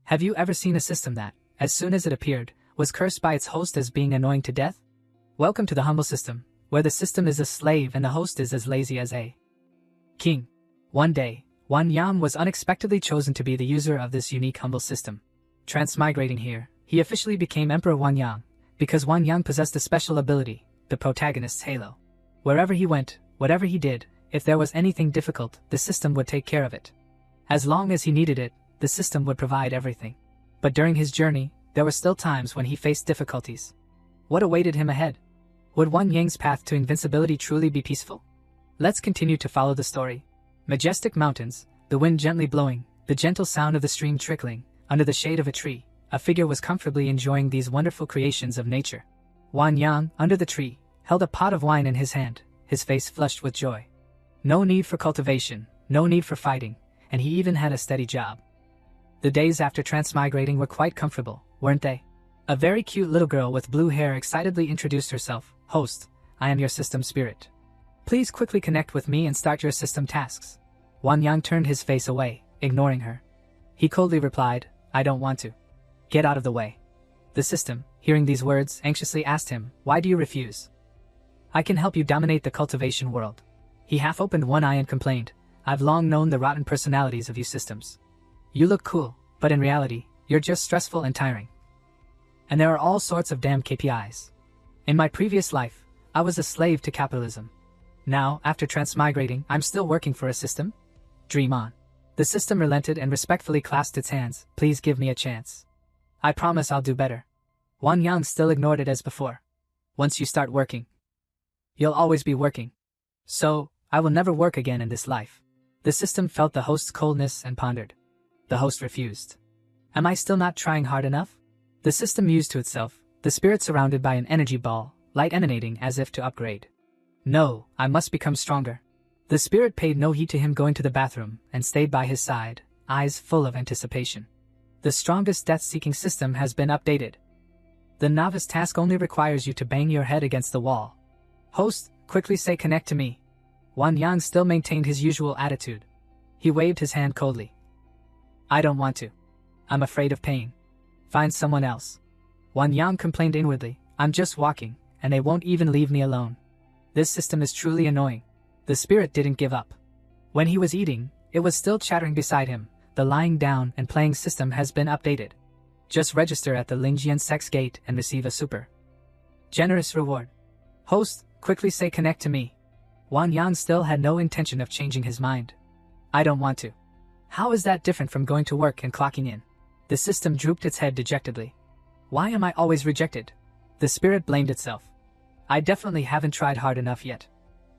Have you ever seen a system that, as soon as it appeared, was cursed by its host as being annoying to death? Welcome to the humble system, where the system is a slave and the host is as lazy as a king. One day, Wan Yang was unexpectedly chosen to be the user of this unique humble system. Transmigrating here, he officially became Emperor Wan Yang, because Wan Yang possessed a special ability, the protagonist's halo. Wherever he went, whatever he did, if there was anything difficult, the system would take care of it. As long as he needed it, the system would provide everything. But during his journey, there were still times when he faced difficulties. What awaited him ahead? Would Wan Yang's path to invincibility truly be peaceful? Let's continue to follow the story. Majestic mountains, the wind gently blowing, the gentle sound of the stream trickling, under the shade of a tree, a figure was comfortably enjoying these wonderful creations of nature. Wan Yang, under the tree, held a pot of wine in his hand, his face flushed with joy. No need for cultivation, no need for fighting, and he even had a steady job. The days after transmigrating were quite comfortable, weren't they? A very cute little girl with blue hair excitedly introduced herself. Host, I am your system spirit. Please quickly connect with me and start your system tasks. Wan Yang turned his face away, ignoring her. He coldly replied, I don't want to. Get out of the way. The system, hearing these words, anxiously asked him, why do you refuse? I can help you dominate the cultivation world. He half opened one eye and complained, I've long known the rotten personalities of you systems. You look cool, but in reality, you're just stressful and tiring. And there are all sorts of damn KPIs. In my previous life, I was a slave to capitalism. Now, after transmigrating, I'm still working for a system? Dream on. The system relented and respectfully clasped its hands. Please give me a chance. I promise I'll do better. Wan Yang still ignored it as before. Once you start working, you'll always be working. So, I will never work again in this life. The system felt the host's coldness and pondered. The host refused. Am I still not trying hard enough? The system mused to itself, the spirit surrounded by an energy ball, light emanating as if to upgrade. No, I must become stronger. The spirit paid no heed to him going to the bathroom and stayed by his side, eyes full of anticipation. The strongest death-seeking system has been updated. The novice task only requires you to bang your head against the wall. Host, quickly say connect to me. Wan Yang still maintained his usual attitude. He waved his hand coldly. I don't want to. I'm afraid of pain. Find someone else. Wan Yang complained inwardly, I'm just walking, and they won't even leave me alone. This system is truly annoying. The spirit didn't give up. When he was eating, it was still chattering beside him. The lying down and playing system has been updated. Just register at the Lingjian Sex Gate and receive a super generous reward. Host, quickly say connect to me. Wan Yang still had no intention of changing his mind. I don't want to. How is that different from going to work and clocking in? The system drooped its head dejectedly. Why am I always rejected? The spirit blamed itself. I definitely haven't tried hard enough yet.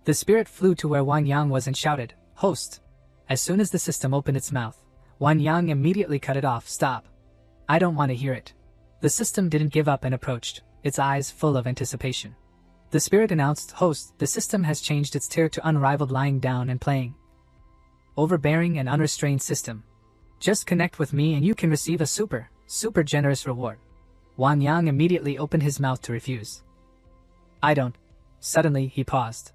The spirit flew to where Wan Yang was and shouted, Host! As soon as the system opened its mouth, Wan Yang immediately cut it off. Stop. I don't want to hear it. The system didn't give up and approached, its eyes full of anticipation. The spirit announced, Host, the system has changed its tier to unrivaled lying down and playing. Overbearing and unrestrained system. Just connect with me and you can receive a super generous reward. Wan Yang immediately opened his mouth to refuse. I don't. Suddenly, he paused.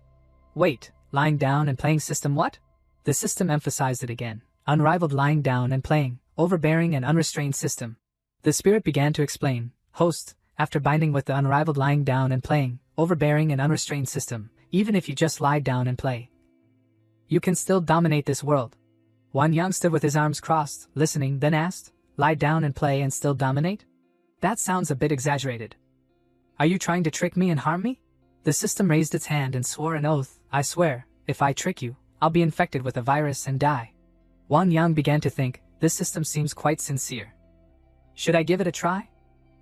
Wait, lying down and playing system what? The system emphasized it again. Unrivaled lying down and playing, overbearing and unrestrained system. The spirit began to explain, Host, after binding with the unrivaled lying down and playing, overbearing and unrestrained system, even if you just lie down and play, you can still dominate this world. Wan Yang stood with his arms crossed, listening, then asked, lie down and play and still dominate? That sounds a bit exaggerated. Are you trying to trick me and harm me? The system raised its hand and swore an oath, I swear, if I trick you, I'll be infected with a virus and die. Wan Yang began to think, this system seems quite sincere. Should I give it a try?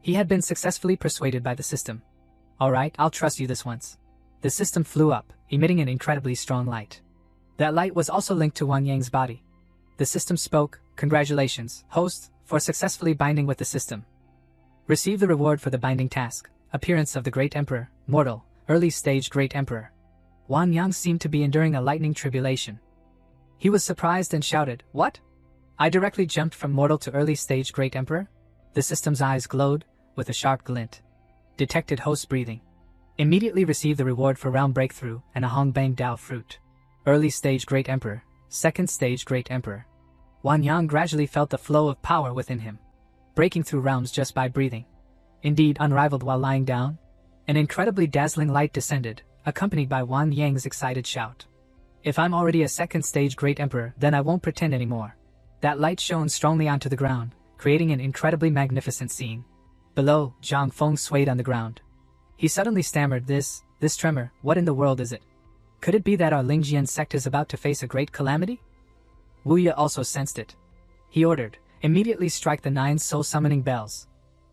He had been successfully persuaded by the system. Alright, I'll trust you this once. The system flew up, emitting an incredibly strong light. That light was also linked to Wan Yang's body. The system spoke, Congratulations, host, for successfully binding with the system. Receive the reward for the binding task, appearance of the Great Emperor, mortal, early stage Great Emperor. Wan Yang seemed to be enduring a lightning tribulation. He was surprised and shouted, What? I directly jumped from mortal to early stage Great Emperor? The system's eyes glowed, with a sharp glint. Detected host breathing. Immediately received the reward for round breakthrough and a Hongbang Dao fruit. Early stage Great Emperor, second stage Great Emperor. Wan Yang gradually felt the flow of power within him. breaking through realms just by breathing. Indeed, unrivaled while lying down. An incredibly dazzling light descended, accompanied by Wang Yang's excited shout. If I'm already a second-stage Great Emperor, then I won't pretend anymore. That light shone strongly onto the ground, creating an incredibly magnificent scene. Below, Zhang Feng swayed on the ground. He suddenly stammered, this tremor, what in the world is it? Could it be that our Lingjian sect is about to face a great calamity? Wu Ye also sensed it. He ordered, immediately strike the 9 soul-summoning bells.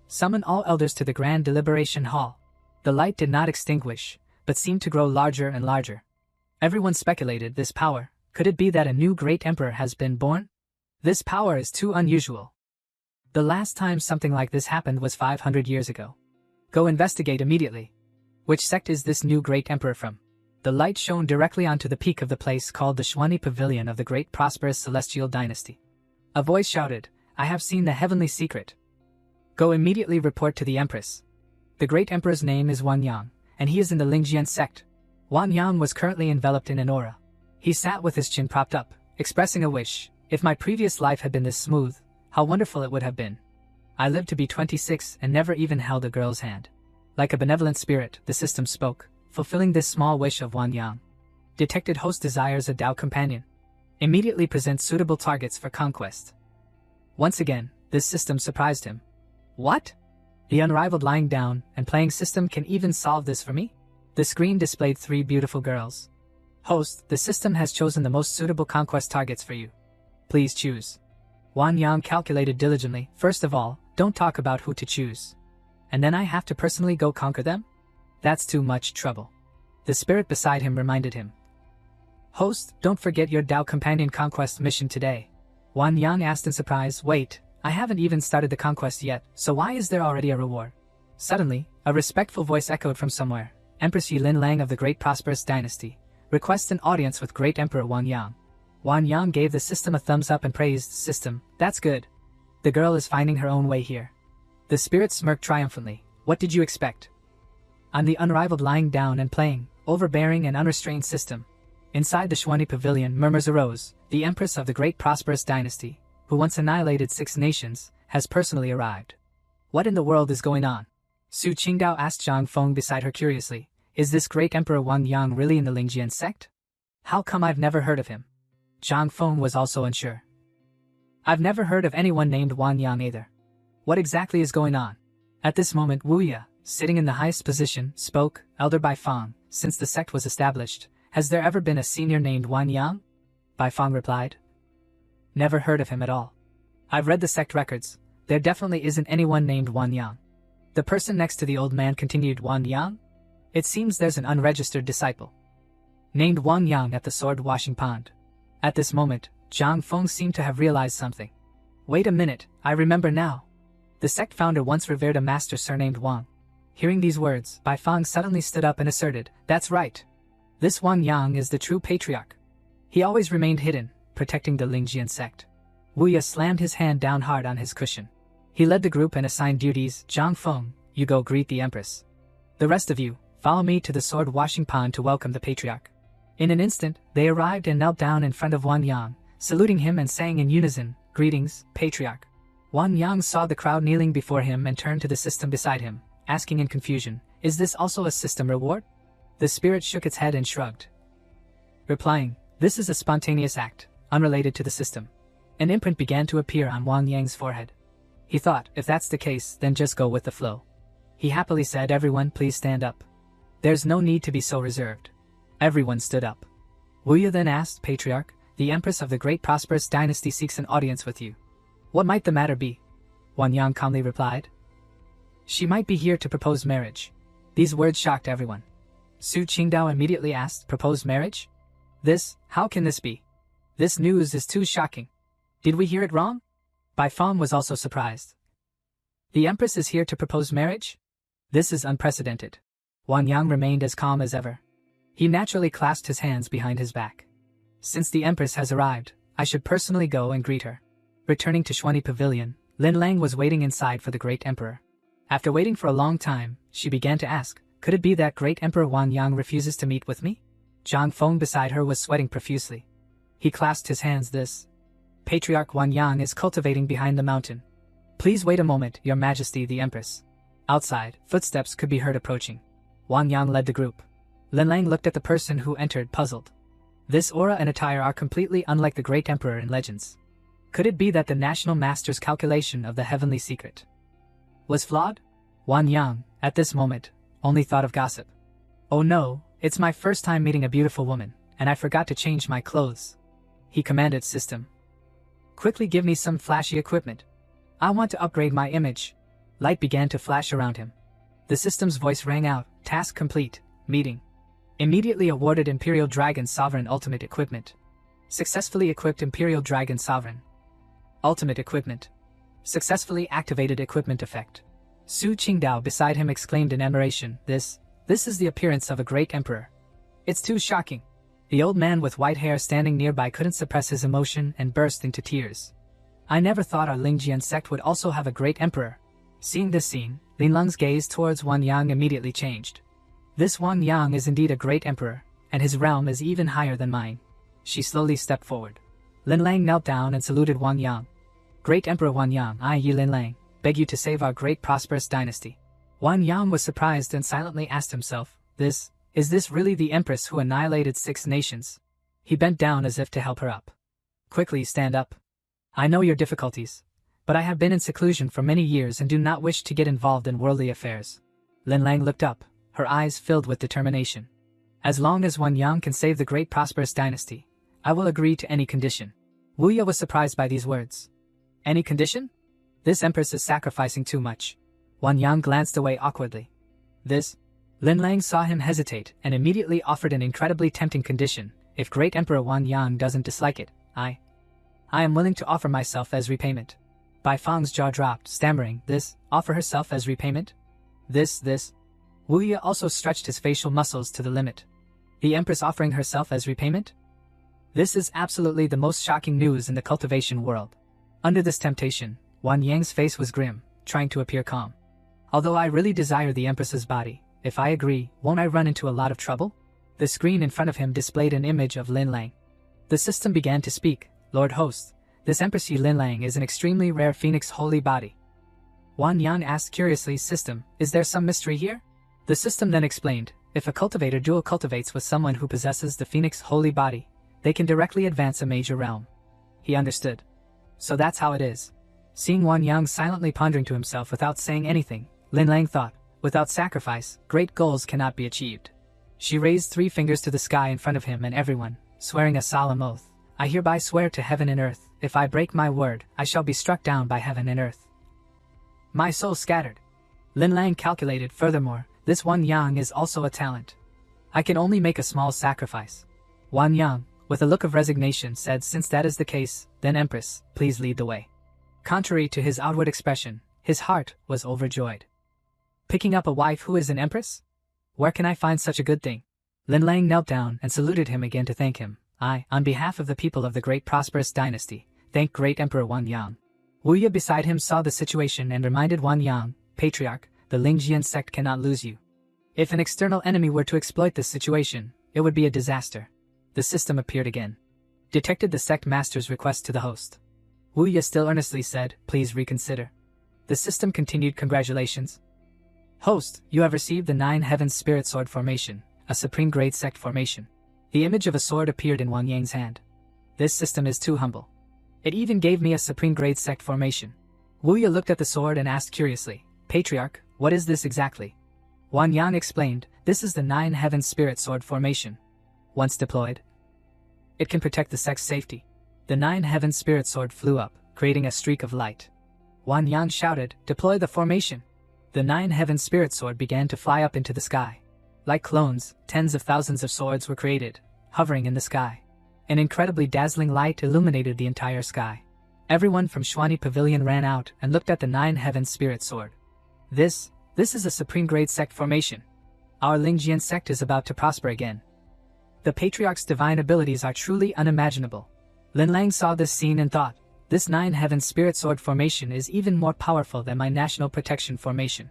Summon all elders to the Grand Deliberation Hall. The light did not extinguish, but seemed to grow larger and larger. Everyone speculated this power. Could it be that a new great emperor has been born? This power is too unusual. The last time something like this happened was 500 years ago. Go investigate immediately. Which sect is this new great emperor from? The light shone directly onto the peak of the place called the Xuanyi Pavilion of the great prosperous celestial dynasty. A voice shouted, I have seen the heavenly secret. Go immediately report to the empress. The great emperor's name is Wang Yang, and he is in the Lingjian sect. Wang Yang was currently enveloped in an aura. He sat with his chin propped up, expressing a wish. If my previous life had been this smooth, how wonderful it would have been. I lived to be 26 and never even held a girl's hand. Like a benevolent spirit, the system spoke, fulfilling this small wish of Wang Yang. Detected host desires a Tao companion. Immediately present suitable targets for conquest. Once again, this system surprised him. What? The unrivaled lying down and playing system can even solve this for me? The screen displayed 3 beautiful girls. Host, the system has chosen the most suitable conquest targets for you. Please choose. Wang Yang calculated diligently. First of all, don't talk about who to choose. And then I have to personally go conquer them? That's too much trouble. The spirit beside him reminded him. Host, don't forget your Tao companion conquest mission today. Wang Yang asked in surprise, wait, I haven't even started the conquest yet, so why is there already a reward? Suddenly, a respectful voice echoed from somewhere. Empress Yilin Lang of the Great Prosperous Dynasty requests an audience with Great Emperor Wang Yang. Wang Yang gave the system a thumbs up and praised, System, that's good. The girl is finding her own way here. The spirit smirked triumphantly. What did you expect? I'm the unrivaled lying down and playing, overbearing and unrestrained system. Inside the Xuanyi Pavilion, murmurs arose. The Empress of the Great Prosperous Dynasty, who once annihilated 6 nations, has personally arrived. What in the world is going on? Su Qingdao asked Zhang Feng beside her curiously. Is this great Emperor Wang Yang really in the Lingjian sect? How come I've never heard of him? Zhang Feng was also unsure. I've never heard of anyone named Wang Yang either. What exactly is going on? At this moment Wu Ye, sitting in the highest position, spoke, Elder Bai Fang, since the sect was established, has there ever been a senior named Wang Yang? Bai Fang replied. Never heard of him at all. I've read the sect records, there definitely isn't anyone named Wang Yang. The person next to the old man continued, Wang Yang? It seems there's an unregistered disciple named Wang Yang at the sword washing pond. At this moment, Zhang Feng seemed to have realized something. Wait a minute, I remember now. The sect founder once revered a master surnamed Wang. Hearing these words, Bai Fang suddenly stood up and asserted, that's right. This Wang Yang is the true patriarch. He always remained hidden, protecting the Lingjian sect. Wu Ye slammed his hand down hard on his cushion. He led the group and assigned duties. Zhang Feng, you go greet the empress. The rest of you, follow me to the sword washing pond to welcome the patriarch. In an instant, they arrived and knelt down in front of Wang Yang, saluting him and saying in unison, Greetings, patriarch. Wang Yang saw the crowd kneeling before him and turned to the system beside him, asking in confusion, Is this also a system reward? The spirit shook its head and shrugged, replying, This is a spontaneous act, unrelated to the system. An imprint began to appear on Wang Yang's forehead. He thought, if that's the case, then just go with the flow. He happily said, Everyone please stand up. There's no need to be so reserved. Everyone stood up. Wu Ye then asked, Patriarch, the Empress of the Great Prosperous Dynasty seeks an audience with you. What might the matter be? Wang Yang calmly replied. She might be here to propose marriage. These words shocked everyone. Su Qingdao immediately asked, Propose marriage? How can this be? This news is too shocking. Did we hear it wrong? Bai Fang was also surprised. The Empress is here to propose marriage? This is unprecedented. Wang Yang remained as calm as ever. He naturally clasped his hands behind his back. Since the Empress has arrived, I should personally go and greet her. Returning to Xuanyi Pavilion, Lin Lang was waiting inside for the Great Emperor. After waiting for a long time, she began to ask, Could it be that Great Emperor Wang Yang refuses to meet with me? Zhang Feng beside her was sweating profusely. He clasped his hands. This Patriarch Wang Yang is cultivating behind the mountain. Please wait a moment, Your Majesty the Empress. Outside, footsteps could be heard approaching. Wang Yang led the group. Lin Lang looked at the person who entered, puzzled. This aura and attire are completely unlike the great emperor in legends. Could it be that the national master's calculation of the heavenly secret was flawed? Wang Yang, at this moment, only thought of gossip. Oh no, it's my first time meeting a beautiful woman, and I forgot to change my clothes. He commanded system. Quickly give me some flashy equipment. I want to upgrade my image. Light began to flash around him. The system's voice rang out, task complete, meeting. Immediately awarded Imperial Dragon Sovereign Ultimate Equipment. Successfully equipped Imperial Dragon Sovereign Ultimate Equipment. Successfully activated equipment effect. Su Qingdao beside him exclaimed in admiration, This is the appearance of a great emperor. It's too shocking. The old man with white hair standing nearby couldn't suppress his emotion and burst into tears. I never thought our Lingjian sect would also have a great emperor. Seeing this scene, Lin Lang's gaze towards Wang Yang immediately changed. This Wang Yang is indeed a great emperor, and his realm is even higher than mine. She slowly stepped forward. Lin Lang knelt down and saluted Wang Yang. Great Emperor Wang Yang, I, Yi Lin Lang, beg you to save our great prosperous dynasty. Wang Yang was surprised and silently asked himself, Is this really the empress who annihilated 6 nations? He bent down as if to help her up. Quickly stand up. I know your difficulties, but I have been in seclusion for many years and do not wish to get involved in worldly affairs. Lin Lang looked up, her eyes filled with determination. As long as Wang Yang can save the great prosperous dynasty, I will agree to any condition. Wu Ye was surprised by these words. Any condition? This empress is sacrificing too much. Wang Yang glanced away awkwardly. Lin Lang saw him hesitate and immediately offered an incredibly tempting condition. If great Emperor Wang Yang doesn't dislike it, I am willing to offer myself as repayment. Bai Fang's jaw dropped, stammering, offer herself as repayment? Wu Ye also stretched his facial muscles to the limit. The empress offering herself as repayment? This is absolutely the most shocking news in the cultivation world. Under this temptation, Wang Yang's face was grim, trying to appear calm. Although I really desire the empress's body, if I agree, won't I run into a lot of trouble? The screen in front of him displayed an image of Lin Lang. The system began to speak, Lord Host, this Empress Yi Lin Lang is an extremely rare phoenix holy body. Wang Yang asked curiously, System, is there some mystery here? The system then explained, if a cultivator dual cultivates with someone who possesses the phoenix holy body, they can directly advance a major realm. He understood. So that's how it is. Seeing Wang Yang silently pondering to himself without saying anything, Lin Lang thought, without sacrifice, great goals cannot be achieved. She raised 3 fingers to the sky in front of him and everyone, swearing a solemn oath. I hereby swear to heaven and earth, if I break my word, I shall be struck down by heaven and earth. My soul scattered. Lin Lang calculated furthermore, this Wang Yang is also a talent. I can only make a small sacrifice. Wang Yang, with a look of resignation, said, since that is the case, then Empress, please lead the way. Contrary to his outward expression, his heart was overjoyed. Picking up a wife who is an empress? Where can I find such a good thing? Lin Lang knelt down and saluted him again to thank him. I, on behalf of the people of the great prosperous dynasty, thank great Emperor Wang Yang. Wu Ye beside him saw the situation and reminded Wang Yang, Patriarch, the Lingjian sect cannot lose you. If an external enemy were to exploit this situation, it would be a disaster. The system appeared again. Detected the sect master's request to the host. Wu Ye still earnestly said, please reconsider. The system continued, congratulations. Host, you have received the 9 Heavens Spirit Sword formation, a supreme grade sect formation. The image of a sword appeared in Wang Yang's hand. This system is too humble. It even gave me a supreme grade sect formation. Wu Ye looked at the sword and asked curiously, Patriarch, what is this exactly? Wang Yang explained, this is the 9 Heavens Spirit Sword formation. Once deployed, it can protect the sect's safety. The 9 Heavens Spirit Sword flew up, creating a streak of light. Wang Yang shouted, deploy the formation. The 9 Heavens Spirit Sword began to fly up into the sky. Like clones, tens of thousands of swords were created, hovering in the sky. An incredibly dazzling light illuminated the entire sky. Everyone from Xuani Pavilion ran out and looked at the 9 Heavens Spirit Sword. This is a supreme grade sect formation. Our Lingjian sect is about to prosper again. The Patriarch's divine abilities are truly unimaginable. Lin Lang saw this scene and thought, this 9 Heavens Spirit Sword formation is even more powerful than my National Protection formation.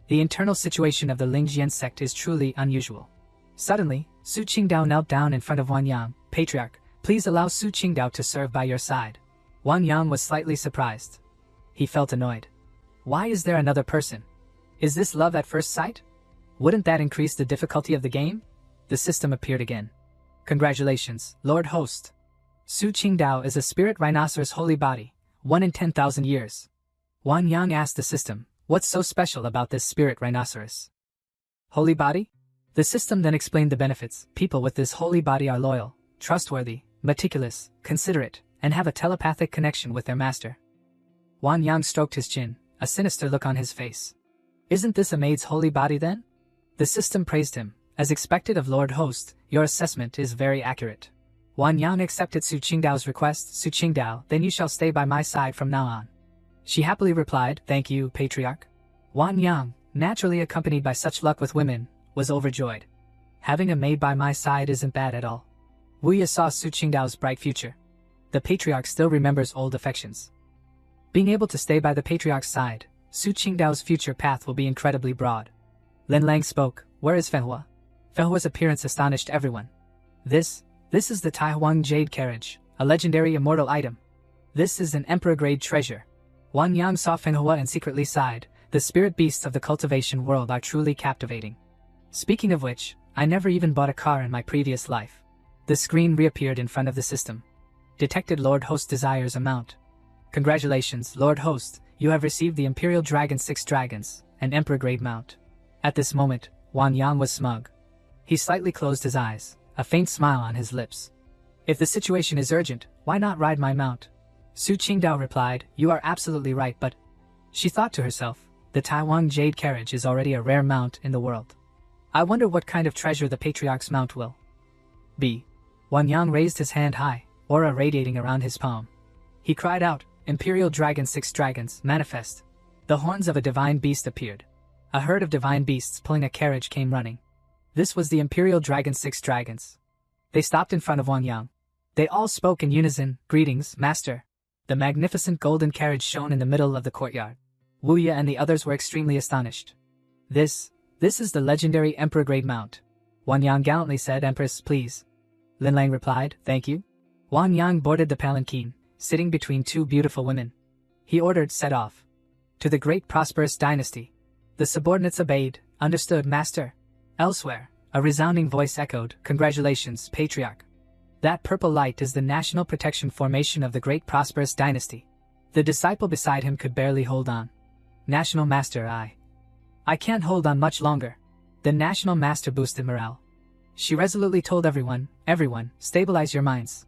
The internal situation of the Lingjian sect is truly unusual. Suddenly, Su Qingdao knelt down in front of Wang Yang. Patriarch, please allow Su Qingdao to serve by your side. Wang Yang was slightly surprised. He felt annoyed. Why is there another person? Is this love at first sight? Wouldn't that increase the difficulty of the game? The system appeared again. Congratulations, Lord Host. Su Qingdao is a spirit rhinoceros holy body, 1 in 10,000 years. Wan Yang asked the system, what's so special about this spirit rhinoceros? Holy body? The system then explained the benefits. People with this holy body are loyal, trustworthy, meticulous, considerate, and have a telepathic connection with their master. Wan Yang stroked his chin, a sinister look on his face. Isn't this a maid's holy body then? The system praised him. As expected of Lord Host, your assessment is very accurate. Wan Yang accepted Su Qingdao's request. Su Qingdao, then you shall stay by my side from now on. She happily replied, thank you, Patriarch. Wan Yang, naturally accompanied by such luck with women, was overjoyed. Having a maid by my side isn't bad at all. Wu Ye saw Su Qingdao's bright future. The Patriarch still remembers old affections. Being able to stay by the Patriarch's side, Su Qingdao's future path will be incredibly broad. Lin Lang spoke, where is Manhwa? Manhwa's appearance astonished everyone. This is the Taihuang Jade Carriage, a legendary immortal item. This is an emperor-grade treasure. Wan Yang saw Manhwa and secretly sighed. The spirit beasts of the cultivation world are truly captivating. Speaking of which, I never even bought a car in my previous life. The screen reappeared in front of the system. Detected Lord Host desires a mount. Congratulations, Lord Host, you have received the Imperial Dragon 6 Dragons, an emperor-grade mount. At this moment, Wan Yang was smug. He slightly closed his eyes, a faint smile on his lips. If the situation is urgent, why not ride my mount? Su Qingdao replied, you are absolutely right, but... She thought to herself, the Taiwan Jade Carriage is already a rare mount in the world. I wonder what kind of treasure the Patriarch's mount will be. Wan Yang raised his hand high, aura radiating around his palm. He cried out, Imperial Dragon 6 Dragons, manifest. The horns of a divine beast appeared. A herd of divine beasts pulling a carriage came running. This was the Imperial Dragon 6 Dragons. They stopped in front of Wan Yang. They all spoke in unison, greetings, master. The magnificent golden carriage shone in the middle of the courtyard. Wu Ye and the others were extremely astonished. This is the legendary Emperor-grade mount. Wan Yang gallantly said, Empress, please. Lin Lang replied, thank you. Wan Yang boarded the palanquin, sitting between two beautiful women. He ordered, set off. To the great prosperous dynasty. The subordinates obeyed, understood, master. Elsewhere, a resounding voice echoed, congratulations, Patriarch. That purple light is the national protection formation of the great prosperous dynasty. The disciple beside him could barely hold on. National Master, I can't hold on much longer. The National Master boosted morale. She resolutely told everyone, stabilize your minds.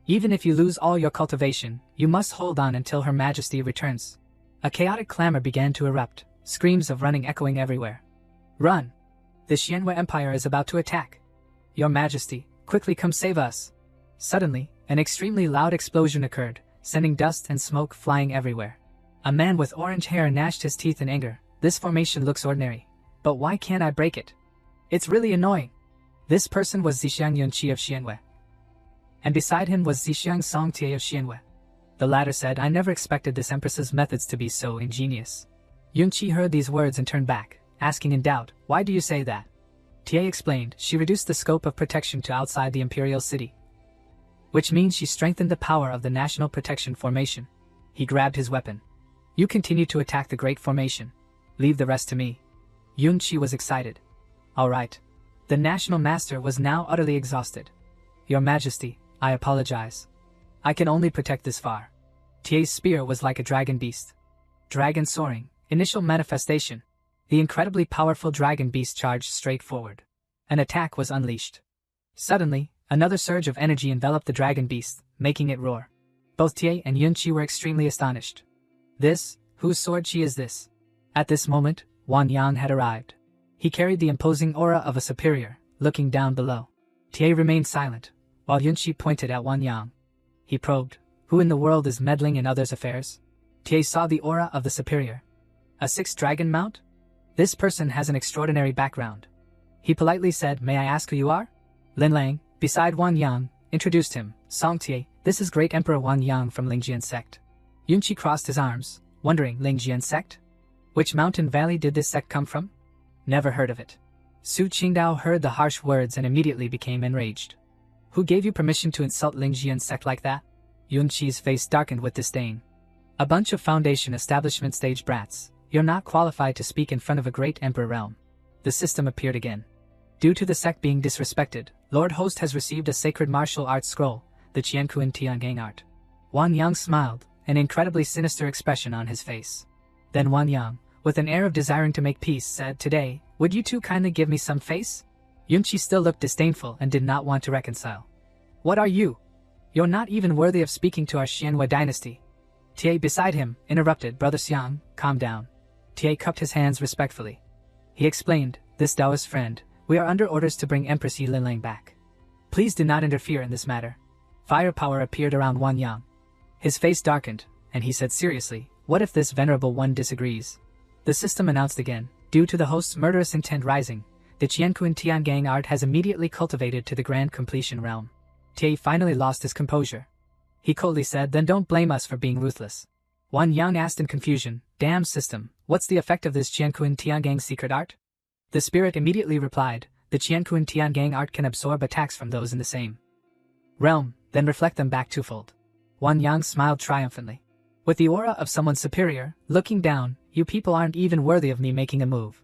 Even if you lose all your cultivation, you must hold on until Her Majesty returns. A chaotic clamor began to erupt, screams of running echoing everywhere. Run! The Xianwei Empire is about to attack. Your Majesty, quickly come save us. Suddenly, an extremely loud explosion occurred, sending dust and smoke flying everywhere. A man with orange hair gnashed his teeth in anger. This formation looks ordinary. But why can't I break it? It's really annoying. This person was Zixiang Yunqi of Xianwei. And beside him was Zixiang Songtie of Xianwei. The latter said, I never expected this empress's methods to be so ingenious. Yunqi heard these words and turned back, asking in doubt, why do you say that? Tie explained, she reduced the scope of protection to outside the imperial city. Which means she strengthened the power of the national protection formation. He grabbed his weapon. You continue to attack the great formation. Leave the rest to me. Yunqi was excited. All right. The national master was now utterly exhausted. Your Majesty, I apologize. I can only protect this far. Tie's spear was like a dragon beast. Dragon soaring, initial manifestation. The incredibly powerful dragon beast charged straight forward. An attack was unleashed. Suddenly, another surge of energy enveloped the dragon beast, making it roar. Both Tie and Yunqi were extremely astonished. Whose sword chi is this? At this moment, Wan Yang had arrived. He carried the imposing aura of a superior, looking down below. Tie remained silent, while Yunqi pointed at Wan Yang. He probed, who in the world is meddling in others' affairs? Tie saw the aura of the superior. A 6th dragon mount? This person has an extraordinary background. He politely said, may I ask who you are? Lin Lang, beside Wan Yang, introduced him, Song Tie, this is Great Emperor Wan Yang from Lingjian sect. Yunqi crossed his arms, wondering, Lingjian sect? Which mountain valley did this sect come from? Never heard of it. Su Qingdao heard the harsh words and immediately became enraged. Who gave you permission to insult Lingjian sect like that? Yunqi's face darkened with disdain. A bunch of Foundation establishment stage brats. You're not qualified to speak in front of a great emperor realm. The system appeared again. Due to the sect being disrespected, Lord Host has received a sacred martial arts scroll, the Qiankuan Tiangang art. Wang Yang smiled, an incredibly sinister expression on his face. Then Wang Yang, with an air of desiring to make peace, said, "Today, would you two kindly give me some face?" Yunqi still looked disdainful and did not want to reconcile. "What are you? You're not even worthy of speaking to our Xianhua dynasty." Tie beside him interrupted, "Brother Xiang, calm down." Tie cupped his hands respectfully. He explained, "This Taoist friend, we are under orders to bring Empress Yi Linlang back. Please do not interfere in this matter." Firepower appeared around Wang Yang. His face darkened, and he said seriously, "What if this venerable one disagrees?" The system announced again, due to the host's murderous intent rising, the Qiankuan Tiangang art has immediately cultivated to the grand completion realm. Tie finally lost his composure. He coldly said, "Then don't blame us for being ruthless." Wang Yang asked in confusion, "Damn system, what's the effect of this Qiankuan Tiangang secret art?" The spirit immediately replied, "The Qiankuan Tiangang art can absorb attacks from those in the same realm, then reflect them back twofold." Wang Yang smiled triumphantly. With the aura of someone superior, looking down, "You people aren't even worthy of me making a move.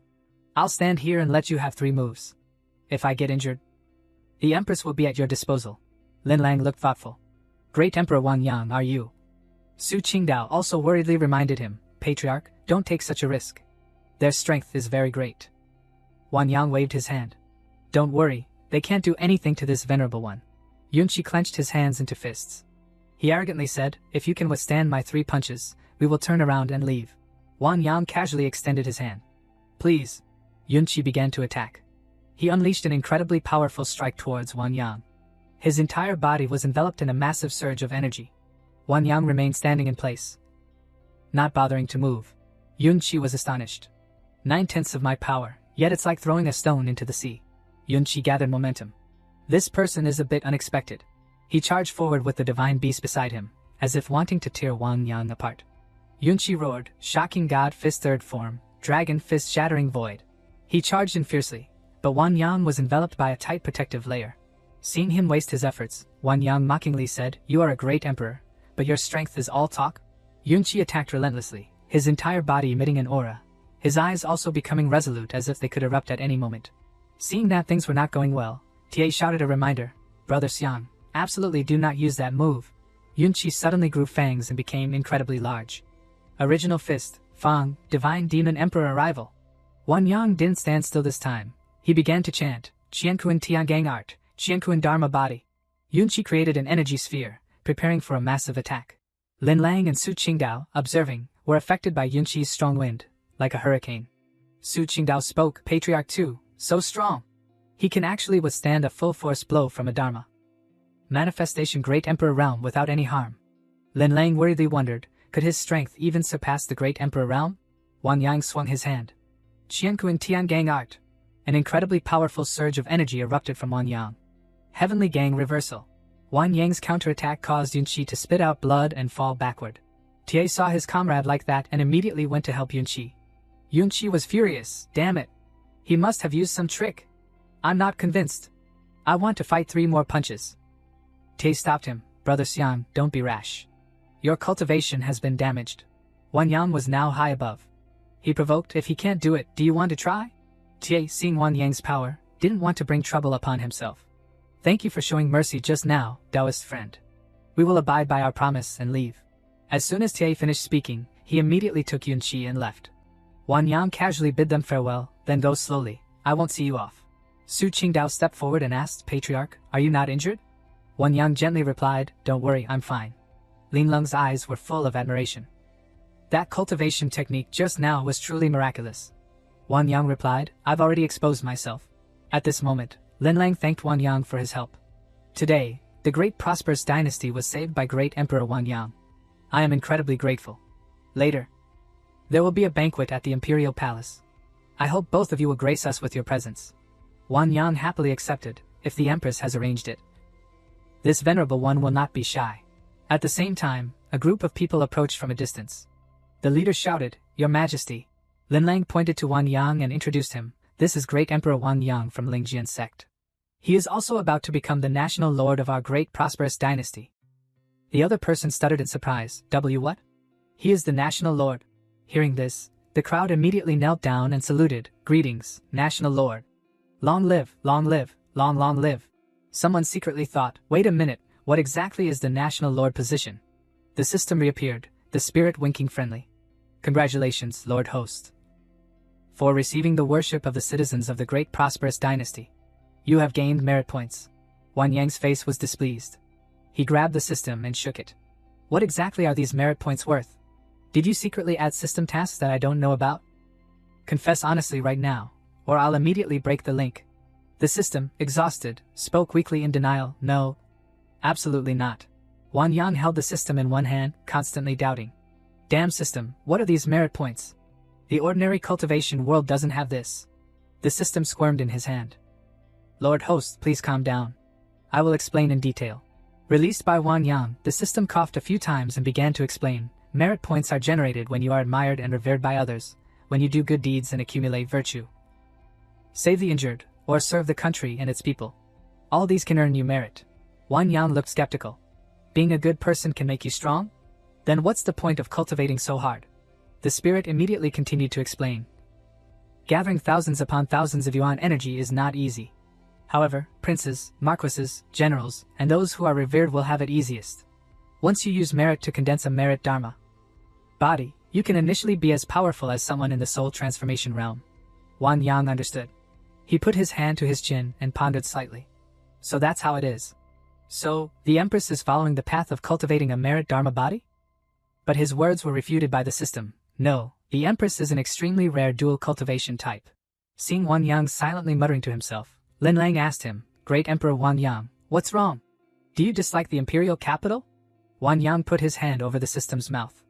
I'll stand here and let you have 3 moves. If I get injured, the Empress will be at your disposal." Linlang looked thoughtful. "Great Emperor Wang Yang, are you?" Su Qingdao also worriedly reminded him, "Patriarch, don't take such a risk. Their strength is very great." Wang Yang waved his hand. "Don't worry, they can't do anything to this venerable one." Yunqi clenched his hands into fists. He arrogantly said, "If you can withstand my 3 punches, we will turn around and leave." Wang Yang casually extended his hand. "Please." Yunqi began to attack. He unleashed an incredibly powerful strike towards Wang Yang. His entire body was enveloped in a massive surge of energy. Wang Yang remained standing in place, not bothering to move. Yunqi was astonished. 9/10 of my power, yet it's like throwing a stone into the sea. Yunqi gathered momentum. This person is a bit unexpected. He charged forward with the divine beast beside him, as if wanting to tear Wang Yang apart. Yunqi roared, "Shocking God Fist 3rd form, Dragon Fist Shattering Void." He charged in fiercely, but Wang Yang was enveloped by a tight protective layer. Seeing him waste his efforts, Wang Yang mockingly said, "You are a great emperor, but your strength is all talk?" Yunqi attacked relentlessly, his entire body emitting an aura, his eyes also becoming resolute as if they could erupt at any moment. Seeing that things were not going well, Tie shouted a reminder, "Brother Xiang, absolutely do not use that move." Yunqi suddenly grew fangs and became incredibly large. Original Fist, Fang, Divine Demon Emperor Arrival. Wang Yang didn't stand still this time. He began to chant, "Qiankuan Tiangang art, Qiankuan Dharma body." Yunqi created an energy sphere, preparing for a massive attack. Linlang and Su Qingdao, observing, were affected by Yunqi's strong wind, like a hurricane. Su Qingdao spoke, "Patriarch too, so strong. He can actually withstand a full-force blow from a Dharma manifestation Great Emperor realm without any harm." Linlang worriedly wondered, could his strength even surpass the Great Emperor realm? Wang Yang swung his hand. "Qiankuan Tiangang art." An incredibly powerful surge of energy erupted from Wang Yang. Heavenly Gang reversal. Wang Yang's counterattack caused Yunqi to spit out blood and fall backward. Tie saw his comrade like that and immediately went to help Yunqi. Yunqi was furious, "Damn it. He must have used some trick. I'm not convinced. I want to fight 3 more punches." Tie stopped him, "Brother Xiang, don't be rash. Your cultivation has been damaged." Wang Yang was now high above. He provoked, "If he can't do it, do you want to try?" Tie, seeing Wang Yang's power, didn't want to bring trouble upon himself. "Thank you for showing mercy just now, Taoist friend. We will abide by our promise and leave." As soon as Tie finished speaking, he immediately took Yunqi and left. Wang Yang casually bid them farewell, "Then go slowly, I won't see you off." Su Qingdao stepped forward and asked, "Patriarch, are you not injured?" Wang Yang gently replied, "Don't worry, I'm fine." Lin Lung's eyes were full of admiration. That cultivation technique just now was truly miraculous. Wang Yang replied, "I've already exposed myself." At this moment, Lin Lang thanked Wang Yang for his help. Today, the great prosperous dynasty was saved by great Emperor Wang Yang. I am incredibly grateful. Later, there will be a banquet at the Imperial Palace. I hope both of you will grace us with your presence. Wang Yang happily accepted, if the Empress has arranged it. This venerable one will not be shy. At the same time, a group of people approached from a distance. The leader shouted, "Your Majesty." Lin Lang pointed to Wang Yang and introduced him. "This is Great Emperor Wang Yang from Lingjian sect. He is also about to become the national lord of our great prosperous dynasty." The other person stuttered in surprise. "What?" He is the National Lord. Hearing this, the crowd immediately knelt down and saluted. Greetings, National Lord. Long live, long live, long live. Someone secretly thought, wait a minute, what exactly is the National Lord position? The system reappeared, the spirit winking friendly. Congratulations, Lord Host, for receiving the worship of the citizens of the great prosperous dynasty. You have gained merit points. Wang Yang's face was displeased. He grabbed the system and shook it. What exactly are these merit points worth? Did you secretly add system tasks that I don't know about? Confess honestly right now, or I'll immediately break the link. The system, exhausted, spoke weakly in denial. No, absolutely not. Wang Yang held the system in one hand, constantly doubting. Damn system, what are these merit points? The ordinary cultivation world doesn't have this. The system squirmed in his hand. Lord Host, please calm down. I will explain in detail. Released by Wang Yang, the system coughed a few times and began to explain. Merit points are generated when you are admired and revered by others, when you do good deeds and accumulate virtue. Save the injured, or serve the country and its people. All these can earn you merit. Wang Yang looked skeptical. Being a good person can make you strong? Then what's the point of cultivating so hard? The spirit immediately continued to explain. Gathering thousands upon thousands of yuan energy is not easy. However, princes, marquises, generals, and those who are revered will have it easiest. Once you use merit to condense a merit dharma body, you can initially be as powerful as someone in the soul transformation realm. Wang Yang understood. He put his hand to his chin and pondered slightly. So that's how it is. So, the Empress is following the path of cultivating a merit dharma body? But his words were refuted by the system. No, the Empress is an extremely rare dual cultivation type. Seeing Wang Yang silently muttering to himself, Lin Lang asked him, Great Emperor Wang Yang, what's wrong? Do you dislike the imperial capital? Wang Yang put his hand over the system's mouth.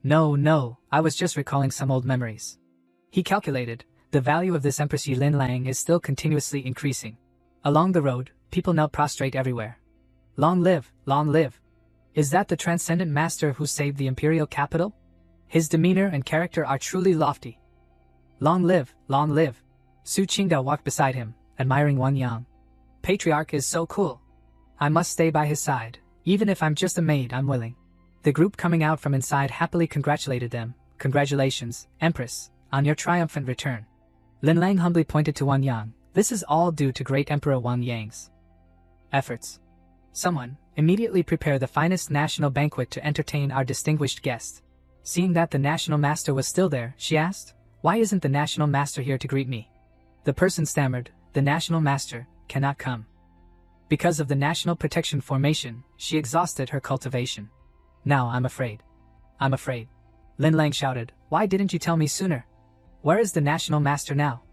No, I was just recalling some old memories. He calculated, the value of this Empress Lin Lang is still continuously increasing. Along the road, people knelt prostrate everywhere. Long live, long live. Is that the transcendent master who saved the imperial capital? His demeanor and character are truly lofty. Long live, long live. Su Qingdao walked beside him, admiring Wang Yang. Patriarch is so cool. I must stay by his side. Even if I'm just a maid, I'm willing. The group coming out from inside happily congratulated them. Congratulations, Empress, on your triumphant return. Lin Lang humbly pointed to Wang Yang. This is all due to great Emperor Wang Yang's efforts. Someone, immediately prepare the finest national banquet to entertain our distinguished guest. Seeing that the national master was still there, she asked, why isn't the national master here to greet me? The person stammered, the national master cannot come. Because of the national protection formation, she exhausted her cultivation. Now I'm afraid. I'm afraid. Lin Lang shouted, why didn't you tell me sooner? Where is the national master now?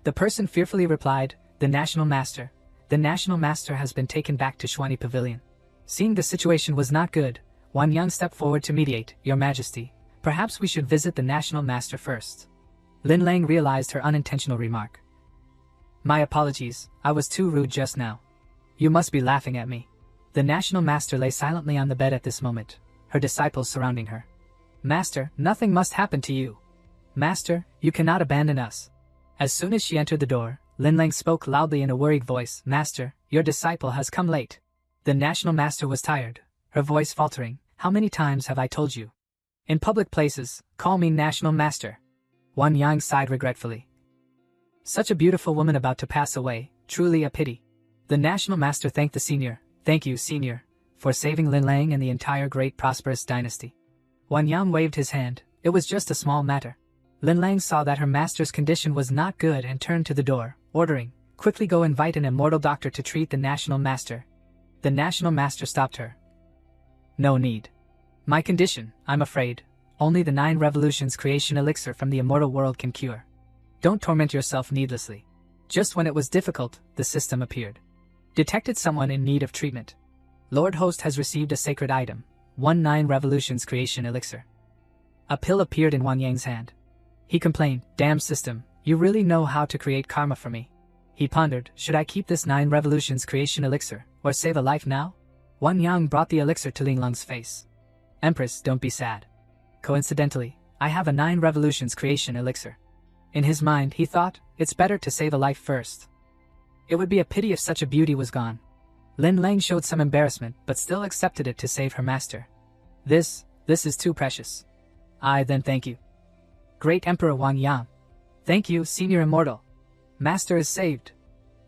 The person fearfully replied, the national master. The national master has been taken back to Shuani Pavilion. Seeing the situation was not good, Wang Yang stepped forward to mediate, Your Majesty, perhaps we should visit the national master first. Lin Lang realized her unintentional remark. My apologies, I was too rude just now. You must be laughing at me. The national master lay silently on the bed at this moment, her disciples surrounding her. Master, nothing must happen to you. Master, you cannot abandon us. As soon as she entered the door, Lin Lang spoke loudly in a worried voice, Master, your disciple has come late. The national master was tired, her voice faltering, how many times have I told you? In public places, call me national master. Wang Yang sighed regretfully. Such a beautiful woman about to pass away, truly a pity. The national master thanked the senior, thank you, senior, for saving Lin Lang and the entire great prosperous dynasty. Wang Yang waved his hand, it was just a small matter. Lin Lang saw that her master's condition was not good and turned to the door, ordering, quickly go invite an immortal doctor to treat the national master. The national master stopped her. No need. My condition, I'm afraid, only the 9 revolutions creation elixir from the immortal world can cure. Don't torment yourself needlessly. Just when it was difficult, the system appeared. Detected someone in need of treatment. Lord Host has received a sacred item, 9 revolutions creation elixir. A pill appeared in Wang Yang's hand. He complained, damn system, you really know how to create karma for me. He pondered, should I keep this 9 revolutions creation elixir, or save a life now? Wang Yang brought the elixir to Ling Lung's face. Empress, don't be sad. Coincidentally, I have a 9 revolutions creation elixir. In his mind, he thought, it's better to save a life first. It would be a pity if such a beauty was gone. Lin Lang showed some embarrassment, but still accepted it to save her master. This is too precious. I then thank you. Great Emperor Wang Yang. Thank you, Senior Immortal. Master is saved.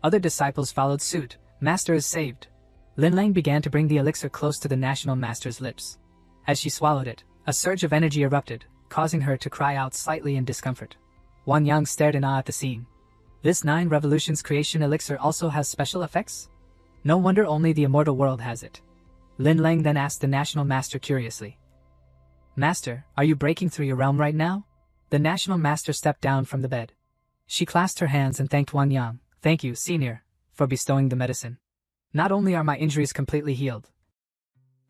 Other disciples followed suit. Master is saved. Lin Lang began to bring the elixir close to the National Master's lips. As she swallowed it, a surge of energy erupted, causing her to cry out slightly in discomfort. Wang Yang stared in awe at the scene. This 9 Revolutions creation elixir also has special effects? No wonder only the immortal world has it. Lin Lang then asked the National Master curiously. Master, are you breaking through your realm right now? The National Master stepped down from the bed. She clasped her hands and thanked Wang Yang. Thank you, Senior, for bestowing the medicine. Not only are my injuries completely healed,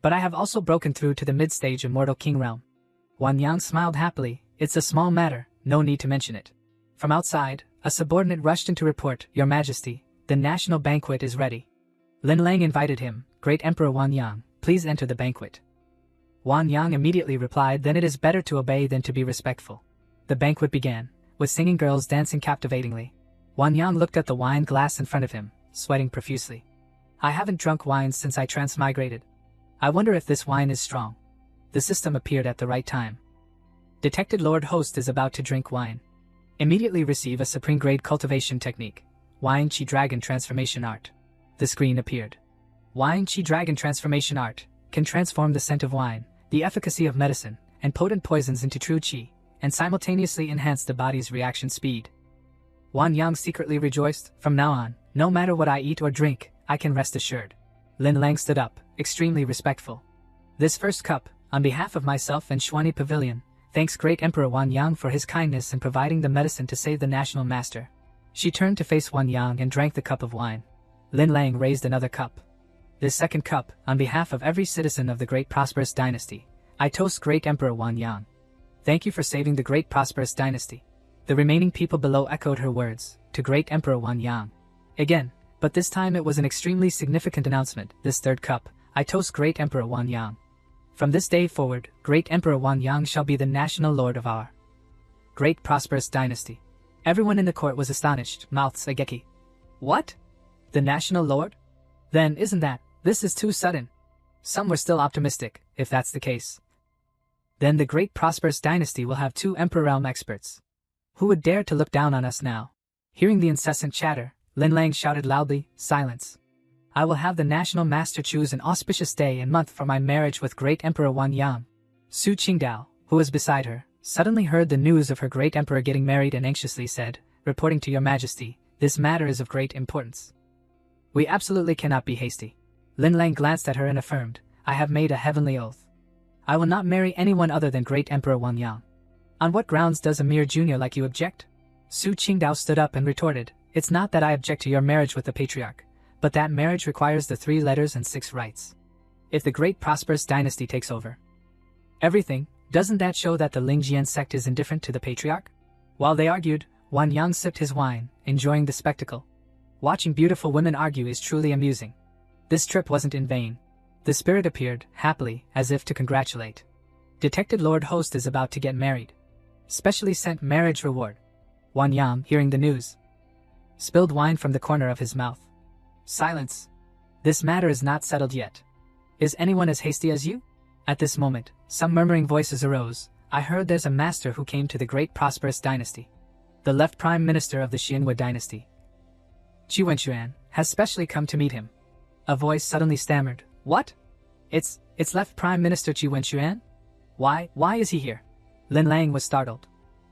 but I have also broken through to the mid-stage Immortal King realm. Wang Yang smiled happily. It's a small matter, no need to mention it. From outside, a subordinate rushed in to report, Your Majesty, the national banquet is ready. Lin Lang invited him, Great Emperor Wang Yang, please enter the banquet. Wang Yang immediately replied, then it is better to obey than to be respectful. The banquet began, with singing girls dancing captivatingly. Wang Yang looked at the wine glass in front of him, sweating profusely. I haven't drunk wine since I transmigrated. I wonder if this wine is strong. The system appeared at the right time. Detected Lord Host is about to drink wine. Immediately receive a supreme grade cultivation technique. Wine Chi Dragon Transformation Art. The screen appeared. Wine Chi Dragon Transformation Art can transform the scent of wine, the efficacy of medicine, and potent poisons into true Qi, and simultaneously enhance the body's reaction speed. Wang Yang secretly rejoiced, from now on, no matter what I eat or drink, I can rest assured. Lin Lang stood up, extremely respectful. This first cup, on behalf of myself and Xuani Pavilion, thanks Great Emperor Wang Yang for his kindness in providing the medicine to save the National Master. She turned to face Wang Yang and drank the cup of wine. Lin Lang raised another cup. This second cup, on behalf of every citizen of the Great Prosperous Dynasty, I toast Great Emperor Wang Yang. Thank you for saving the Great Prosperous Dynasty. The remaining people below echoed her words, to Great Emperor Wang Yang. Again, but this time it was an extremely significant announcement. This third cup, I toast Great Emperor Wang Yang. From this day forward, Great Emperor Wang Yang shall be the national lord of our Great Prosperous Dynasty. Everyone in the court was astonished, mouths agape. What? The national lord? Then this is too sudden. Some were still optimistic, if that's the case. Then the Great Prosperous Dynasty will have 2 Emperor Realm experts. Who would dare to look down on us now? Hearing the incessant chatter, Lin Lang shouted loudly, silence. I will have the National Master choose an auspicious day and month for my marriage with Great Emperor Wang Yang. Su Qingdao, who was beside her, suddenly heard the news of her Great Emperor getting married and anxiously said, reporting to Your Majesty, this matter is of great importance. We absolutely cannot be hasty. Lin Lang glanced at her and affirmed, I have made a heavenly oath. I will not marry anyone other than Great Emperor Wang Yang. On what grounds does a mere junior like you object? Su Qingdao stood up and retorted, it's not that I object to your marriage with the patriarch, but that marriage requires the 3 letters and 6 rights. If the Great Prosperous Dynasty takes over everything, doesn't that show that the Lingjian sect is indifferent to the patriarch? While they argued, Wang Yang sipped his wine, enjoying the spectacle. Watching beautiful women argue is truly amusing. This trip wasn't in vain. The spirit appeared, happily, as if to congratulate. Detected Lord Host is about to get married. Specially sent marriage reward. Wang Yang, hearing the news, spilled wine from the corner of his mouth. Silence. This matter is not settled yet. Is anyone as hasty as you? At this moment, some murmuring voices arose. I heard there's a master who came to the Great Prosperous Dynasty. The left Prime Minister of the Xianhua Dynasty, Qi Wenxuan, has specially come to meet him. A voice suddenly stammered, What? It's left Prime Minister Qi Wenxuan? Why is he here? Lin Lang was startled.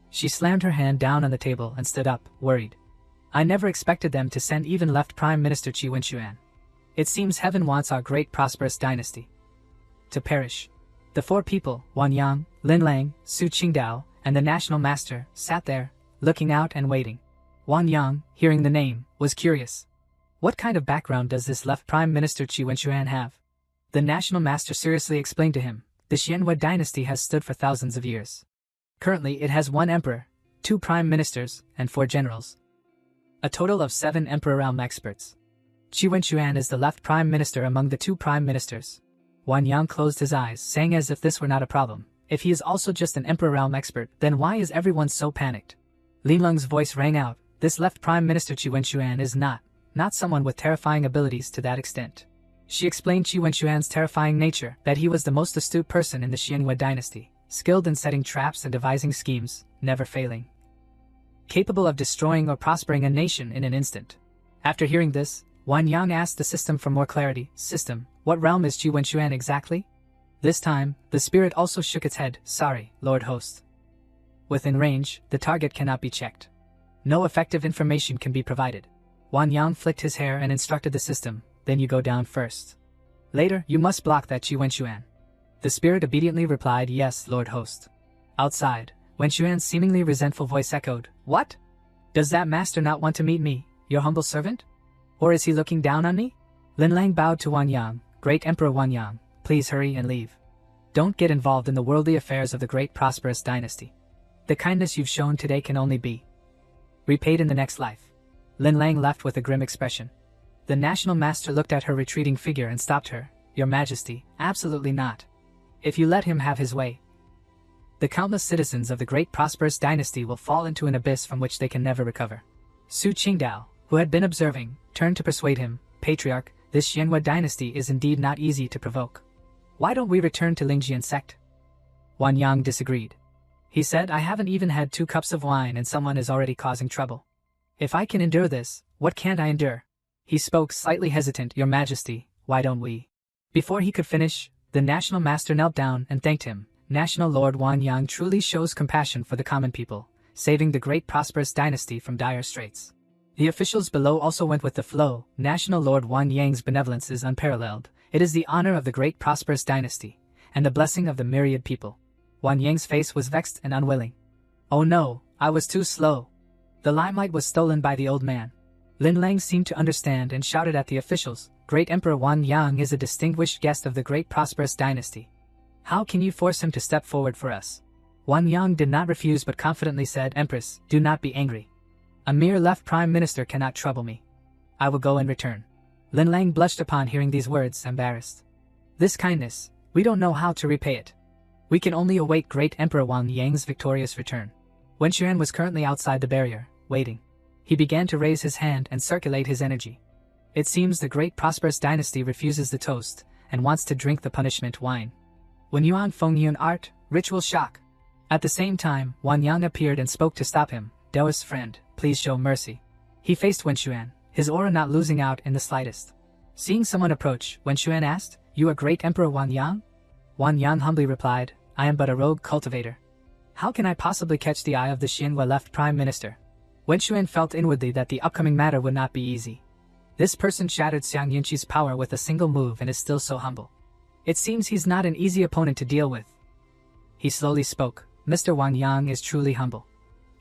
She slammed her hand down on the table and stood up, worried. I never expected them to send even left Prime Minister Qi Wenxuan. It seems heaven wants our Great Prosperous Dynasty to perish. The 4 people, Wang Yang, Lin Lang, Su Qingdao, and the National Master, sat there, looking out and waiting. Wang Yang, hearing the name, was curious. What kind of background does this left Prime Minister Qi Wenxuan have? The National Master seriously explained to him, the Xianhua Dynasty has stood for thousands of years. Currently it has 1 emperor, 2 prime ministers, and 4 generals. A total of 7 Emperor Realm experts. Qi Wenxuan is the left prime minister among the 2 prime ministers. Wang Yang closed his eyes, saying as if this were not a problem. If he is also just an Emperor Realm expert, then why is everyone so panicked? Li Lung's voice rang out, this left Prime Minister Qi Wenxuan is not someone with terrifying abilities to that extent. She explained Qi Wenxuan's terrifying nature, that he was the most astute person in the Xianhua dynasty, skilled in setting traps and devising schemes, never failing. Capable of destroying or prospering a nation in an instant. After hearing this, Wang Yang asked the system for more clarity. System, what realm is Qi Wenxuan exactly? This time, the spirit also shook its head. Sorry, Lord Host. Within range, the target cannot be checked. No effective information can be provided. Wang Yang flicked his hair and instructed the system, then you go down first. Later, you must block that Qi Wenxuan. The spirit obediently replied, yes, Lord Host. Outside, Wenxuan's seemingly resentful voice echoed, what? Does that master not want to meet me, your humble servant? Or is he looking down on me? Lin Lang bowed to Wang Yang. Great Emperor Wang Yang, please hurry and leave. Don't get involved in the worldly affairs of the great prosperous dynasty. The kindness you've shown today can only be repaid in the next life. Lin Lang left with a grim expression. The national master looked at her retreating figure and stopped her. Your Majesty, absolutely not. If you let him have his way, the countless citizens of the great prosperous dynasty will fall into an abyss from which they can never recover. Su Qingdao, who had been observing, turned to persuade him, Patriarch, this Xianhua dynasty is indeed not easy to provoke. Why don't we return to Lingjian sect? Wang Yang disagreed. He said, I haven't even had 2 cups of wine and someone is already causing trouble. If I can endure this, what can't I endure? He spoke slightly hesitant, Your Majesty, why don't we? Before he could finish, the national master knelt down and thanked him. National Lord Wang Yang truly shows compassion for the common people, saving the great prosperous dynasty from dire straits. The officials below also went with the flow. National Lord Wang Yang's benevolence is unparalleled. It is the honor of the great prosperous dynasty, and the blessing of the myriad people. Wang Yang's face was vexed and unwilling. Oh no, I was too slow. The limelight was stolen by the old man. Lin Lang seemed to understand and shouted at the officials, Great Emperor Wang Yang is a distinguished guest of the great prosperous dynasty. How can you force him to step forward for us? Wang Yang did not refuse but confidently said, Empress, do not be angry. A mere left prime minister cannot trouble me. I will go in return. Lin Lang blushed upon hearing these words, embarrassed. This kindness, we don't know how to repay it. We can only await great Emperor Wang Yang's victorious return. Wenxuan was currently outside the barrier, waiting. He began to raise his hand and circulate his energy. It seems the great prosperous dynasty refuses the toast, and wants to drink the punishment wine. When Yuan Fengyun art, ritual shock. At the same time, Wang Yang appeared and spoke to stop him, Taoist friend, please show mercy. He faced Wenxuan, his aura not losing out in the slightest. Seeing someone approach, Wenxuan asked, You are great Emperor Wang Yang? Wang Yang humbly replied, I am but a rogue cultivator. How can I possibly catch the eye of the Xianhua left prime minister? Wenxuan felt inwardly that the upcoming matter would not be easy. This person shattered Xiang Yunqi's power with a single move and is still so humble. It seems he's not an easy opponent to deal with. He slowly spoke, Mr. Wang Yang is truly humble.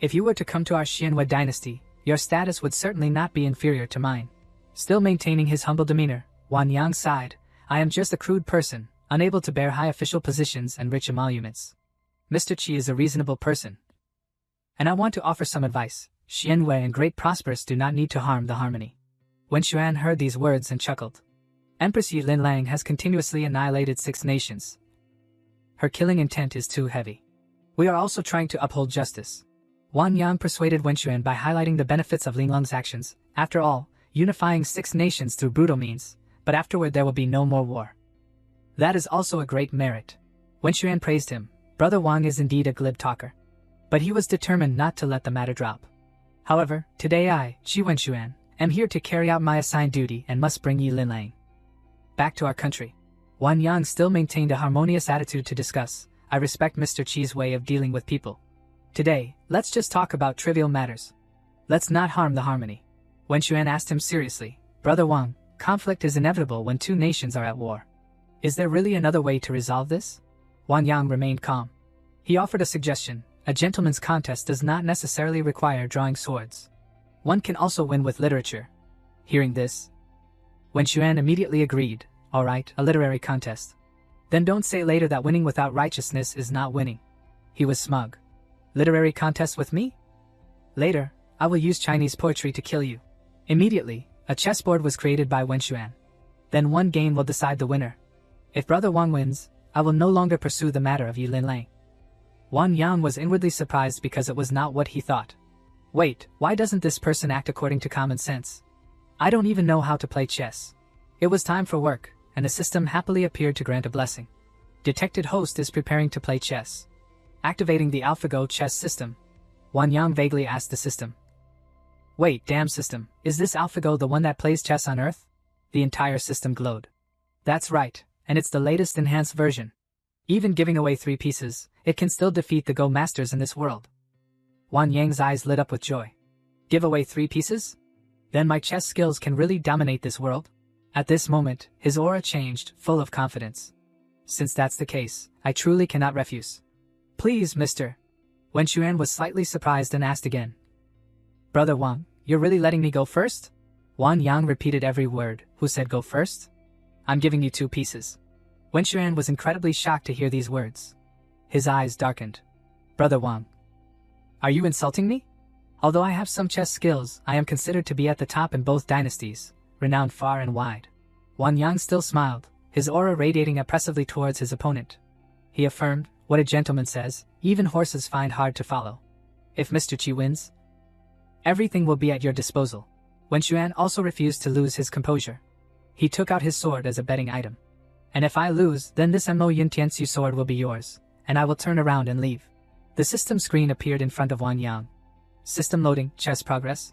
If you were to come to our Xianhua dynasty, your status would certainly not be inferior to mine. Still maintaining his humble demeanor, Wang Yang sighed, I am just a crude person, unable to bear high official positions and rich emoluments. Mr. Qi is a reasonable person. And I want to offer some advice. Xianhua and Great Prosperous do not need to harm the harmony. Wenxuan heard these words and chuckled. Empress Yi Lin Lang has continuously annihilated 6 nations. Her killing intent is too heavy. We are also trying to uphold justice. Wang Yang persuaded Wenxuan by highlighting the benefits of Lin Lang's actions. After all, unifying 6 nations through brutal means, but afterward there will be no more war. That is also a great merit. Wenxuan praised him. Brother Wang is indeed a glib talker. But he was determined not to let the matter drop. However, today I, Qi Wenxuan, am here to carry out my assigned duty and must bring Yi Lin Lang back to our country. Wang Yang still maintained a harmonious attitude to discuss. I respect Mr. Qi's way of dealing with people. Today, let's just talk about trivial matters. Let's not harm the harmony. Wenxuan asked him seriously, Brother Wang, conflict is inevitable when 2 nations are at war. Is there really another way to resolve this? Wang Yang remained calm. He offered a suggestion. A gentleman's contest does not necessarily require drawing swords. One can also win with literature. Hearing this, Wenxuan immediately agreed. All right, a literary contest. Then don't say later that winning without righteousness is not winning. He was smug. Literary contest with me? Later, I will use Chinese poetry to kill you. Immediately, a chessboard was created by Wenxuan. Then one game will decide the winner. If Brother Wang wins, I will no longer pursue the matter of Yi Lin Lang. Wang Yang was inwardly surprised because it was not what he thought. Wait, why doesn't this person act according to common sense? I don't even know how to play chess. It was time for work, and the system happily appeared to grant a blessing. Detected host is preparing to play chess. Activating the AlphaGo chess system. Wang Yang vaguely asked the system. Wait, damn system, is this AlphaGo the one that plays chess on Earth? The entire system glowed. That's right, and it's the latest enhanced version. Even giving away 3 pieces, it can still defeat the Go masters in this world. Wang Yang's eyes lit up with joy. Give away 3 pieces? Then my chess skills can really dominate this world? At this moment, his aura changed, full of confidence. Since that's the case, I truly cannot refuse. Please, Mr. Wen Xuan was slightly surprised and asked again. Brother Wang, you're really letting me go first? Wang Yang repeated every word. Who said go first? I'm giving you 2 pieces. Wen Xuan was incredibly shocked to hear these words. His eyes darkened. Brother Wang. Are you insulting me? Although I have some chess skills, I am considered to be at the top in both dynasties, renowned far and wide. Wang Yang still smiled, his aura radiating oppressively towards his opponent. He affirmed, what a gentleman says, even horses find hard to follow. If Mr. Qi wins, everything will be at your disposal. Wen Xuan also refused to lose his composure. He took out his sword as a betting item. And if I lose, then this Mo Yin Tiansu sword will be yours, and I will turn around and leave. The system screen appeared in front of Wang Yang. System loading, chess progress.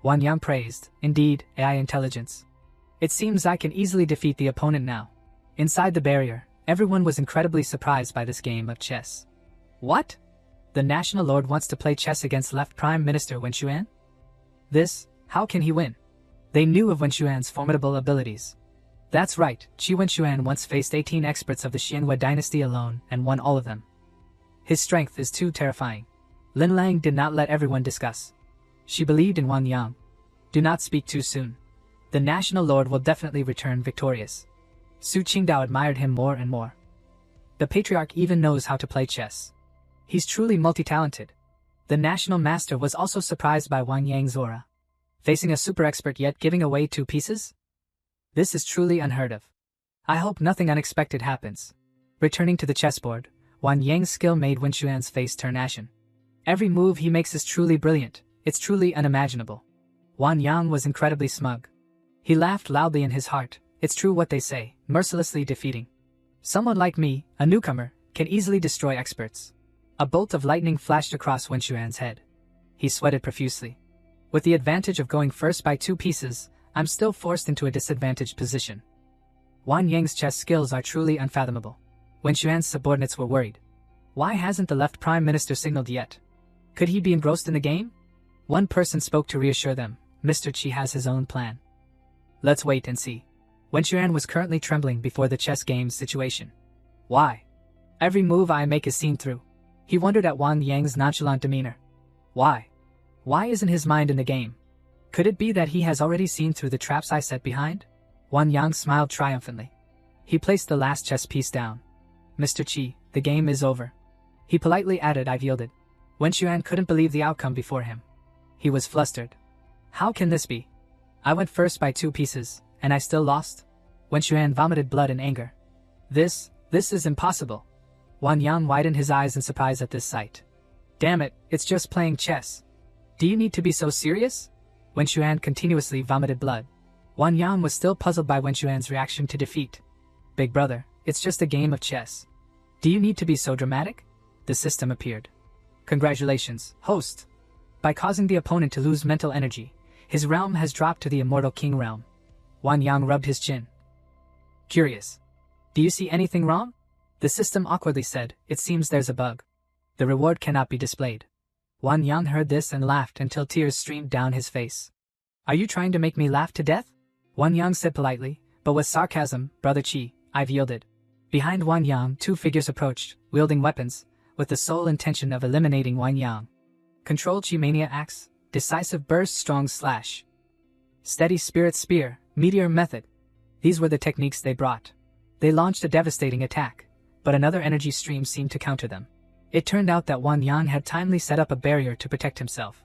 Wang Yang praised, indeed, AI intelligence. It seems I can easily defeat the opponent now. Inside the barrier, everyone was incredibly surprised by this game of chess. What? The National Lord wants to play chess against left Prime Minister Wen Xuan? How can he win? They knew of Wen Xuan's formidable abilities. That's right, Wen Xuan once faced 18 experts of the Xianhua dynasty alone and won all of them. His strength is too terrifying. Lin Lang did not let everyone discuss. She believed in Wang Yang. Do not speak too soon. The National Lord will definitely return victorious. Su Qingdao admired him more and more. The Patriarch even knows how to play chess. He's truly multi-talented. The National Master was also surprised by Wang Yang's aura. Facing a super expert yet giving away 2 pieces? This is truly unheard of. I hope nothing unexpected happens. Returning to the chessboard, Wang Yang's skill made Wen Xuan's face turn ashen. Every move he makes is truly brilliant, it's truly unimaginable. Wang Yang was incredibly smug. He laughed loudly in his heart, it's true what they say, mercilessly defeating. Someone like me, a newcomer, can easily destroy experts. A bolt of lightning flashed across Wen Xuan's head. He sweated profusely. With the advantage of going first by 2 pieces, I'm still forced into a disadvantaged position. Wang Yang's chess skills are truly unfathomable. Wen Xuan's subordinates were worried. Why hasn't the left Prime Minister signaled yet? Could he be engrossed in the game? One person spoke to reassure them, Mr. Qi has his own plan. Let's wait and see. Wen Xuan was currently trembling before the chess game's situation. Why? Every move I make is seen through. He wondered at Wang Yang's nonchalant demeanor. Why? Why isn't his mind in the game? Could it be that he has already seen through the traps I set behind? Wang Yang smiled triumphantly. He placed the last chess piece down. Mr. Qi, the game is over. He politely added, I've yielded. Wen Xuan couldn't believe the outcome before him. He was flustered. How can this be? I went first by 2 pieces, and I still lost? Wen Xuan vomited blood in anger. This is impossible. Wang Yang widened his eyes in surprise at this sight. Damn it, it's just playing chess. Do you need to be so serious? Wen Xuan continuously vomited blood. Wang Yang was still puzzled by Wen Xuan's reaction to defeat. Big brother, it's just a game of chess. Do you need to be so dramatic? The system appeared. Congratulations, host. By causing the opponent to lose mental energy, his realm has dropped to the immortal king realm. Wang Yang rubbed his chin. Curious. Do you see anything wrong? The system awkwardly said, it seems there's a bug. The reward cannot be displayed. Wang Yang heard this and laughed until tears streamed down his face. Are you trying to make me laugh to death? Wang Yang said politely, but with sarcasm, Brother Qi, I've yielded. Behind Wang Yang 2 figures approached, wielding weapons, with the sole intention of eliminating Wang Yang. Control Qi Mania Axe, Decisive Burst Strong Slash. Steady Spirit Spear, Meteor Method. These were the techniques they brought. They launched a devastating attack, but another energy stream seemed to counter them. It turned out that Wang Yang had timely set up a barrier to protect himself.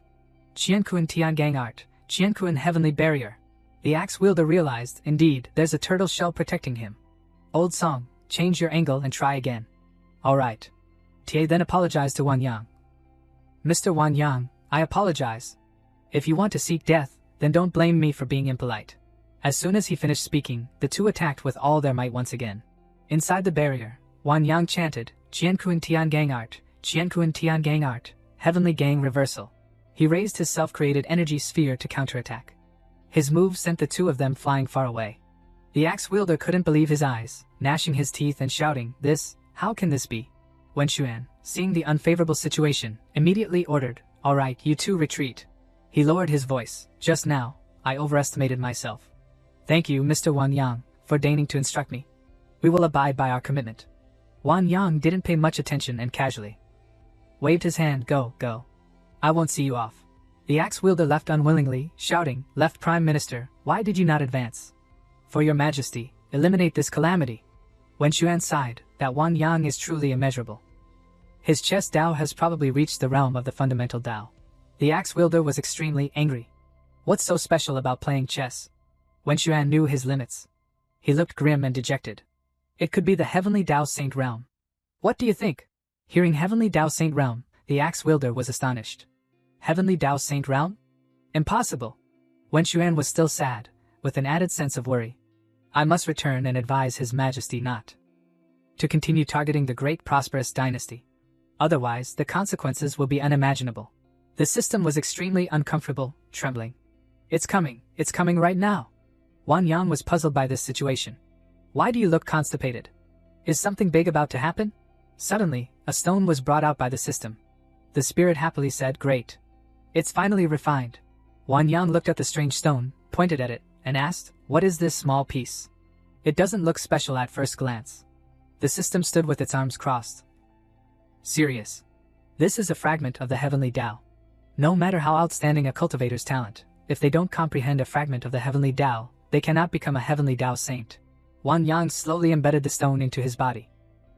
Qiankuan Tiangang Art, Qiankuan Heavenly Barrier. The axe wielder realized, indeed, there's a turtle shell protecting him. Old song, change your angle and try again. Alright. Tie then apologized to Wang Yang. Mr. Wang Yang, I apologize. If you want to seek death, then don't blame me for being impolite. As soon as he finished speaking, the 2 attacked with all their might once again. Inside the barrier, Wang Yang chanted, Qiankuan Tiangang Art, Qiankun Tian Gang Art, Heavenly Gang Reversal. He raised his self-created energy sphere to counterattack. His move sent the two of them flying far away. The axe wielder couldn't believe his eyes, gnashing his teeth and shouting, how can this be? Wen Xuan, seeing the unfavorable situation, immediately ordered, "All right, you two retreat." He lowered his voice. "Just now, I overestimated myself. Thank you, Mr. Wang Yang, for deigning to instruct me. We will abide by our commitment." Wang Yang didn't pay much attention and casually waved his hand. Go. I won't see you off." The axe wielder left unwillingly, shouting, "Left Prime Minister, why did you not advance? For your majesty, eliminate this calamity." Wen Xuan sighed, that Wang Yang is truly immeasurable. His chess Dao has probably reached the realm of the fundamental Dao. The axe wielder was extremely angry. What's so special about playing chess? Wen Xuan knew his limits. He looked grim and dejected. It could be the Heavenly Dao Saint Realm. What do you think? Hearing Heavenly Dao Saint Realm, the axe wielder was astonished. Heavenly Dao Saint Realm? Impossible. Wen Xuan was still sad, with an added sense of worry. I must return and advise His Majesty not to continue targeting the great prosperous dynasty. Otherwise, the consequences will be unimaginable. The system was extremely uncomfortable, trembling. It's coming right now. Wang Yang was puzzled by this situation. Why do you look constipated? Is something big about to happen? Suddenly, a stone was brought out by the system. The spirit happily said, "Great. It's finally refined." Wang Yang looked at the strange stone, pointed at it, and asked, "What is this small piece? It doesn't look special at first glance." The system stood with its arms crossed. Serious. This is a fragment of the Heavenly Dao. No matter how outstanding a cultivator's talent, if they don't comprehend a fragment of the Heavenly Dao, they cannot become a Heavenly Dao Saint. Wang Yang slowly embedded the stone into his body.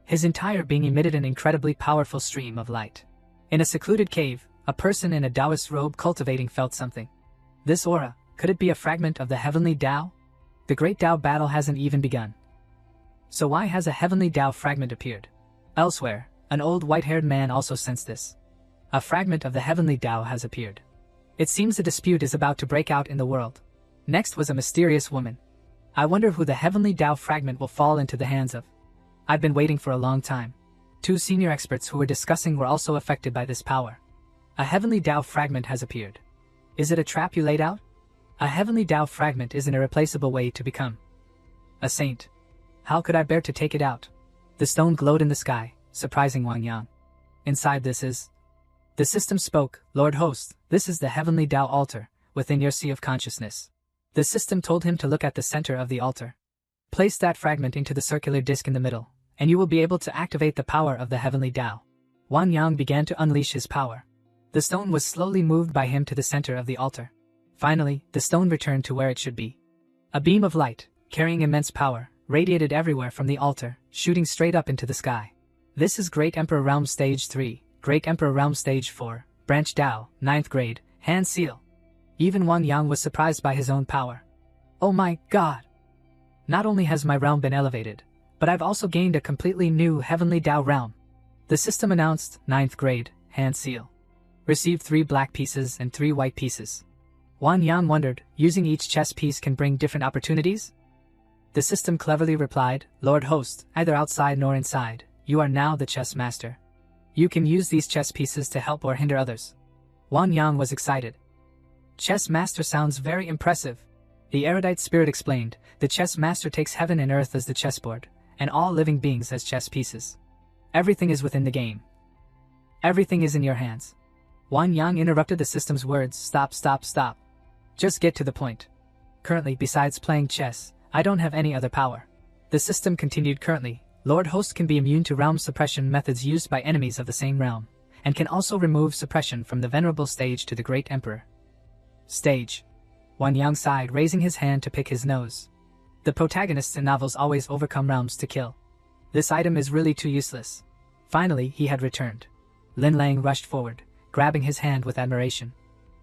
His entire being emitted an incredibly powerful stream of light. In a secluded cave, a person in a Taoist robe cultivating felt something. This aura, could it be a fragment of the Heavenly Dao? The Great Dao battle hasn't even begun. So why has a Heavenly Dao fragment appeared? Elsewhere, an old white-haired man also sensed this. A fragment of the Heavenly Dao has appeared. It seems a dispute is about to break out in the world. Next was a mysterious woman. I wonder who the Heavenly Dao fragment will fall into the hands of. I've been waiting for a long time. Two senior experts who were discussing were also affected by this power. A Heavenly Dao fragment has appeared. Is it a trap you laid out? A Heavenly Dao fragment is an irreplaceable way to become a saint. How could I bear to take it out? The stone glowed in the sky, surprising Wang Yang. Inside this is... The system spoke, "Lord Host, this is the Heavenly Dao altar, within your sea of consciousness." The system told him to look at the center of the altar. Place that fragment into the circular disc in the middle, and you will be able to activate the power of the Heavenly Dao. Wang Yang began to unleash his power. The stone was slowly moved by him to the center of the altar. Finally, the stone returned to where it should be. A beam of light, carrying immense power, radiated everywhere from the altar, shooting straight up into the sky. This is Great Emperor Realm Stage 3, Great Emperor Realm Stage 4, Branch Dao, 9th grade, Hand Seal. Even Wang Yang was surprised by his own power. Oh my God! Not only has my realm been elevated, but I've also gained a completely new Heavenly Dao realm. The system announced, 9th grade, Hand Seal. Received 3 black pieces and 3 white pieces. Wang Yang wondered, using each chess piece can bring different opportunities? The system cleverly replied, "Lord Host, neither outside nor inside, you are now the chess master. You can use these chess pieces to help or hinder others." Wang Yang was excited. Chess master sounds very impressive. The erudite spirit explained, the chess master takes heaven and earth as the chessboard, and all living beings as chess pieces. Everything is within the game. Everything is in your hands. Wang Yang interrupted the system's words, "Stop. Just get to the point. Currently, besides playing chess, I don't have any other power." The system continued, "Currently, Lord Host can be immune to realm suppression methods used by enemies of the same realm, and can also remove suppression from the venerable stage to the Great Emperor stage." Wang Yang sighed, raising his hand to pick his nose. The protagonists in novels always overcome realms to kill. This item is really too useless. Finally, he had returned. Lin Lang rushed forward, grabbing his hand with admiration.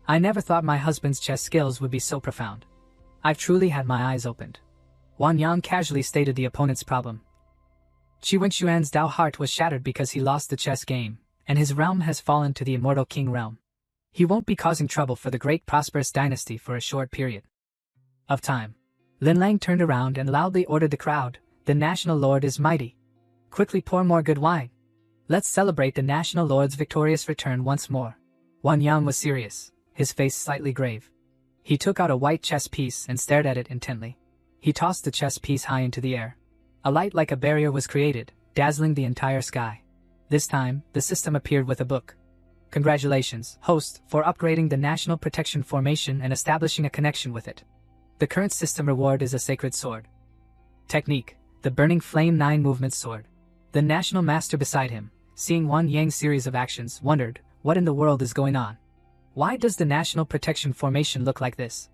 "I never thought my husband's chess skills would be so profound. I've truly had my eyes opened." Wang Yang casually stated the opponent's problem. Qi Wenxuan's Dao heart was shattered because he lost the chess game, and his realm has fallen to the immortal king realm. He won't be causing trouble for the great prosperous dynasty for a short period of time. Lin Lang turned around and loudly ordered the crowd, "The national lord is mighty. Quickly pour more good wine." Let's celebrate the National Lord's victorious return once more. Wan Yang was serious, his face slightly grave. He took out a white chess piece and stared at it intently. He tossed the chess piece high into the air. A light like a barrier was created, dazzling the entire sky. This time, the system appeared with a book. Congratulations, host, for upgrading the National Protection Formation and establishing a connection with it. The current system reward is a sacred sword. Technique, the Burning Flame 9 Movement Sword. The National Master beside him, seeing Wan Yang's series of actions, wondered, what in the world is going on? Why does the National Protection Formation look like this?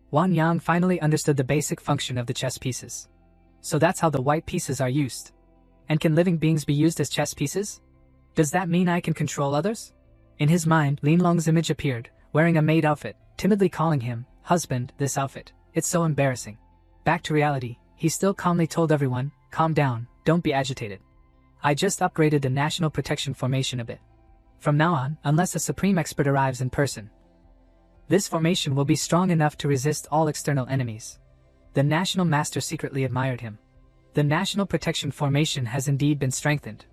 Wan Yang finally understood the basic function of the chess pieces. So that's how the white pieces are used. And can living beings be used as chess pieces? Does that mean I can control others? In his mind, Lin Long's image appeared, wearing a maid outfit, timidly calling him, husband, this outfit. It's so embarrassing. Back to reality, he still calmly told everyone, calm down, don't be agitated. I just upgraded the National Protection Formation a bit. From now on, unless a supreme expert arrives in person, this formation will be strong enough to resist all external enemies. The National Master secretly admired him. The National Protection Formation has indeed been strengthened.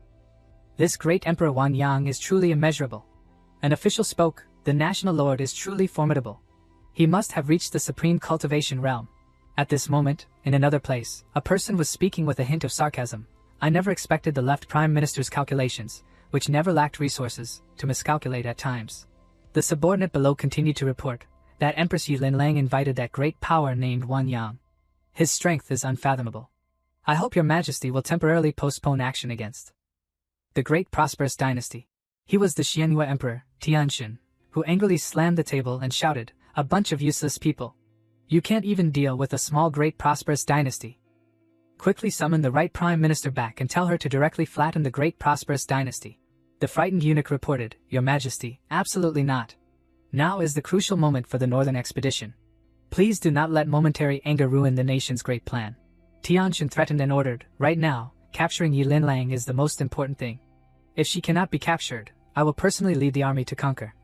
This great Emperor Wan Yang is truly immeasurable. An official spoke, the National Lord is truly formidable. He must have reached the supreme cultivation realm. At this moment, in another place, a person was speaking with a hint of sarcasm. I never expected the left Prime Minister's calculations, which never lacked resources, to miscalculate at times. The subordinate below continued to report that Empress Yulin Lang invited that great power named Wan Yang. His strength is unfathomable. I hope your majesty will temporarily postpone action against the great prosperous dynasty. He was the Xianhua Emperor, Tianxin, who angrily slammed the table and shouted, a bunch of useless people. You can't even deal with a small great prosperous dynasty. Quickly summon the right Prime Minister back and tell her to directly flatten the great prosperous dynasty. The frightened eunuch reported, Your Majesty, absolutely not. Now is the crucial moment for the northern expedition. Please do not let momentary anger ruin the nation's great plan. Tianxin threatened and ordered, right now, capturing Yulin Lang is the most important thing. If she cannot be captured, I will personally lead the army to conquer.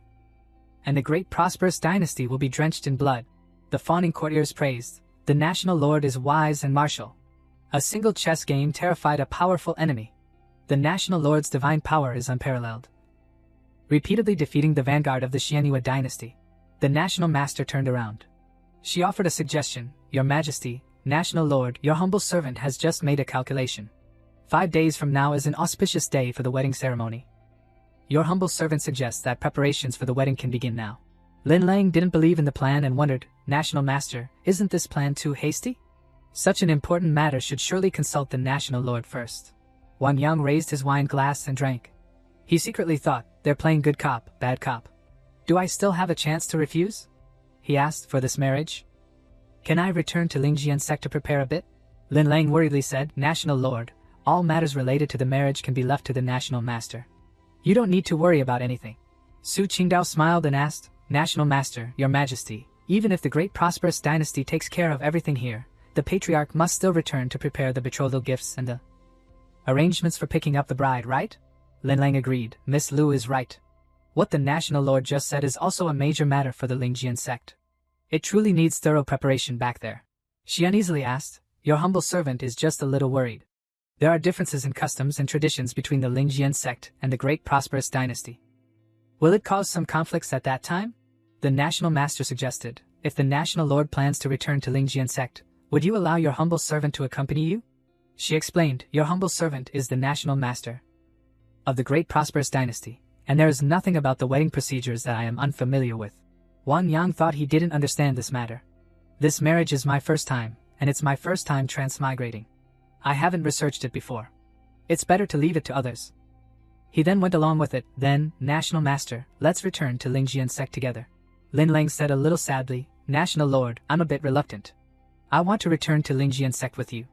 And the great prosperous dynasty will be drenched in blood. The fawning courtiers praised, the National Lord is wise and martial. A single chess game terrified a powerful enemy. The National Lord's divine power is unparalleled. Repeatedly defeating the vanguard of the Xianhua dynasty, the National Master turned around. She offered a suggestion, Your Majesty, National Lord, your humble servant has just made a calculation. 5 days from now is an auspicious day for the wedding ceremony. Your humble servant suggests that preparations for the wedding can begin now. Lin Lang didn't believe in the plan and wondered, National Master, isn't this plan too hasty? Such an important matter should surely consult the National Lord first. Wan Yang raised his wine glass and drank. He secretly thought, they're playing good cop, bad cop. Do I still have a chance to refuse? He asked for this marriage. Can I return to Lingjian Sect to prepare a bit? Lin Lang worriedly said, National Lord, all matters related to the marriage can be left to the National Master. You don't need to worry about anything. Su Qingdao smiled and asked, National Master, Your Majesty, even if the great prosperous dynasty takes care of everything here, the patriarch must still return to prepare the betrothal gifts and the arrangements for picking up the bride, right? Lin Lang agreed, Miss Lu is right. What the National Lord just said is also a major matter for the Lingjian sect. It truly needs thorough preparation back there. She uneasily asked, Your humble servant is just a little worried. There are differences in customs and traditions between the Lingjian sect and the great prosperous dynasty. Will it cause some conflicts at that time? The National Master suggested, if the National Lord plans to return to Lingjian sect, would you allow your humble servant to accompany you? She explained, Your humble servant is the National Master of the great prosperous dynasty, and there is nothing about the wedding procedures that I am unfamiliar with. Wan Yang thought he didn't understand this matter. This marriage is my first time, and it's my first time transmigrating. I haven't researched it before. It's better to leave it to others. He then went along with it, then, National Master, let's return to Lingjian sect together. Lin Lang said a little sadly, National Lord, I'm a bit reluctant. I want to return to Lingjian sect with you.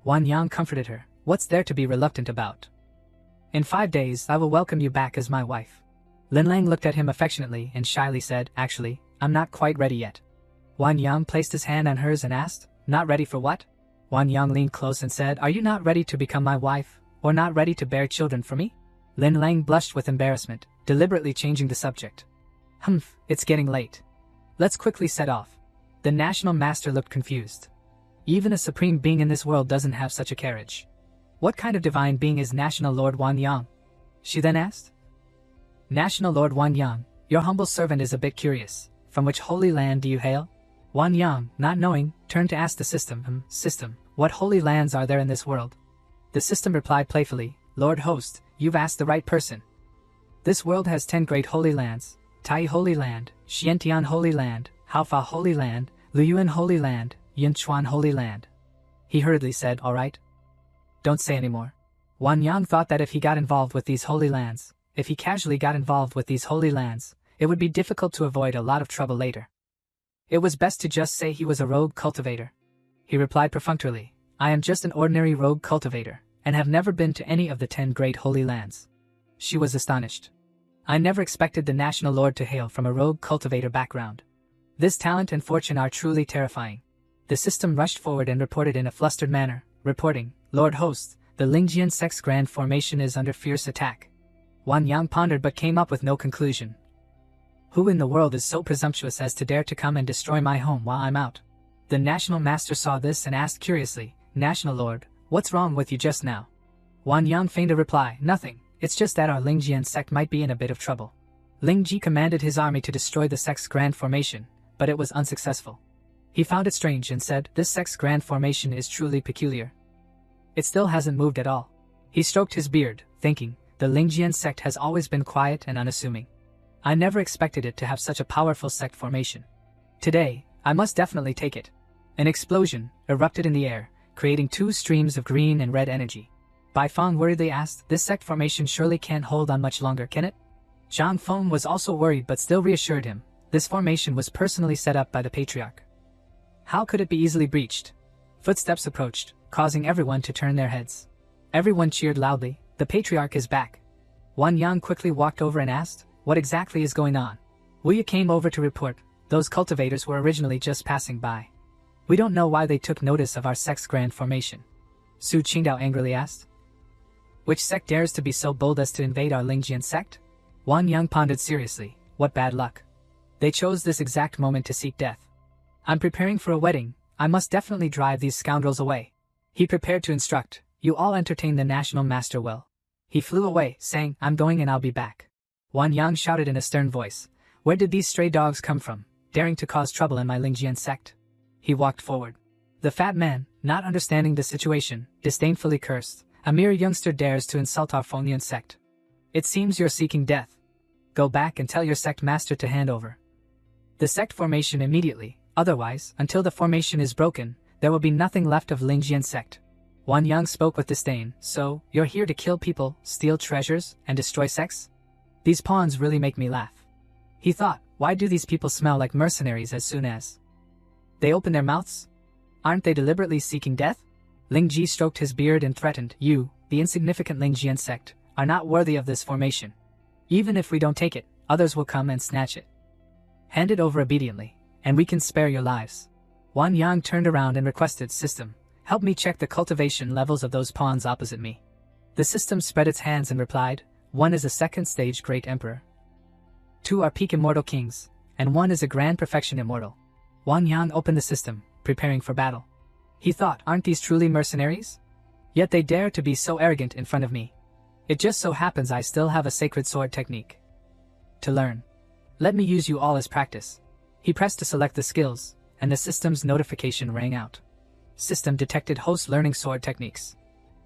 Wan Yang comforted her, what's there to be reluctant about? In 5 days I will welcome you back as my wife. Lin Lang looked at him affectionately and shyly said, actually, I'm not quite ready yet. Wan Yang placed his hand on hers and asked, not ready for what? Wan Yang leaned close and said, are you not ready to become my wife, or not ready to bear children for me? Lin Lang blushed with embarrassment, deliberately changing the subject. Humph, it's getting late. Let's quickly set off. The National Master looked confused. Even a supreme being in this world doesn't have such a carriage. What kind of divine being is National Lord Wan Yang? she then asked. National Lord Wan Yang, your humble servant is a bit curious. From which holy land do you hail? Wan Yang, not knowing, turned to ask the system, System, what holy lands are there in this world? The system replied playfully, Lord Host, you've asked the right person. This world has 10 great holy lands: Tai Holy Land, Xiantian Holy Land, Haofa Holy Land, Luyuan Holy Land, Yinchuan Holy Land. He hurriedly said, all right. Don't say anymore. Wan Yang thought that if he got involved with these holy lands, if he casually got involved with these holy lands, it would be difficult to avoid a lot of trouble later. It was best to just say he was a rogue cultivator. He replied perfunctorily, I am just an ordinary rogue cultivator, and have never been to any of the 10 great holy lands. She was astonished. I never expected the National Lord to hail from a rogue cultivator background. This talent and fortune are truly terrifying. The system rushed forward and reported in a flustered manner, reporting, Lord Host, the Lingjian sect's grand formation is under fierce attack. Wan Yang pondered but came up with no conclusion. Who in the world is so presumptuous as to dare to come and destroy my home while I'm out? The National Master saw this and asked curiously, National Lord, what's wrong with you just now? Wan Yang feigned a reply, nothing, it's just that our Lingjian sect might be in a bit of trouble. Ling Ji commanded his army to destroy the sect's grand formation, but it was unsuccessful. He found it strange and said, this sect's grand formation is truly peculiar. It still hasn't moved at all. He stroked his beard, thinking, the Lingjian sect has always been quiet and unassuming. I never expected it to have such a powerful sect formation. Today, I must definitely take it. An explosion erupted in the air, creating 2 streams of green and red energy. Bai Feng worriedly asked, this sect formation surely can't hold on much longer, can it? Zhang Feng was also worried but still reassured him, this formation was personally set up by the Patriarch. How could it be easily breached? Footsteps approached, causing everyone to turn their heads. Everyone cheered loudly, the Patriarch is back. Wan Yang quickly walked over and asked, what exactly is going on? Wuya came over to report, those cultivators were originally just passing by. We don't know why they took notice of our sect's grand formation. Su Qingdao angrily asked. Which sect dares to be so bold as to invade our Lingjian sect? Wan Yang pondered seriously, what bad luck. They chose this exact moment to seek death. I'm preparing for a wedding, I must definitely drive these scoundrels away. He prepared to instruct, you all entertain the National Master well. He flew away, saying, I'm going and I'll be back. Wan Yang shouted in a stern voice, where did these stray dogs come from, daring to cause trouble in my Lingjian sect? He walked forward. The fat man, not understanding the situation, disdainfully cursed, a mere youngster dares to insult our Fonian sect. It seems you're seeking death. Go back and tell your sect master to hand over the sect formation immediately, otherwise, until the formation is broken, there will be nothing left of Lingjian sect. Wan Yang spoke with disdain, so, you're here to kill people, steal treasures, and destroy sects? These pawns really make me laugh. He thought, why do these people smell like mercenaries as soon as they open their mouths? Aren't they deliberately seeking death? Ling Ji stroked his beard and threatened, you, the insignificant Lingjian sect, are not worthy of this formation. Even if we don't take it, others will come and snatch it. Hand it over obediently, and we can spare your lives. Wan Yang turned around and requested, System, help me check the cultivation levels of those pawns opposite me. The system spread its hands and replied, 1 is a second stage great emperor. 2 are peak immortal kings, and 1 is a grand perfection immortal. Wan Yang opened the system, preparing for battle. He thought, aren't these truly mercenaries? Yet they dare to be so arrogant in front of me. It just so happens I still have a sacred sword technique to learn. Let me use you all as practice. He pressed to select the skills, and the system's notification rang out. System detected host learning sword techniques.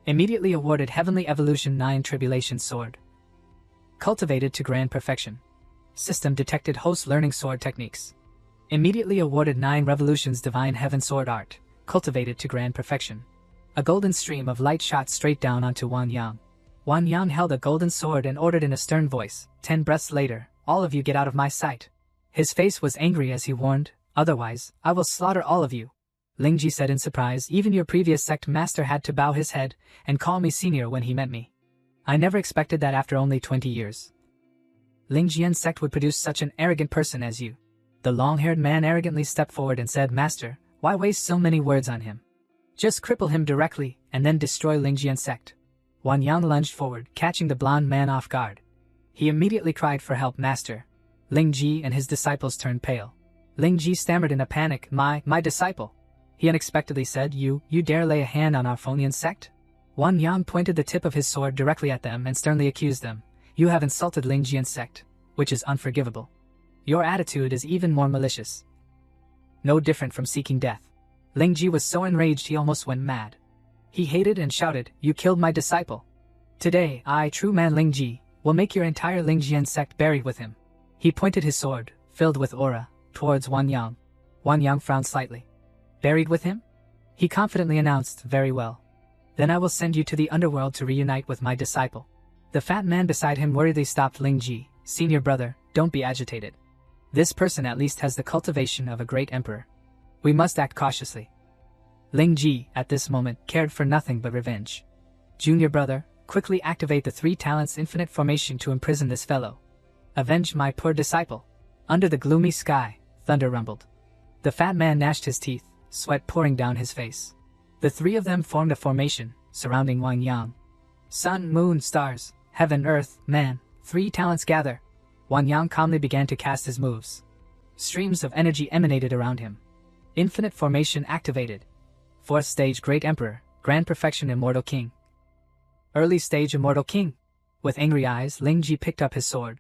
Immediately awarded Heavenly Evolution 9 Tribulation Sword. Cultivated to grand perfection. System detected host learning sword techniques. Immediately awarded 9 Revolutions Divine Heaven Sword Art. Cultivated to grand perfection. A golden stream of light shot straight down onto Wan Yang. Wan Yang held a golden sword and ordered in a stern voice, 10 breaths later, all of you get out of my sight. His face was angry as he warned, otherwise, I will slaughter all of you. Ling Ji said in surprise, even your previous sect master had to bow his head and call me senior when he met me. I never expected that after only 20 years. Lingjian sect would produce such an arrogant person as you. The long-haired man arrogantly stepped forward and said, Master, why waste so many words on him? Just cripple him directly, and then destroy Lingjian sect. Wan Yang lunged forward, catching the blond man off guard. He immediately cried for help, Master. Ling Ji and his disciples turned pale. Ling Ji stammered in a panic, my disciple. He unexpectedly said, you dare lay a hand on our Fonian sect? Wan Yang pointed the tip of his sword directly at them and sternly accused them, You have insulted Lingjian's sect, which is unforgivable. Your attitude is even more malicious. No different from seeking death. Lingji was so enraged he almost went mad. He hated and shouted, "You killed my disciple. Today, I, true man Lingji, will make your entire Lingjian sect buried with him." He pointed his sword, filled with aura, towards Wang Yang. Wang Yang frowned slightly. "Buried with him?" He confidently announced, "Very well. Then I will send you to the underworld to reunite with my disciple." The fat man beside him worriedly stopped Lingji. "Senior brother, don't be agitated. This person at least has the cultivation of a great emperor. We must act cautiously." Lingji, at this moment, cared for nothing but revenge. "Junior brother, quickly activate the 3 talents infinite formation to imprison this fellow. Avenge my poor disciple." Under the gloomy sky, thunder rumbled. The fat man gnashed his teeth, sweat pouring down his face. The 3 of them formed a formation, surrounding Wang Yang. Sun, moon, stars, heaven, earth, man, 3 talents gather. Wang Yang calmly began to cast his moves. Streams of energy emanated around him. Infinite formation activated. 4th stage Great Emperor, Grand Perfection Immortal King. Early stage Immortal King. With angry eyes, Lingji picked up his sword.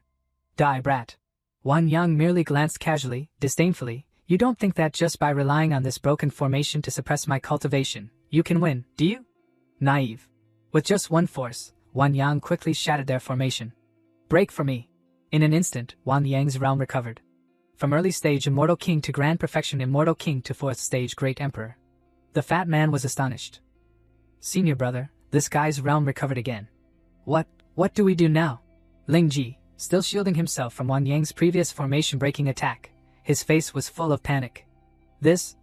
"Die, brat." Wang Yang merely glanced casually, disdainfully. "You don't think that just by relying on this broken formation to suppress my cultivation, you can win, do you? Naive." With just one force, Wang Yang quickly shattered their formation. "Break for me." In an instant, Wang Yang's realm recovered. From early stage Immortal King to Grand Perfection Immortal King to 4th stage Great Emperor. The fat man was astonished. "Senior brother, this guy's realm recovered again. What do we do now?" Lingji, still shielding himself from Wang Yang's previous formation-breaking attack, his face was full of panic.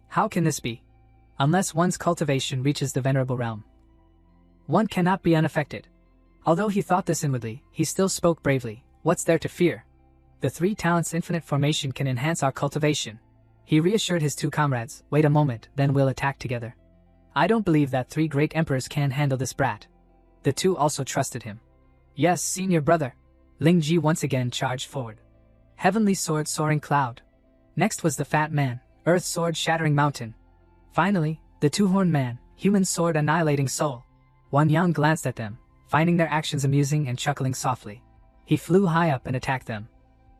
How can this be? Unless one's cultivation reaches the venerable realm, one cannot be unaffected. Although he thought this inwardly, he still spoke bravely. "What's there to fear? The 3 talents infinite formation can enhance our cultivation." He reassured his 2 comrades. "Wait a moment, then we'll attack together. I don't believe that 3 great emperors can handle this brat." The 2 also trusted him. "Yes, senior brother." Lingji once again charged forward. Heavenly sword soaring cloud. Next was the fat man, earth sword shattering mountain. Finally, the 2-horned man, human sword annihilating soul. Wang Yang glanced at them, finding their actions amusing and chuckling softly. He flew high up and attacked them.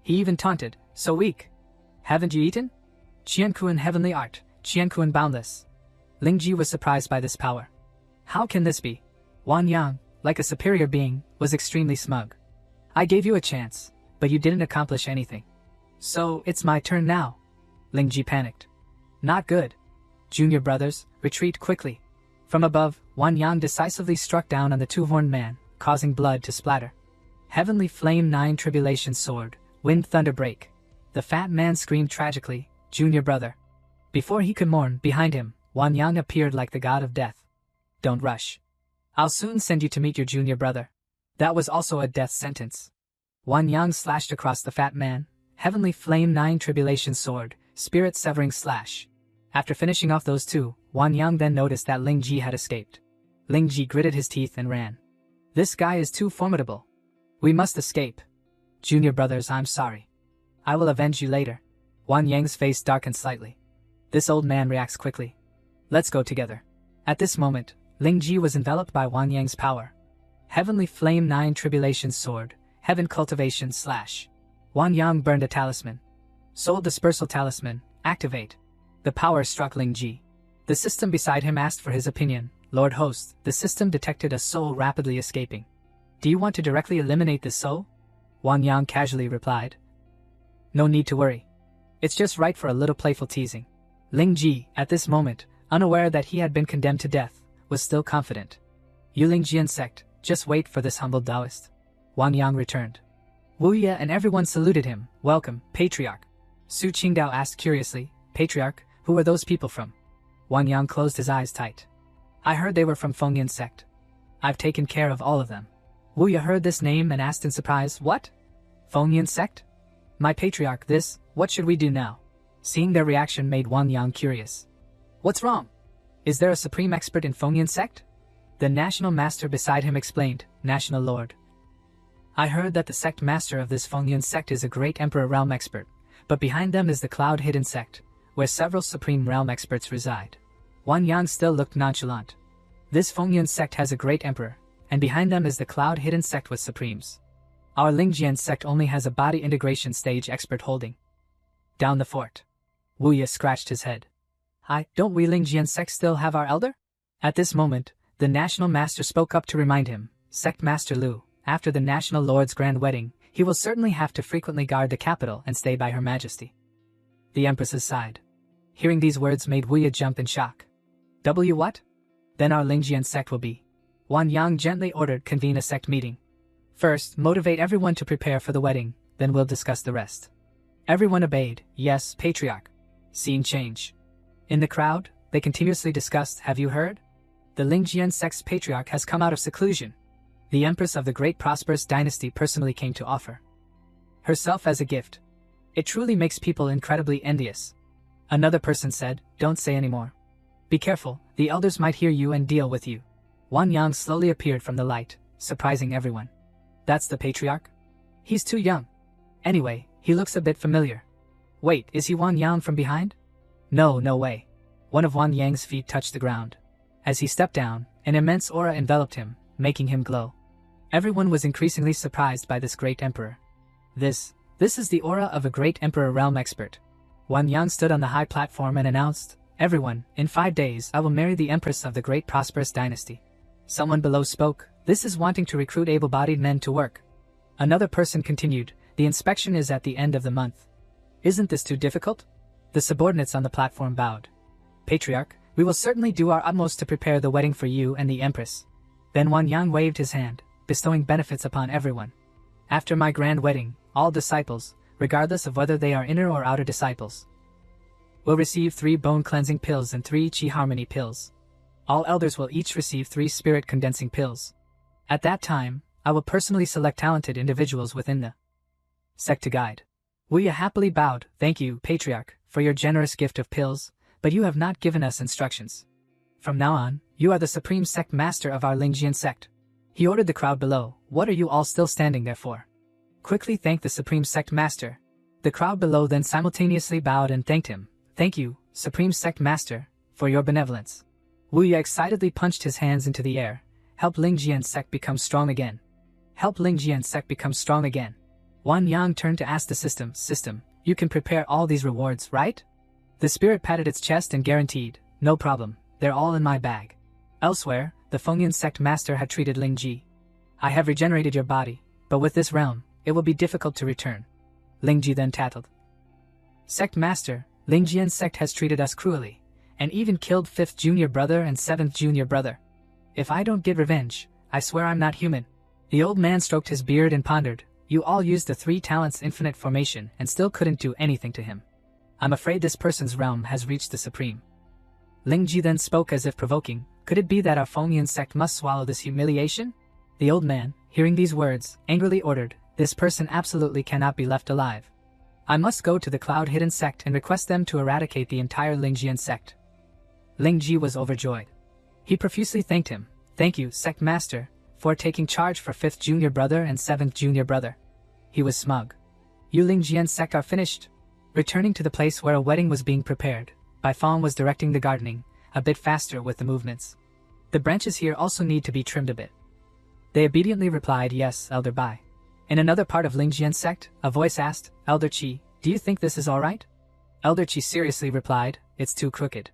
He even taunted, "So weak. Haven't you eaten? Qiankuan heavenly art, Qiankuan boundless." Lingji was surprised by this power. How can this be? Wang Yang, like a superior being, was extremely smug. "I gave you a chance, but you didn't accomplish anything. So, it's my turn now." Lingji panicked. "Not good. Junior brothers, retreat quickly." From above, Wang Yang decisively struck down on the 2-horned man, causing blood to splatter. Heavenly Flame 9 Tribulation Sword, Wind Thunder Break. The fat man screamed tragically, "Junior brother." Before he could mourn, behind him, Wang Yang appeared like the god of death. "Don't rush. I'll soon send you to meet your junior brother." That was also a death sentence. Wang Yang slashed across the fat man, Heavenly Flame 9 Tribulation Sword, Spirit Severing Slash. After finishing off those 2, Wang Yang then noticed that Lingji had escaped. Lingji gritted his teeth and ran. "This guy is too formidable. We must escape. Junior brothers, I'm sorry. I will avenge you later." Wang Yang's face darkened slightly. This old man reacts quickly. "Let's go together." At this moment, Lingji was enveloped by Wang Yang's power. Heavenly Flame 9 Tribulation Sword, Heaven Cultivation Slash. Wang Yang burned a talisman. Soul Dispersal Talisman, activate. The power struck Lingji. The system beside him asked for his opinion. "Lord Host, the system detected a soul rapidly escaping. Do you want to directly eliminate this soul?" Wang Yang casually replied. "No need to worry. It's just right for a little playful teasing." Lingji, at this moment, unaware that he had been condemned to death, was still confident. "You Lingjian sect, just wait for this humble Taoist." Wang Yang returned. Wu Ye and everyone saluted him. "Welcome, Patriarch." Su Qingdao asked curiously, "Patriarch, who are those people from?" Wang Yang closed his eyes tight. "I heard they were from Fengyan sect. I've taken care of all of them." Wu Ye heard this name and asked in surprise, "What? Fengyan sect? My Patriarch, what should we do now?" Seeing their reaction made Wang Yang curious. "What's wrong? Is there a supreme expert in Fengyan sect?" The national master beside him explained, "National Lord. I heard that the sect master of this Fengyan sect is a great emperor realm expert, but behind them is the Cloud Hidden sect, where several supreme realm experts reside." Wang Yang still looked nonchalant. This Fengyan sect has a great emperor, and behind them is the Cloud Hidden sect with supremes. Our Lingjian sect only has a body integration stage expert holding down the fort. Wu Ye scratched his head. Don't we Lingjian sect still have our elder? At this moment, the National Master spoke up to remind him, Sect Master Lu, after the National Lord's grand wedding, he will certainly have to frequently guard the capital and stay by Her Majesty. The Empress sighed. Hearing these words made Wu Ye jump in shock. What? Then our Lingjian sect will be. Wan Yang gently ordered convene a sect meeting. First, motivate everyone to prepare for the wedding, then we'll discuss the rest. Everyone obeyed. Yes, Patriarch. Scene change. In the crowd, they continuously discussed, have you heard? The Lingjian sect's patriarch has come out of seclusion. The Empress of the Great Prosperous Dynasty personally came to offer herself as a gift. It truly makes people incredibly envious. Another person said, don't say any more. Be careful, the elders might hear you and deal with you. Wan Yang slowly appeared from the light, surprising everyone. That's the patriarch? He's too young. Anyway, he looks a bit familiar. Wait, is he Wan Yang from behind? No way. One of Wan Yang's feet touched the ground. As he stepped down, an immense aura enveloped him, making him glow. Everyone was increasingly surprised by this great emperor. This is the aura of a great emperor realm expert. Wan Yang stood on the high platform and announced, everyone, in 5 days I will marry the Empress of the Great Prosperous Dynasty. Someone below spoke, this is wanting to recruit able-bodied men to work. Another person continued, the inspection is at the end of the month. Isn't this too difficult? The subordinates on the platform bowed. Patriarch, we will certainly do our utmost to prepare the wedding for you and the Empress. Then Wan Yang waved his hand, bestowing benefits upon everyone. After my grand wedding, all disciples, regardless of whether they are inner or outer disciples, will receive 3 bone-cleansing pills and 3 chi harmony pills. All elders will each receive 3 spirit-condensing pills. At that time, I will personally select talented individuals within the sect to guide. Wu Ye happily bowed, thank you, Patriarch, for your generous gift of pills, but you have not given us instructions. From now on, you are the supreme sect master of our Lingjian sect. He ordered the crowd below, what are you all still standing there for? Quickly thank the supreme sect master. The crowd below then simultaneously bowed and thanked him. Thank you, supreme sect master, for your benevolence. Wu Ye excitedly punched his hands into the air. Help Lingjian sect become strong again. Help Lingjian sect become strong again. Wan Yang turned to ask the system, you can prepare all these rewards, right? The spirit patted its chest and guaranteed, no problem, they're all in my bag. Elsewhere, the Fengyan sect master had treated Ling Ji. I have regenerated your body, but with this realm, it will be difficult to return. Ling Ji then tattled. Sect master, Lingjian sect has treated us cruelly, and even killed 5th junior brother and 7th junior brother. If I don't get revenge, I swear I'm not human. The old man stroked his beard and pondered, you all used the 3 talents infinite formation and still couldn't do anything to him. I'm afraid this person's realm has reached the supreme. Ling Ji then spoke as if provoking, could it be that our Fengyan sect must swallow this humiliation? The old man, hearing these words, angrily ordered, this person absolutely cannot be left alive. I must go to the cloud-hidden sect and request them to eradicate the entire Lingjian sect. Ling Ji was overjoyed. He profusely thanked him, thank you, sect master, for taking charge for 5th junior brother and 7th junior brother. He was smug. You Lingjian sect are finished. Returning to the place where a wedding was being prepared, Bai Fong was directing the gardening, a bit faster with the movements. The branches here also need to be trimmed a bit. They obediently replied, yes, Elder Bai. In another part of Lingjian sect, a voice asked, Elder Qi, do you think this is alright? Elder Qi seriously replied, it's too crooked.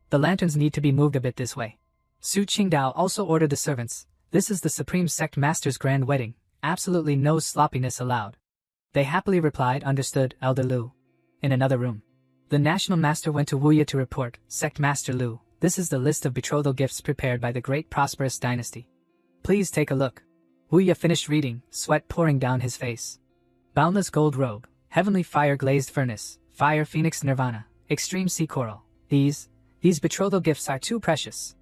The lanterns need to be moved a bit this way. Su Qingdao also ordered the servants, this is the Supreme Sect Master's grand wedding, absolutely no sloppiness allowed. They happily replied, understood, Elder Lu. In another room, the National Master went to Wu Ye to report, Sect Master Lu, this is the list of betrothal gifts prepared by the Great Prosperous Dynasty. Please take a look. Wu Ye finished reading, sweat pouring down his face. Boundless gold robe, heavenly fire glazed furnace, fire phoenix nirvana, extreme sea coral. These betrothal gifts are too precious.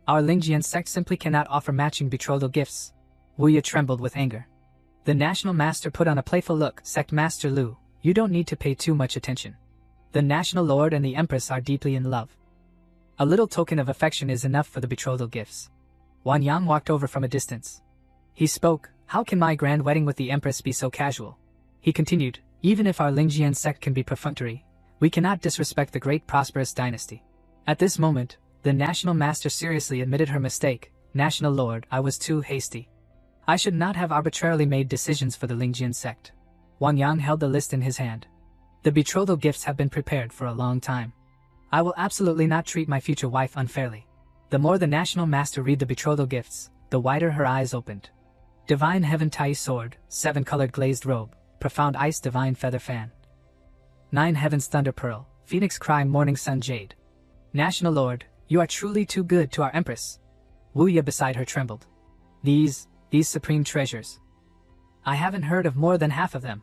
Our Lingjian sect simply cannot offer matching betrothal gifts. Wu Ye trembled with anger. The National Master put on a playful look, Sect Master Lu, you don't need to pay too much attention. The National Lord and the Empress are deeply in love. A little token of affection is enough for the betrothal gifts. Wan Yang walked over from a distance. He spoke, how can my grand wedding with the Empress be so casual? He continued, even if our Lingjian sect can be perfunctory, we cannot disrespect the Great Prosperous Dynasty. At this moment, the National Master seriously admitted her mistake, National Lord, I was too hasty. I should not have arbitrarily made decisions for the Lingjian sect. Wang Yang held the list in his hand. The betrothal gifts have been prepared for a long time. I will absolutely not treat my future wife unfairly. The more the National Master read the betrothal gifts, the wider her eyes opened. Divine Heaven Tai Sword, 7-colored glazed robe, Profound Ice Divine Feather Fan. 9 Heavens Thunder Pearl, Phoenix Cry Morning Sun Jade. National Lord, you are truly too good to our Empress. Wu Ye beside her trembled. These supreme treasures. I haven't heard of more than half of them.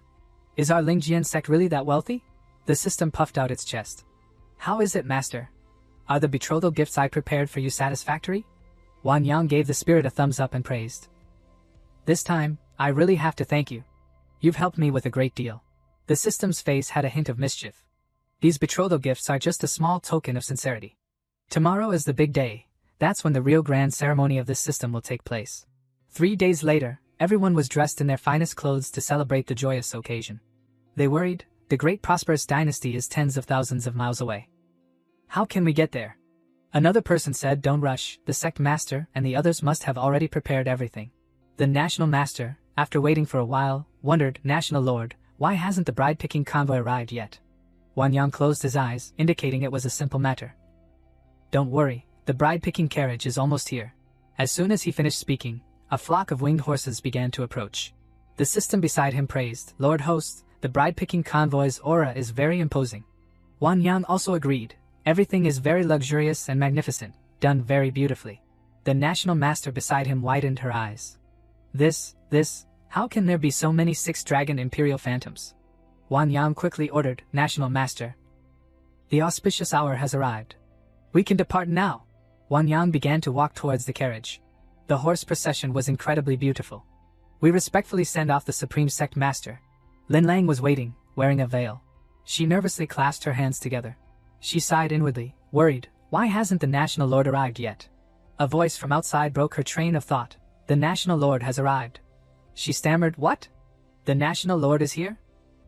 Is our Lingjian sect really that wealthy? The system puffed out its chest. How is it, Master? Are the betrothal gifts I prepared for you satisfactory? Wang Yang gave the spirit a thumbs up and praised. This time, I really have to thank you. You've helped me with a great deal. The system's face had a hint of mischief. These betrothal gifts are just a small token of sincerity. Tomorrow is the big day. That's when the real grand ceremony of this system will take place. 3 days later, everyone was dressed in their finest clothes to celebrate the joyous occasion. They worried, the great prosperous dynasty is tens of thousands of miles away. How can we get there? Another person said, don't rush, the sect master and the others must have already prepared everything. The national master, after waiting for a while, wondered, National Lord, why hasn't the bride-picking convoy arrived yet? Wang Yang closed his eyes, indicating it was a simple matter. Don't worry, the bride-picking carriage is almost here. As soon as he finished speaking, a flock of winged horses began to approach. The system beside him praised, Lord Host, the bride-picking convoy's aura is very imposing. Wang Yang also agreed, everything is very luxurious and magnificent, done very beautifully. The national master beside him widened her eyes. How can there be so many 6 dragon imperial phantoms? Wang Yang quickly ordered, National Master. The auspicious hour has arrived. We can depart now. Wang Yang began to walk towards the carriage. The horse procession was incredibly beautiful. We respectfully send off the Supreme Sect Master. Lin Lang was waiting, wearing a veil. She nervously clasped her hands together. She sighed inwardly, worried, why hasn't the National Lord arrived yet? A voice from outside broke her train of thought. The National Lord has arrived. She stammered, what? The National Lord is here?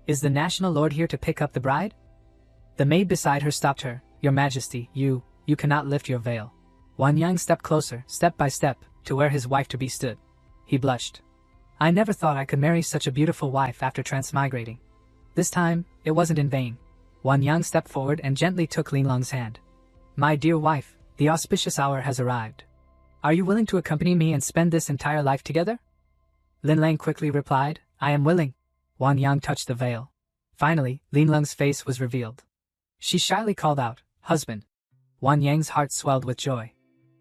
Is the National Lord here to pick up the bride? The maid beside her stopped her. Your Majesty, you cannot lift your veil. Wang Yang stepped closer, step by step, to where his wife-to-be stood. He blushed. I never thought I could marry such a beautiful wife after transmigrating. This time, it wasn't in vain. Wang Yang stepped forward and gently took Lin Lang's hand. My dear wife, the auspicious hour has arrived. Are you willing to accompany me and spend this entire life together? Lin Lang quickly replied, I am willing. Wang Yang touched the veil. Finally, Lin Lang's face was revealed. She shyly called out, Husband. Wang Yang's heart swelled with joy.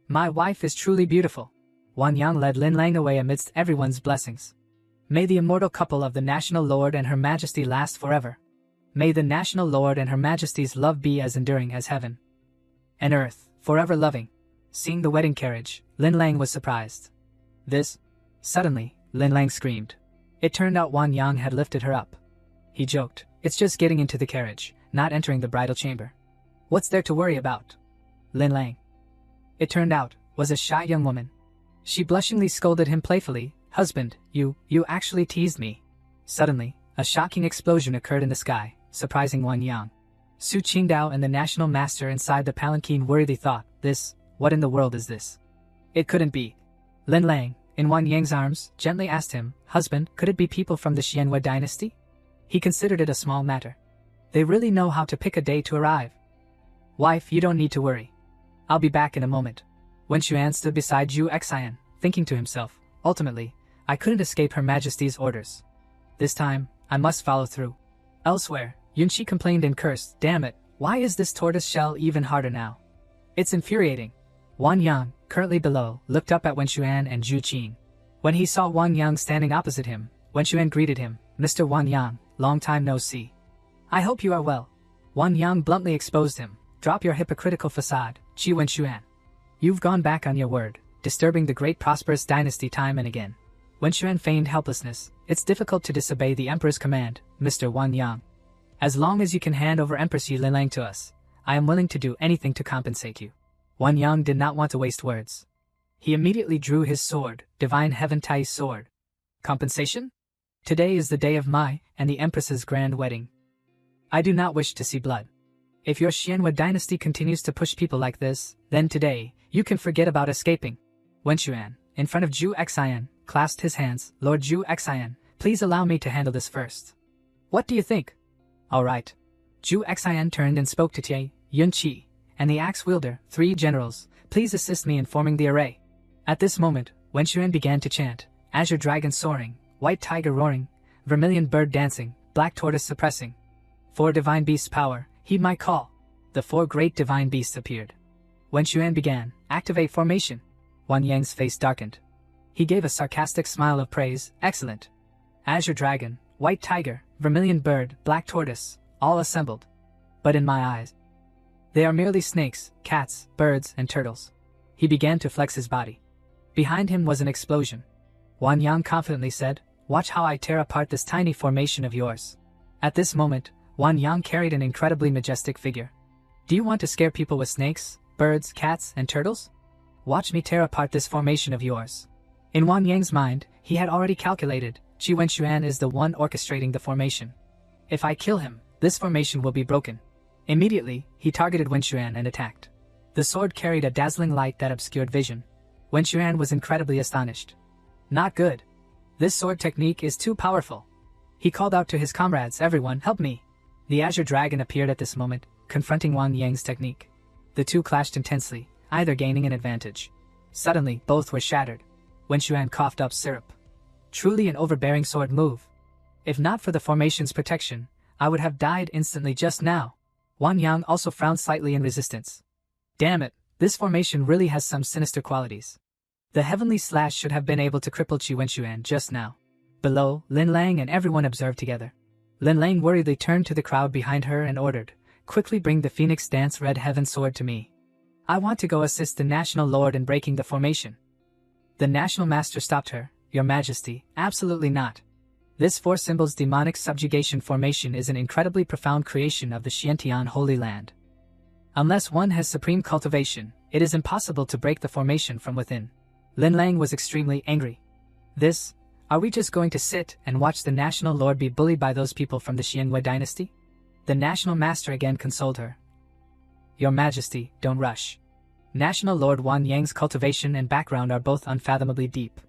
My wife is truly beautiful. Wang Yang led Lin Lang away amidst everyone's blessings. May the immortal couple of the National Lord and Her Majesty last forever. May the National Lord and Her Majesty's love be as enduring as heaven and earth, forever loving. Seeing the wedding carriage, Lin Lang was surprised. Suddenly, Lin Lang screamed. It turned out Wang Yang had lifted her up. He joked, it's just getting into the carriage, not entering the bridal chamber. What's there to worry about? Lin Lang, it turned out, was a shy young woman. She blushingly scolded him playfully, Husband, you actually teased me. Suddenly, a shocking explosion occurred in the sky, surprising Wang Yang. Su Qingdao and the National Master inside the palanquin worriedly thought, what in the world is this? It couldn't be. Lin Lang, in Wang Yang's arms, gently asked him, Husband, could it be people from the Xianhua dynasty? He considered it a small matter. They really know how to pick a day to arrive. Wife, you don't need to worry. I'll be back in a moment. Wen Xuan stood beside Zhu Xian, thinking to himself, ultimately, I couldn't escape Her Majesty's orders. This time, I must follow through. Elsewhere, Yunqi complained and cursed, damn it, why is this tortoise shell even harder now? It's infuriating. Wang Yang, currently below, looked up at Wen Xuan and Zhu Qin. When he saw Wang Yang standing opposite him, Wen Xuan greeted him, Mr. Wang Yang, long time no see. I hope you are well. Wang Yang bluntly exposed him, drop your hypocritical facade, Qi Wen Xuan. You've gone back on your word, disturbing the great prosperous dynasty time and again. Wen Xuan feigned helplessness, it's difficult to disobey the Emperor's command, Mr. Wang Yang. As long as you can hand over Empress Yi Linlang to us, I am willing to do anything to compensate you. Wang Yang did not want to waste words. He immediately drew his sword, Divine Heaven Tai's sword. Compensation? Today is the day of my and the Empress's grand wedding. I do not wish to see blood. If your Xianhua dynasty continues to push people like this, then today, you can forget about escaping. Wen Xuan, in front of Zhu Xian, clasped his hands. Lord Zhu Xian, please allow me to handle this first. What do you think? All right. Zhu Xian turned and spoke to Tie, Yun Qi, and the axe wielder, 3 generals. Please assist me in forming the array. At this moment, Wen Xuan began to chant, azure dragon soaring, white tiger roaring, vermilion bird dancing, black tortoise suppressing. 4 divine beasts power, heed my call. The 4 great divine beasts appeared. Wen Xuan began, activate formation. Wan Yang's face darkened. He gave a sarcastic smile of praise, excellent. Azure dragon, white tiger, vermilion bird, black tortoise, all assembled. But in my eyes, they are merely snakes, cats, birds, and turtles. He began to flex his body. Behind him was an explosion. Wan Yang confidently said, watch how I tear apart this tiny formation of yours. At this moment, Wan Yang carried an incredibly majestic figure. Do you want to scare people with snakes, birds, cats, and turtles? Watch me tear apart this formation of yours. In Wan Yang's mind, he had already calculated, Qi Wenxuan is the one orchestrating the formation. If I kill him, this formation will be broken. Immediately, he targeted Wenxuan and attacked. The sword carried a dazzling light that obscured vision. Wenxuan was incredibly astonished. Not good. This sword technique is too powerful. He called out to his comrades, everyone, help me. The azure dragon appeared at this moment, confronting Wan Yang's technique. The two clashed intensely, either gaining an advantage. Suddenly, both were shattered. Wenxuan coughed up syrup. Truly an overbearing sword move. If not for the formation's protection, I would have died instantly just now. Wan Yang also frowned slightly in resistance. Damn it, this formation really has some sinister qualities. The heavenly slash should have been able to cripple Qi Wenxuan just now. Below, Lin Lang and everyone observed together. Lin Lang worriedly turned to the crowd behind her and ordered, quickly bring the Phoenix Dance Red Heaven Sword to me. I want to go assist the National Lord in breaking the formation. The National Master stopped her. Your Majesty, absolutely not. This 4 symbols demonic subjugation formation is an incredibly profound creation of the Xiantian Holy Land. Unless one has supreme cultivation, it is impossible to break the formation from within. Lin Lang was extremely angry. Are we just going to sit and watch the National Lord be bullied by those people from the Xianwei dynasty? The National Master again consoled her. Your Majesty, don't rush. National Lord Wan Yang's cultivation and background are both unfathomably deep.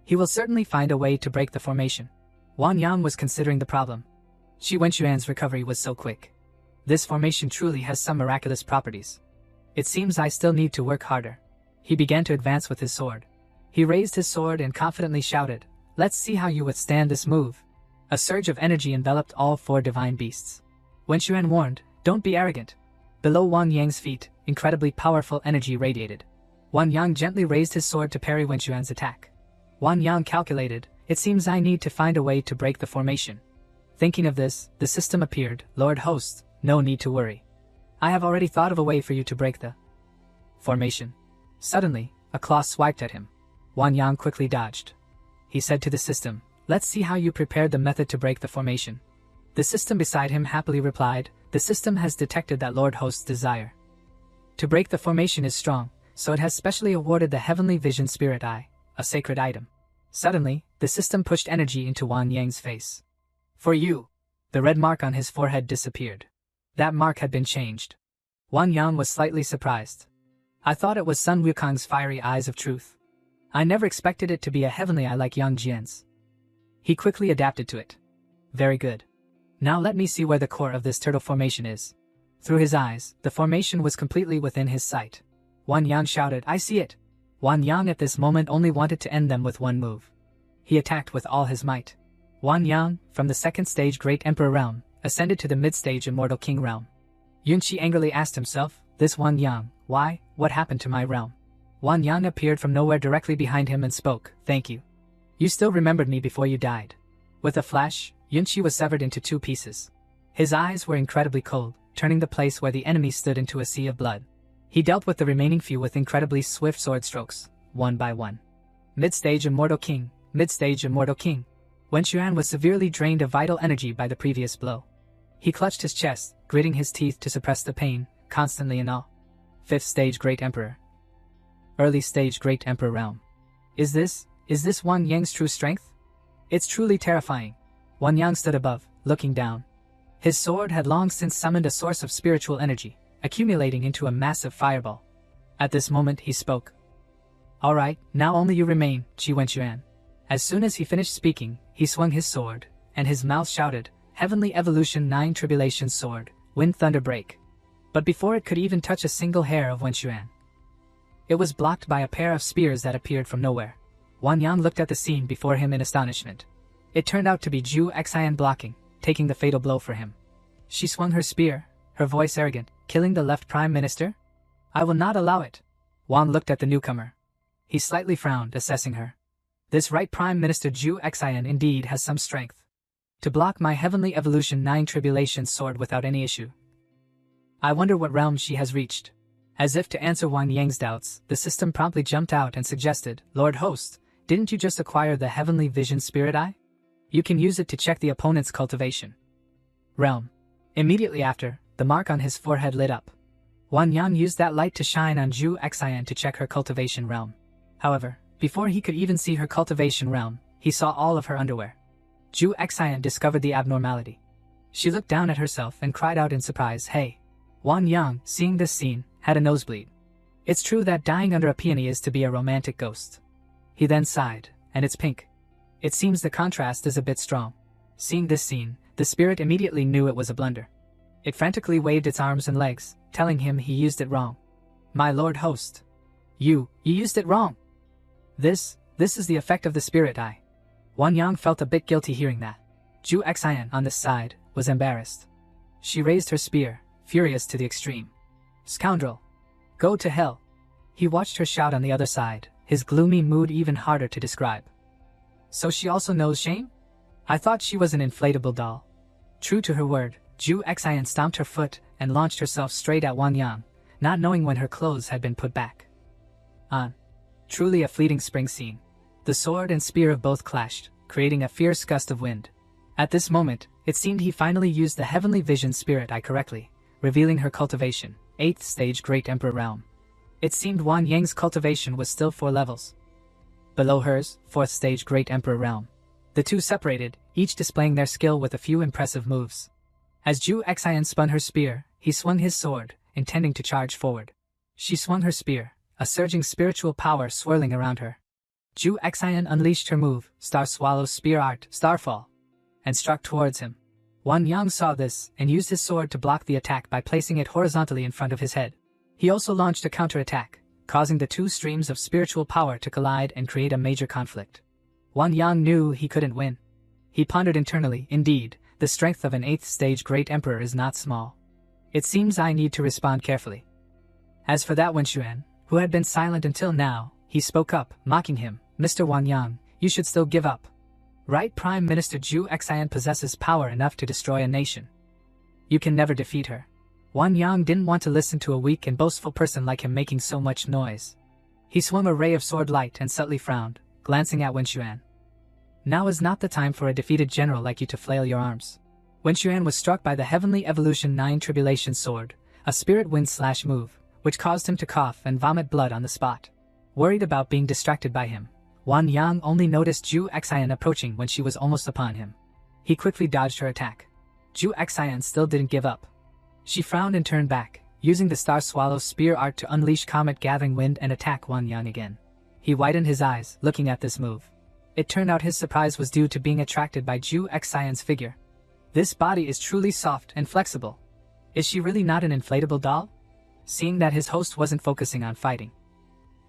He will certainly find a way to break the formation. Wan Yang was considering the problem. Qi Wenxuan's recovery was so quick. This formation truly has some miraculous properties. It seems I still need to work harder. He began to advance with his sword. He raised his sword and confidently shouted, let's see how you withstand this move. A surge of energy enveloped all 4 divine beasts. Wenxuan warned, don't be arrogant. Below Wan Yang's feet, incredibly powerful energy radiated. Wan Yang gently raised his sword to parry Wenxuan's attack. Wan Yang calculated, it seems I need to find a way to break the formation. Thinking of this, the system appeared, Lord Host, no need to worry. I have already thought of a way for you to break the formation. Suddenly, a claw swiped at him. Wan Yang quickly dodged. He said to the system, let's see how you prepared the method to break the formation. The system beside him happily replied, the system has detected that Lord Host's desire to break the formation is strong, so it has specially awarded the Heavenly Vision Spirit Eye, a sacred item. Suddenly, the system pushed energy into Wan Yang's face. For you! The red mark on his forehead disappeared. That mark had been changed. Wan Yang was slightly surprised. I thought it was Sun Wukong's fiery eyes of truth. I never expected it to be a heavenly eye like Yang Jian's. He quickly adapted to it. Very good. Now let me see where the core of this turtle formation is. Through his eyes, the formation was completely within his sight. Wan Yang shouted, I see it! Wan Yang at this moment only wanted to end them with one move. He attacked with all his might. Wan Yang, from the 2nd stage Great Emperor realm, ascended to the mid-stage Immortal King realm. Yun Qi angrily asked himself, this Wan Yang, why, what happened to my realm? Wan Yang appeared from nowhere directly behind him and spoke, thank you. You still remembered me before you died. With a flash, Yun Qi was severed into 2 pieces. His eyes were incredibly cold, turning the place where the enemy stood into a sea of blood. He dealt with the remaining few with incredibly swift sword strokes, one by one. Mid-stage Immortal King, Mid-stage Immortal King. Wenxuan was severely drained of vital energy by the previous blow. He clutched his chest, gritting his teeth to suppress the pain, constantly in awe. 5th stage Great Emperor. Early stage Great Emperor realm. Is this Wan Yang's true strength? It's truly terrifying. Wan Yang stood above, looking down. His sword had long since summoned a source of spiritual energy, accumulating into a massive fireball. At this moment he spoke. Alright, now only you remain, Qi Wenquan. As soon as he finished speaking, he swung his sword, and his mouth shouted, Heavenly Evolution 9 Tribulation Sword, Wind Thunder Break. But before it could even touch a single hair of Wenquan, it was blocked by a pair of spears that appeared from nowhere. Wang Yang looked at the scene before him in astonishment. It turned out to be Zhu Xian blocking, taking the fatal blow for him. She swung her spear, her voice arrogant, killing the left Prime Minister? I will not allow it. Wang looked at the newcomer. He slightly frowned, assessing her. This right Prime Minister Zhu Xian indeed has some strength to block my Heavenly Evolution 9 Tribulation Sword without any issue. I wonder what realm she has reached. As if to answer Wang Yang's doubts, the system promptly jumped out and suggested, Lord Host, didn't you just acquire the Heavenly Vision Spirit Eye? You can use it to check the opponent's cultivation realm. Immediately after, the mark on his forehead lit up. Wang Yang used that light to shine on Zhu Xian to check her cultivation realm. However, before he could even see her cultivation realm, he saw all of her underwear. Zhu Xian discovered the abnormality. She looked down at herself and cried out in surprise, Hey! Wang Yang, seeing this scene, had a nosebleed. It's true that dying under a peony is to be a romantic ghost. He then sighed, and it's pink. It seems the contrast is a bit strong. Seeing this scene, the spirit immediately knew it was a blunder. It frantically waved its arms and legs, telling him he used it wrong. My Lord Host. You used it wrong. This is the effect of the spirit eye. Wang Yang felt a bit guilty hearing that. Zhu Xian, on this side, was embarrassed. She raised her spear, furious to the extreme. Scoundrel! Go to hell! He watched her shout on the other side, his gloomy mood even harder to describe. So she also knows shame? I thought she was an inflatable doll. True to her word, Zhu Xian stomped her foot and launched herself straight at Wang Yang, not knowing when her clothes had been put back on. Truly a fleeting spring scene. The sword and spear of both clashed, creating a fierce gust of wind. At this moment, it seemed he finally used the Heavenly Vision Spirit Eye correctly, revealing her cultivation, 8th stage Great Emperor Realm. It seemed Wang Yang's cultivation was still 4 levels below hers, 4th stage Great Emperor Realm. The two separated, each displaying their skill with a few impressive moves. As Zhu Xian spun her spear, he swung his sword, intending to charge forward. She swung her spear, a surging spiritual power swirling around her. Zhu Xian unleashed her move, Star Swallow's Spear Art, Starfall, and struck towards him. Wang Yang saw this and used his sword to block the attack by placing it horizontally in front of his head. He also launched a counterattack, causing the two streams of spiritual power to collide and create a major conflict. Wang Yang knew he couldn't win. He pondered internally, indeed, the strength of an 8th stage Great Emperor is not small. It seems I need to respond carefully. As for that Wenquan, who had been silent until now, he spoke up, mocking him, Mr. Wang Yang, you should still give up. Right Prime Minister Zhu Xian possesses power enough to destroy a nation. You can never defeat her. Wang Yang didn't want to listen to a weak and boastful person like him making so much noise. He swung a ray of sword light and subtly frowned, glancing at Wenquan. Now is not the time for a defeated general like you to flail your arms. Wenquan was struck by the Heavenly Evolution 9 Tribulation Sword, a spirit wind slash move, which caused him to cough and vomit blood on the spot. Worried about being distracted by him, Wang Yang only noticed Zhu Xian approaching when she was almost upon him. He quickly dodged her attack. Zhu Xian still didn't give up. She frowned and turned back, using the Star Swallow's Spear Art to unleash Comet Gathering Wind and attack Wang Yang again. He widened his eyes, looking at this move. It turned out his surprise was due to being attracted by Zhu Xian's figure. This body is truly soft and flexible. Is she really not an inflatable doll? Seeing that his host wasn't focusing on fighting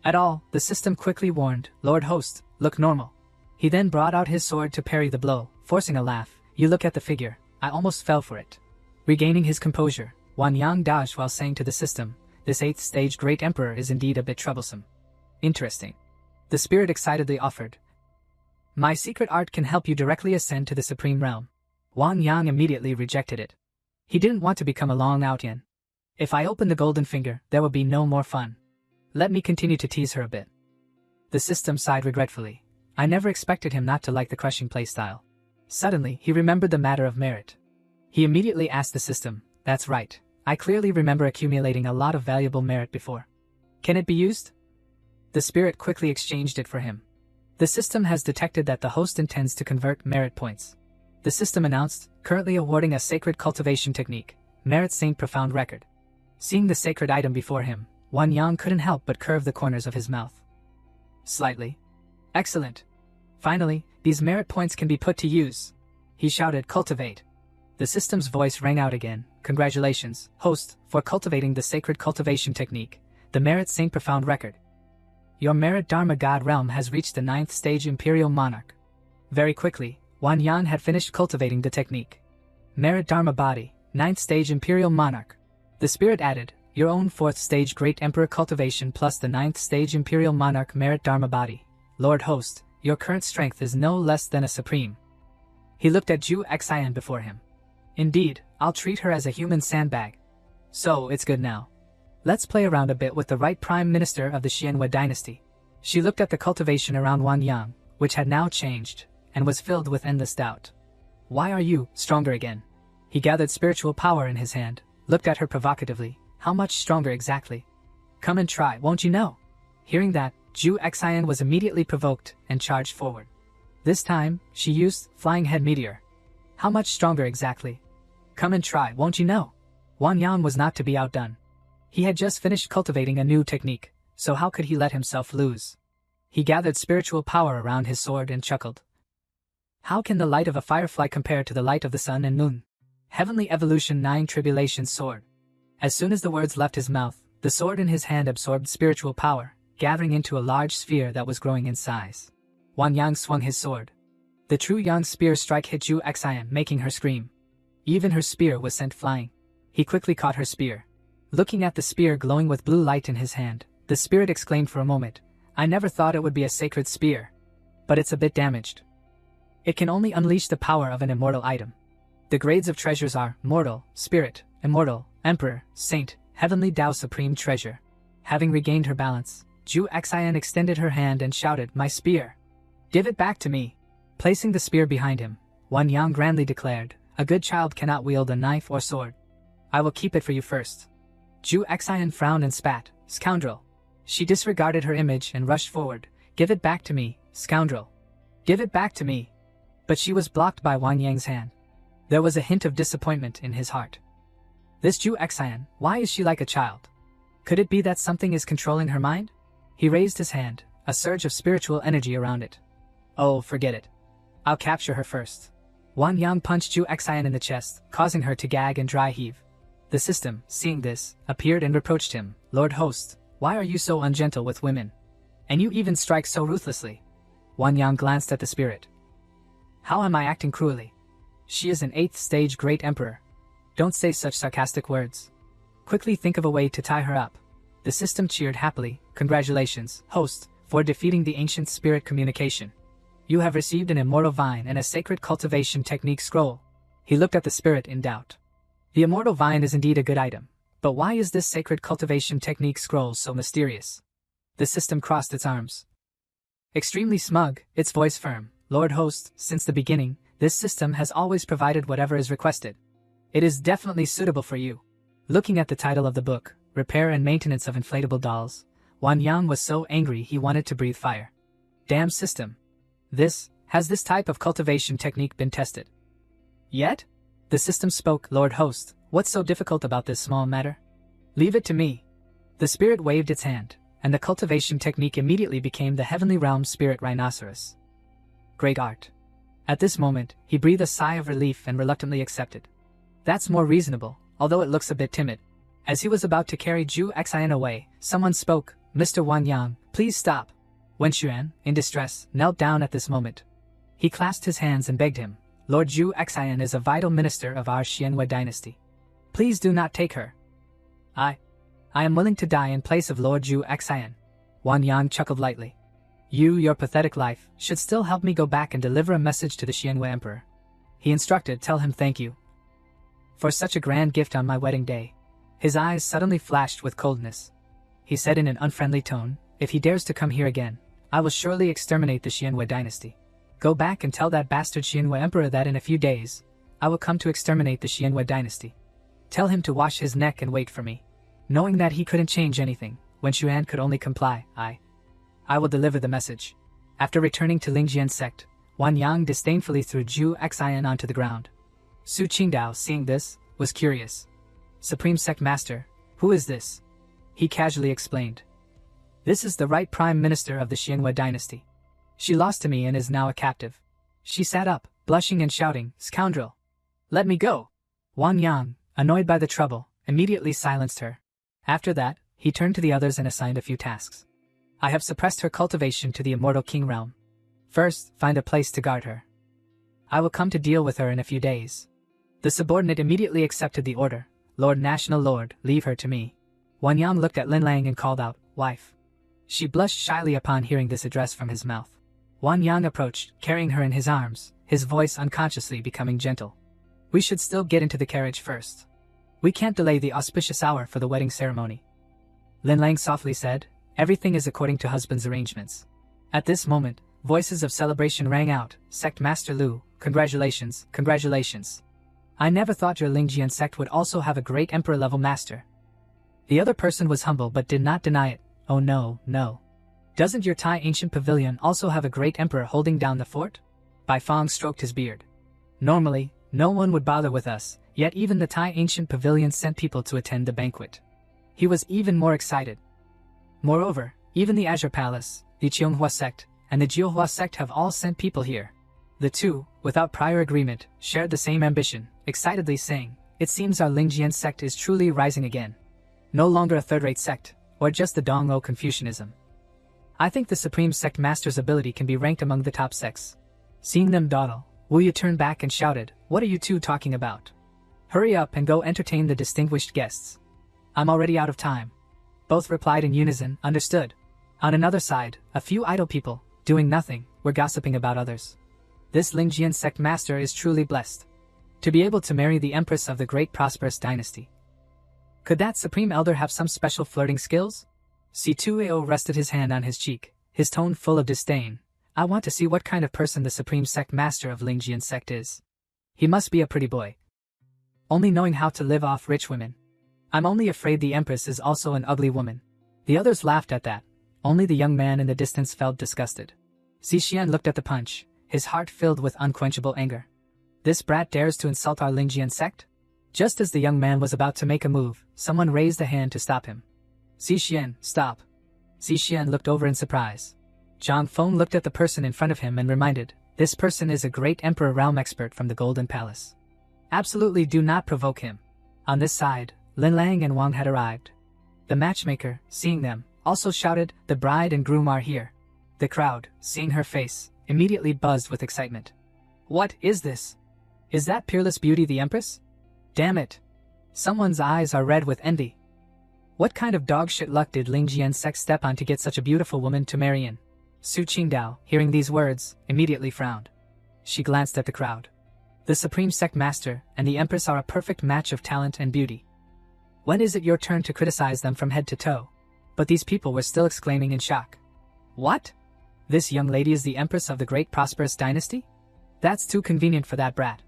at all, the system quickly warned, Lord Host, look normal. He then brought out his sword to parry the blow, forcing a laugh. You look at the figure, I almost fell for it. Regaining his composure, Wang Yang dodged while saying to the system, this 8th stage Great Emperor is indeed a bit troublesome. Interesting. The spirit excitedly offered. My secret art can help you directly ascend to the Supreme Realm. Wang Yang immediately rejected it. He didn't want to become a long-out-yin. If I open the golden finger, there will be no more fun. Let me continue to tease her a bit. The system sighed regretfully. I never expected him not to like the crushing playstyle. Suddenly, he remembered the matter of merit. He immediately asked the system, that's right, I clearly remember accumulating a lot of valuable merit before. Can it be used? The spirit quickly exchanged it for him. The system has detected that the host intends to convert merit points. The system announced, currently awarding a sacred cultivation technique, Merit Saint Profound Record. Seeing the sacred item before him, Wang Yang couldn't help but curve the corners of his mouth. Slightly. Excellent. Finally, these merit points can be put to use. He shouted, cultivate. The system's voice rang out again. Congratulations, host, for cultivating the sacred cultivation technique, the Merit Saint Profound Record. Your Merit Dharma God realm has reached the 9th stage Imperial Monarch. Very quickly, Wan Yang had finished cultivating the technique. Merit Dharma Body, 9th stage Imperial Monarch. The spirit added, your own 4th stage Great Emperor cultivation plus the 9th stage Imperial Monarch Merit Dharma Body. Lord Host, your current strength is no less than a supreme. He looked at Zhu Xian before him. Indeed, I'll treat her as a human sandbag. So, it's good now. Let's play around a bit with the right Prime Minister of the Xianwei dynasty. She looked at the cultivation around Wan Yang, which had now changed, and was filled with endless doubt. Why are you stronger again? He gathered spiritual power in his hand, looked at her provocatively. How much stronger exactly? Come and try, won't you know? Hearing that, Zhu Xian was immediately provoked and charged forward. This time, she used Flying Head Meteor. How much stronger exactly? Come and try, won't you know? Wan Yang was not to be outdone. He had just finished cultivating a new technique, so how could he let himself lose? He gathered spiritual power around his sword and chuckled. How can the light of a firefly compare to the light of the sun and moon? Heavenly Evolution 9 Tribulation Sword. As soon as the words left his mouth, the sword in his hand absorbed spiritual power, gathering into a large sphere that was growing in size. Wan Yang swung his sword. The true Yang spear strike hit Zhu Xian, making her scream. Even her spear was sent flying. He quickly caught her spear. Looking at the spear glowing with blue light in his hand, the spirit exclaimed for a moment, I never thought it would be a sacred spear. But it's a bit damaged. It can only unleash the power of an immortal item. The grades of treasures are Mortal, Spirit, Immortal, Emperor, Saint, Heavenly Tao Supreme Treasure. Having regained her balance, Zhu Xian extended her hand and shouted, my spear. Give it back to me. Placing the spear behind him, Wan Yang grandly declared, a good child cannot wield a knife or sword. I will keep it for you first. Zhu Xian frowned and spat, scoundrel. She disregarded her image and rushed forward. Give it back to me, scoundrel. Give it back to me. But she was blocked by Wan Yang's hand. There was a hint of disappointment in his heart. This Zhu Xian, why is she like a child? Could it be that something is controlling her mind? He raised his hand, a surge of spiritual energy around it. Oh, forget it. I'll capture her first. Wan Yang punched Zhu Xian in the chest, causing her to gag and dry heave. The system, seeing this, appeared and reproached him. Lord Host, why are you so ungentle with women? And you even strike so ruthlessly. Wan Yang glanced at the spirit. How am I acting cruelly? She is an 8th stage Great Emperor. Don't say such sarcastic words. Quickly think of a way to tie her up. The system cheered happily. Congratulations, host, for defeating the ancient spirit communication. You have received an immortal vine and a sacred cultivation technique scroll. He looked at the spirit in doubt. The immortal vine is indeed a good item, but why is this sacred cultivation technique scroll so mysterious? The system crossed its arms. Extremely smug, its voice firm. Lord Host, since the beginning, this system has always provided whatever is requested. It is definitely suitable for you. Looking at the title of the book, Repair and Maintenance of Inflatable Dolls, Wan Yang was so angry he wanted to breathe fire. Damn system. Has this type of cultivation technique been tested? Yet? The system spoke, Lord Host, what's so difficult about this small matter? Leave it to me. The spirit waved its hand, and the cultivation technique immediately became the Heavenly Realm Spirit Rhinoceros. Great art. At this moment, he breathed a sigh of relief and reluctantly accepted. That's more reasonable, although it looks a bit timid. As he was about to carry Zhu Xian away, someone spoke, Mr. Wan Yang, please stop. Wen Xuan, in distress, knelt down at this moment. He clasped his hands and begged him, Lord Zhu Xian is a vital minister of our Xianwei dynasty. Please do not take her. I am willing to die in place of Lord Zhu Xian. Wan Yang chuckled lightly. Your pathetic life, should still help me go back and deliver a message to the Xianwei Emperor. He instructed, tell him thank you for such a grand gift on my wedding day. His eyes suddenly flashed with coldness. He said in an unfriendly tone, if he dares to come here again, I will surely exterminate the Xianwei dynasty. Go back and tell that bastard Xianwei Emperor that in a few days, I will come to exterminate the Xianwei dynasty. Tell him to wash his neck and wait for me. Knowing that he couldn't change anything, Wen Xuan could only comply. I will deliver the message. After returning to Lingjian's sect, Wan Yang disdainfully threw Zhu Xian onto the ground. Su Qingdao, seeing this, was curious. Supreme Sect Master, who is this? He casually explained. This is the right prime minister of the Xianhua dynasty. She lost to me and is now a captive. She sat up, blushing and shouting, "Scoundrel! Let me go!" Wang Yang, annoyed by the trouble, immediately silenced her. After that, he turned to the others and assigned a few tasks. I have suppressed her cultivation to the immortal king realm. First, find a place to guard her. I will come to deal with her in a few days. The subordinate immediately accepted the order. Lord National Lord, leave her to me. Wang Yang looked at Lin Lang and called out, "Wife." She blushed shyly upon hearing this address from his mouth. Wang Yang approached, carrying her in his arms, his voice unconsciously becoming gentle. We should still get into the carriage first. We can't delay the auspicious hour for the wedding ceremony. Lin Lang softly said, "Everything is according to husband's arrangements." At this moment, voices of celebration rang out. Sect Master Lu, congratulations, congratulations. I never thought your Lingjian sect would also have a great emperor-level master. The other person was humble but did not deny it. Oh no, no. Doesn't your Tai ancient pavilion also have a great emperor holding down the fort? Bai Fong stroked his beard. Normally, no one would bother with us, yet even the Tai ancient pavilion sent people to attend the banquet. He was even more excited. Moreover, even the Azure Palace, the Qianghua sect, and the Jiuhua sect have all sent people here. The two, without prior agreement, shared the same ambition, excitedly saying, "It seems our Lingjian sect is truly rising again. No longer a third-rate sect, or just the Dongou Confucianism. I think the Supreme Sect Master's ability can be ranked among the top sects." Seeing them dawdle, Wu Yu turned back and shouted, "What are you two talking about? Hurry up and go entertain the distinguished guests. I'm already out of time." Both replied in unison, "Understood." On another side, a few idle people, doing nothing, were gossiping about others. This Lingjian sect master is truly blessed to be able to marry the empress of the great prosperous dynasty. Could that supreme elder have some special flirting skills? C2AO rested his hand on his cheek, his tone full of disdain. I want to see what kind of person the supreme sect master of Lingjian sect is. He must be a pretty boy, only knowing how to live off rich women. I'm only afraid the empress is also an ugly woman. The others laughed at that. Only the young man in the distance felt disgusted. Xixian looked at the punch, his heart filled with unquenchable anger. This brat dares to insult our Lingjian sect? Just as the young man was about to make a move, someone raised a hand to stop him. Xixian, stop. Xixian looked over in surprise. Zhang Feng looked at the person in front of him and reminded, this person is a great emperor realm expert from the Golden Palace. Absolutely do not provoke him. On this side, Lin Lang and Wang had arrived. The matchmaker, seeing them, also shouted, the bride and groom are here. The crowd, seeing her face, immediately buzzed with excitement. What is this? Is that peerless beauty the empress? Damn it. Someone's eyes are red with envy. What kind of dogshit luck did Lingjian sect step on to get such a beautiful woman to marry in? Su Qingdao, hearing these words, immediately frowned. She glanced at the crowd. The supreme sect master and the empress are a perfect match of talent and beauty. When is it your turn to criticize them from head to toe? But these people were still exclaiming in shock. What? This young lady is the empress of the great prosperous dynasty? That's too convenient for that brat.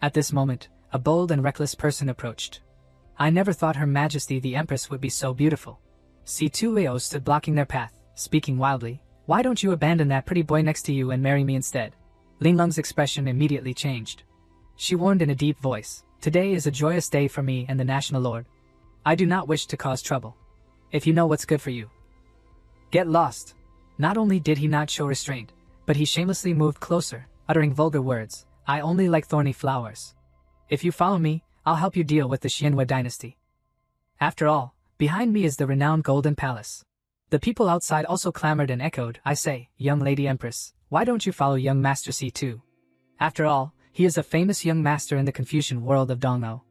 At this moment, a bold and reckless person approached. I never thought Her Majesty the Empress would be so beautiful. C2AO stood blocking their path, speaking wildly. Why don't you abandon that pretty boy next to you and marry me instead? Ling Lung's expression immediately changed. She warned in a deep voice, today is a joyous day for me and the National Lord. I do not wish to cause trouble. If you know what's good for you, get lost. Not only did he not show restraint, but he shamelessly moved closer, uttering vulgar words. I only like thorny flowers. If you follow me, I'll help you deal with the Xianhua dynasty. After all, behind me is the renowned Golden Palace. The people outside also clamored and echoed, I say, young lady empress, why don't you follow young master C2? After all, he is a famous young master in the Confucian world of Dongou.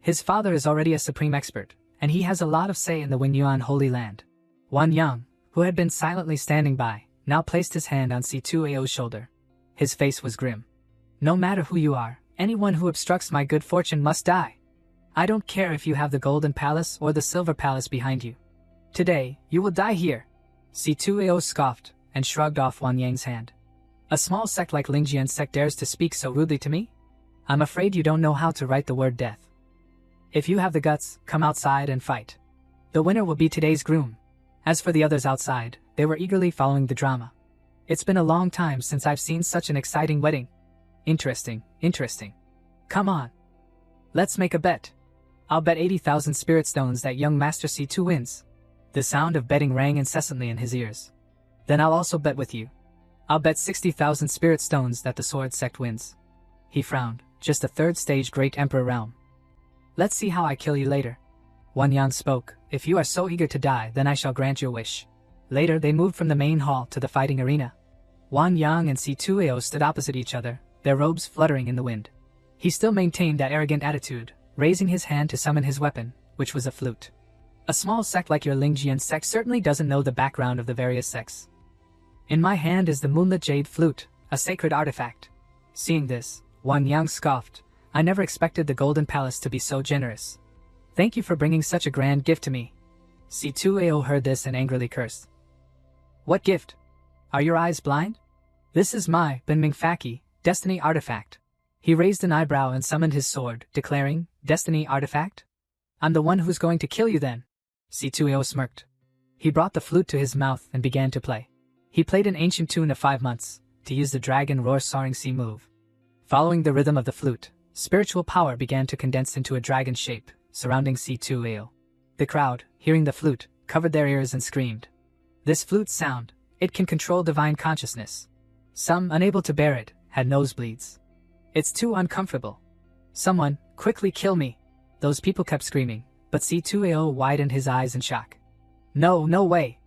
His father is already a supreme expert, and he has a lot of say in the Wenyuan Holy Land. Wang Yang, who had been silently standing by, now placed his hand on C2AO's shoulder. His face was grim. No matter who you are, anyone who obstructs my good fortune must die. I don't care if you have the Golden Palace or the Silver Palace behind you. Today, you will die here. C2AO scoffed and shrugged off Wang Yang's hand. A small sect like Lingjian sect dares to speak so rudely to me? I'm afraid you don't know how to write the word death. If you have the guts, come outside and fight. The winner will be today's groom. As for the others outside, they were eagerly following the drama. It's been a long time since I've seen such an exciting wedding. Interesting, interesting. Come on. Let's make a bet. I'll bet 80,000 spirit stones that young Master C2 wins. The sound of betting rang incessantly in his ears. Then I'll also bet with you. I'll bet 60,000 spirit stones that the sword sect wins. He frowned. Just a third stage great emperor realm. Let's see how I kill you later. Wan Yang spoke. If you are so eager to die, then I shall grant your wish. Later they moved from the main hall to the fighting arena. Wan Yang and C2AO stood opposite each other, their robes fluttering in the wind. He still maintained that arrogant attitude, raising his hand to summon his weapon, which was a flute. A small sect like your Lingjian sect certainly doesn't know the background of the various sects. In my hand is the moonlit jade flute, a sacred artifact. Seeing this, Wan Yang scoffed. I never expected the Golden Palace to be so generous. Thank you for bringing such a grand gift to me. C2AO heard this and angrily cursed. What gift? Are your eyes blind? This is my Benming Faki, destiny artifact. He raised an eyebrow and summoned his sword, declaring, Destiny artifact? I'm the one who's going to kill you then. C2AO smirked. He brought the flute to his mouth and began to play. He played an ancient tune of 5 months, to use the dragon roar soaring sea move. Following the rhythm of the flute, spiritual power began to condense into a dragon shape, surrounding C2AO. The crowd, hearing the flute, covered their ears and screamed. This flute sound, it can control divine consciousness. Some, unable to bear it, had nosebleeds. It's too uncomfortable. Someone, quickly kill me. Those people kept screaming, but C2AO widened his eyes in shock. No, no way.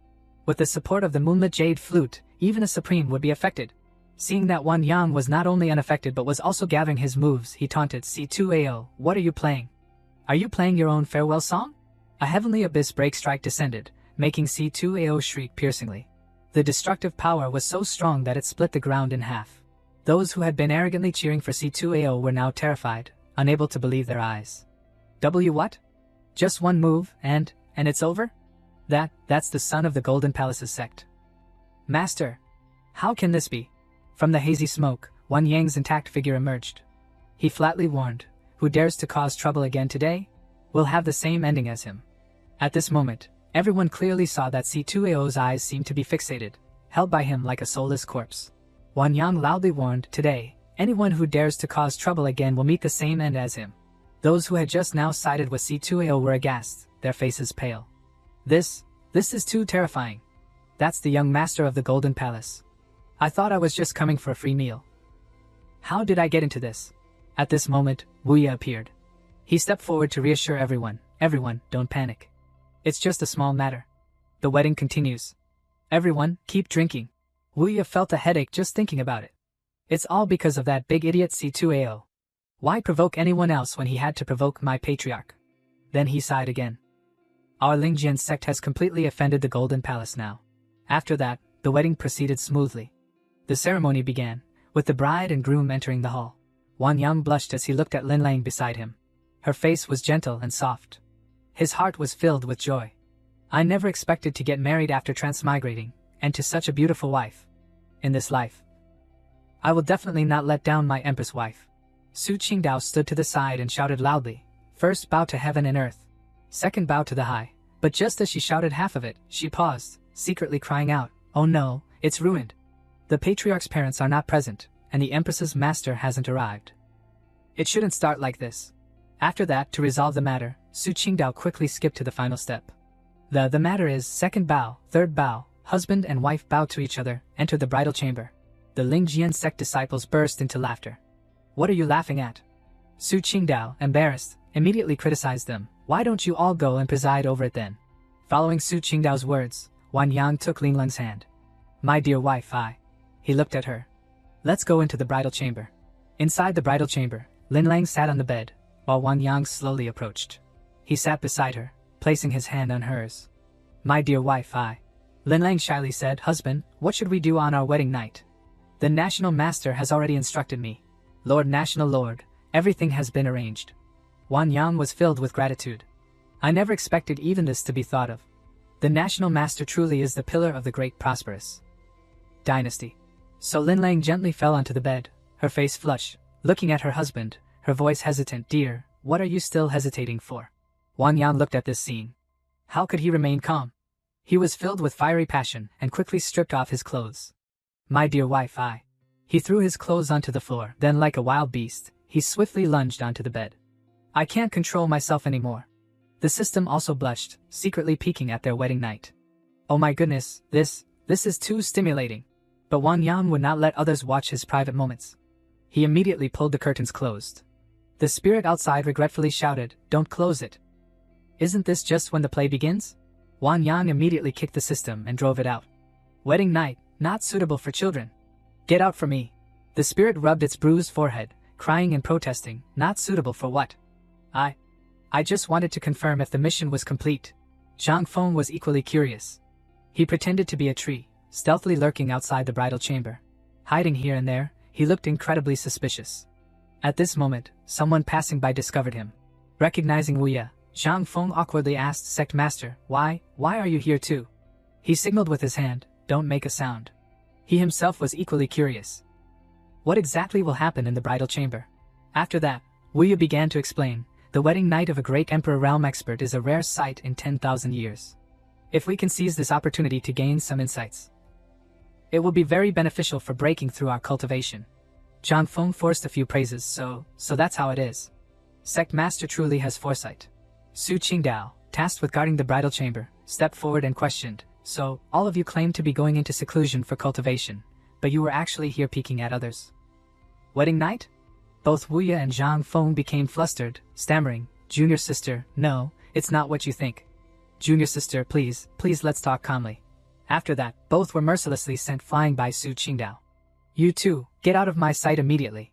With the support of the moonlit jade flute, even a supreme would be affected. Seeing that Wan Yang was not only unaffected but was also gathering his moves, he taunted C2AO, what are you playing? Are you playing your own farewell song? A heavenly abyss break strike descended, making C2AO shriek piercingly. The destructive power was so strong that it split the ground in half. Those who had been arrogantly cheering for C2AO were now terrified, unable to believe their eyes. What? Just one move, and it's over? That's the son of the Golden Palace's sect. Master, how can this be? From the hazy smoke, Wan Yang's intact figure emerged. He flatly warned, who dares to cause trouble again today, will have the same ending as him. At this moment, everyone clearly saw that C2AO's eyes seemed to be fixated, held by him like a soulless corpse. Wan Yang loudly warned, today, anyone who dares to cause trouble again will meet the same end as him. Those who had just now sided with C2AO were aghast, their faces pale. This is too terrifying. That's the young master of the Golden Palace. I thought I was just coming for a free meal. How did I get into this? At this moment, Wuya appeared. He stepped forward to reassure everyone, don't panic. It's just a small matter. The wedding continues. Everyone, keep drinking. Wuya felt a headache just thinking about it. It's all because of that big idiot C2AO. Why provoke anyone else when he had to provoke my patriarch? Then he sighed again. Our Lingjian sect has completely offended the Golden Palace now. After that, the wedding proceeded smoothly. The ceremony began, with the bride and groom entering the hall. Wan Yang blushed as he looked at Lin Lang beside him. Her face was gentle and soft. His heart was filled with joy. I never expected to get married after transmigrating, and to such a beautiful wife. In this life, I will definitely not let down my empress wife. Su Qingdao stood to the side and shouted loudly, first bow to heaven and earth, second bow to the high. But just as she shouted half of it, she paused, secretly crying out, oh no, it's ruined. The patriarch's parents are not present, and the empress's master hasn't arrived. It shouldn't start like this. After that, to resolve the matter, Su Qingdao quickly skipped to the final step. The matter is, second bow, third bow, husband and wife bow to each other, enter the bridal chamber. The Lingjian sect disciples burst into laughter. What are you laughing at? Su Qingdao, embarrassed, immediately criticized them. Why don't you all go and preside over it then? Following Su Qingdao's words, Wan Yang took Ling Leng's hand. My dear wife, He looked at her. Let's go into the bridal chamber. Inside the bridal chamber, Lin Lang sat on the bed, while Wan Yang slowly approached. He sat beside her, placing his hand on hers. My dear wife, Lin Lang shyly said, husband, what should we do on our wedding night? The National Master has already instructed me. Lord National Lord, everything has been arranged. Wan Yang was filled with gratitude. I never expected even this to be thought of. The National Master truly is the pillar of the great prosperous dynasty. So Lin Lang gently fell onto the bed, her face flushed, looking at her husband, her voice hesitant. Dear, what are you still hesitating for? Wan Yang looked at this scene. How could he remain calm? He was filled with fiery passion and quickly stripped off his clothes. My dear wife, He threw his clothes onto the floor, then like a wild beast, he swiftly lunged onto the bed. I can't control myself anymore. The system also blushed, secretly peeking at their wedding night. Oh my goodness, this is too stimulating. But Wang Yang would not let others watch his private moments. He immediately pulled the curtains closed. The spirit outside regretfully shouted, "Don't close it. Isn't this just when the play begins?" Wang Yang immediately kicked the system and drove it out. Wedding night, not suitable for children. Get out for me. The spirit rubbed its bruised forehead, crying and protesting, not suitable for what? I just wanted to confirm if the mission was complete. Zhang Feng was equally curious. He pretended to be a tree, stealthily lurking outside the bridal chamber. Hiding here and there, he looked incredibly suspicious. At this moment, someone passing by discovered him. Recognizing Wu Ye, Zhang Feng awkwardly asked Sect Master, why are you here too? He signaled with his hand, "Don't make a sound." He himself was equally curious. What exactly will happen in the bridal chamber? After that, Wu Ye began to explain, the wedding night of a great emperor realm expert is a rare sight in 10,000 years. If we can seize this opportunity to gain some insights, it will be very beneficial for breaking through our cultivation. Zhang Feng forced a few praises, so that's how it is. Sect Master truly has foresight. Su Qingdao, tasked with guarding the bridal chamber, stepped forward and questioned, "So, all of you claim to be going into seclusion for cultivation, but you were actually here peeking at others. Wedding night?" Both Wu Ye and Zhang Feng became flustered, stammering, "Junior sister, no, it's not what you think. Junior sister, please let's talk calmly." After that, both were mercilessly sent flying by Su Qingdao. "You two, get out of my sight immediately."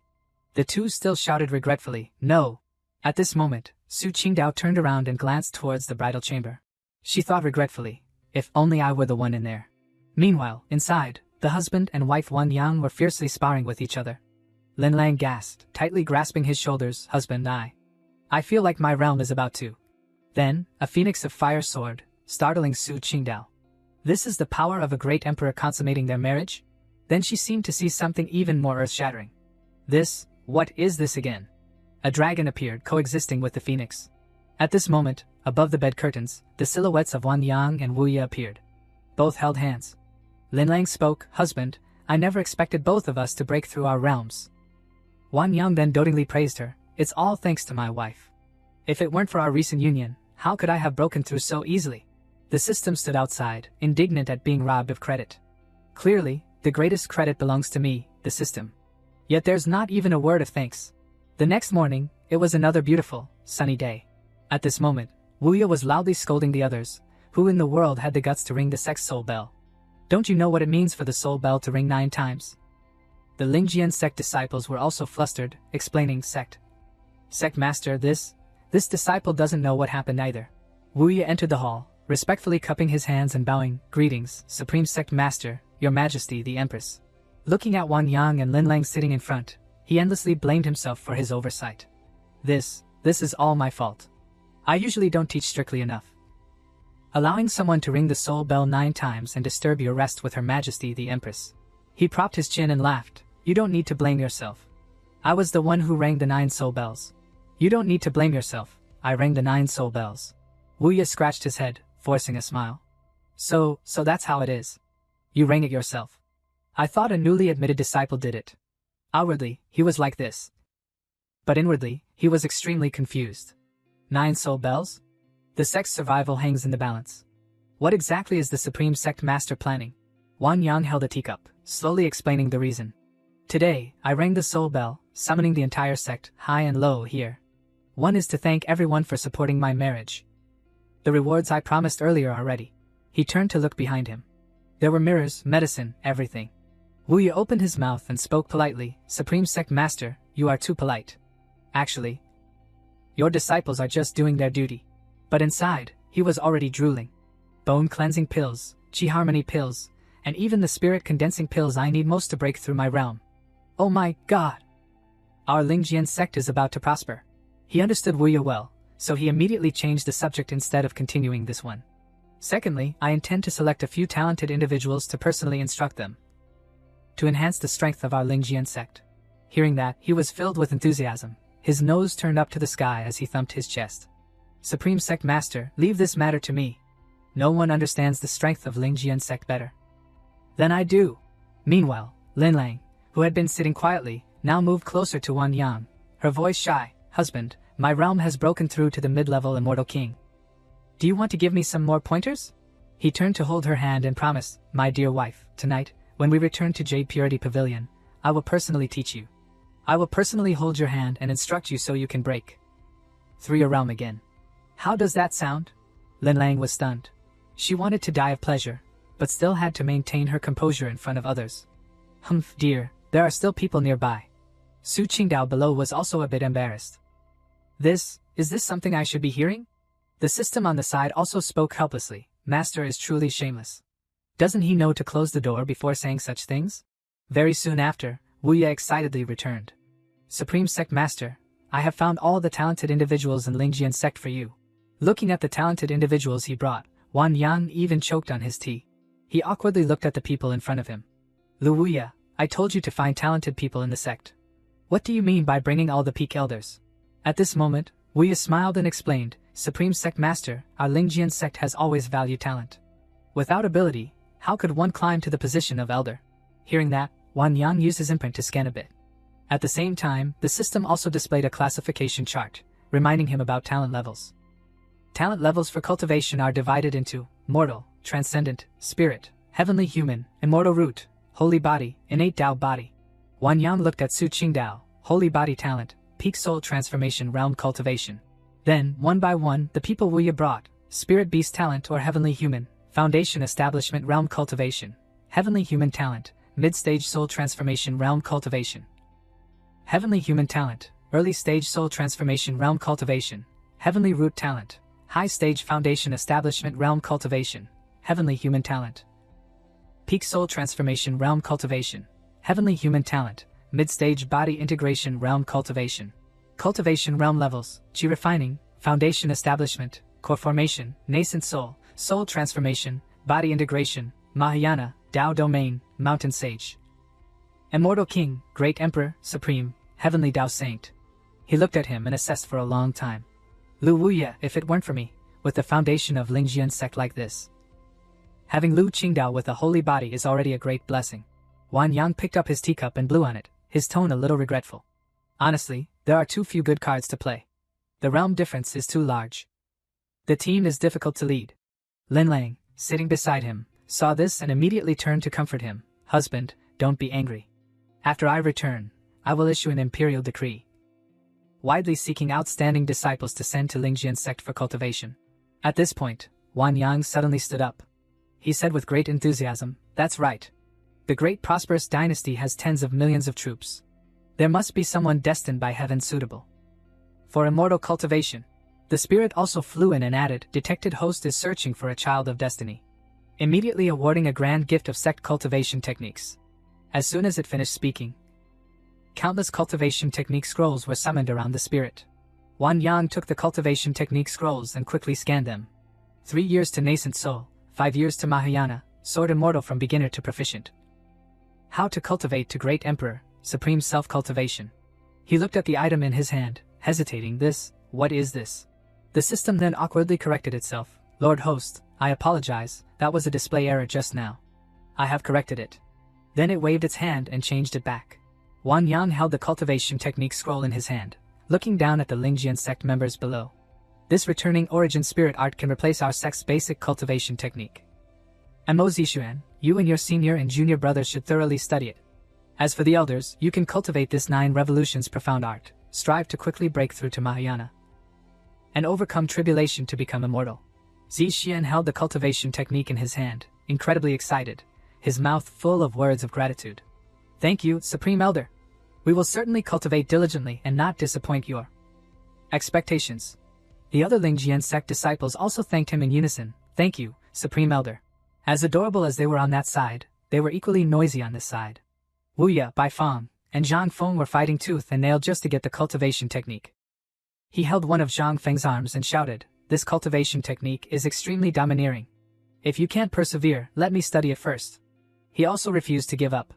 The two still shouted regretfully, "No." At this moment, Su Qingdao turned around and glanced towards the bridal chamber. She thought regretfully, if only I were the one in there. Meanwhile, inside, the husband and wife Wang Yang were fiercely sparring with each other. Lin Lang gasped, tightly grasping his shoulders, "Husband, I feel like my realm is about to." Then, a phoenix of fire soared, startling Su Qingdao. This is the power of a great emperor consummating their marriage? Then she seemed to see something even more earth-shattering. What is this again? A dragon appeared, coexisting with the phoenix. At this moment, above the bed curtains, the silhouettes of Wang Yang and Wu Ye appeared. Both held hands. Lin Lang spoke, "Husband, I never expected both of us to break through our realms." Wang Yang then dotingly praised her, "It's all thanks to my wife. If it weren't for our recent union, how could I have broken through so easily?" The system stood outside, indignant at being robbed of credit. Clearly, the greatest credit belongs to me, the system. Yet there's not even a word of thanks. The next morning, it was another beautiful, sunny day. At this moment, Wu Ye was loudly scolding the others. Who in the world had the guts to ring the sect's soul bell? Don't you know what it means for the soul bell to ring 9 times? The Lingjian sect disciples were also flustered, explaining, Sect Master, this disciple doesn't know what happened either." Wu Ye entered the hall, respectfully cupping his hands and bowing, "Greetings, Supreme Sect Master, Your Majesty the Empress." Looking at Wang Yang and Lin Lang sitting in front, he endlessly blamed himself for his oversight. This is all my fault. I usually don't teach strictly enough. Allowing someone to ring the soul bell 9 times and disturb your rest with Her Majesty the Empress. He propped his chin and laughed. "You don't need to blame yourself. I was the one who rang the 9 soul bells. You don't need to blame yourself. I rang the 9 soul bells." Wu Ye scratched his head, forcing a smile. So that's how it is. You rang it yourself. I thought a newly admitted disciple did it." Outwardly, he was like this. But inwardly, he was extremely confused. 9 soul bells? The sect's survival hangs in the balance. What exactly is the Supreme Sect Master planning? Wang Yang held a teacup, slowly explaining the reason. "Today, I rang the soul bell, summoning the entire sect, high and low here. One is to thank everyone for supporting my marriage. The rewards I promised earlier are ready." He turned to look behind him. There were mirrors, medicine, everything. Wu Ye opened his mouth and spoke politely, "Supreme Sect Master, you are too polite. Actually, your disciples are just doing their duty." But inside, he was already drooling. Bone cleansing pills, chi harmony pills, and even the spirit condensing pills I need most to break through my realm. Oh my god! Our Lingjian sect is about to prosper. He understood Wu Ye well, so he immediately changed the subject instead of continuing this one. "Secondly, I intend to select a few talented individuals to personally instruct them, to enhance the strength of our Lingjian sect." Hearing that, he was filled with enthusiasm. His nose turned up to the sky as he thumped his chest. "Supreme Sect Master, leave this matter to me. No one understands the strength of Lingjian sect better than I do." Meanwhile, Lin Lang, who had been sitting quietly, now moved closer to Wang Yang, her voice shy. "Husband, my realm has broken through to the mid-level immortal king. Do you want to give me some more pointers? He turned to hold her hand and promised, "My dear wife, tonight, when we return to Jade Purity Pavilion, I will personally teach you. I will personally hold your hand and instruct you so you can break through your realm again." How does that sound? Lin Lang was stunned. She wanted to die of pleasure, but still had to maintain her composure in front of others. Humph, dear, there are still people nearby. Su Qingdao below was also a bit embarrassed. Is this something I should be hearing? The system on the side also spoke helplessly. Master is truly shameless. Doesn't he know to close the door before saying such things? Very soon after, Wu Ye excitedly returned. Supreme Sect Master, I have found all the talented individuals in Lingjian Sect for you. Looking at the talented individuals he brought, Wan Yang even choked on his tea. He awkwardly looked at the people in front of him. Lu Wuya, I told you to find talented people in the sect. What do you mean by bringing all the peak elders? At this moment, Wuya smiled and explained, Supreme Sect Master, our Lingjian sect has always valued talent. Without ability, how could one climb to the position of elder? Hearing that, Wan Yang used his imprint to scan a bit. At the same time, the system also displayed a classification chart, reminding him about talent levels. Talent levels for cultivation are divided into mortal, transcendent, spirit, heavenly human, immortal root, holy body, innate Dao body. Wan Yang looked at Su Qingdao, holy body talent, peak soul transformation realm cultivation. Then, one by one, the people Wuya brought, spirit beast talent or heavenly human, foundation establishment realm cultivation, heavenly human talent, mid-stage soul transformation realm cultivation. Heavenly human talent, early stage soul transformation realm cultivation, heavenly root talent, high stage foundation establishment realm cultivation, heavenly human talent. Peak soul transformation realm cultivation, heavenly human talent, mid-stage body integration realm cultivation. Cultivation realm levels, Qi refining, foundation establishment, core formation, nascent soul, soul transformation, body integration, Mahayana, Dao domain, mountain sage. Immortal king, great emperor, supreme, heavenly Dao saint. He looked at him and assessed for a long time. Lu Wuya, if it weren't for me, with the foundation of Lingjian sect like this. Having Lu Qingdao with a holy body is already a great blessing. Wan Yang picked up his teacup and blew on it, his tone a little regretful. Honestly, there are too few good cards to play. The realm difference is too large. The team is difficult to lead. Lin Lang, sitting beside him, saw this and immediately turned to comfort him. Husband, don't be angry. After I return, I will issue an imperial decree, widely seeking outstanding disciples to send to Lingjian sect for cultivation. At this point, Wan Yang suddenly stood up. He said with great enthusiasm, that's right. The great prosperous dynasty has tens of millions of troops. There must be someone destined by heaven suitable for immortal cultivation. The spirit also flew in and added, detected host is searching for a child of destiny, immediately awarding a grand gift of sect cultivation techniques. As soon as it finished speaking, countless cultivation technique scrolls were summoned around the spirit. Wan Yang took the cultivation technique scrolls and quickly scanned them. 3 years to nascent soul, 5 years to Mahayana, sword immortal from beginner to proficient. How to cultivate to great emperor, supreme self-cultivation. He looked at the item in his hand, hesitating. What is this? The system then awkwardly corrected itself. Lord Host, I apologize, that was a display error just now. I have corrected it. Then it waved its hand and changed it back. Wan Yang held the cultivation technique scroll in his hand, looking down at the Lingjian sect members below. This returning origin spirit art can replace our sect's basic cultivation technique. Mo Zishuan, you and your senior and junior brothers should thoroughly study it. As for the elders, you can cultivate this 9 revolutions profound art, strive to quickly break through to Mahayana, and overcome tribulation to become immortal. Zishuan held the cultivation technique in his hand, incredibly excited, his mouth full of words of gratitude. Thank you, Supreme Elder. We will certainly cultivate diligently and not disappoint your expectations. The other Lingjian sect disciples also thanked him in unison. Thank you, Supreme Elder. As adorable as they were on that side, they were equally noisy on this side. Wu Ye, Bai Feng, and Zhang Feng were fighting tooth and nail just to get the cultivation technique. He held one of Zhang Feng's arms and shouted, this cultivation technique is extremely domineering. If you can't persevere, let me study it first. He also refused to give up,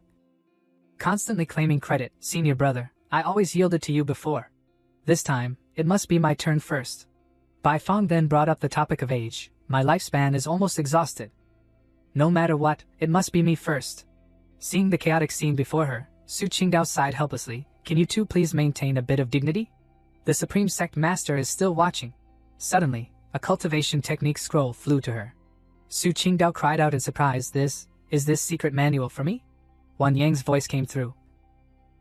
constantly claiming credit. Senior brother, I always yielded to you before. This time, it must be my turn first. Bai Feng then brought up the topic of age. My lifespan is almost exhausted. No matter what, it must be me first. Seeing the chaotic scene before her, Su Qingdao sighed helplessly. Can you two please maintain a bit of dignity? The Supreme Sect Master is still watching. Suddenly, a cultivation technique scroll flew to her. Su Qingdao cried out in surprise, is this secret manual for me? Wan Yang's voice came through.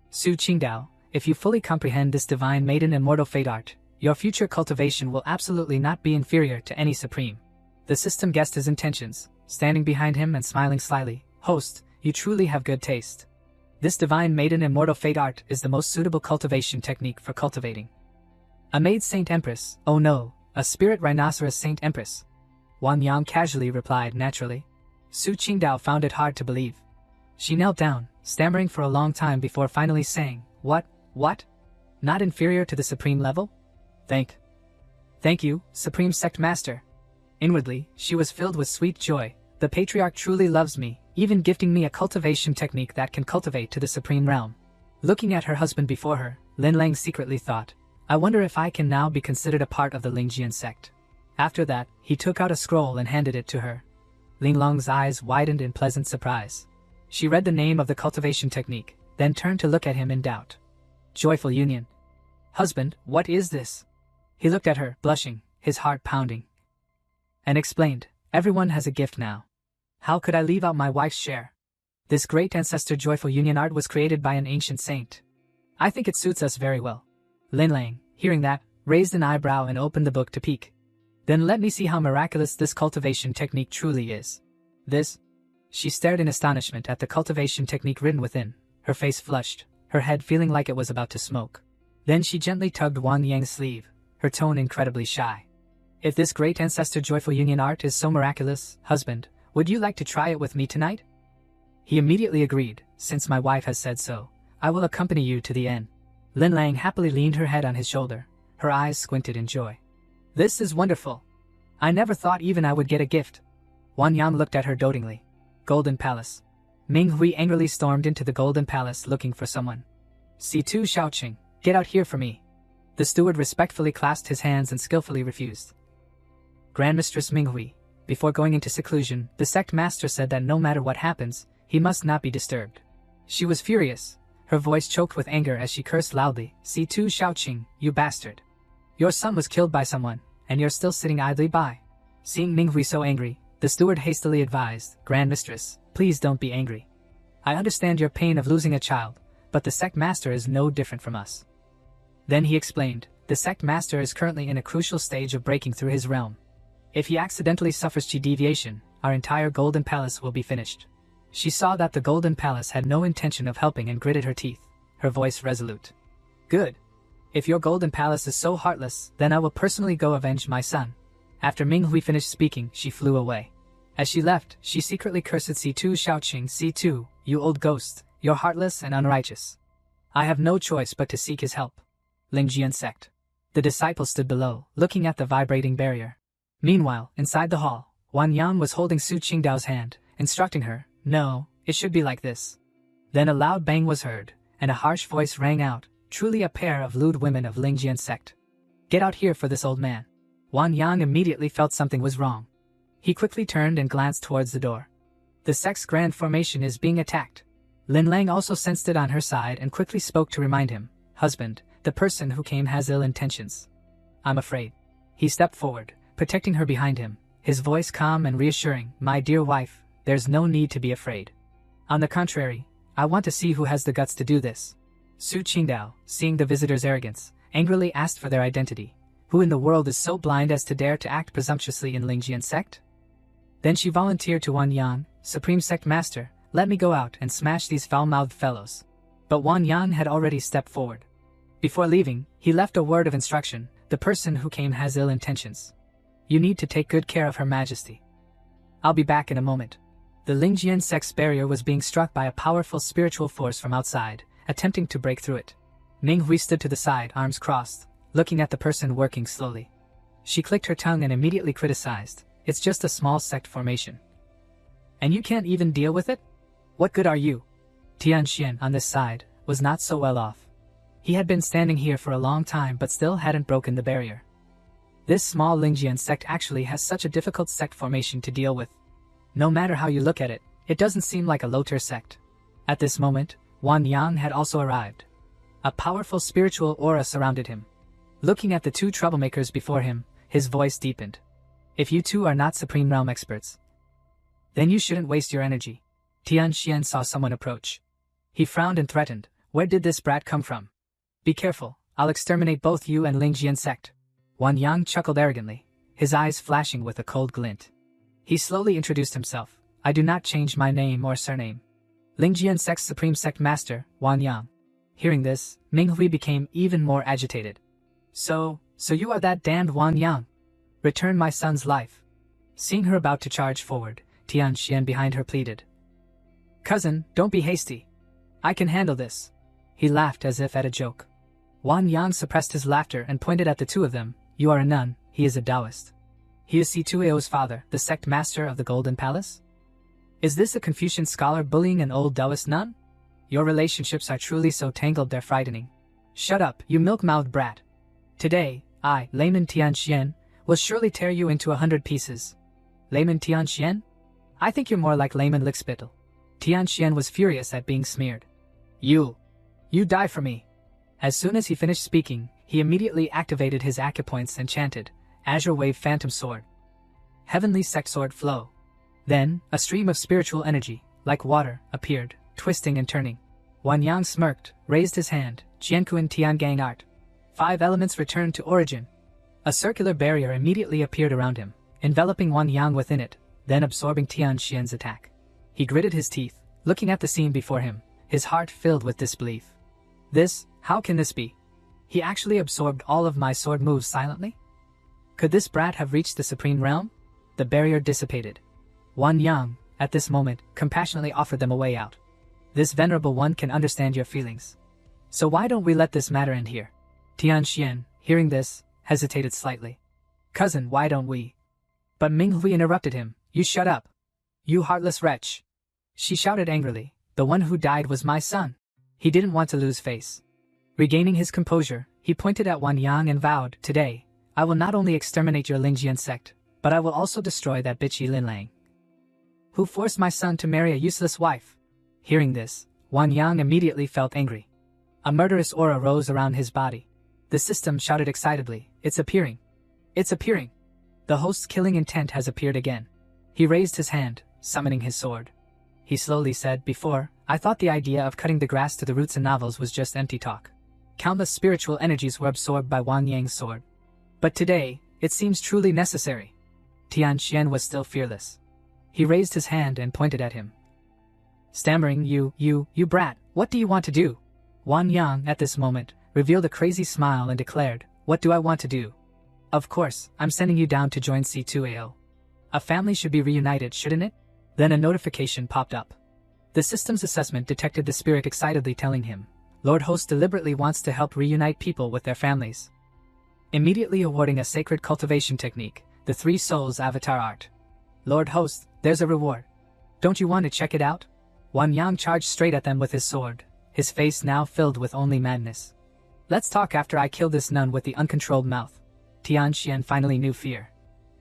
Su Qingdao, if you fully comprehend this divine maiden immortal fate art, your future cultivation will absolutely not be inferior to any supreme. The system guessed his intentions, standing behind him and smiling slyly. Host, you truly have good taste. This divine maiden immortal fate art is the most suitable cultivation technique for cultivating. A maid saint empress, oh no, a spirit rhinoceros saint empress. Wang Yang casually replied naturally. Su Qingdao found it hard to believe. She knelt down, stammering for a long time before finally saying, What? Not inferior to the supreme level? Thank you, Supreme Sect Master. Inwardly, she was filled with sweet joy. The Patriarch truly loves me, even gifting me a cultivation technique that can cultivate to the supreme realm. Looking at her husband before her, Lin Lang secretly thought, I wonder if I can now be considered a part of the Lingjian sect. After that, he took out a scroll and handed it to her. Ling Long's eyes widened in pleasant surprise. She read the name of the cultivation technique, then turned to look at him in doubt. Joyful union. Husband, what is this? He looked at her, blushing, his heart pounding, and explained, everyone has a gift now. How could I leave out my wife's share? This great ancestor joyful union art was created by an ancient saint. I think it suits us very well. Lin Lang, hearing that, raised an eyebrow and opened the book to peek. Then let me see how miraculous this cultivation technique truly is. This? She stared in astonishment at the cultivation technique written within, her face flushed, her head feeling like it was about to smoke. Then she gently tugged Wang Yang's sleeve, her tone incredibly shy. If this great ancestor joyful union art is so miraculous, husband, would you like to try it with me tonight? He immediately agreed, since my wife has said so, I will accompany you to the end. Lin Lang happily leaned her head on his shoulder, her eyes squinted in joy. This is wonderful. I never thought even I would get a gift. Wan Yang looked at her dotingly. Golden Palace. Ming Hui angrily stormed into the Golden Palace looking for someone. C2 Xiaoqing, get out here for me. The steward respectfully clasped his hands and skillfully refused. Grand Mistress Ming Hui, before going into seclusion, the sect master said that no matter what happens, he must not be disturbed. She was furious, her voice choked with anger as she cursed loudly, C2 Xiaoqing, you bastard. Your son was killed by someone, and you're still sitting idly by. Seeing Ming Hui so angry, the steward hastily advised, Grand Mistress, please don't be angry. I understand your pain of losing a child, but the sect master is no different from us. Then he explained, the sect master is currently in a crucial stage of breaking through his realm. If he accidentally suffers chi deviation, our entire Golden Palace will be finished. She saw that the Golden Palace had no intention of helping and gritted her teeth, her voice resolute. Good. If your Golden Palace is so heartless, then I will personally go avenge my son. After Ming Hui finished speaking, she flew away. As she left, she secretly cursed C2 Xiaoqing, C2, you old ghost, you're heartless and unrighteous. I have no choice but to seek his help. Lingjian sect. The disciples stood below, looking at the vibrating barrier. Meanwhile, inside the hall, Wan Yang was holding Su Qingdao's hand, instructing her, no, it should be like this. Then a loud bang was heard, and a harsh voice rang out, truly a pair of lewd women of Lingjian sect. Get out here for this old man. Wan Yang immediately felt something was wrong. He quickly turned and glanced towards the door. The sect's grand formation is being attacked. Lin Lang also sensed it on her side and quickly spoke to remind him, husband, the person who came has ill intentions. I'm afraid. He stepped forward, protecting her behind him, his voice calm and reassuring, my dear wife, there's no need to be afraid. On the contrary, I want to see who has the guts to do this. Su Qingdao, seeing the visitor's arrogance, angrily asked for their identity. Who in the world is so blind as to dare to act presumptuously in Lingjian sect? Then she volunteered to Wan Yang, Supreme Sect Master, let me go out and smash these foul-mouthed fellows. But Wan Yang had already stepped forward. Before leaving, he left a word of instruction, the person who came has ill intentions. You need to take good care of Her Majesty. I'll be back in a moment. The Lingjian sect's barrier was being struck by a powerful spiritual force from outside, attempting to break through it. Ming Hui stood to the side, arms crossed, looking at the person working slowly. She clicked her tongue and immediately criticized, it's just a small sect formation. And you can't even deal with it? What good are you? Tian Xian, on this side, was not so well off. He had been standing here for a long time but still hadn't broken the barrier. This small Lingjian sect actually has such a difficult sect formation to deal with. No matter how you look at it, it doesn't seem like a low-tier sect. At this moment, Wan Yang had also arrived. A powerful spiritual aura surrounded him. Looking at the two troublemakers before him, his voice deepened. If you two are not Supreme Realm experts, then you shouldn't waste your energy. Tian Xian saw someone approach. He frowned and threatened, "Where did this brat come from? Be careful, I'll exterminate both you and Lingjian sect." Wang Yang chuckled arrogantly, his eyes flashing with a cold glint. He slowly introduced himself. "I do not change my name or surname. Lingjian sect's Supreme Sect Master, Wang Yang." Hearing this, Minghui became even more agitated. So you are that damned Wang Yang? Return my son's life." Seeing her about to charge forward, Tian Xian behind her pleaded, "Cousin, don't be hasty. I can handle this." He laughed as if at a joke. Wang Yang suppressed his laughter and pointed at the two of them. "You are a nun, he is a Taoist. He is C2AO's father, the sect master of the Golden Palace? Is this a Confucian scholar bullying an old Taoist nun? Your relationships are truly so tangled they're frightening. Shut up, you milk-mouthed brat. Today, I, layman Tian Xian, will surely tear you into 100 pieces." "Layman Tian Xian? I think you're more like layman Lickspittle." Tian Xian was furious at being smeared. You die for me." As soon as he finished speaking, he immediately activated his acupoints and chanted, "Azure Wave Phantom Sword. Heavenly Sect Sword Flow." Then, a stream of spiritual energy, like water, appeared, twisting and turning. Wang Yang smirked, raised his hand, "Jiankuan Tiangang Art. 5 elements returned to origin." A circular barrier immediately appeared around him, enveloping Wang Yang within it, then absorbing Tian Xian's attack. He gritted his teeth, looking at the scene before him, his heart filled with disbelief. How can this be? He actually absorbed all of my sword moves silently? Could this brat have reached the Supreme Realm? The barrier dissipated. Wang Yang, at this moment, compassionately offered them a way out. "This venerable one can understand your feelings. So why don't we let this matter end here?" Tian Xian, hearing this, hesitated slightly. "Cousin, why don't we?" But Minghui interrupted him. "You shut up. You heartless wretch." She shouted angrily, "The one who died was my son." He didn't want to lose face. Regaining his composure, he pointed at Wang Yang and vowed, "Today, I will not only exterminate your Lingjian sect, but I will also destroy that bitchy Lin Lang, who forced my son to marry a useless wife." Hearing this, Wang Yang immediately felt angry. A murderous aura rose around his body. The system shouted excitedly, "It's appearing! It's appearing! The host's killing intent has appeared again." He raised his hand, summoning his sword. He slowly said, "Before, I thought the idea of cutting the grass to the roots in novels was just empty talk. Countless spiritual energies were absorbed by Wang Yang's sword. But today, it seems truly necessary." Tian Xian was still fearless. He raised his hand and pointed at him. Stammering, you brat, what do you want to do?" Wang Yang, at this moment, revealed a crazy smile and declared, "What do I want to do? Of course, I'm sending you down to join C2AO. A family should be reunited, shouldn't it?" Then a notification popped up. The system's assessment detected the spirit excitedly telling him, "Lord Host deliberately wants to help reunite people with their families." Immediately awarding a sacred cultivation technique, the 3 Souls Avatar Art. "Lord Host, there's a reward. Don't you want to check it out?" Wang Yang charged straight at them with his sword, his face now filled with only madness. "Let's talk after I kill this nun with the uncontrolled mouth." Tian Xian finally knew fear.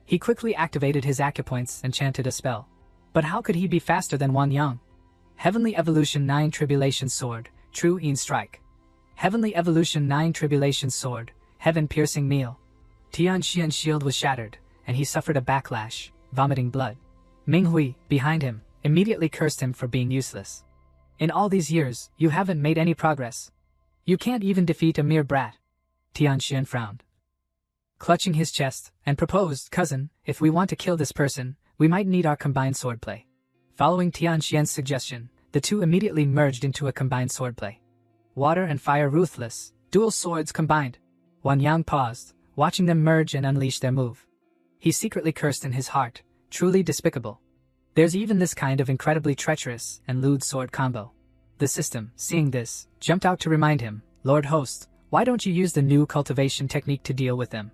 He quickly activated his acupoints and chanted a spell. But how could he be faster than Wang Yang? Heavenly Evolution 9 Tribulation Sword, True Een Strike. Heavenly Evolution 9 Tribulation Sword, Heaven-Piercing Meal. Tian Xian's shield was shattered, and he suffered a backlash, vomiting blood. Minghui, behind him, immediately cursed him for being useless. "In all these years, you haven't made any progress. You can't even defeat a mere brat." Tian Xian frowned, clutching his chest, and proposed, "Cousin, if we want to kill this person, we might need our combined swordplay." Following Tian Xian's suggestion, the two immediately merged into a combined swordplay. Water and fire ruthless, dual swords combined. Wang Yang paused, watching them merge and unleash their move. He secretly cursed in his heart, truly despicable. There's even this kind of incredibly treacherous and lewd sword combo. The system, seeing this, jumped out to remind him, "Lord Host, why don't you use the new cultivation technique to deal with them?"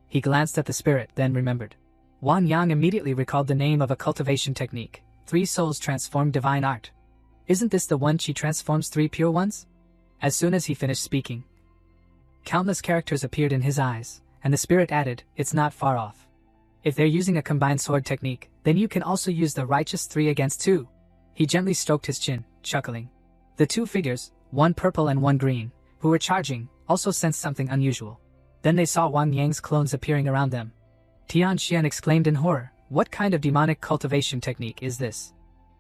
He glanced at the spirit, then remembered. Wang Yang immediately recalled the name of a cultivation technique, 3 Souls Transform Divine Art. Isn't this the one Chi transforms 3 pure ones? As soon as he finished speaking, countless characters appeared in his eyes, and the spirit added, "It's not far off. If they're using a combined sword technique, then you can also use the righteous 3 against 2. He gently stroked his chin, chuckling. The 2 figures, one purple and one green, who were charging, also sensed something unusual. Then they saw Wang Yang's clones appearing around them. Tianxian exclaimed in horror. What kind of demonic cultivation technique is this?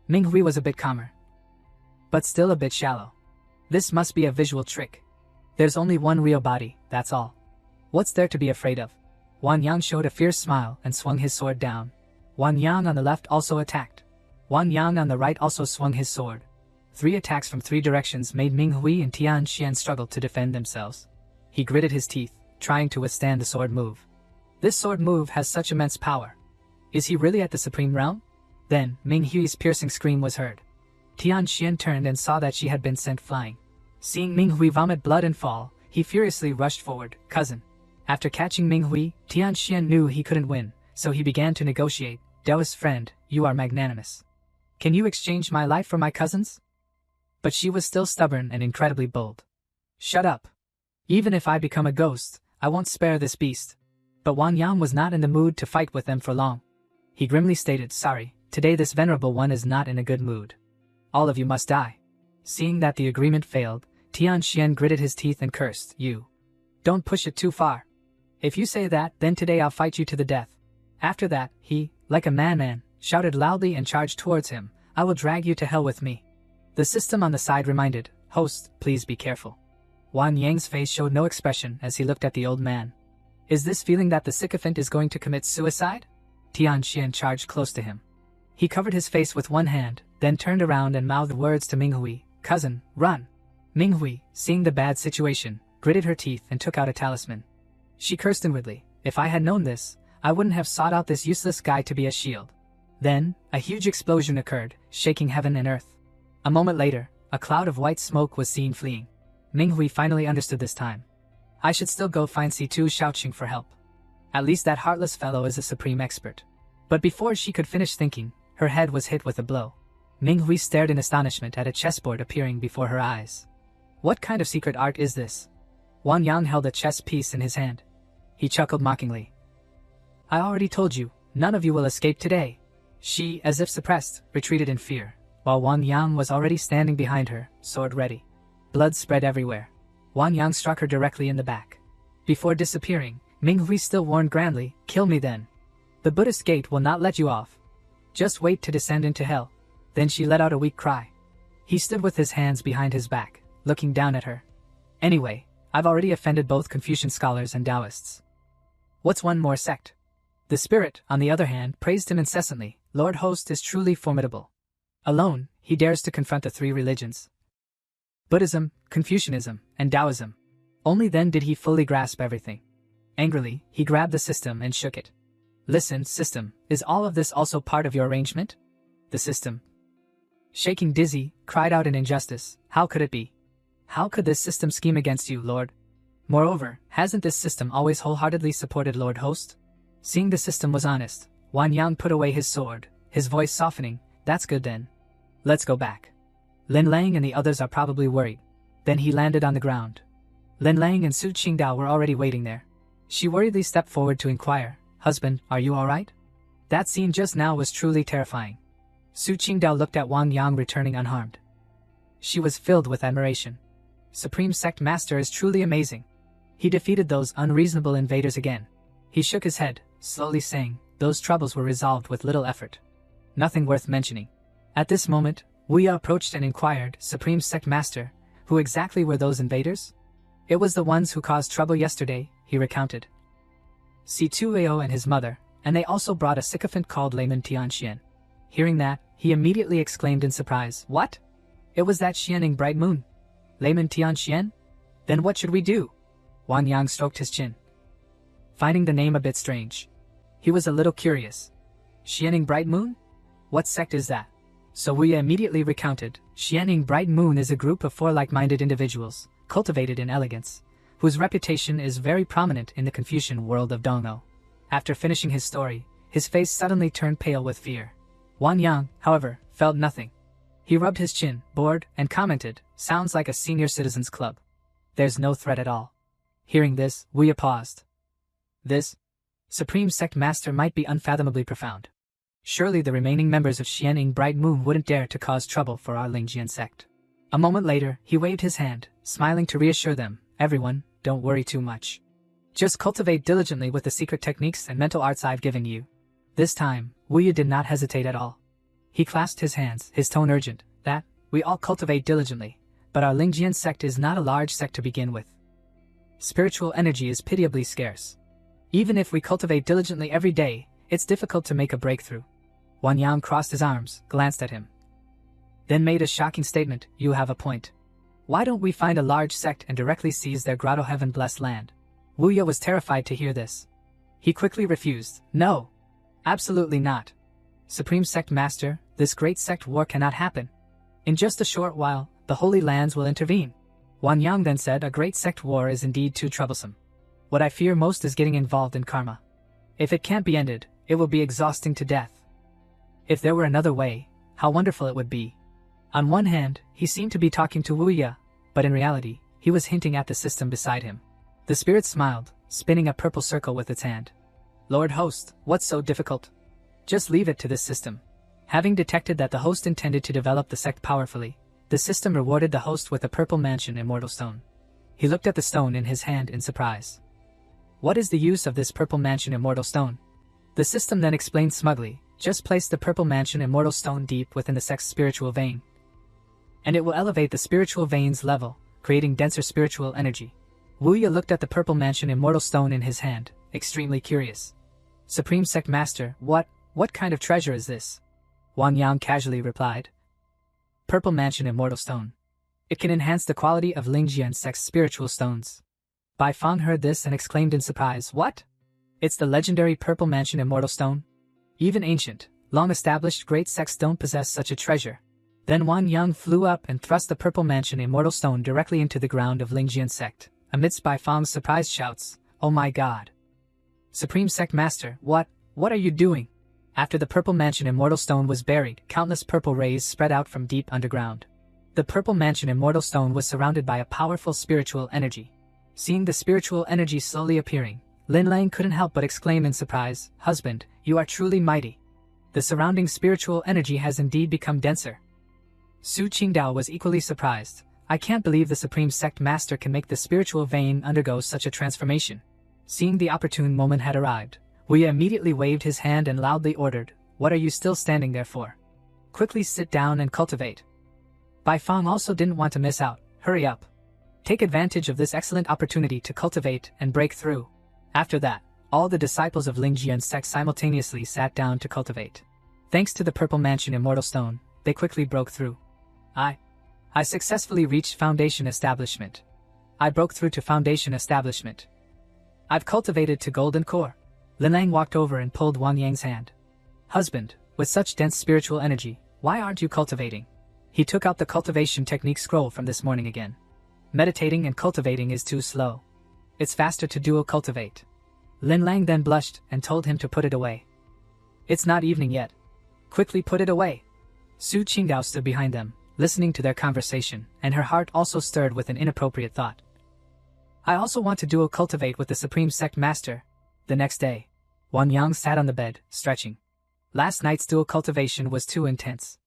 Minghui was a bit calmer, but still a bit shallow. This must be a visual trick. There's only one real body, that's all. What's there to be afraid of? Wang Yang showed a fierce smile and swung his sword down. Wang Yang on the left also attacked. Wang Yang on the right also swung his sword. 3 attacks from 3 directions made Minghui and Tianxian struggle to defend themselves. He gritted his teeth, trying to withstand the sword move. This sword move has such immense power. Is he really at the supreme realm? Then, Minghui's piercing scream was heard. Tianxian turned and saw that she had been sent flying. Seeing Minghui vomit blood and fall, he furiously rushed forward. Cousin. After catching Minghui, Tianxian knew he couldn't win, so he began to negotiate. Taoist friend, you are magnanimous. Can you exchange my life for my cousin's? But she was still stubborn and incredibly bold. Shut up. Even if I become a ghost, I won't spare this beast. But Wang Yang was not in the mood to fight with them for long. He grimly stated, sorry, today this venerable one is not in a good mood. All of you must die. Seeing that the agreement failed, Tianxian gritted his teeth and cursed, you. Don't push it too far. If you say that, then today I'll fight you to the death. After that, he, like a madman, shouted loudly and charged towards him, I will drag you to hell with me. The system on the side reminded, host, please be careful. Wang Yang's face showed no expression as he looked at the old man. Is this feeling that the sycophant is going to commit suicide? Tianxian charged close to him. He covered his face with one hand, then turned around and mouthed words to Minghui, cousin, run. Minghui, seeing the bad situation, gritted her teeth and took out a talisman. She cursed inwardly, if I had known this, I wouldn't have sought out this useless guy to be a shield. Then, a huge explosion occurred, shaking heaven and earth. A moment later, a cloud of white smoke was seen fleeing. Minghui finally understood this time. I should still go find C2 shouting for help. At least that heartless fellow is a supreme expert. But before she could finish thinking, her head was hit with a blow. Minghui stared in astonishment at a chessboard appearing before her eyes. What kind of secret art is this? Wang Yang held a chess piece in his hand. He chuckled mockingly. I already told you, none of you will escape today. She, as if suppressed, retreated in fear, while Wang Yang was already standing behind her, sword ready. Blood spread everywhere. Wang Yang struck her directly in the back. Before disappearing, Minghui still warned grandly, kill me then. The Buddhist gate will not let you off. Just wait to descend into hell. Then she let out a weak cry. He stood with his hands behind his back, looking down at her. Anyway, I've already offended both Confucian scholars and Taoists. What's one more sect? The spirit, on the other hand, praised him incessantly. Lord Host is truly formidable. Alone, he dares to confront the 3 religions. Buddhism, Confucianism, and Taoism. Only then did he fully grasp everything. Angrily, he grabbed the system and shook it. Listen, system, is all of this also part of your arrangement? The system, shaking dizzy, cried out in injustice, how could it be? How could this system scheme against you, Lord? Moreover, hasn't this system always wholeheartedly supported Lord Host? Seeing the system was honest, Wang Yang put away his sword, his voice softening, that's good then. Let's go back. Lin Lang and the others are probably worried. Then he landed on the ground. Lin Lang and Su Qingdao were already waiting there. She worriedly stepped forward to inquire, husband, are you alright? That scene just now was truly terrifying. Su Qingdao looked at Wang Yang returning unharmed. She was filled with admiration. Supreme Sect Master is truly amazing. He defeated those unreasonable invaders again. He shook his head, slowly saying, those troubles were resolved with little effort. Nothing worth mentioning. At this moment, Wu Ya approached and inquired, Supreme Sect Master, who exactly were those invaders? It was the ones who caused trouble yesterday, he recounted. C2AO and his mother, and they also brought a sycophant called Layman Tianxian. Hearing that, he immediately exclaimed in surprise, what? It was that Xianing Bright Moon. Layman Tianxian? Then what should we do? Wang Yang stroked his chin, finding the name a bit strange. He was a little curious. Xianing Bright Moon? What sect is that? So Wu Ya immediately recounted, Xianing Bright Moon is a group of 4 like-minded individuals, cultivated in elegance, whose reputation is very prominent in the Confucian world of Dongno. After finishing his story, his face suddenly turned pale with fear. Wang Yang, however, felt nothing. He rubbed his chin, bored, and commented, sounds like a senior citizens club. There's no threat at all. Hearing this, Wu Ya paused. This Supreme Sect Master might be unfathomably profound. Surely the remaining members of Xianing Bright Moon wouldn't dare to cause trouble for our Lingjian sect. A moment later, he waved his hand, smiling to reassure them, everyone, don't worry too much. Just cultivate diligently with the secret techniques and mental arts I've given you. This time, Wu Yi did not hesitate at all. He clasped his hands, his tone urgent, that, we all cultivate diligently, but our Lingjian sect is not a large sect to begin with. Spiritual energy is pitiably scarce. Even if we cultivate diligently every day, it's difficult to make a breakthrough. Wang Yang crossed his arms, glanced at him, then made a shocking statement, you have a point. Why don't we find a large sect and directly seize their grotto heaven-blessed land? Wu Yi was terrified to hear this. He quickly refused, no. Absolutely not. Supreme Sect Master, this great sect war cannot happen. In just a short while, the Holy Lands will intervene. Wang Yang then said a great sect war is indeed too troublesome. What I fear most is getting involved in karma. If it can't be ended, it will be exhausting to death. If there were another way, how wonderful it would be. On one hand, he seemed to be talking to Wu Yi, but in reality, he was hinting at the system beside him. The spirit smiled, spinning a purple circle with its hand. Lord Host, what's so difficult? Just leave it to this system. Having detected that the host intended to develop the sect powerfully, the system rewarded the host with a purple mansion immortal stone. He looked at the stone in his hand in surprise. What is the use of this purple mansion immortal stone? The system then explained smugly, just place the purple mansion immortal stone deep within the sect's spiritual vein, and it will elevate the spiritual vein's level, creating denser spiritual energy. Wu Yi looked at the purple mansion immortal stone in his hand, extremely curious. Supreme Sect Master, what kind of treasure is this? Wang Yang casually replied. Purple Mansion Immortal Stone. It can enhance the quality of Lingjian Sect's spiritual stones. Bai Fang heard this and exclaimed in surprise, what? It's the legendary Purple Mansion Immortal Stone? Even ancient, long-established great sects don't possess such a treasure. Then Wang Yang flew up and thrust the Purple Mansion Immortal Stone directly into the ground of Lingjian Sect, amidst Bai Fang's surprised shouts, oh my god. Supreme Sect Master, what are you doing? After the Purple Mansion Immortal Stone was buried, countless purple rays spread out from deep underground. The Purple Mansion Immortal Stone was surrounded by a powerful spiritual energy. Seeing the spiritual energy slowly appearing, Lin Lang couldn't help but exclaim in surprise, husband, you are truly mighty. The surrounding spiritual energy has indeed become denser. Su Qingdao was equally surprised. I can't believe the Supreme Sect Master can make the spiritual vein undergo such a transformation. Seeing the opportune moment had arrived, Wu Yi immediately waved his hand and loudly ordered, what are you still standing there for? Quickly sit down and cultivate. Bai Fang also didn't want to miss out, hurry up. Take advantage of this excellent opportunity to cultivate and break through. After that, all the disciples of Lingjian Sect simultaneously sat down to cultivate. Thanks to the Purple Mansion Immortal Stone, they quickly broke through. I successfully reached Foundation Establishment. I broke through to Foundation Establishment. I've cultivated to Golden Core. Lin Lang walked over and pulled Wang Yang's hand. Husband, with such dense spiritual energy, why aren't you cultivating? He took out the cultivation technique scroll from this morning again. Meditating and cultivating is too slow. It's faster to dual cultivate. Lin Lang then blushed and told him to put it away. It's not evening yet. Quickly put it away. Su Qingdao stood behind them, listening to their conversation, and her heart also stirred with an inappropriate thought. I also want to dual cultivate with the Supreme Sect Master. The next day, Wang Yang sat on the bed, stretching. Last night's dual cultivation was too intense.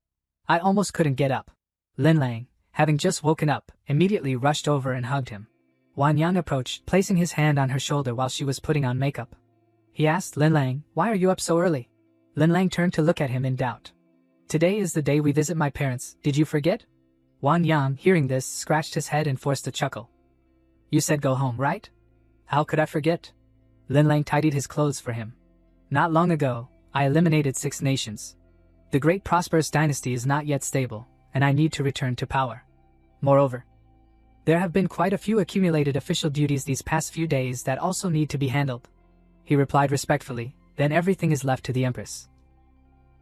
I almost couldn't get up. Lin Lang, having just woken up, immediately rushed over and hugged him. Wang Yang approached, placing his hand on her shoulder while she was putting on makeup. He asked Lin Lang, why are you up so early? Lin Lang turned to look at him in doubt. Today is the day we visit my parents, did you forget? Wang Yang, hearing this, scratched his head and forced a chuckle. You said go home, right? How could I forget? Lin Lang tidied his clothes for him. Not long ago, I eliminated 6 nations. The great prosperous dynasty is not yet stable, and I need to return to power. Moreover, there have been quite a few accumulated official duties these past few days that also need to be handled. He replied respectfully, then everything is left to the Empress,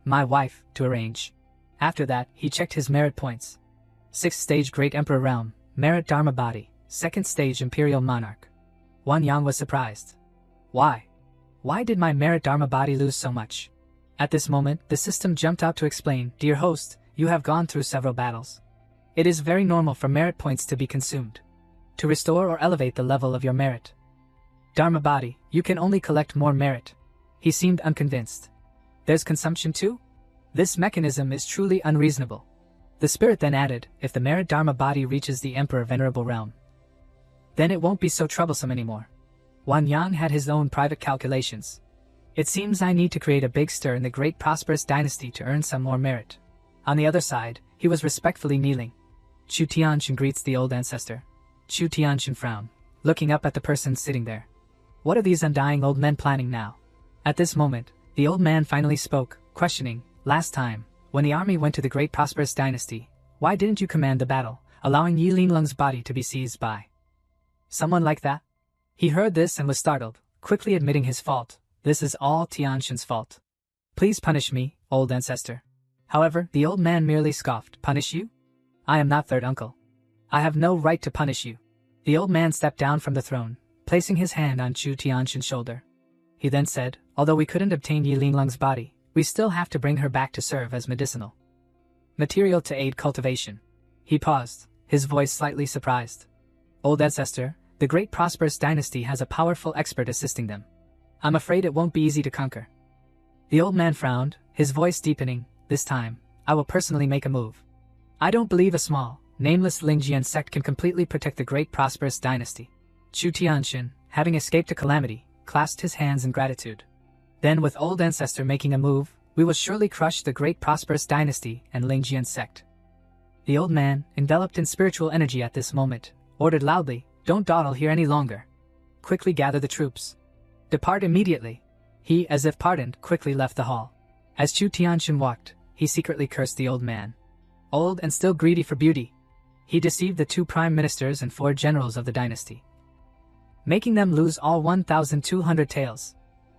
my wife, to arrange. After that, he checked his merit points. 6th stage Great Emperor Realm, merit Dharma Body, 2nd stage Imperial Monarch. Wang Yang was surprised. Why? Why did my merit Dharma Body lose so much? At this moment, the system jumped out to explain, dear host, you have gone through several battles. It is very normal for merit points to be consumed. To restore or elevate the level of your merit Dharma Body, you can only collect more merit. He seemed unconvinced. There's consumption too? This mechanism is truly unreasonable. The spirit then added, if the merit Dharma Body reaches the Emperor Venerable Realm, then it won't be so troublesome anymore. Wang Yang had his own private calculations. It seems I need to create a big stir in the great prosperous dynasty to earn some more merit. On the other side, he was respectfully kneeling. Chu Tianxin greets the old ancestor. Chu Tianxin frowned, looking up at the person sitting there. What are these undying old men planning now? At this moment, the old man finally spoke, questioning, last time, when the army went to the great prosperous dynasty, why didn't you command the battle, allowing Yi Linglung's body to be seized by someone like that? He heard this and was startled, quickly admitting his fault. This is all Tianxin's fault. Please punish me, old ancestor. However, the old man merely scoffed. Punish you? I am not third uncle. I have no right to punish you. The old man stepped down from the throne, placing his hand on Chu Tianxin's shoulder. He then said, although we couldn't obtain Yi Linglung's body, we still have to bring her back to serve as medicinal material to aid cultivation. He paused, his voice slightly surprised. Old ancestor, the great prosperous dynasty has a powerful expert assisting them. I'm afraid it won't be easy to conquer. The old man frowned, his voice deepening. This time, I will personally make a move. I don't believe a small, nameless Lingjian sect can completely protect the great prosperous dynasty. Chu Tianxin, having escaped a calamity, clasped his hands in gratitude. Then with old ancestor making a move, we will surely crush the great prosperous dynasty and Lingjian sect. The old man, enveloped in spiritual energy at this moment, ordered loudly, don't dawdle here any longer. Quickly gather the troops. Depart immediately. He, as if pardoned, quickly left the hall. As Chu Tianxin walked, he secretly cursed the old man. Old and still greedy for beauty. He deceived the 2 prime ministers and 4 generals of the dynasty, making them lose all 1,200 taels.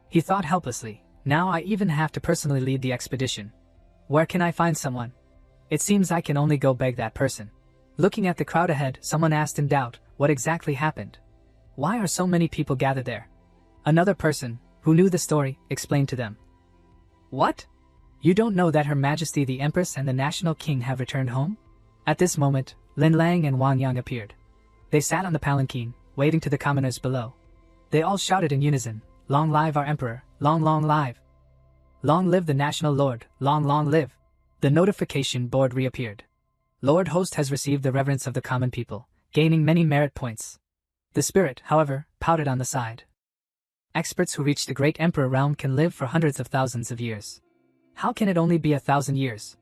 He thought helplessly, now I even have to personally lead the expedition. Where can I find someone? It seems I can only go beg that person. Looking at the crowd ahead, someone asked in doubt, what exactly happened? Why are so many people gathered there? Another person, who knew the story, explained to them. What? You don't know that Her Majesty the Empress and the National King have returned home? At this moment, Lin Lang and Wang Yang appeared. They sat on the palanquin, waving to the commoners below. They all shouted in unison, long live our emperor, long live. Long live the national lord, long live. The notification board reappeared. Lord Host has received the reverence of the common people, gaining many merit points. The spirit, however, pouted on the side. Experts who reach the great emperor realm can live for hundreds of thousands of years. How can it only be 1,000 years?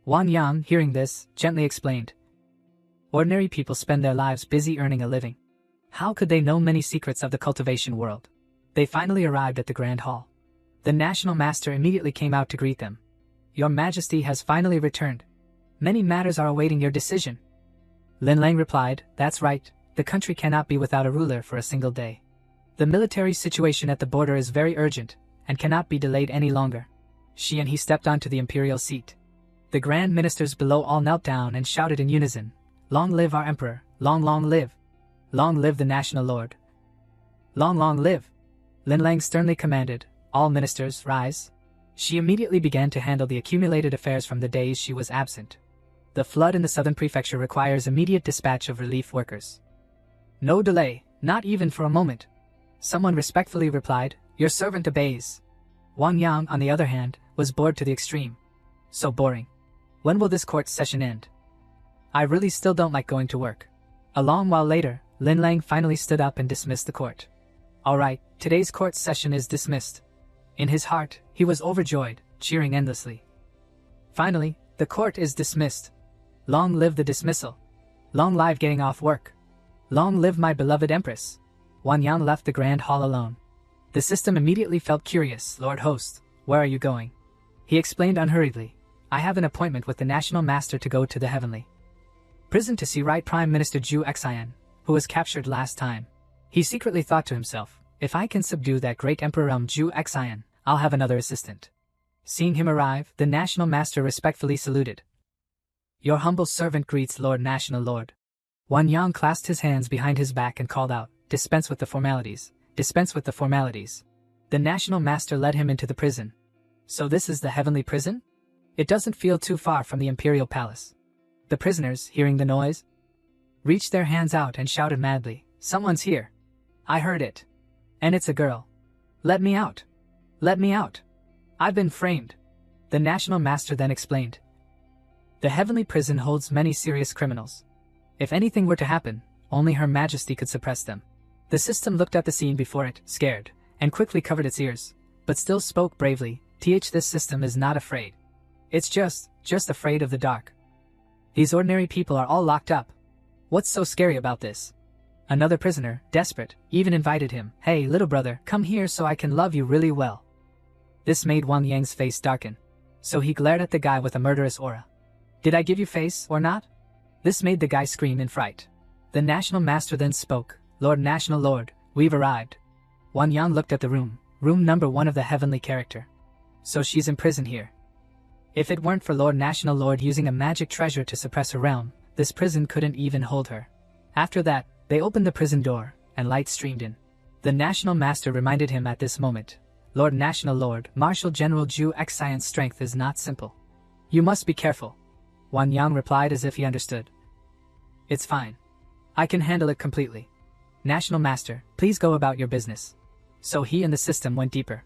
Wang Yang, hearing this, gently explained. Ordinary people spend their lives busy earning a living. How could they know many secrets of the cultivation world? They finally arrived at the Grand Hall. The National Master immediately came out to greet them. Your Majesty has finally returned. Many matters are awaiting your decision. Lin Lang replied, that's right, the country cannot be without a ruler for a single day. The military situation at the border is very urgent, and cannot be delayed any longer. She and he stepped onto the imperial seat. The grand ministers below all knelt down and shouted in unison, long live our emperor, long live. Long live the national lord. Long live. Lin Lang sternly commanded, all ministers, rise. She immediately began to handle the accumulated affairs from the days she was absent. The flood in the southern prefecture requires immediate dispatch of relief workers. No delay, not even for a moment. Someone respectfully replied, your servant obeys. Wang Yang, on the other hand, was bored to the extreme. So boring. When will this court session end? I really still don't like going to work. A long while later, Lin Lang finally stood up and dismissed the court. Alright, today's court session is dismissed. In his heart, he was overjoyed, cheering endlessly. Finally, the court is dismissed. Long live the dismissal. Long live getting off work. Long live my beloved empress. Wang Yang left the grand hall alone. The system immediately felt curious. Lord Host, where are you going? He explained unhurriedly. I have an appointment with the national master to go to the heavenly prison to see Right Prime Minister Zhu Xian, who was captured last time. He secretly thought to himself, if I can subdue that great emperor Zhu Xian, I'll have another assistant. Seeing him arrive, the national master respectfully saluted. Your humble servant greets Lord National Lord. Wang Yang clasped his hands behind his back and called out, dispense with the formalities, dispense with the formalities. The national master led him into the prison. So this is the heavenly prison? It doesn't feel too far from the imperial palace. The prisoners, hearing the noise, reached their hands out and shouted madly, someone's here. I heard it. And it's a girl. Let me out. Let me out. I've been framed. The national master then explained. The heavenly prison holds many serious criminals. If anything were to happen, only Her Majesty could suppress them. The system looked at the scene before it, scared, and quickly covered its ears, but still spoke bravely. This system is not afraid. It's just afraid of the dark. These ordinary people are all locked up. What's so scary about this? Another prisoner, desperate, even invited him. Hey, little brother, come here so I can love you really well. This made Wang Yang's face darken. So he glared at the guy with a murderous aura. Did I give you face or not? This made the guy scream in fright. The National Master then spoke. Lord National Lord, we've arrived. Wang Yang looked at the room number 1 of the heavenly character. So she's in prison here. If it weren't for Lord National Lord using a magic treasure to suppress her realm, this prison couldn't even hold her. After that, they opened the prison door, and light streamed in. The National Master reminded him at this moment. Lord National Lord, Marshal General Zhu Xian's strength is not simple. You must be careful. Wang Yang replied as if he understood. It's fine. I can handle it completely. National Master, please go about your business. So he and the system went deeper.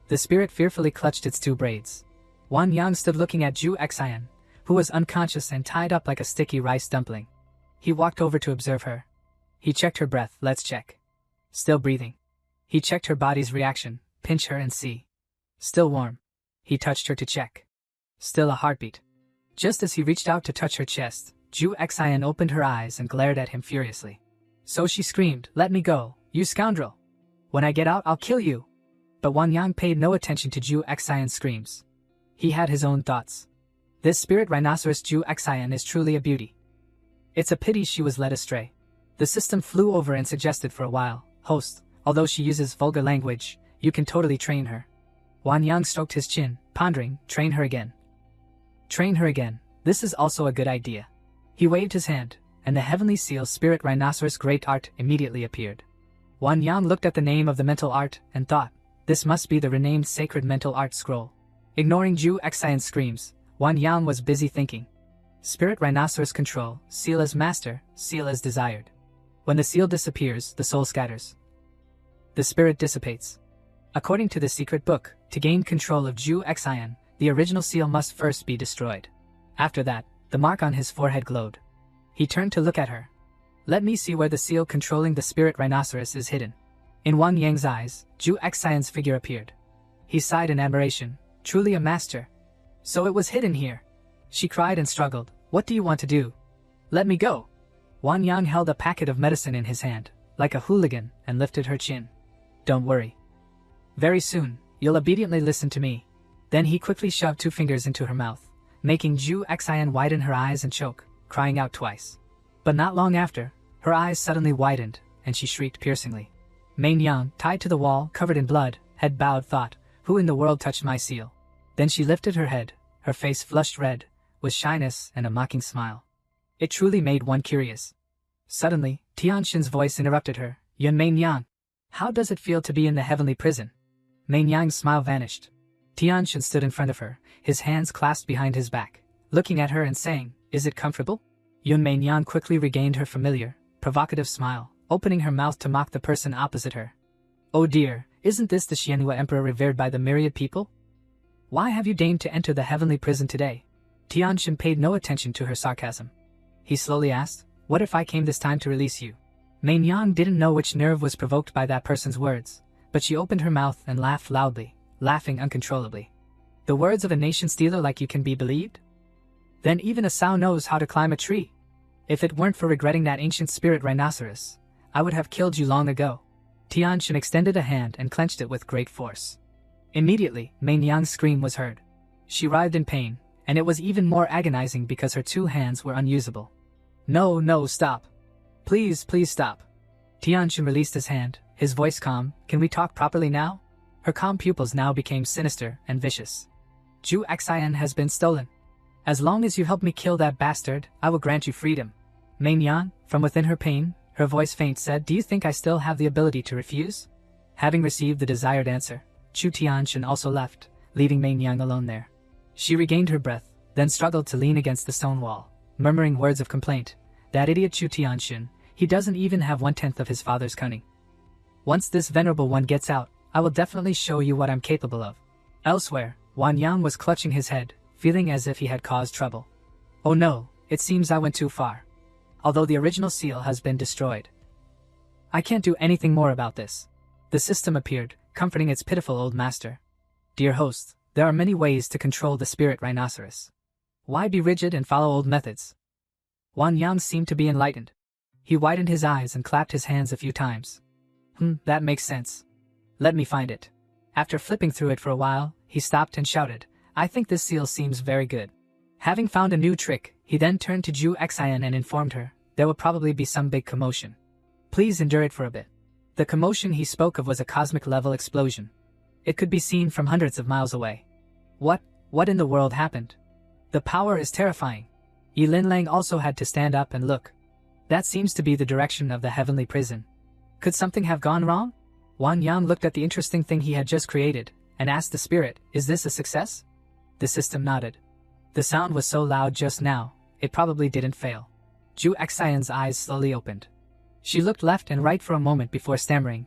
The spirit fearfully clutched its 2 braids. Wang Yang stood looking at Zhu Xian, who was unconscious and tied up like a sticky rice dumpling. He walked over to observe her. He checked her breath. Let's check. Still breathing. He checked her body's reaction. Pinch her and see. Still warm. He touched her to check. Still a heartbeat. Just as he reached out to touch her chest, Zhu Xian opened her eyes and glared at him furiously. So she screamed, "Let me go, you scoundrel! When I get out, I'll kill you!" But Wang Yang paid no attention to Zhu Xian's screams. He had his own thoughts. This spirit rhinoceros Zhu Xian is truly a beauty. It's a pity she was led astray. The system flew over and suggested for a while, "Host, although she uses vulgar language, you can totally train her." Wang Yang stroked his chin, pondering, train her again. Train her again, this is also a good idea. He waved his hand, and the heavenly seal spirit rhinoceros great art immediately appeared. Wang Yang looked at the name of the mental art and thought, this must be the renamed sacred mental art scroll. Ignoring Zhu Xian's screams, Wang Yang was busy thinking. Spirit rhinoceros control, seal as master, seal as desired. When the seal disappears, the soul scatters. The spirit dissipates. According to the secret book, to gain control of Zhu Xian, the original seal must first be destroyed. After that, the mark on his forehead glowed. He turned to look at her. Let me see where the seal controlling the spirit rhinoceros is hidden. In Wang Yang's eyes, Zhu Xian's figure appeared. He sighed in admiration. Truly a master. So it was hidden here. She cried and struggled. What do you want to do? Let me go. Wang Yang held a packet of medicine in his hand, like a hooligan, and lifted her chin. Don't worry. Very soon, you'll obediently listen to me. Then he quickly shoved 2 fingers into her mouth, making Zhu Xian widen her eyes and choke, crying out twice. But not long after, her eyes suddenly widened, and she shrieked piercingly. Main Yang, tied to the wall, covered in blood, head bowed, thought, who in the world touched my seal? Then she lifted her head, her face flushed red, with shyness and a mocking smile. It truly made one curious. Suddenly, Tianxin's voice interrupted her. Yun Main Yang, how does it feel to be in the heavenly prison? Main Yang's smile vanished. Tianxin stood in front of her, his hands clasped behind his back, looking at her and saying, is it comfortable? Yun Main Yang quickly regained her familiar, provocative smile, opening her mouth to mock the person opposite her. Oh dear, isn't this the Xianhua Emperor revered by the myriad people? Why have you deigned to enter the heavenly prison today? Tianxin paid no attention to her sarcasm. He slowly asked, what if I came this time to release you? Main Yang didn't know which nerve was provoked by that person's words, but she opened her mouth and laughed loudly, laughing uncontrollably. The words of a nation stealer like you can be believed? Then even a sow knows how to climb a tree. If it weren't for regretting that ancient spirit rhinoceros, I would have killed you long ago. Tianxin extended a hand and clenched it with great force. Immediately, Main Yang's scream was heard. She writhed in pain, and it was even more agonizing because her 2 hands were unusable. No, stop. Please stop. Tianxin released his hand, his voice calm. Can we talk properly now? Her calm pupils now became sinister and vicious. Zhu Xian has been stolen. As long as you help me kill that bastard, I will grant you freedom. Main Yang, from within her pain, her voice faint, said, do you think I still have the ability to refuse? Having received the desired answer, Chu Tianxin also left, leaving Main Yang alone there. She regained her breath, then struggled to lean against the stone wall, murmuring words of complaint. That idiot Chu Tianxin, he doesn't even have 1/10 of his father's cunning. Once this venerable one gets out, I will definitely show you what I'm capable of. Elsewhere, Wang Yang was clutching his head, feeling as if he had caused trouble. Oh no, it seems I went too far. Although the original seal has been destroyed. I can't do anything more about this. The system appeared, comforting its pitiful old master. Dear host, there are many ways to control the spirit rhinoceros. Why be rigid and follow old methods? Wan Yang seemed to be enlightened. He widened his eyes and clapped his hands a few times. That makes sense. Let me find it. After flipping through it for a while, he stopped and shouted, I think this seal seems very good. Having found a new trick, he then turned to Ju Xian and informed her, there will probably be some big commotion. Please endure it for a bit. The commotion he spoke of was a cosmic-level explosion. It could be seen from hundreds of miles away. What in the world happened? The power is terrifying. Yi Linlang also had to stand up and look. That seems to be the direction of the heavenly prison. Could something have gone wrong? Wan Yang looked at the interesting thing he had just created, and asked the spirit, is this a success? The system nodded. The sound was so loud just now, it probably didn't fail. Ju Xian's eyes slowly opened. She looked left and right for a moment before stammering,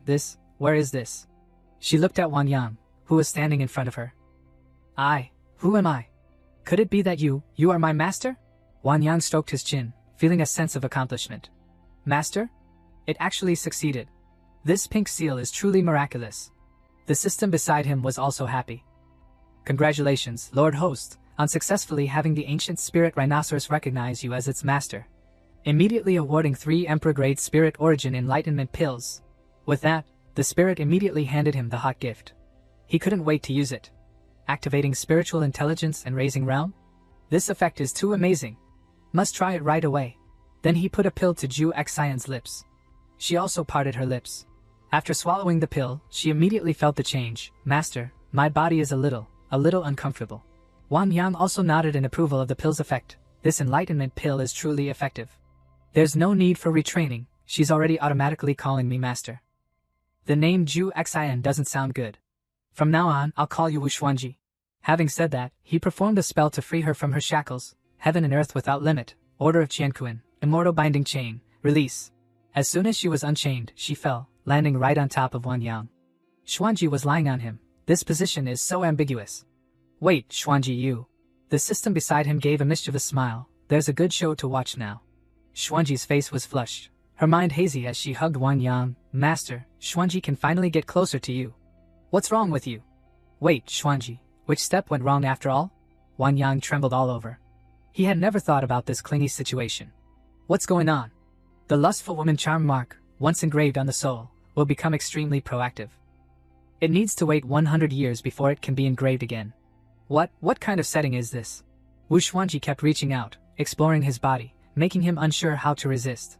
where is this? She looked at Wan Yang, who was standing in front of her. Who am I? Could it be that you are my master? Wan Yang stroked his chin, feeling a sense of accomplishment. Master? It actually succeeded. This pink seal is truly miraculous. The system beside him was also happy. Congratulations, Lord Host, on successfully having the ancient spirit rhinoceros recognize you as its master. Immediately awarding 3 Emperor-grade Spirit Origin Enlightenment pills. With that, the spirit immediately handed him the hot gift. He couldn't wait to use it. Activating spiritual intelligence and raising realm? This effect is too amazing. Must try it right away. Then he put a pill to Ju Xian's lips. She also parted her lips. After swallowing the pill, she immediately felt the change. Master, my body is a little uncomfortable. Wan Yang also nodded in approval of the pill's effect. This enlightenment pill is truly effective. There's no need for retraining, she's already automatically calling me master. The name Ju Xian doesn't sound good. From now on, I'll call you Wu Xuanji. Having said that, he performed a spell to free her from her shackles. Heaven and earth without limit, order of Qianquan, immortal binding chain, release. As soon as she was unchained, she fell, landing right on top of Wan Yang. Xuanji was lying on him. This position is so ambiguous. Wait, Xuanji, you. The system beside him gave a mischievous smile. There's a good show to watch now. Xuanji's face was flushed, her mind hazy as she hugged Wan Yang. Master, Xuanji can finally get closer to you. What's wrong with you? Wait, Xuanji, which step went wrong after all? Wan Yang trembled all over. He had never thought about this clingy situation. What's going on? The lustful woman charm mark, once engraved on the soul, will become extremely proactive. It needs to wait 100 years before it can be engraved again. What kind of setting is this? Wu Xuanji kept reaching out, exploring his body, making him unsure how to resist.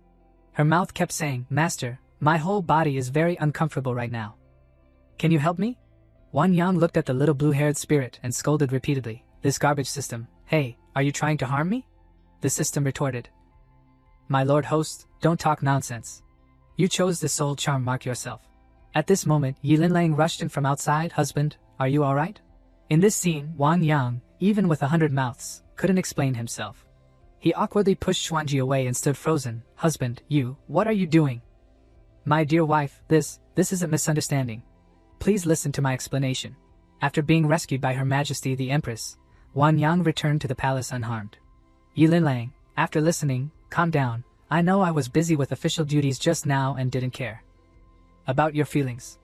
Her mouth kept saying, Master, my whole body is very uncomfortable right now. Can you help me? Wan Yang looked at the little blue-haired spirit and scolded repeatedly, this garbage system, hey, are you trying to harm me? The system retorted. My lord host, don't talk nonsense. You chose the soul charm mark yourself. At this moment, Yi Linlang rushed in from outside. Husband, are you alright? In this scene, Wan Yang, even with 100 mouths, couldn't explain himself. He awkwardly pushed Xuanji away and stood frozen. Husband, what are you doing? My dear wife, this is a misunderstanding. Please listen to my explanation. After being rescued by Her Majesty the Empress, Wan Yang returned to the palace unharmed. Yi Linlang, after listening, calm down. I know I was busy with official duties just now and didn't care about your feelings.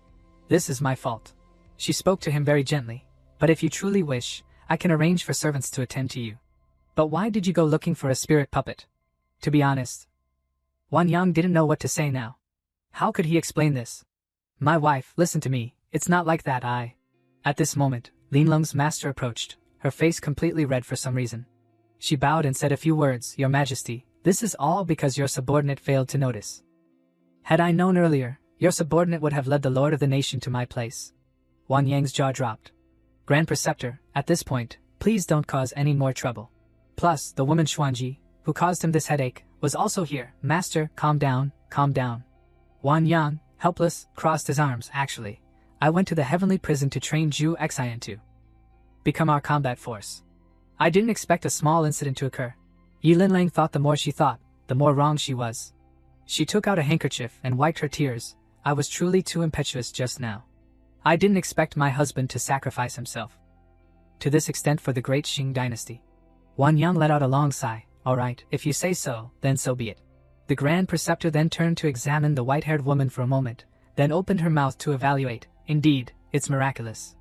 This is my fault. She spoke to him very gently. But if you truly wish, I can arrange for servants to attend to you. But why did you go looking for a spirit puppet? To be honest, Wan Yang didn't know what to say now. How could he explain this? My wife, listen to me, it's not like that. At this moment, Lin Lung's master approached, her face completely red for some reason. She bowed and said a few words, Your Majesty, this is all because your subordinate failed to notice. Had I known earlier, your subordinate would have led the lord of the nation to my place. Wan Yang's jaw dropped. Grand Preceptor, at this point, please don't cause any more trouble. Plus, the woman Xuanji, who caused him this headache, was also here. Master, calm down, calm down. Wan Yang, helpless, crossed his arms. Actually, I went to the heavenly prison to train Ju Xian to become our combat force. I didn't expect a small incident to occur. Yi Linlang thought the more she thought, the more wrong she was. She took out a handkerchief and wiped her tears. I was truly too impetuous just now. I didn't expect my husband to sacrifice himself to this extent for the great Qing dynasty. Wan Yang let out a long sigh. Alright, if you say so, then so be it. The Grand Preceptor then turned to examine the white-haired woman for a moment, then opened her mouth to evaluate. Indeed, it's miraculous.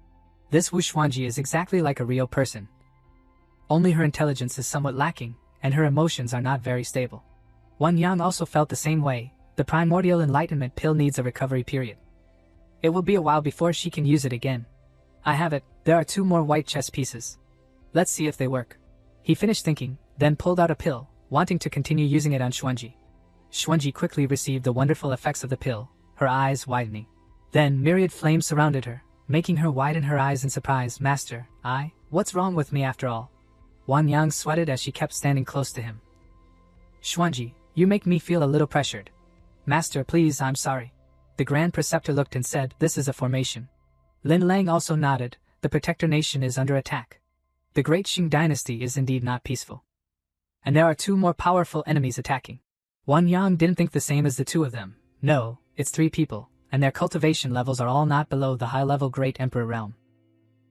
This Wu Xuanji is exactly like a real person. Only her intelligence is somewhat lacking, and her emotions are not very stable. Wang Yang also felt the same way. The primordial enlightenment pill needs a recovery period. It will be a while before she can use it again. I have it. There are 2 more white chess pieces. Let's see if they work. He finished thinking, then pulled out a pill, wanting to continue using it on Xuanji. Xuanji quickly received the wonderful effects of the pill, her eyes widening. Then myriad flames surrounded her, making her widen her eyes in surprise. Master, what's wrong with me after all? Wang Yang sweated as she kept standing close to him. Xuanji, you make me feel a little pressured. Master, please, I'm sorry. The Grand Preceptor looked and said, this is a formation. Lin Lang also nodded, the Protector Nation is under attack. The Great Qing Dynasty is indeed not peaceful. And there are 2 more powerful enemies attacking. Wang Yang didn't think the same as the 2 of them. No, it's 3 people, and their cultivation levels are all not below the high-level Great Emperor realm.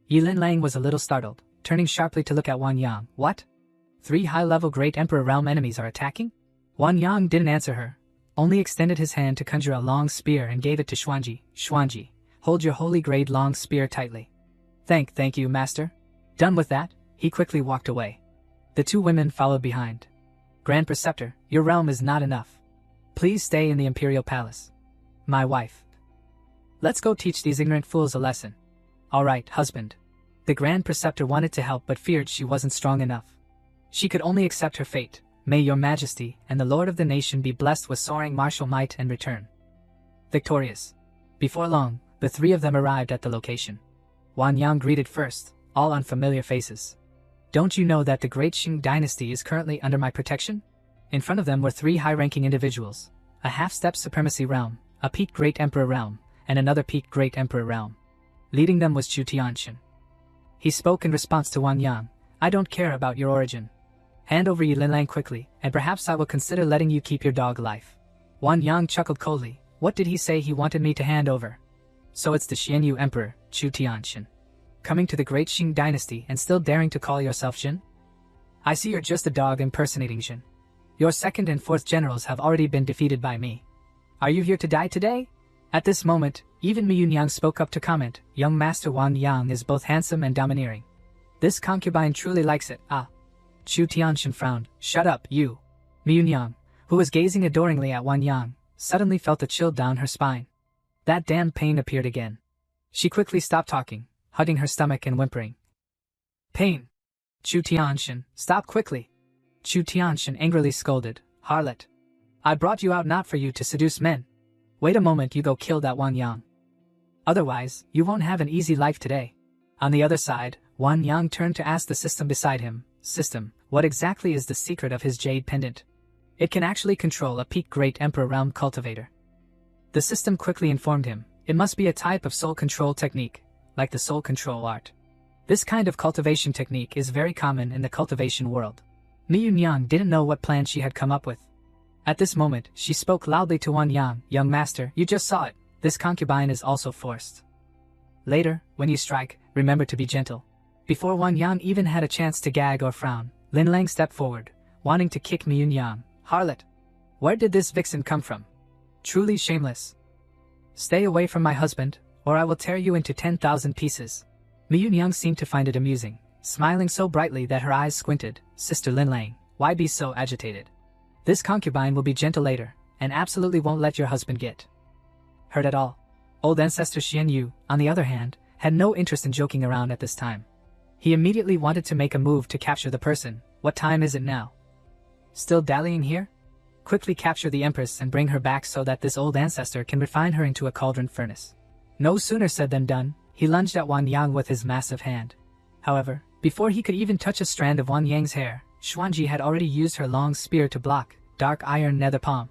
Lin Lang was a little startled, turning sharply to look at Wang Yang. What? 3 high-level Great Emperor realm enemies are attacking? Wang Yang didn't answer her, only extended his hand to conjure a long spear and gave it to Xuanji. Xuanji, hold your holy grade long spear tightly. Thank you, master. Done with that, he quickly walked away. The 2 women followed behind. Grand Preceptor, your realm is not enough. Please stay in the Imperial Palace. My wife. Let's go teach these ignorant fools a lesson. All right, husband. The Grand Preceptor wanted to help but feared she wasn't strong enough. She could only accept her fate. May your majesty and the lord of the nation be blessed with soaring martial might and return victorious. Before long, the 3 of them arrived at the location. Wang Yang greeted first, all on familiar faces. Don't you know that the Great Qing Dynasty is currently under my protection? In front of them were 3 high-ranking individuals, a half-step supremacy realm, a peak Great Emperor realm, and another peak Great Emperor realm. Leading them was Chu Tianxin. He spoke in response to Wang Yang. I don't care about your origin. Hand over Lin Lang quickly, and perhaps I will consider letting you keep your dog alive. Wang Yang chuckled coldly. What did he say he wanted me to hand over? So it's the Xianyu Emperor, Chu Tianxin. Coming to the Great Qing Dynasty and still daring to call yourself Xin? I see you're just a dog impersonating Xin. Your 2nd and 4th generals have already been defeated by me. Are you here to die today? At this moment, even Mi Yunyang spoke up to comment. Young Master Wang Yang is both handsome and domineering. This concubine truly likes it. Chu Tianxin frowned. Shut up, you. Mi Yunyang, who was gazing adoringly at Wang Yang, suddenly felt a chill down her spine. That damned pain appeared again. She quickly stopped talking, hugging her stomach and whimpering. Pain. Chu Tianxin, stop quickly. Chu Tianxin angrily scolded. Harlot. I brought you out not for you to seduce men. Wait a moment, you go kill that Wang Yang. Otherwise, you won't have an easy life today. On the other side, Wang Yang turned to ask the system beside him. System, what exactly is the secret of his jade pendant? It can actually control a peak Great Emperor realm cultivator. The system quickly informed him. It must be a type of soul control technique, like the soul control art. This kind of cultivation technique is very common in the cultivation world. Mi Yunyang didn't know what plan she had come up with. At this moment, she spoke loudly to Wang Yang. Young master, you just saw it. This concubine is also forced. Later, when you strike, remember to be gentle. Before Wang Yang even had a chance to gag or frown, Lin Lang stepped forward, wanting to kick Mi Yunyang. Harlot! Where did this vixen come from? Truly shameless. Stay away from my husband, or I will tear you into 10,000 pieces. Mi Yunyang seemed to find it amusing, smiling so brightly that her eyes squinted. Sister Lin Lang, why be so agitated? This concubine will be gentle later, and absolutely won't let your husband get hurt at all. Old ancestor Xian Yu, on the other hand, had no interest in joking around at this time. He immediately wanted to make a move to capture the person. What time is it now? Still dallying here? Quickly capture the Empress and bring her back so that this old ancestor can refine her into a cauldron furnace. No sooner said than done, he lunged at Wang Yang with his massive hand. However, before he could even touch a strand of Wang Yang's hair, Xuanji had already used her long spear to block. Dark Iron Nether Palm.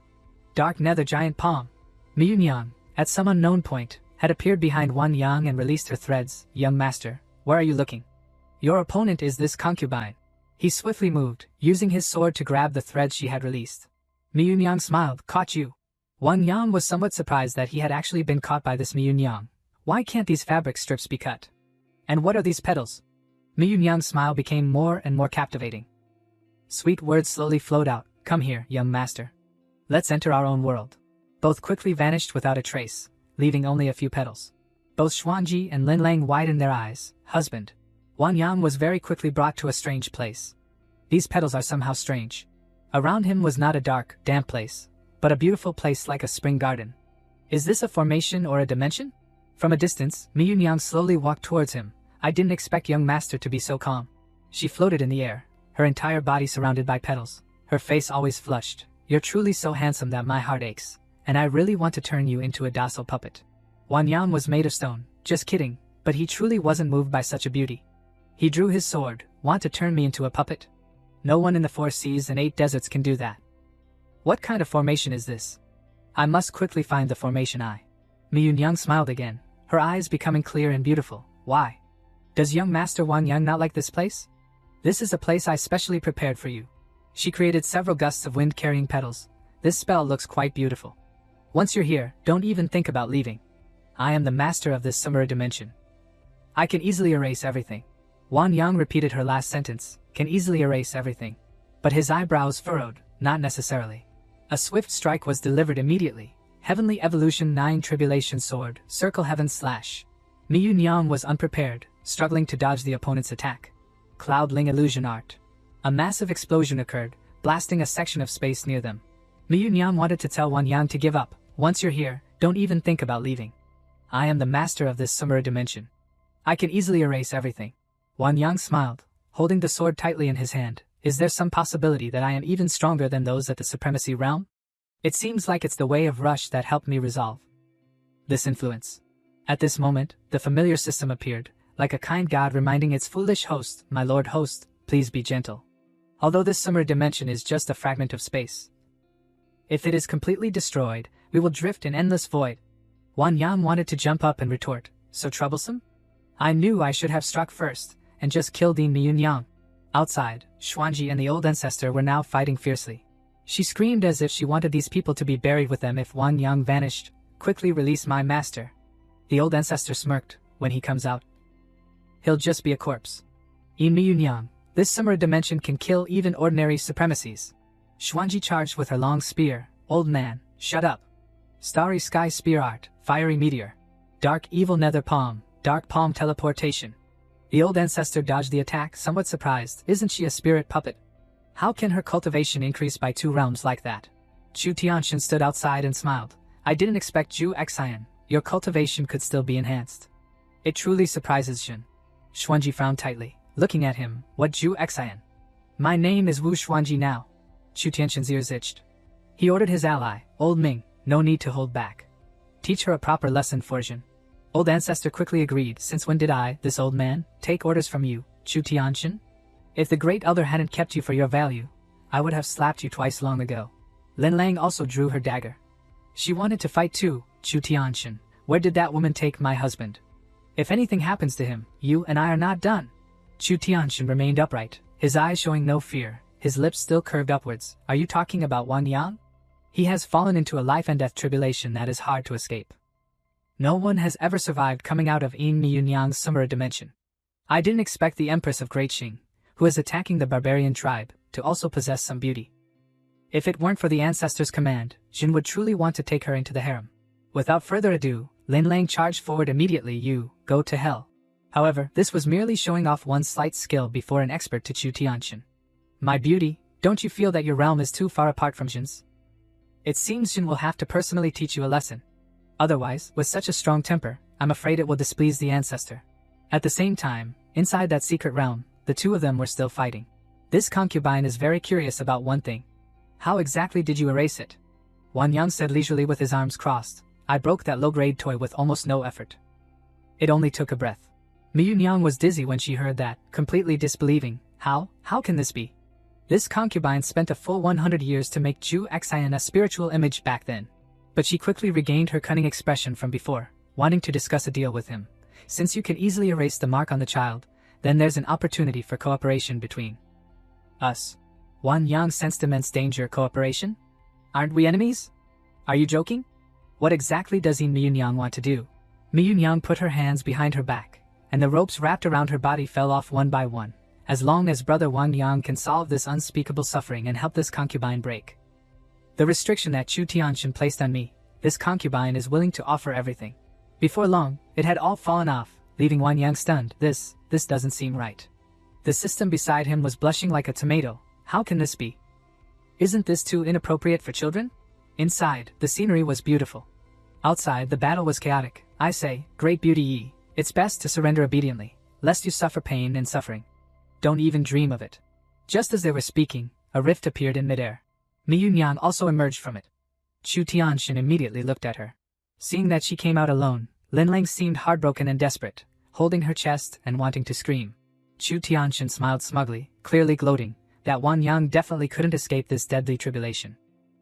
Dark Nether Giant Palm. Mi Yunyang, at some unknown point, had appeared behind Wang Yang and released her threads. Young master, where are you looking? Your opponent is this concubine. He swiftly moved, using his sword to grab the threads she had released. Mi Yunyang smiled. Caught you. Wang Yang was somewhat surprised that he had actually been caught by this Mi Yunyang. Why can't these fabric strips be cut? And what are these petals? Mi Yunyang's smile became more and more captivating. Sweet words slowly flowed out. Come here, young master. Let's enter our own world. Both quickly vanished without a trace, leaving only a few petals. Both Xuanji and Lin Lang widened their eyes. Husband. Wang Yang was very quickly brought to a strange place. These petals are somehow strange. Around him was not a dark, damp place, but a beautiful place like a spring garden. Is this a formation or a dimension? From a distance, Mi Yunyang slowly walked towards him. I didn't expect young master to be so calm. She floated in the air, her entire body surrounded by petals, her face always flushed. You're truly so handsome that my heart aches, and I really want to turn you into a docile puppet. Wang Yang was made of stone, just kidding, but he truly wasn't moved by such a beauty. He drew his sword. Want to turn me into a puppet? No one in the 4 seas and 8 deserts can do that. What kind of formation is this? I must quickly find the formation eye. Mi Yunyang smiled again, her eyes becoming clear and beautiful. Why? Does young master Wang Yang not like this place? This is a place I specially prepared for you. She created several gusts of wind carrying petals. This spell looks quite beautiful. Once you're here, don't even think about leaving. I am the master of this summer dimension. I can easily erase everything. Wang Yang repeated her last sentence, can easily erase everything. But his eyebrows furrowed, not necessarily. A swift strike was delivered immediately. Heavenly Evolution 9 Tribulation Sword, Circle Heaven Slash. Mi Yunyang was unprepared, struggling to dodge the opponent's attack. Cloudling Illusion Art. A massive explosion occurred, blasting a section of space near them. Mi Yunyang wanted to tell Wang Yang to give up. Once you're here, don't even think about leaving. I am the master of this summer dimension. I can easily erase everything. Wang Yang smiled, holding the sword tightly in his hand. Is there some possibility that I am even stronger than those at the Supremacy Realm? It seems like it's the way of Rush that helped me resolve this influence. At this moment, the familiar system appeared, like a kind god reminding its foolish host, my lord host, please be gentle. Although this summer dimension is just a fragment of space. If it is completely destroyed, we will drift in endless void. Wang Yang wanted to jump up and retort, so troublesome? I knew I should have struck first, and just killed Mi Yunyang. Outside, Xuanji and the old ancestor were now fighting fiercely. She screamed as if she wanted these people to be buried with them if Wang Yang vanished. Quickly release my master. The old ancestor smirked. When he comes out, he'll just be a corpse. Mi Yunyang, this summer dimension can kill even ordinary supremacies. Xuanji charged with her long spear. Old man, shut up. Starry Sky Spear Art, Fiery Meteor. Dark Evil Nether Palm, Dark Palm Teleportation. The old ancestor dodged the attack, somewhat surprised. Isn't she a spirit puppet? How can her cultivation increase by 2 realms like that? Chu Tianxian stood outside and smiled. I didn't expect Zhu Xian. Your cultivation could still be enhanced. It truly surprises Shen. Xuanji frowned tightly, looking at him. What Zhu Xian? My name is Wu Xuanji now. Chu Tianxian's ears itched. He ordered his ally, Old Ming, no need to hold back. Teach her a proper lesson, Fortune. Old ancestor quickly agreed. Since when did I, this old man, take orders from you, Chu Tianxian? If the Great Elder hadn't kept you for your value, I would have slapped you twice long ago. Lin Lang also drew her dagger. She wanted to fight too, Chu Tianxian. Where did that woman take my husband? If anything happens to him, you and I are not done. Chu Tianxian remained upright, his eyes showing no fear, his lips still curved upwards. Are you talking about Wang Yang? He has fallen into a life and death tribulation that is hard to escape. No one has ever survived coming out of Mi Yunyang's summer dimension. I didn't expect the Empress of Great Xing, who is attacking the barbarian tribe, to also possess some beauty. If it weren't for the ancestor's command, Jin would truly want to take her into the harem. Without further ado, Lin Lang charged forward immediately. You, go to hell. However, this was merely showing off one slight skill before an expert to Chu Tianxian. My beauty, don't you feel that your realm is too far apart from Jin's? It seems Jin will have to personally teach you a lesson. Otherwise, with such a strong temper, I'm afraid it will displease the ancestor. At the same time, inside that secret realm, the two of them were still fighting. This concubine is very curious about one thing. How exactly did you erase it? Wang Yang said leisurely with his arms crossed. I broke that low-grade toy with almost no effort. It only took a breath. Mi Yunyang was dizzy when she heard that, completely disbelieving. How can this be? This concubine spent a full 100 years to make Zhu Xian a spiritual image back then. But she quickly regained her cunning expression from before, wanting to discuss a deal with him. Since you can easily erase the mark on the child, then there's an opportunity for cooperation between us. Wang Yang sensed immense danger. Cooperation? Aren't we enemies? Are you joking? What exactly does Mi Yunyang want to do? Mi Yunyang put her hands behind her back, and the ropes wrapped around her body fell off one by one. As long as brother Wang Yang can solve this unspeakable suffering and help this concubine break The restriction that Chu Tianxin placed on me, this concubine is willing to offer everything. Before long, it had all fallen off, leaving Wan Yang stunned. This doesn't seem right. The system beside him was blushing like a tomato. How can this be? Isn't this too inappropriate for children? Inside, the scenery was beautiful. Outside, the battle was chaotic. I say, great beauty Yi, it's best to surrender obediently, lest you suffer pain and suffering. Don't even dream of it. Just as they were speaking, a rift appeared in midair. Mi Yunyang also emerged from it. Chu Tianxin immediately looked at her. Seeing that she came out alone, Lin Lang seemed heartbroken and desperate, holding her chest and wanting to scream. Chu Tianxin smiled smugly, clearly gloating, that Wan Yang definitely couldn't escape this deadly tribulation.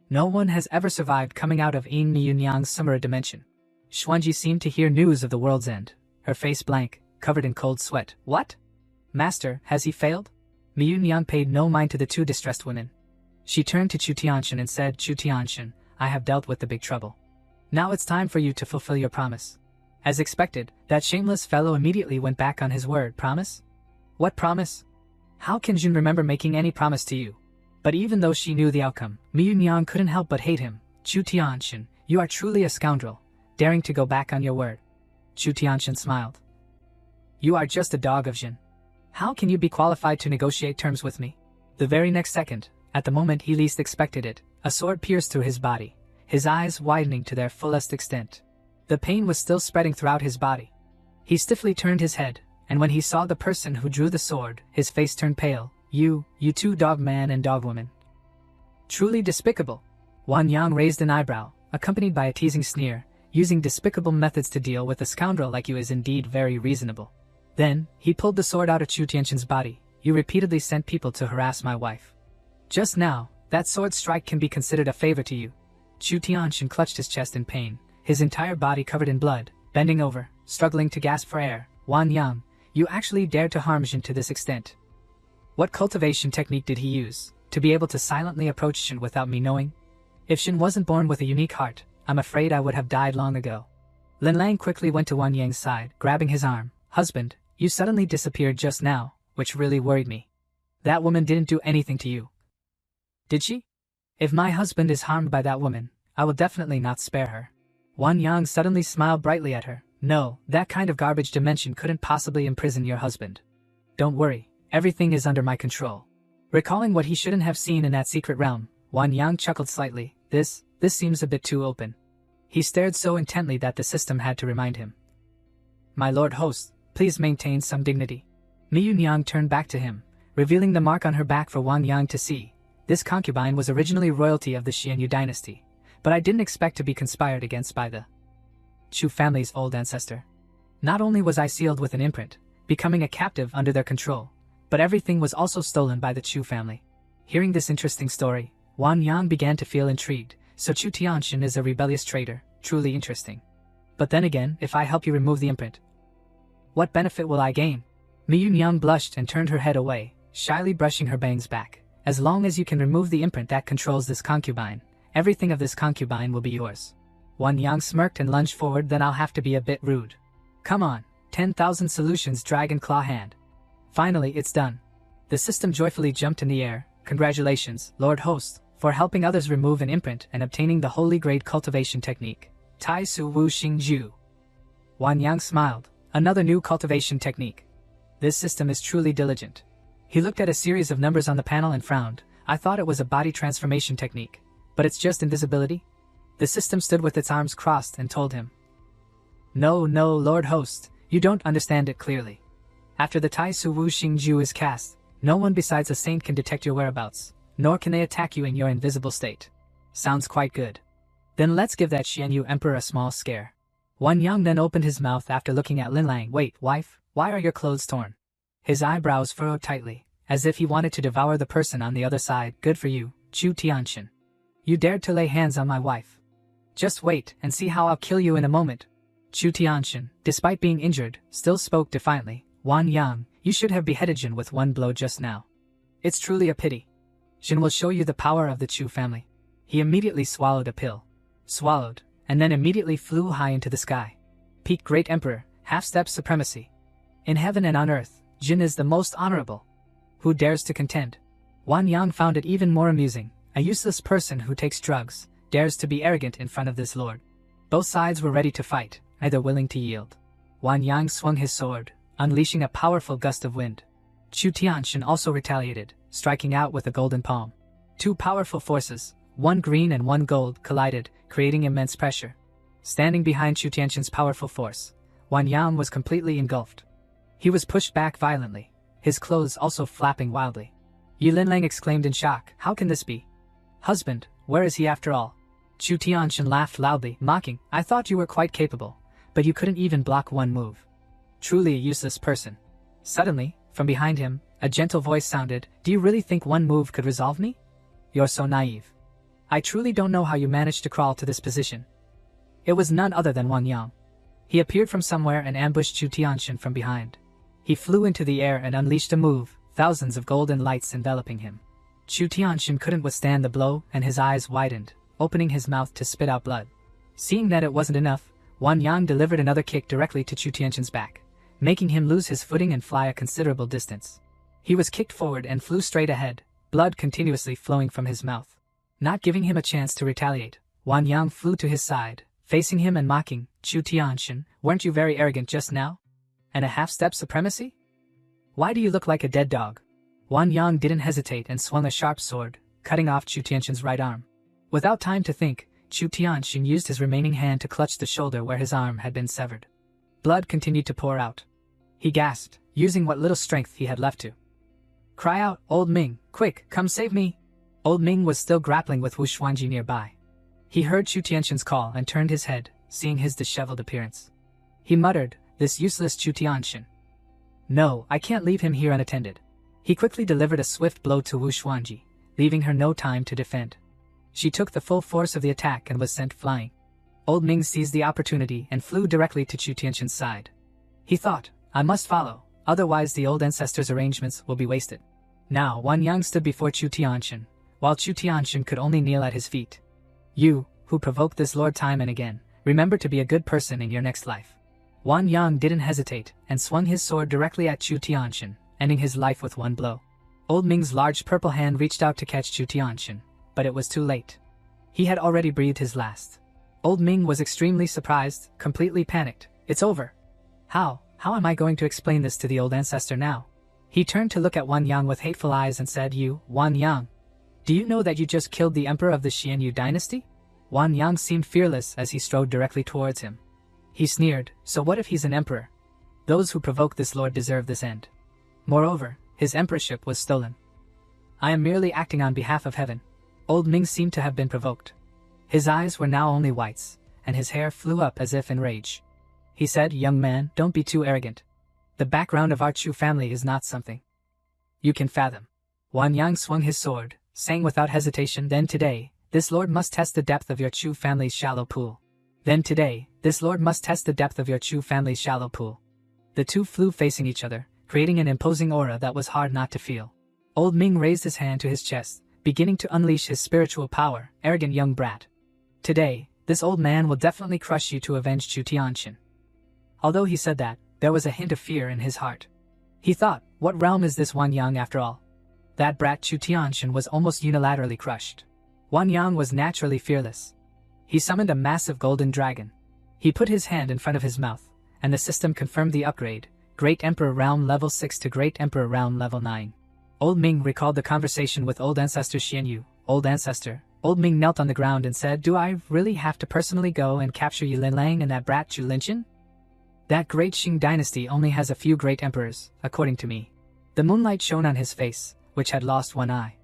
No one has ever survived coming out of Yin Mi Yunyang's summer dimension. Xuanji seemed to hear news of the world's end, her face blank, covered in cold sweat. What? Master, has he failed? Mi Yunyang paid no mind to the two distressed women. She turned to Chu Tianxin and said, Chu Tianxin, I have dealt with the big trouble. Now it's time for you to fulfill your promise. As expected, that shameless fellow immediately went back on his word. Promise? What promise? How can Jun remember making any promise to you? But even though she knew the outcome, Mi Yunyang couldn't help but hate him. Chu Tianxin, you are truly a scoundrel, daring to go back on your word. Chu Tianxin smiled. You are just a dog of Jin. How can you be qualified to negotiate terms with me? The very next second, at the moment he least expected it, a sword pierced through his body, his eyes widening to their fullest extent. The pain was still spreading throughout his body. He stiffly turned his head, and when he saw the person who drew the sword, his face turned pale. You two dog man and dog woman. Truly despicable. Wan Yang raised an eyebrow, accompanied by a teasing sneer. Using despicable methods to deal with a scoundrel like you is indeed very reasonable. Then, he pulled the sword out of Chu Tianxin's body. You repeatedly sent people to harass my wife. Just now, that sword strike can be considered a favor to you. Chu Tianxin clutched his chest in pain, his entire body covered in blood, bending over, struggling to gasp for air. Wan Yang, you actually dared to harm Jin to this extent. What cultivation technique did he use, to be able to silently approach Shin without me knowing? If Shin wasn't born with a unique heart, I'm afraid I would have died long ago. Lin Lang quickly went to Wan Yang's side, grabbing his arm. Husband, you suddenly disappeared just now, which really worried me. That woman didn't do anything to you. Did she? If my husband is harmed by that woman, I will definitely not spare her. Wan Yang suddenly smiled brightly at her. No, that kind of garbage dimension couldn't possibly imprison your husband. Don't worry. Everything is under my control. Recalling what he shouldn't have seen in that secret realm, Wan Yang chuckled slightly. This seems a bit too open. He stared so intently that the system had to remind him. My lord host, please maintain some dignity. Mi Yunyang turned back to him, revealing the mark on her back for Wan Yang to see. This concubine was originally royalty of the Xianyu dynasty, but I didn't expect to be conspired against by the Chu family's old ancestor. Not only was I sealed with an imprint, becoming a captive under their control, but everything was also stolen by the Chu family. Hearing this interesting story, Wan Yang began to feel intrigued. So Chu Tianxin is a rebellious traitor, truly interesting. But then again, if I help you remove the imprint, what benefit will I gain? Mi Yunyang blushed and turned her head away, shyly brushing her bangs back. As long as you can remove the imprint that controls this concubine, everything of this concubine will be yours. Wan Yang smirked and lunged forward. Then I'll have to be a bit rude. Come on, 10,000 solutions dragon claw hand. Finally, it's done. The system joyfully jumped in the air. Congratulations, Lord Host, for helping others remove an imprint and obtaining the holy grade cultivation technique. Tai Su Wu Xing Ju. Wan Yang smiled. Another new cultivation technique. This system is truly diligent. He looked at a series of numbers on the panel and frowned. I thought it was a body transformation technique. But it's just invisibility? The system stood with its arms crossed and told him. No, Lord Host, you don't understand it clearly. After the Tai Su Wu Xing Ju is cast, no one besides a saint can detect your whereabouts, nor can they attack you in your invisible state. Sounds quite good. Then let's give that Xianyu emperor a small scare. Wan Yang then opened his mouth after looking at Lin Lang. Wait, wife, why are your clothes torn? His eyebrows furrowed tightly, as if he wanted to devour the person on the other side. Good for you, Chu Tianxin. You dared to lay hands on my wife. Just wait and see how I'll kill you in a moment. Chu Tianxin, despite being injured, still spoke defiantly. Wan Yang, you should have beheaded Jin with one blow just now. It's truly a pity. Jin will show you the power of the Chu family. He immediately swallowed a pill. Swallowed, and then immediately flew high into the sky. Peak Great Emperor, half-step supremacy. In heaven and on earth, Jin is the most honorable. Who dares to contend? Wan Yang found it even more amusing. A useless person who takes drugs dares to be arrogant in front of this lord. Both sides were ready to fight, neither willing to yield. Wan Yang swung his sword, unleashing a powerful gust of wind. Chu Tianxin also retaliated, striking out with a golden palm. Two powerful forces, one green and one gold, collided, creating immense pressure. Standing behind Chu Tianxin's powerful force, Wan Yang was completely engulfed. He was pushed back violently, his clothes also flapping wildly. Yi Linlang exclaimed in shock, "How can this be? Husband, where is he after all?" Chu Tianxin laughed loudly, mocking, "I thought you were quite capable, but you couldn't even block one move. Truly a useless person." Suddenly, from behind him, a gentle voice sounded, "Do you really think one move could resolve me? You're so naive. I truly don't know how you managed to crawl to this position." It was none other than Wang Yang. He appeared from somewhere and ambushed Chu Tianxin from behind. He flew into the air and unleashed a move, thousands of golden lights enveloping him. Chu Tianxin couldn't withstand the blow and his eyes widened, opening his mouth to spit out blood. Seeing that it wasn't enough, Wang Yang delivered another kick directly to Chu Tianxin's back, making him lose his footing and fly a considerable distance. He was kicked forward and flew straight ahead, blood continuously flowing from his mouth. Not giving him a chance to retaliate, Wang Yang flew to his side, facing him and mocking, "Chu Tianxin, weren't you very arrogant just now? And a half-step supremacy? Why do you look like a dead dog?" Wang Yang didn't hesitate and swung a sharp sword, cutting off Chu Tianxin's right arm. Without time to think, Chu Tianxin used his remaining hand to clutch the shoulder where his arm had been severed. Blood continued to pour out. He gasped, using what little strength he had left to cry out, "Old Ming, quick, come save me!" Old Ming was still grappling with Wu Xuanji nearby. He heard Chu Tianxin's call and turned his head, seeing his disheveled appearance. He muttered, "This useless Chu Tianxin. No, I can't leave him here unattended." He quickly delivered a swift blow to Wu Xuanji, leaving her no time to defend. She took the full force of the attack and was sent flying. Old Ming seized the opportunity and flew directly to Chu Tianxin's side. He thought, "I must follow, otherwise the old ancestors' arrangements will be wasted." Now Wang Yang stood before Chu Tianxin, while Chu Tianxin could only kneel at his feet. "You, who provoked this lord time and again, remember to be a good person in your next life." Wang Yang didn't hesitate and swung his sword directly at Chu Tianxin, ending his life with one blow. Old Ming's large purple hand reached out to catch Chu Tianxin, but it was too late. He had already breathed his last. Old Ming was extremely surprised, completely panicked. "It's over. How am I going to explain this to the old ancestor now?" He turned to look at Wang Yang with hateful eyes and said, "You, Wang Yang, do you know that you just killed the emperor of the Xianyu dynasty?" Wang Yang seemed fearless as he strode directly towards him. He sneered, "So what if he's an emperor? Those who provoke this lord deserve this end. Moreover, his emperorship was stolen. I am merely acting on behalf of heaven." Old Ming seemed to have been provoked. His eyes were now only whites, and his hair flew up as if in rage. He said, "Young man, don't be too arrogant. The background of our Chu family is not something you can fathom." Wang Yang swung his sword, saying without hesitation, "Then today, this lord must test the depth of your Chu family's shallow pool. Then today, this lord must test the depth of your Chu family's shallow pool." The two flew facing each other, creating an imposing aura that was hard not to feel. Old Ming raised his hand to his chest, beginning to unleash his spiritual power. "Arrogant young brat. Today, this old man will definitely crush you to avenge Chu Tianxin." Although he said that, there was a hint of fear in his heart. He thought, what realm is this Wang Yang after all? That brat Chu Tianxin was almost unilaterally crushed. Wang Yang was naturally fearless. He summoned a massive golden dragon. He put his hand in front of his mouth, and the system confirmed the upgrade, Great Emperor Realm Level 6 to Great Emperor Realm Level 9. Old Ming recalled the conversation with Old Ancestor Xianyu. "Old Ancestor." Old Ming knelt on the ground and said, "Do I really have to personally go and capture Yi Linlang and that brat Chu Linchen? That great Qing dynasty only has a few great emperors, according to me." The moonlight shone on his face, which had lost one eye.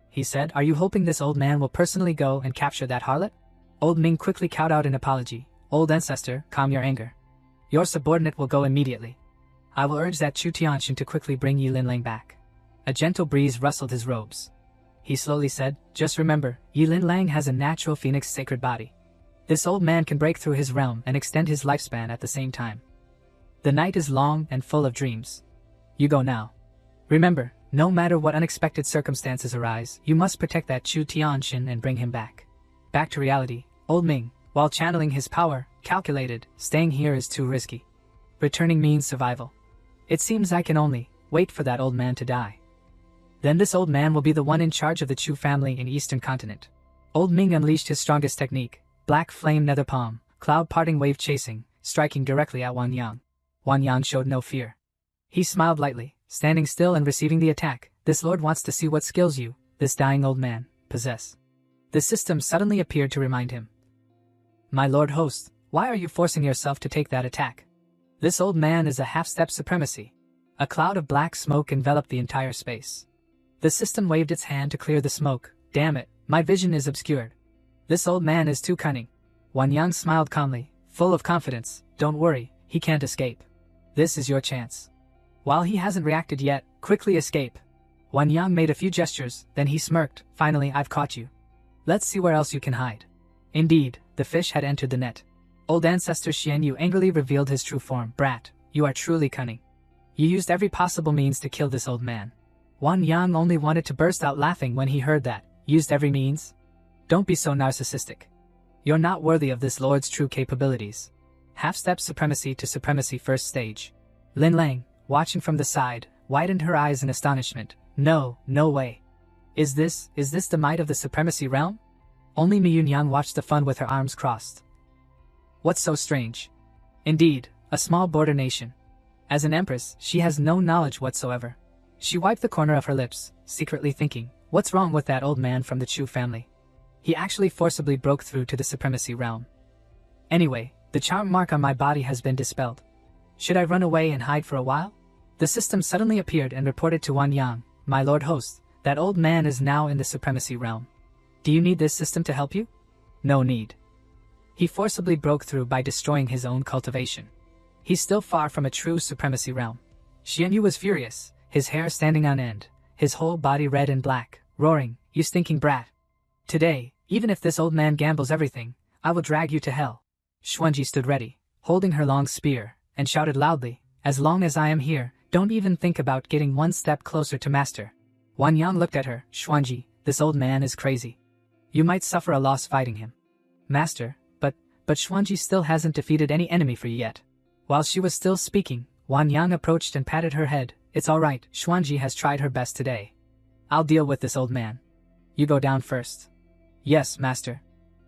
He said, "Are you hoping this old man will personally go and capture that harlot?" Old Ming quickly cowed out an apology. "Old Ancestor, calm your anger. Your subordinate will go immediately. I will urge that Chu Tianxin to quickly bring Yi Linlang back." A gentle breeze rustled his robes. He slowly said, "Just remember, Yi Linlang has a natural phoenix sacred body. This old man can break through his realm and extend his lifespan at the same time. The night is long and full of dreams. You go now. Remember, no matter what unexpected circumstances arise, you must protect that Chu Tianxin and bring him back." Back to reality, Old Ming, while channeling his power, calculated, "Staying here is too risky. Returning means survival. It seems I can only wait for that old man to die. Then this old man will be the one in charge of the Chu family in Eastern Continent. Old Ming unleashed his strongest technique, black flame nether palm, cloud parting wave chasing, striking directly at Wan Yang. Wan Yang showed no fear. He smiled lightly, standing still and receiving the attack. This lord wants to see what skills you, this dying old man, possess. The system suddenly appeared to remind him. My lord host, why are you forcing yourself to take that attack? This old man is a half-step supremacy. A cloud of black smoke enveloped the entire space. The system waved its hand to clear the smoke. Damn it, my vision is obscured. This old man is too cunning. Wan Yang smiled calmly, full of confidence. Don't worry, he can't escape. This is your chance. While he hasn't reacted yet, quickly escape. Wan Yang made a few gestures, then he smirked. Finally, I've caught you. Let's see where else you can hide. Indeed, the fish had entered the net. Old ancestor Xian Yu angrily revealed his true form. Brat, you are truly cunning. You used every possible means to kill this old man. Wan Yang only wanted to burst out laughing when he heard that. Used every means? Don't be so narcissistic. You're not worthy of this lord's true capabilities. Half-step supremacy to supremacy first stage. Lin Lang, watching from the side, widened her eyes in astonishment. No, no way. Is this the might of the supremacy realm? Only Mi Yunyang watched the fun with her arms crossed. What's so strange? Indeed, a small border nation. As an empress, she has no knowledge whatsoever. She wiped the corner of her lips, secretly thinking, what's wrong with that old man from the Chu family? He actually forcibly broke through to the supremacy realm. Anyway, the charm mark on my body has been dispelled. Should I run away and hide for a while? The system suddenly appeared and reported to Wan Yang, my lord host, that old man is now in the supremacy realm. Do you need this system to help you? No need. He forcibly broke through by destroying his own cultivation. He's still far from a true supremacy realm. Xian Yu was furious, his hair standing on end, his whole body red and black, roaring, you stinking brat. Today, even if this old man gambles everything, I will drag you to hell. Xuanji stood ready, holding her long spear, and shouted loudly, as long as I am here, don't even think about getting one step closer to master. Wan Yang looked at her. Xuanji, this old man is crazy. You might suffer a loss fighting him. Master, but Xuanji still hasn't defeated any enemy for you yet. While she was still speaking, Wan Yang approached and patted her head. It's alright, Xuanji has tried her best today. I'll deal with this old man. You go down first. Yes, master.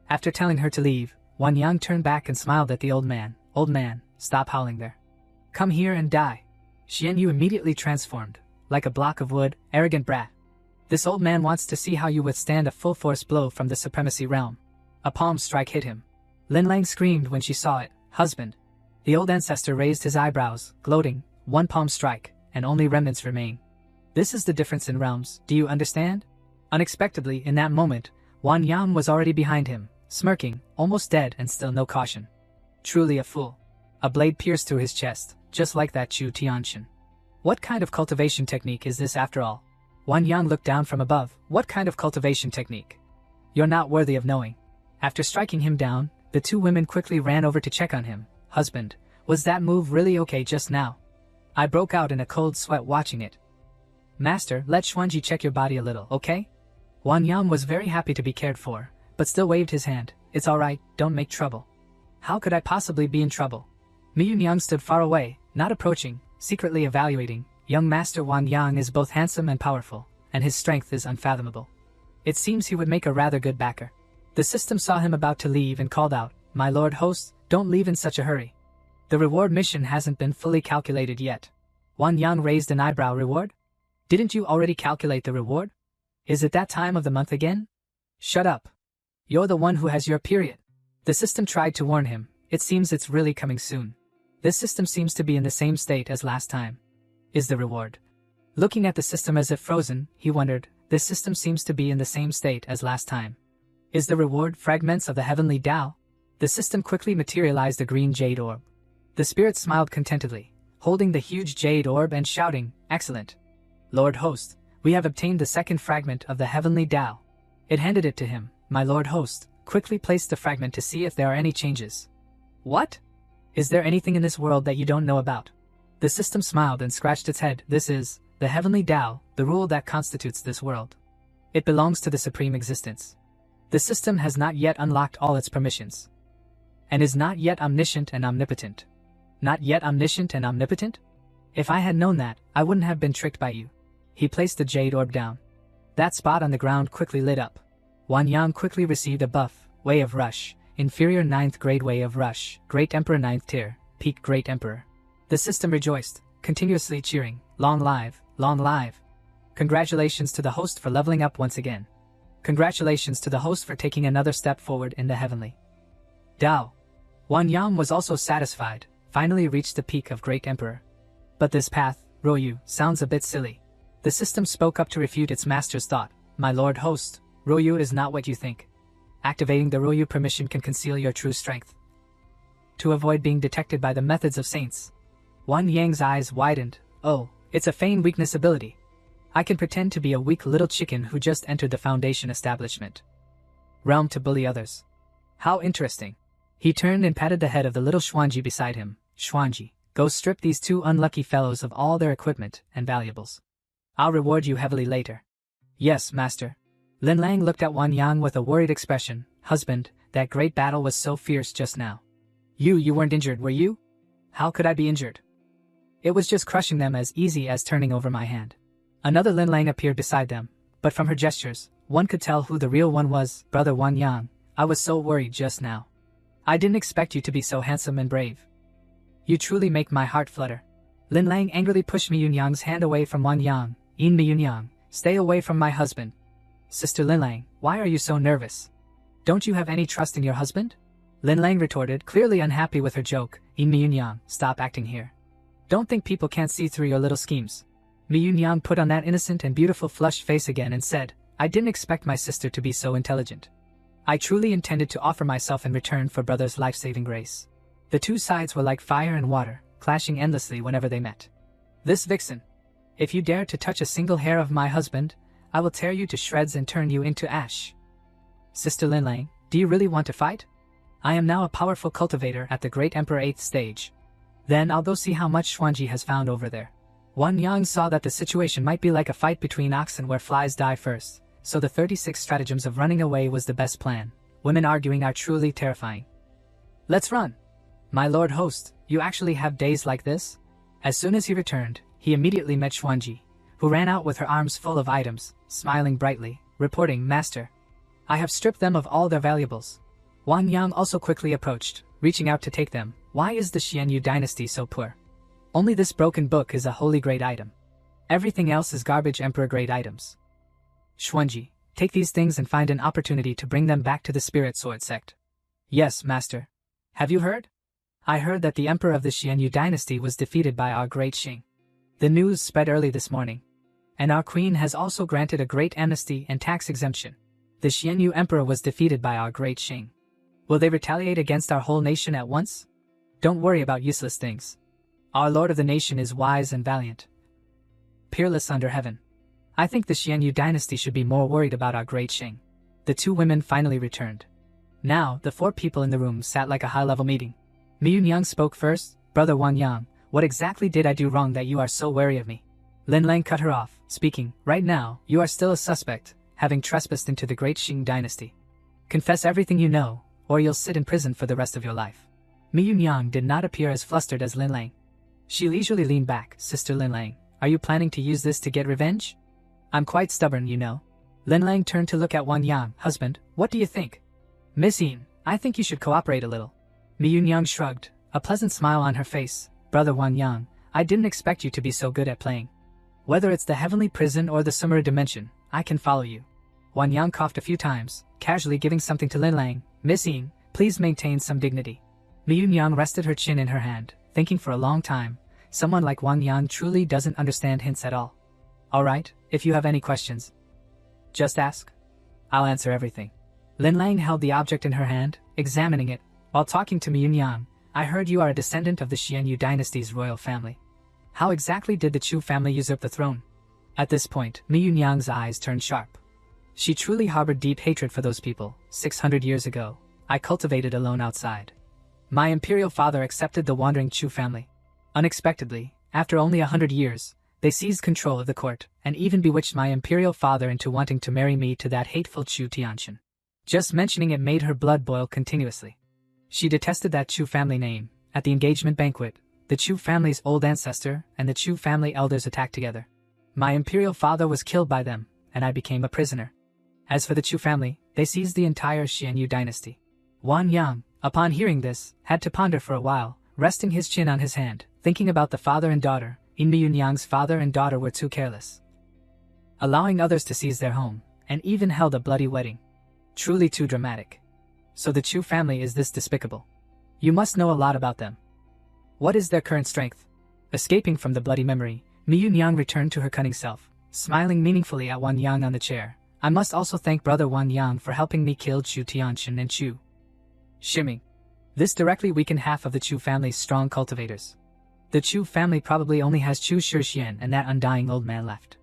After telling her to leave, Wan Yang turned back and smiled at the old man. Old man, stop howling there. Come here and die. Xian Yu immediately transformed, like a block of wood, arrogant brat. This old man wants to see how you withstand a full-force blow from the supremacy realm. A palm strike hit him. Lin Lang screamed when she saw it. Husband. The old ancestor raised his eyebrows, gloating. One palm strike, and only remnants remain. This is the difference in realms, do you understand? Unexpectedly, in that moment, Wan Yang was already behind him, smirking, almost dead and still no caution. Truly a fool. A blade pierced through his chest, just like that Chu Tianxin. What kind of cultivation technique is this after all? Wan Yang looked down from above. What kind of cultivation technique? You're not worthy of knowing. After striking him down, the two women quickly ran over to check on him. Husband, was that move really okay just now? I broke out in a cold sweat watching it. Master, let Xuanji check your body a little, okay? Wan Yang was very happy to be cared for, but still waved his hand. It's alright, don't make trouble. How could I possibly be in trouble? Mi Yunyang stood far away, not approaching, secretly evaluating. Young Master Wan Yang is both handsome and powerful, and his strength is unfathomable. It seems he would make a rather good backer. The system saw him about to leave and called out, My lord host, don't leave in such a hurry. The reward mission hasn't been fully calculated yet. Wan Yang raised an eyebrow. Reward? Didn't you already calculate the reward? Is it that time of the month again? Shut up. You're the one who has your period. The system tried to warn him. It seems it's really coming soon. This system seems to be in the same state as last time. Is the reward? Looking at the system as if frozen, he wondered, this system seems to be in the same state as last time. Is the reward fragments of the heavenly Tao? The system quickly materialized a green jade orb. The spirit smiled contentedly, holding the huge jade orb and shouting, Excellent. Lord host, we have obtained the second fragment of the heavenly Tao. It handed it to him. My lord host, quickly placed the fragment to see if there are any changes. What? Is there anything in this world that you don't know about? The system smiled and scratched its head. This is the heavenly Tao, the rule that constitutes this world. It belongs to the supreme existence. The system has not yet unlocked all its permissions, and is not yet omniscient and omnipotent. Not yet omniscient and omnipotent? If I had known that, I wouldn't have been tricked by you. He placed the jade orb down. That spot on the ground quickly lit up. Wan Yang quickly received a buff, Way of Rush, Inferior 9th Grade Way of Rush, Great Emperor 9th Tier, Peak Great Emperor. The system rejoiced, continuously cheering, long live, long live. Congratulations to the host for leveling up once again. Congratulations to the host for taking another step forward in the heavenly. Dao. Wan Yang was also satisfied, finally reached the peak of Great Emperor. But this path, Royu, sounds a bit silly. The system spoke up to refute its master's thought. My lord host, Royu is not what you think. Activating the Royu permission can conceal your true strength. To avoid being detected by the methods of saints. Wan Yang's eyes widened. Oh, it's a feign weakness ability. I can pretend to be a weak little chicken who just entered the Foundation establishment realm to bully others. How interesting. He turned and patted the head of the little Xuanji beside him. Xuanji, go strip these two unlucky fellows of all their equipment and valuables. I'll reward you heavily later. Yes, master. Lin Lang looked at Wan Yang with a worried expression. Husband, that great battle was so fierce just now. You weren't injured, were you? How could I be injured? It was just crushing them as easy as turning over my hand. Another Lin Lang appeared beside them, but from her gestures, one could tell who the real one was. Brother Wan Yang, I was so worried just now. I didn't expect you to be so handsome and brave. You truly make my heart flutter. Lin Lang angrily pushed Mi Yunyang's hand away from Wan Yang. Mi Yunyang, stay away from my husband. Sister Lin Lang, why are you so nervous? Don't you have any trust in your husband? Lin Lang retorted, clearly unhappy with her joke. Mi Yunyang, stop acting here. Don't think people can't see through your little schemes. Mi Yunyang put on that innocent and beautiful flushed face again and said, I didn't expect my sister to be so intelligent. I truly intended to offer myself in return for brother's life-saving grace. The two sides were like fire and water, clashing endlessly whenever they met. This vixen. If you dare to touch a single hair of my husband, I will tear you to shreds and turn you into ash. Sister Lin Lang, do you really want to fight? I am now a powerful cultivator at the Great Emperor 8th stage. Then I'll go see how much Xuanji has found over there. Wan Yang saw that the situation might be like a fight between oxen where flies die first, so the 36 stratagems of running away was the best plan. Women arguing are truly terrifying. Let's run. My lord host, you actually have days like this? As soon as he returned, he immediately met Xuanji, who ran out with her arms full of items, smiling brightly, reporting, Master, I have stripped them of all their valuables. Wan Yang also quickly approached, reaching out to take them. Why is the Xianyu dynasty so poor? Only this broken book is a holy grade item. Everything else is garbage emperor grade items. Xuanji, take these things and find an opportunity to bring them back to the Spirit Sword sect. Yes, master. Have you heard? I heard that the emperor of the Xianyu dynasty was defeated by our great Xing. The news spread early this morning. And our queen has also granted a great amnesty and tax exemption. The Xianyu emperor was defeated by our great Xing. Will they retaliate against our whole nation at once? Don't worry about useless things. Our lord of the nation is wise and valiant, peerless under heaven. I think the Xianyu dynasty should be more worried about our great Xing. The two women finally returned. Now, the four people in the room sat like a high-level meeting. Mi Yunyang spoke first. Brother Wan Yang, what exactly did I do wrong that you are so wary of me? Lin Lang cut her off, speaking, right now, you are still a suspect, having trespassed into the great Xing dynasty. Confess everything you know, or you'll sit in prison for the rest of your life. Mi Yunyang did not appear as flustered as Lin Lang. She leisurely leaned back. Sister Lin Lang, are you planning to use this to get revenge? I'm quite stubborn, you know. Lin Lang turned to look at Wan Yang. Husband, what do you think? Miss Yin, I think you should cooperate a little. Mi Yunyang shrugged, a pleasant smile on her face. Brother Wan Yang, I didn't expect you to be so good at playing. Whether it's the heavenly prison or the summer dimension, I can follow you. Wan Yang coughed a few times, casually giving something to Lin Lang. Miss Yin, please maintain some dignity. Mi Yunyang rested her chin in her hand, thinking for a long time. Someone like Wan Yang truly doesn't understand hints at all. Alright, if you have any questions, just ask. I'll answer everything. Lin Lang held the object in her hand, examining it. While talking to Mi Yunyang, I heard you are a descendant of the Xianyu dynasty's royal family. How exactly did the Chu family usurp the throne? At this point, Mi Yunyang's eyes turned sharp. She truly harbored deep hatred for those people. 600 years ago, I cultivated alone outside. My imperial father accepted the wandering Chu family. Unexpectedly, after only 100 years, they seized control of the court, and even bewitched my imperial father into wanting to marry me to that hateful Chu Tianqian. Just mentioning it made her blood boil continuously. She detested that Chu family name. At the engagement banquet, the Chu family's old ancestor and the Chu family elders attacked together. My imperial father was killed by them, and I became a prisoner. As for the Chu family, they seized the entire Xianyu dynasty. Wan Yang, upon hearing this, had to ponder for a while, resting his chin on his hand, thinking about the father and daughter. In Yunyang's father and daughter were too careless, allowing others to seize their home, and even held a bloody wedding. Truly too dramatic. So the Chu family is this despicable. You must know a lot about them. What is their current strength? Escaping from the bloody memory, Mi Yunyang returned to her cunning self, smiling meaningfully at Wan Yang on the chair. I must also thank brother Wan Yang for helping me kill Chu Tianchen and Chu Shiming. This directly weakened half of the Chu family's strong cultivators. The Chu family probably only has Chu Shixian and that undying old man left.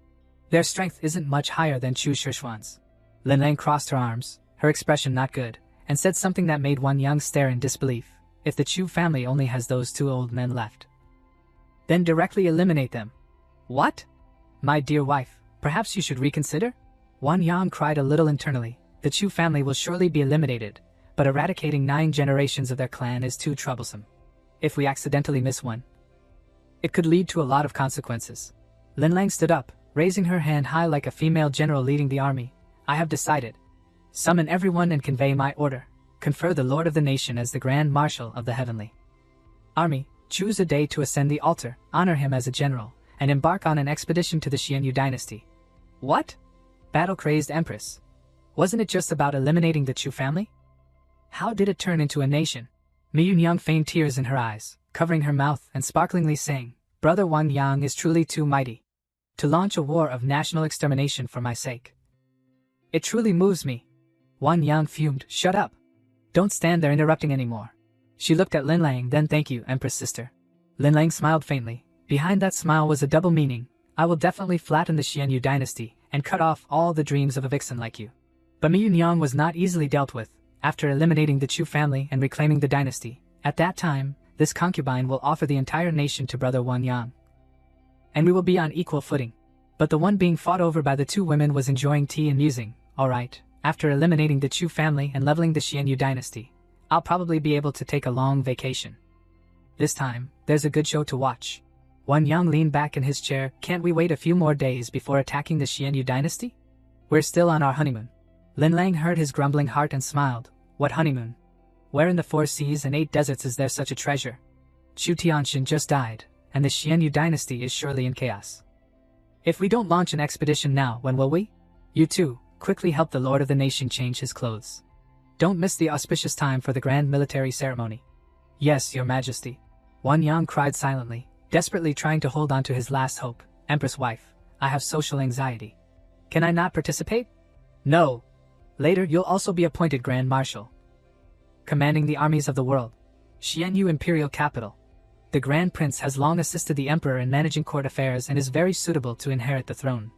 Their strength isn't much higher than Chu Shishuan's. Lin Lang crossed her arms, her expression not good, and said something that made Wan Yang stare in disbelief. If the Chu family only has those two old men left, then directly eliminate them. What? My dear wife, perhaps you should reconsider? Wan Yang cried a little internally. The Chu family will surely be eliminated, but eradicating 9 generations of their clan is too troublesome. If we accidentally miss one, it could lead to a lot of consequences. Lin Lang stood up, raising her hand high like a female general leading the army. I have decided. Summon everyone and convey my order. Confer the Lord of the Nation as the Grand Marshal of the Heavenly Army. Choose a day to ascend the altar, honor him as a general, and embark on an expedition to the Xianyu dynasty. What? Battle-crazed Empress. Wasn't it just about eliminating the Chu family? How did it turn into a nation? Mi Yunyang feigned tears in her eyes, covering her mouth and sparklingly saying, Brother Wan Yang is truly too mighty to launch a war of national extermination for my sake. It truly moves me. Wan Yang fumed. Shut up. Don't stand there interrupting anymore. She looked at Lin Lang, then thank you, Empress sister. Lin Lang smiled faintly. Behind that smile was a double meaning. I will definitely flatten the Xianyu dynasty and cut off all the dreams of a vixen like you. But Mi Yunyang was not easily dealt with. After eliminating the Chu family and reclaiming the dynasty, at that time, this concubine will offer the entire nation to brother Wan Yang, and we will be on equal footing. But the one being fought over by the 2 women was enjoying tea and musing. Alright, after eliminating the Chu family and leveling the Xianyu dynasty, I'll probably be able to take a long vacation. This time, there's a good show to watch. Wan Yang leaned back in his chair. Can't we wait a few more days before attacking the Xianyu dynasty? We're still on our honeymoon. Lin Lang heard his grumbling heart and smiled. What honeymoon? Where in the 4 seas and 8 deserts is there such a treasure? Chu Tianchen just died, and the Xianyu dynasty is surely in chaos. If we don't launch an expedition now, when will we? You too, quickly help the Lord of the Nation change his clothes. Don't miss the auspicious time for the grand military ceremony. Yes, Your Majesty. Wan Yang cried silently, desperately trying to hold on to his last hope. Empress wife, I have social anxiety. Can I not participate? No. Later you'll also be appointed Grand Marshal, commanding the armies of the world. Xianyu Imperial Capital. The Grand Prince has long assisted the Emperor in managing court affairs and is very suitable to inherit the throne.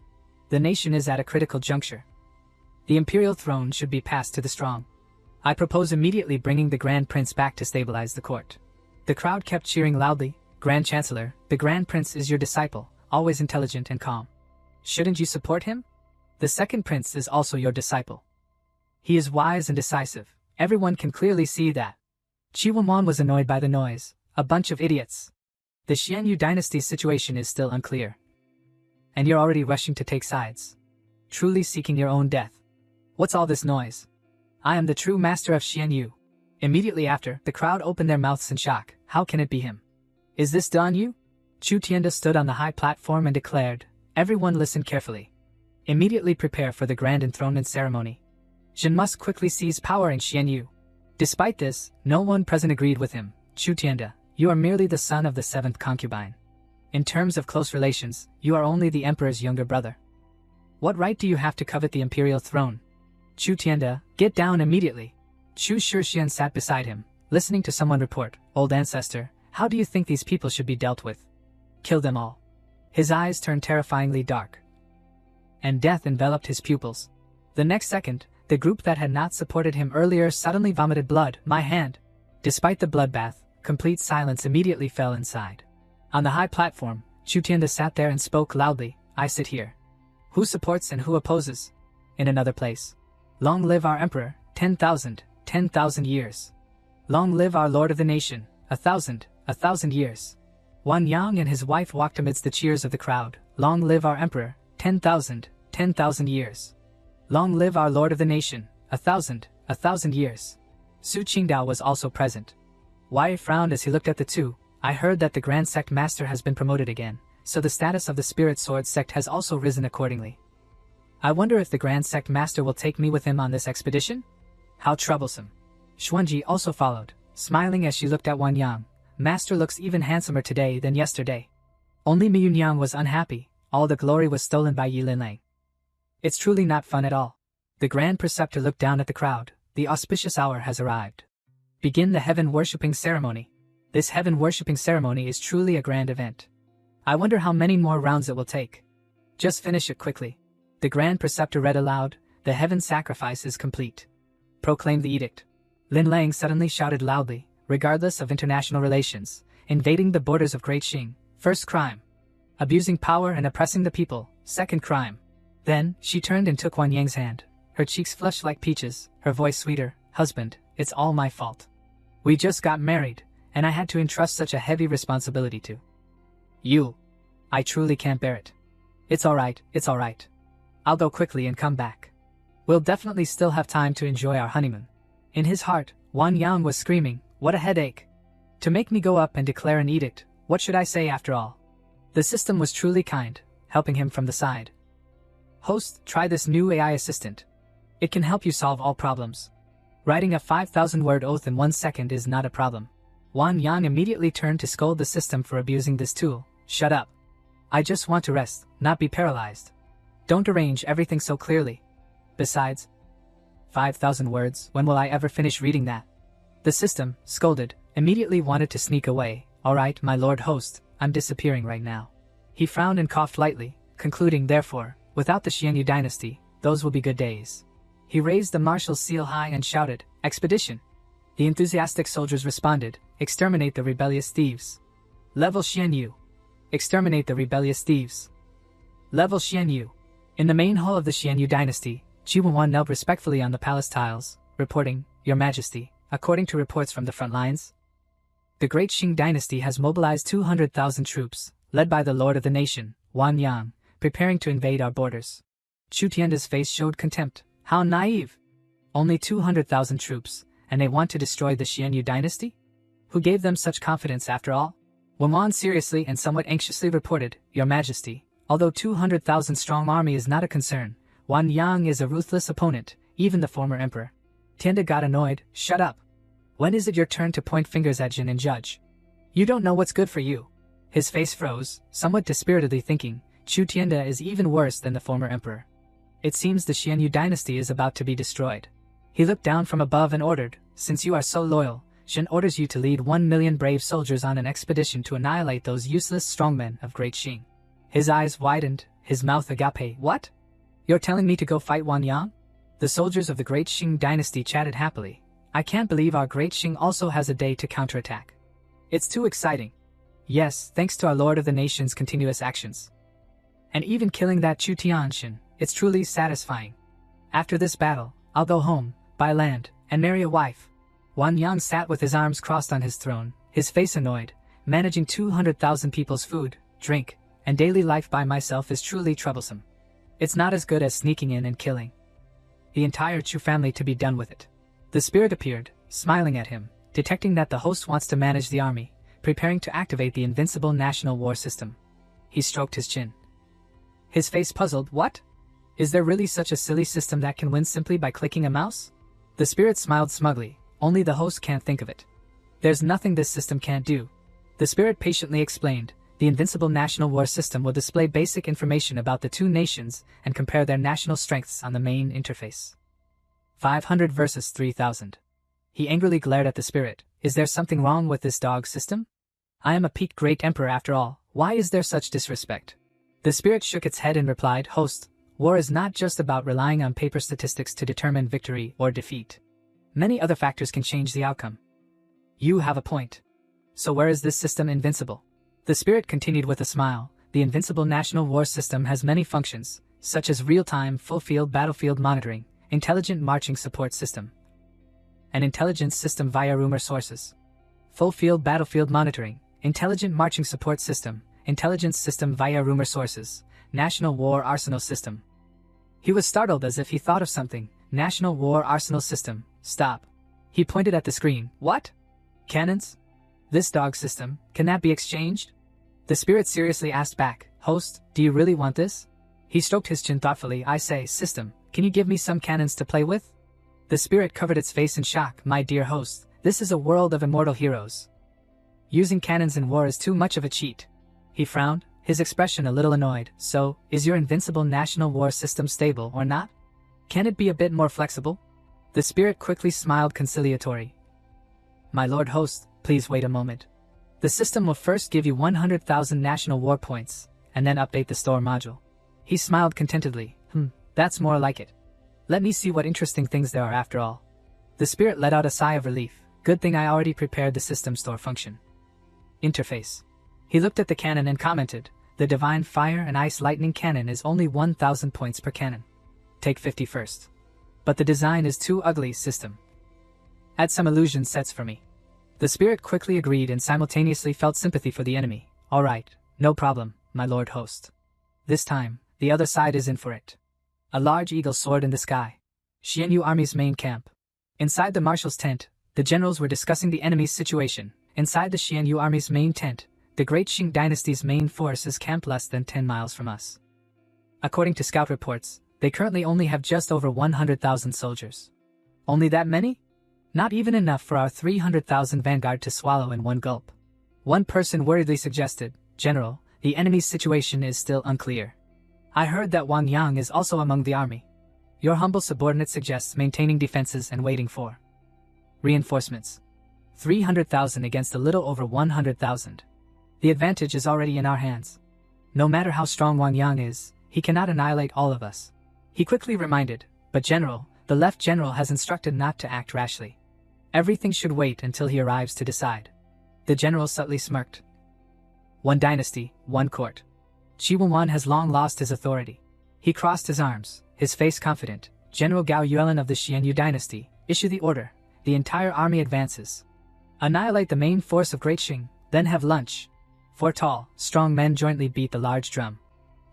The nation is at a critical juncture. The imperial throne should be passed to the strong. I propose immediately bringing the Grand Prince back to stabilize the court. The crowd kept cheering loudly. Grand Chancellor, the Grand Prince is your disciple, always intelligent and calm. Shouldn't you support him? The second prince is also your disciple. He is wise and decisive. Everyone can clearly see that. Qi Wenwan was annoyed by the noise. A bunch of idiots. The Xianyu dynasty's situation is still unclear. And you're already rushing to take sides. Truly seeking your own death. What's all this noise? I am the true master of Xianyu. Immediately after, the crowd opened their mouths in shock. How can it be him? Is this Dan Yu? Chu Tianda stood on the high platform and declared, everyone listen carefully. Immediately prepare for the grand enthronement ceremony. Jin must quickly seize power in Xianyu. Despite this, no one present agreed with him. Chu Tianda, you are merely the son of the 7th concubine. In terms of close relations, you are only the emperor's younger brother. What right do you have to covet the imperial throne? Chu Tianda, get down immediately. Chu Shixian sat beside him, listening to someone report, old ancestor, how do you think these people should be dealt with? Kill them all. His eyes turned terrifyingly dark, and death enveloped his pupils. The next second, the group that had not supported him earlier suddenly vomited blood. My hand. Despite the bloodbath, complete silence immediately fell inside. On the high platform, Chu Tianda sat there and spoke loudly, I sit here. Who supports and who opposes? In another place. Long live our emperor, 10,000 years. Long live our lord of the nation, 1,000 years. Wan Yang and his wife walked amidst the cheers of the crowd, Long live our emperor, 10,000 years. Long live our lord of the nation, 1,000 years. Su Qingdao was also present. Wei frowned as he looked at the two. I heard that the Grand Sect Master has been promoted again, so the status of the Spirit Sword Sect has also risen accordingly. I wonder if the Grand Sect Master will take me with him on this expedition? How troublesome. Xuanji also followed, smiling as she looked at Wan Yang. Master looks even handsomer today than yesterday. Only Mi Yunyang was unhappy. All the glory was stolen by Yi Linlang. It's truly not fun at all. The Grand Preceptor looked down at the crowd. The auspicious hour has arrived. Begin the heaven-worshipping ceremony. This heaven-worshipping ceremony is truly a grand event. I wonder how many more rounds it will take. Just finish it quickly. The Grand Preceptor read aloud, the heaven sacrifice is complete. Proclaimed the edict. Lin Lang suddenly shouted loudly, regardless of international relations, invading the borders of Great Xing, first crime. Abusing power and oppressing the people, second crime. Then, she turned and took Wan Yang's hand. Her cheeks flushed like peaches, her voice sweeter. Husband, it's all my fault. We just got married, and I had to entrust such a heavy responsibility to you. I truly can't bear it. It's alright. I'll go quickly and come back. We'll definitely still have time to enjoy our honeymoon. In his heart, Wan Yang was screaming, what a headache. To make me go up and declare an edict, what should I say after all? The system was truly kind, helping him from the side. Host, try this new AI assistant. It can help you solve all problems. Writing a 5,000-word oath in 1 second is not a problem. Wan Yang immediately turned to scold the system for abusing this tool. Shut up. I just want to rest, not be paralyzed. Don't arrange everything so clearly. Besides, 5,000 words, when will I ever finish reading that? The system, scolded, immediately wanted to sneak away. Alright, my lord host, I'm disappearing right now. He frowned and coughed lightly, concluding therefore, without the Xianyu dynasty, those will be good days. He raised the marshal's seal high and shouted, expedition. The enthusiastic soldiers responded, exterminate the rebellious thieves. Level Xianyu. Exterminate the rebellious thieves. Level Xianyu. In the main hall of the Xianyu dynasty, Qi Wenwan knelt respectfully on the palace tiles, reporting, Your Majesty, according to reports from the front lines, the Great Qing dynasty has mobilized 200,000 troops, led by the lord of the nation, Wan Yang, preparing to invade our borders. Chu Tianda's face showed contempt. How naive! Only 200,000 troops, and they want to destroy the Xianyu dynasty? Who gave them such confidence after all? Wenwan seriously and somewhat anxiously reported, Your Majesty, although 200,000 strong army is not a concern, Wan Yang is a ruthless opponent, even the former emperor. Tianda got annoyed. Shut up. When is it your turn to point fingers at Jin and judge? You don't know what's good for you. His face froze, somewhat dispiritedly thinking, Chu Tianda is even worse than the former emperor. It seems the Xianyu dynasty is about to be destroyed. He looked down from above and ordered, since you are so loyal, Shen orders you to lead 1 million brave soldiers on an expedition to annihilate those useless strongmen of Great Xing. His eyes widened, his mouth agape. What? You're telling me to go fight Wan Yang? The soldiers of the Great Xing dynasty chatted happily. I can't believe our Great Xing also has a day to counterattack. It's too exciting. Yes, thanks to our Lord of the Nation's continuous actions. And even killing that Chu Tianshan, it's truly satisfying. After this battle, I'll go home, buy land, and marry a wife. Wan Yang sat with his arms crossed on his throne, his face annoyed. Managing 200,000 people's food, drink, and daily life by myself is truly troublesome. It's not as good as sneaking in and killing the entire Chu family to be done with it. The spirit appeared, smiling at him, detecting that the host wants to manage the army, preparing to activate the invincible national war system. He stroked his chin. His face puzzled. What? Is there really such a silly system that can win simply by clicking a mouse? The spirit smiled smugly. Only the host can't think of it. There's nothing this system can't do. The spirit patiently explained. The invincible national war system will display basic information about the two nations and compare their national strengths on the main interface. 500 versus 3,000. He angrily glared at the spirit. Is there something wrong with this dog system? I am a peaked great emperor after all. Why is there such disrespect? The spirit shook its head and replied, Host, war is not just about relying on paper statistics to determine victory or defeat. Many other factors can change the outcome. You have a point. So where is this system invincible? The spirit continued with a smile. The invincible national war system has many functions, such as real-time full-field battlefield monitoring, intelligent marching support system, an intelligence system via rumor sources, full-field battlefield monitoring, intelligent marching support system, intelligence system via rumor sources, National War Arsenal System. He was startled as if he thought of something. National War Arsenal System, stop. He pointed at the screen. What? Cannons? This dog system, can that be exchanged? The spirit seriously asked back, host, do you really want this? He stroked his chin thoughtfully. I say, system, can you give me some cannons to play with? The spirit covered its face in shock. My dear host, this is a world of immortal heroes. Using cannons in war is too much of a cheat. He frowned, his expression a little annoyed. So, is your invincible national war system stable or not? Can it be a bit more flexible? The spirit quickly smiled conciliatory. My lord host, please wait a moment. The system will first give you 100,000 national war points, and then update the store module. He smiled contentedly. That's more like it. Let me see what interesting things there are after all. The spirit let out a sigh of relief. Good thing I already prepared the system store function. Interface. He looked at the cannon and commented, the Divine Fire and Ice Lightning Cannon is only 1,000 points per cannon. Take 50 first. But the design is too ugly, system. Add some illusion sets for me. The spirit quickly agreed and simultaneously felt sympathy for the enemy. Alright, no problem, my lord host. This time, the other side is in for it. A large eagle soared in the sky. Xianyu Army's main camp. Inside the marshal's tent, the generals were discussing the enemy's situation. Inside the Xianyu Army's main tent, the Great Qing Dynasty's main force is camped less than 10 miles from us. According to scout reports, they currently only have just over 100,000 soldiers. Only that many? Not even enough for our 300,000 vanguard to swallow in one gulp. One person worriedly suggested, General, the enemy's situation is still unclear. I heard that Wang Yang is also among the army. Your humble subordinate suggests maintaining defenses and waiting for reinforcements. 300,000 against a little over 100,000. The advantage is already in our hands. No matter how strong Wang Yang is, he cannot annihilate all of us. He quickly reminded, but General, the left general has instructed not to act rashly. Everything should wait until he arrives to decide. The general subtly smirked. One dynasty, one court. Qi Wenwan has long lost his authority. He crossed his arms, his face confident. General Gao Yuelin of the Xianyu dynasty, issue the order. The entire army advances. Annihilate the main force of Great Qing, then have lunch. 4 tall, strong men jointly beat the large drum.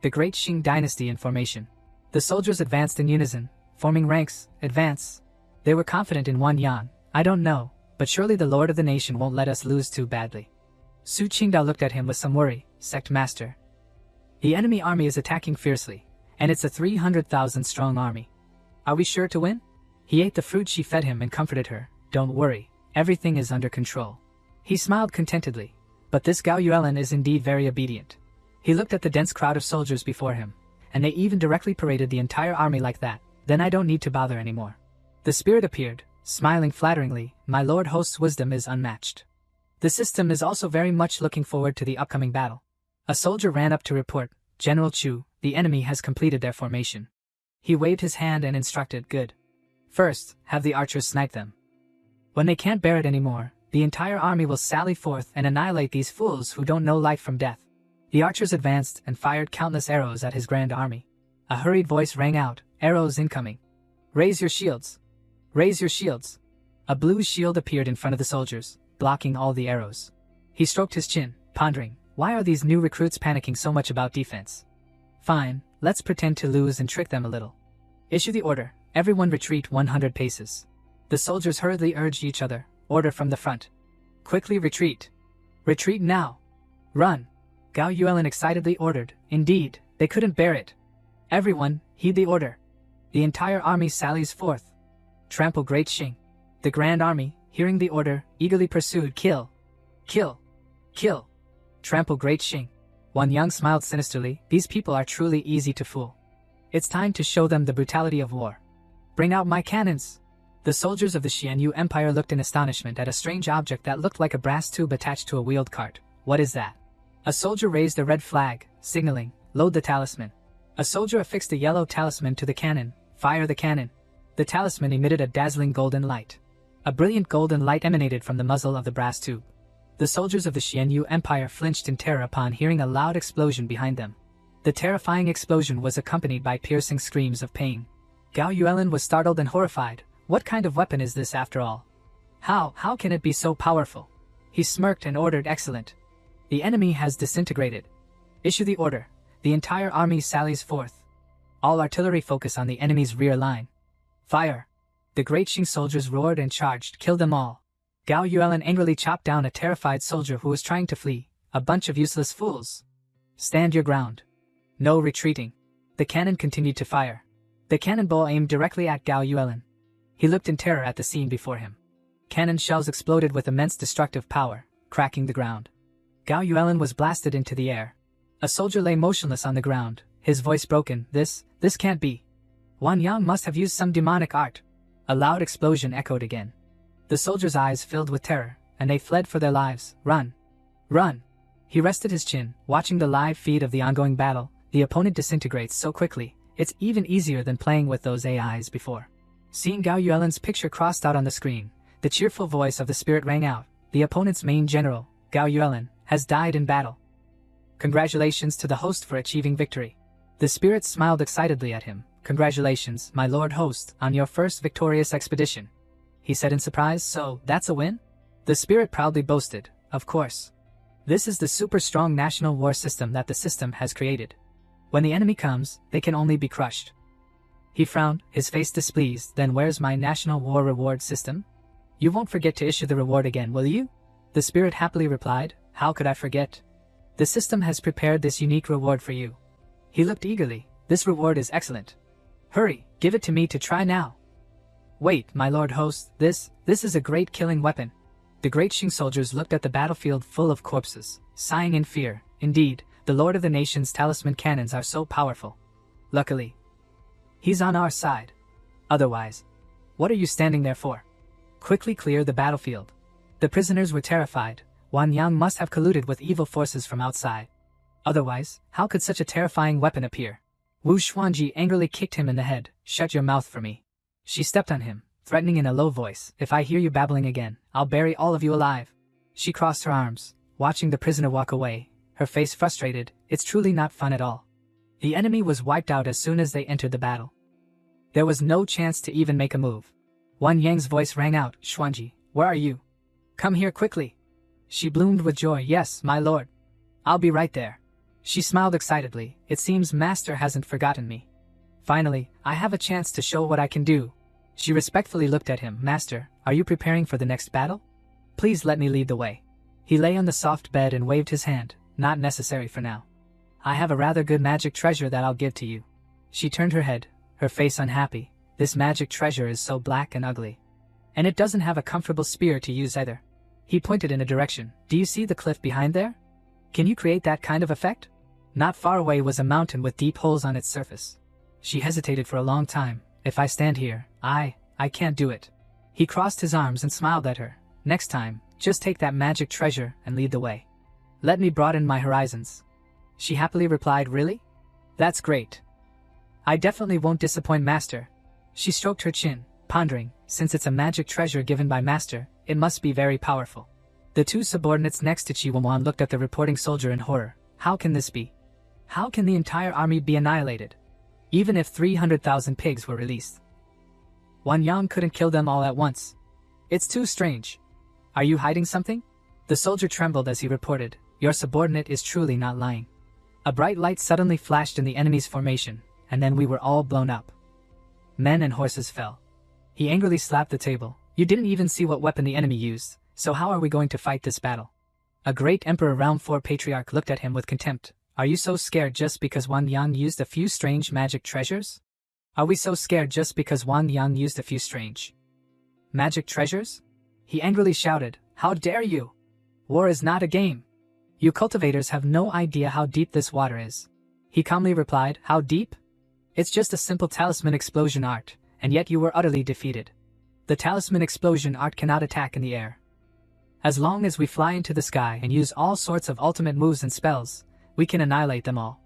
The Great Qing dynasty in formation. The soldiers advanced in unison, forming ranks, advance. They were confident in Wang Yang. I don't know, but surely the lord of the nation won't let us lose too badly. Su Qingdao looked at him with some worry. Sect master. The enemy army is attacking fiercely, and it's a 300,000 strong army. Are we sure to win? He ate the fruit she fed him and comforted her. Don't worry, everything is under control. He smiled contentedly, but this Gao Yuelin is indeed very obedient. He looked at the dense crowd of soldiers before him, and they even directly paraded the entire army like that. Then I don't need to bother anymore. The spirit appeared, smiling flatteringly. My lord host's wisdom is unmatched. The system is also very much looking forward to the upcoming battle. A soldier ran up to report, General Chu, the enemy has completed their formation. He waved his hand and instructed, good. First, have the archers snipe them. When they can't bear it anymore, the entire army will sally forth and annihilate these fools who don't know life from death. The archers advanced and fired countless arrows at his grand army. A hurried voice rang out, arrows incoming. Raise your shields. Raise your shields. A blue shield appeared in front of the soldiers, blocking all the arrows. He stroked his chin, pondering, why are these new recruits panicking so much about defense? Fine, let's pretend to lose and trick them a little. Issue the order, everyone retreat 100 paces. The soldiers hurriedly urged each other, order from the front. Quickly retreat. Retreat now. Run. Gao Yuelin excitedly ordered. Indeed, they couldn't bear it. Everyone, heed the order. The entire army sallies forth. Trample Great Qing. The Grand Army, hearing the order, eagerly pursued. Kill. Kill. Kill. Trample Great Qing. Wang Yang smiled sinisterly. These people are truly easy to fool. It's time to show them the brutality of war. Bring out my cannons. The soldiers of the Xianyu Empire looked in astonishment at a strange object that looked like a brass tube attached to a wheeled cart. What is that? A soldier raised a red flag, signaling, load the talisman. A soldier affixed a yellow talisman to the cannon. Fire the cannon. The talisman emitted a dazzling golden light. A brilliant golden light emanated from the muzzle of the brass tube. The soldiers of the Xianyu Empire flinched in terror upon hearing a loud explosion behind them. The terrifying explosion was accompanied by piercing screams of pain. Gao Yuelin was startled and horrified. What kind of weapon is this after all? How can it be so powerful? He smirked and ordered, excellent. The enemy has disintegrated. Issue the order. The entire army sallies forth. All artillery focus on the enemy's rear line. Fire! The great Qing soldiers roared and charged, kill them all. Gao Yuelin angrily chopped down a terrified soldier who was trying to flee. A bunch of useless fools. Stand your ground. No retreating. The cannon continued to fire. The cannonball aimed directly at Gao Yuelin. He looked in terror at the scene before him. Cannon shells exploded with immense destructive power, cracking the ground. Gao Yuelin was blasted into the air. A soldier lay motionless on the ground, his voice broken. This can't be. Wang Yang must have used some demonic art. A loud explosion echoed again. The soldier's eyes filled with terror, and they fled for their lives. Run! Run! He rested his chin, watching the live feed of the ongoing battle. The opponent disintegrates so quickly, it's even easier than playing with those AIs before. Seeing Gao Yuelin's picture crossed out on the screen, the cheerful voice of the spirit rang out. The opponent's main general, Gao Yuelin, has died in battle. Congratulations to the host for achieving victory. The spirit smiled excitedly at him. Congratulations, my lord host, on your first victorious expedition. He said in surprise, so, that's a win? The spirit proudly boasted, of course. This is the super strong national war system that the system has created. When the enemy comes, they can only be crushed. He frowned, his face displeased. Then where's my national war reward system? You won't forget to issue the reward again, will you? The spirit happily replied, how could I forget? The system has prepared this unique reward for you. He looked eagerly. This reward is excellent. Hurry, give it to me to try now. Wait, my lord host, this is a great killing weapon. The great Qing soldiers looked at the battlefield full of corpses, sighing in fear. Indeed, the lord of the nation's talisman cannons are so powerful. Luckily, he's on our side. Otherwise, what are you standing there for? Quickly clear the battlefield. The prisoners were terrified. Wang Yang must have colluded with evil forces from outside. Otherwise, how could such a terrifying weapon appear? Wu Xuanji angrily kicked him in the head. Shut your mouth for me. She stepped on him, threatening in a low voice, if I hear you babbling again, I'll bury all of you alive. She crossed her arms, watching the prisoner walk away, her face frustrated. It's truly not fun at all. The enemy was wiped out as soon as they entered the battle. There was no chance to even make a move. Wang Yang's voice rang out, Xuanji, where are you? Come here quickly. She bloomed with joy. Yes, my lord. I'll be right there. She smiled excitedly. It seems Master hasn't forgotten me. Finally, I have a chance to show what I can do. She respectfully looked at him. Master, are you preparing for the next battle? Please let me lead the way. He lay on the soft bed and waved his hand. Not necessary for now. I have a rather good magic treasure that I'll give to you. She turned her head, her face unhappy. This magic treasure is so black and ugly. And it doesn't have a comfortable spear to use either. He pointed in a direction. Do you see the cliff behind there? Can you create that kind of effect? Not far away was a mountain with deep holes on its surface. She hesitated for a long time. If I stand here, I can't do it. He crossed his arms and smiled at her. Next time, just take that magic treasure and lead the way. Let me broaden my horizons. She happily replied, really? That's great. I definitely won't disappoint Master. She stroked her chin, pondering, since it's a magic treasure given by Master, it must be very powerful. The two subordinates next to Qi Wenwan looked at the reporting soldier in horror. How can this be? How can the entire army be annihilated? Even if 300,000 pigs were released. Wang Yang couldn't kill them all at once. It's too strange. Are you hiding something? The soldier trembled as he reported, your subordinate is truly not lying. A bright light suddenly flashed in the enemy's formation, and then we were all blown up. Men and horses fell. He angrily slapped the table. You didn't even see what weapon the enemy used, so how are we going to fight this battle? A great Emperor Round 4 Patriarch looked at him with contempt. Are you so scared just because Wang Yang used a few strange magic treasures? Are we so scared just because Wang Yang used a few strange magic treasures? He angrily shouted, how dare you? War is not a game. You cultivators have no idea how deep this water is. He calmly replied, how deep? It's just a simple talisman explosion art, and yet you were utterly defeated. The talisman explosion art cannot attack in the air. As long as we fly into the sky and use all sorts of ultimate moves and spells, we can annihilate them all.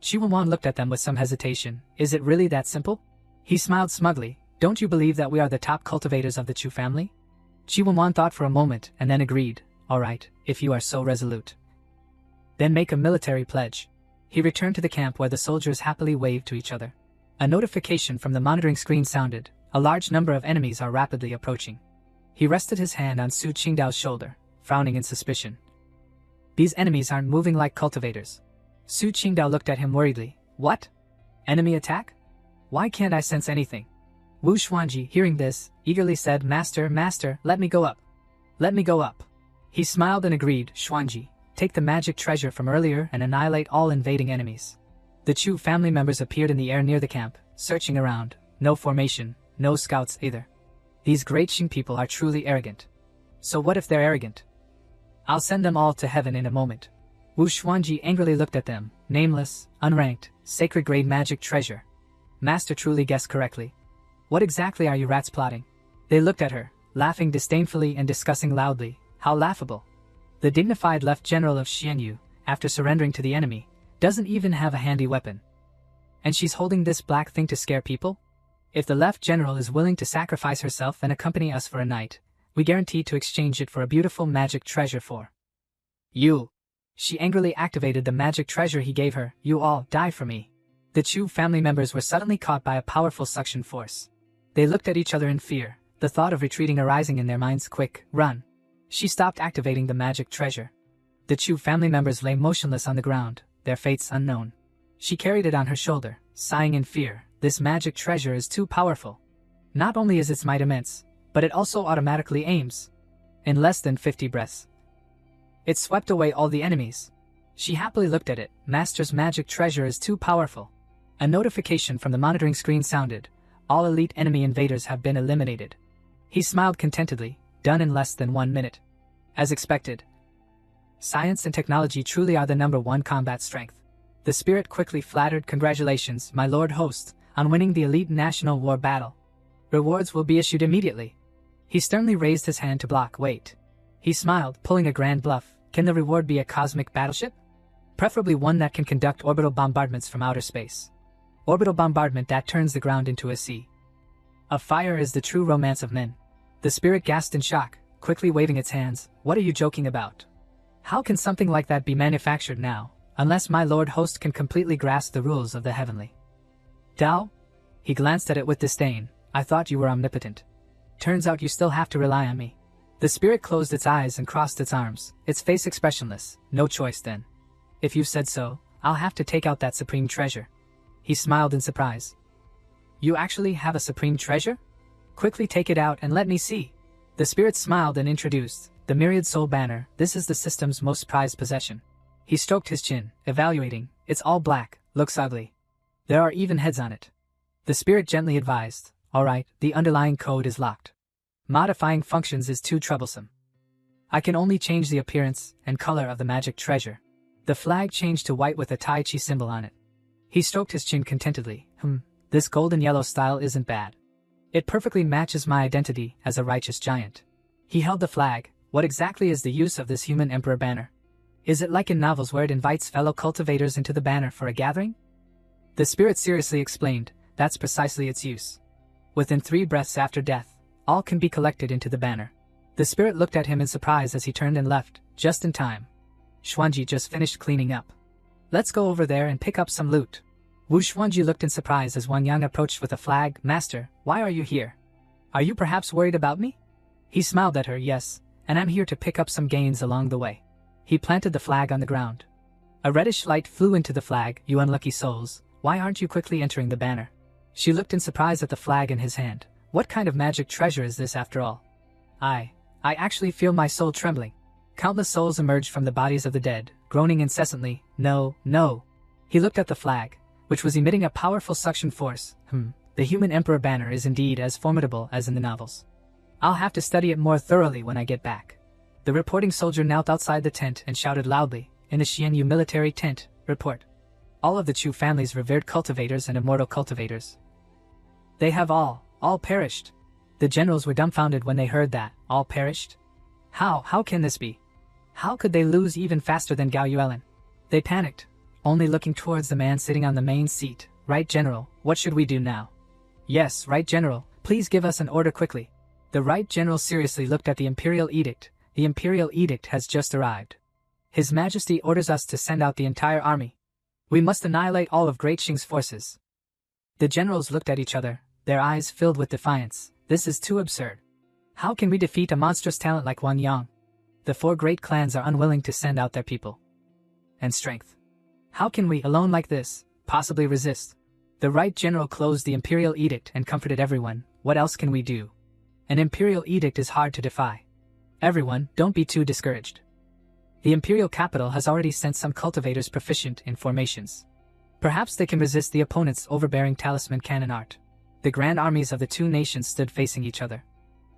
Qi Wenwan looked at them with some hesitation. Is it really that simple? He smiled smugly. Don't you believe that we are the top cultivators of the Chu family? Qi Wenwan thought for a moment and then agreed. All right, if you are so resolute. Then make a military pledge. He returned to the camp where the soldiers happily waved to each other. A notification from the monitoring screen sounded. A large number of enemies are rapidly approaching. He rested his hand on Su Qingdao's shoulder, frowning in suspicion. These enemies aren't moving like cultivators. Su Qingdao looked at him worriedly. What? Enemy attack? Why can't I sense anything? Wu Xuanji, hearing this, eagerly said, Master, let me go up. Let me go up. He smiled and agreed. Xuanji, take the magic treasure from earlier and annihilate all invading enemies. The Chu family members appeared in the air near the camp, searching around. No formation, no scouts either. These great Xing people are truly arrogant. So what if they're arrogant? I'll send them all to heaven in a moment. Wu Xuanji angrily looked at them. Nameless, unranked, sacred grade magic treasure. Master truly guessed correctly. What exactly are you rats plotting? They looked at her, laughing disdainfully and discussing loudly. How laughable. The dignified left general of Xianyu, after surrendering to the enemy, doesn't even have a handy weapon. And she's holding this black thing to scare people? If the left general is willing to sacrifice herself and accompany us for a night, we guarantee to exchange it for a beautiful magic treasure for you. She angrily activated the magic treasure he gave her. You all die for me. The Chu family members were suddenly caught by a powerful suction force. They looked at each other in fear, the thought of retreating arising in their minds. Quick, run. She stopped activating the magic treasure. The Chu family members lay motionless on the ground, their fates unknown. She carried it on her shoulder, sighing in fear. This magic treasure is too powerful. Not only is its might immense, but it also automatically aims. In less than 50 breaths, it swept away all the enemies. She happily looked at it. Master's magic treasure is too powerful. A notification from the monitoring screen sounded. All elite enemy invaders have been eliminated. He smiled contentedly, done in less than 1 minute. As expected. Science and technology truly are the #1 combat strength. The spirit quickly flattered. Congratulations, my lord host, on winning the elite national war battle. Rewards will be issued immediately. He sternly raised his hand to block. Wait. He smiled, pulling a grand bluff. Can the reward be a cosmic battleship? Preferably one that can conduct orbital bombardments from outer space. Orbital bombardment that turns the ground into a sea of fire is the true romance of men. The spirit gasped in shock, quickly waving its hands. What are you joking about? How can something like that be manufactured now, unless my lord host can completely grasp the rules of the heavenly Tao? He glanced at it with disdain. I thought you were omnipotent. Turns out you still have to rely on me. The spirit closed its eyes and crossed its arms, its face expressionless. No choice then. If you said so, I'll have to take out that supreme treasure. He smiled in surprise. You actually have a supreme treasure? Quickly take it out and let me see. The spirit smiled and introduced the Myriad Soul Banner. This is the system's most prized possession. He stroked his chin, evaluating. It's all black, looks ugly. There are even heads on it. The spirit gently advised. Alright, the underlying code is locked. Modifying functions is too troublesome. I can only change the appearance and color of the magic treasure. The flag changed to white with a Tai Chi symbol on it. He stroked his chin contentedly. This golden yellow style isn't bad. It perfectly matches my identity as a righteous giant. He held the flag. What exactly is the use of this human emperor banner? Is it like in novels where it invites fellow cultivators into the banner for a gathering? The spirit seriously explained. That's precisely its use. Within 3 breaths after death, all can be collected into the banner. The spirit looked at him in surprise as he turned and left, just in time. Xuanji just finished cleaning up. Let's go over there and pick up some loot. Wu Xuanji looked in surprise as Wang Yang approached with a flag. Master, why are you here? Are you perhaps worried about me? He smiled at her. Yes, and I'm here to pick up some gains along the way. He planted the flag on the ground. A reddish light flew into the flag. You unlucky souls, why aren't you quickly entering the banner? She looked in surprise at the flag in his hand. What kind of magic treasure is this after all? I actually feel my soul trembling. Countless souls emerged from the bodies of the dead, groaning incessantly. No, no. He looked at the flag, which was emitting a powerful suction force. The human emperor banner is indeed as formidable as in the novels. I'll have to study it more thoroughly when I get back. The reporting soldier knelt outside the tent and shouted loudly. In the Xianyu military tent, report. All of the Chu family's revered cultivators and immortal cultivators. They have all perished. The generals were dumbfounded when they heard that. All perished? How can this be? How could they lose even faster than Gao Yuelin? They panicked, only looking towards the man sitting on the main seat. Right, General, what should we do now? Yes, Right, General, please give us an order quickly. The Right General seriously looked at the Imperial Edict. The Imperial Edict has just arrived. His Majesty orders us to send out the entire army. We must annihilate all of Great Xing's forces. The generals looked at each other, their eyes filled with defiance. This is too absurd. How can we defeat a monstrous talent like Wang Yang? The 4 great clans are unwilling to send out their people and strength. How can we, alone like this, possibly resist? The right general closed the imperial edict and comforted everyone. What else can we do? An imperial edict is hard to defy. Everyone, don't be too discouraged. The imperial capital has already sent some cultivators proficient in formations. Perhaps they can resist the opponent's overbearing talisman cannon art. The grand armies of the two nations stood facing each other.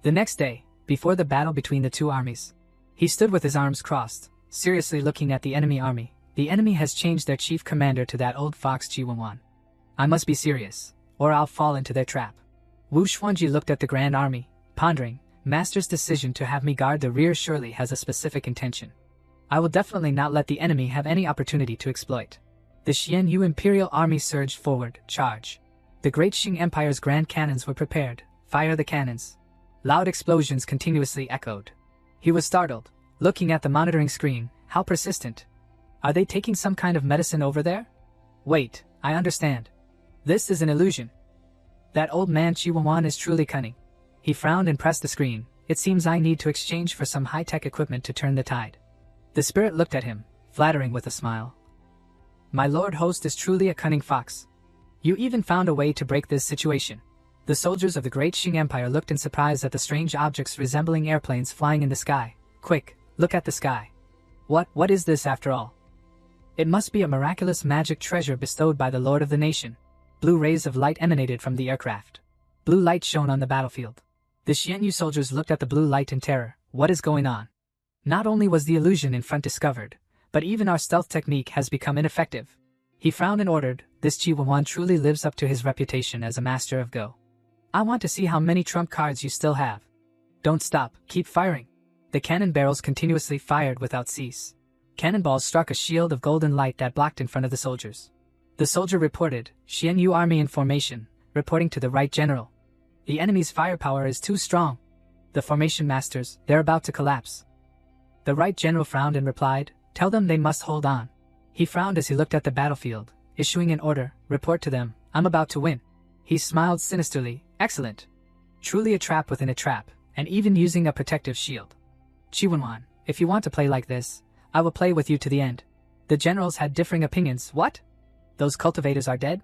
The next day, before the battle between the two armies, he stood with his arms crossed, seriously looking at the enemy army. The enemy has changed their chief commander to that old fox Chihuahuan. I must be serious, or I'll fall into their trap. Wu Xuanji looked at the grand army, pondering. Master's decision to have me guard the rear surely has a specific intention. I will definitely not let the enemy have any opportunity to exploit. The Xianyu Imperial Army surged forward. Charge. The Great Qing Empire's grand cannons were prepared. Fire the cannons. Loud explosions continuously echoed. He was startled, looking at the monitoring screen. How persistent. Are they taking some kind of medicine over there? Wait, I understand. This is an illusion. That old man Chihuahuan is truly cunning. He frowned and pressed the screen. It seems I need to exchange for some high-tech equipment to turn the tide. The spirit looked at him, flattering with a smile. My lord host is truly a cunning fox. You even found a way to break this situation. The soldiers of the Great Qing Empire looked in surprise at the strange objects resembling airplanes flying in the sky. Quick, look at the sky. What is this after all? It must be a miraculous magic treasure bestowed by the lord of the nation. Blue rays of light emanated from the aircraft. Blue light shone on the battlefield. The Xianyu soldiers looked at the blue light in terror. What is going on? Not only was the illusion in front discovered, but even our stealth technique has become ineffective. He frowned and ordered, this Chihuahuan truly lives up to his reputation as a master of Go. I want to see how many trump cards you still have. Don't stop, keep firing. The cannon barrels continuously fired without cease. Cannonballs struck a shield of golden light that blocked in front of the soldiers. The soldier reported, Xianyu army in formation, reporting to the right general. The enemy's firepower is too strong. The formation masters, they're about to collapse. The right general frowned and replied, tell them they must hold on. He frowned as he looked at the battlefield, issuing an order, report to them, I'm about to win. He smiled sinisterly, excellent. Truly a trap within a trap, and even using a protective shield. Chihuahuan, if you want to play like this, I will play with you to the end. The generals had differing opinions. What? Those cultivators are dead?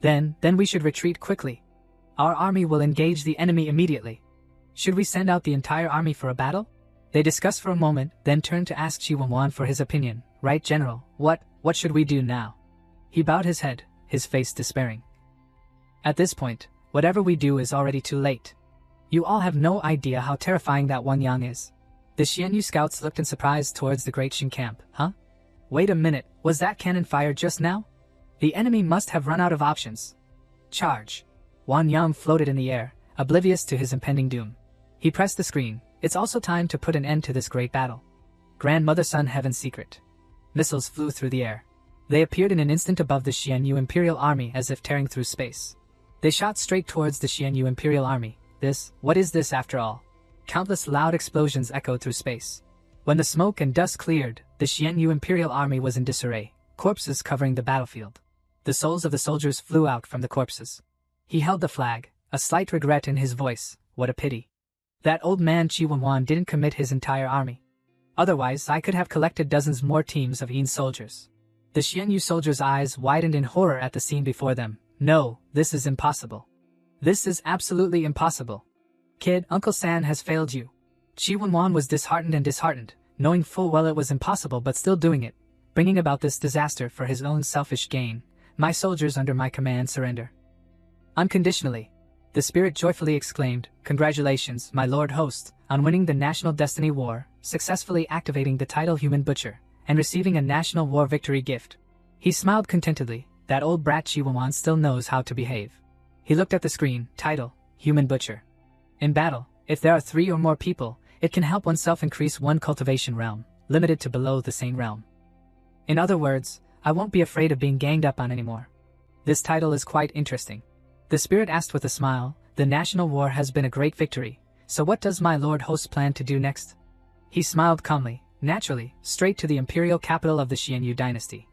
Then we should retreat quickly. Our army will engage the enemy immediately. Should we send out the entire army for a battle? They discussed for a moment, then turned to ask Chihuahuan for his opinion. Right, General, what should we do now? He bowed his head, his face despairing. At this point, whatever we do is already too late. You all have no idea how terrifying that Wang Yang is. The Xianyu scouts looked in surprise towards the Great Qing camp. Huh? Wait a minute, was that cannon fired just now? The enemy must have run out of options. Charge. Wang Yang floated in the air, oblivious to his impending doom. He pressed the screen. It's also time to put an end to this great battle. Grandmother Sun Heaven's secret. Missiles flew through the air. They appeared in an instant above the Xianyu Imperial Army as if tearing through space. They shot straight towards the Xianyu Imperial Army. What is this after all? Countless loud explosions echoed through space. When the smoke and dust cleared, the Xianyu Imperial Army was in disarray, corpses covering the battlefield. The souls of the soldiers flew out from the corpses. He held the flag, a slight regret in his voice. What a pity. That old man Chihuahuan didn't commit his entire army. Otherwise, I could have collected dozens more teams of Yin soldiers. The Xianyu soldiers' eyes widened in horror at the scene before them. No, this is impossible. This is absolutely impossible. Kid, Uncle San has failed you. Chihuahuan was disheartened, knowing full well it was impossible but still doing it, bringing about this disaster for his own selfish gain. My soldiers under my command surrender. Unconditionally. The spirit joyfully exclaimed, congratulations, my lord host, on winning the National Destiny War, successfully activating the title Human Butcher, and receiving a National War Victory gift. He smiled contentedly. That old brat Chihuahuan still knows how to behave. He looked at the screen, title, Human Butcher. In battle, if there are 3 or more people, it can help oneself increase one cultivation realm, limited to below the same realm. In other words, I won't be afraid of being ganged up on anymore. This title is quite interesting. The spirit asked with a smile, the national war has been a great victory, so what does my lord host plan to do next? He smiled calmly, naturally, straight to the imperial capital of the Xianyu dynasty.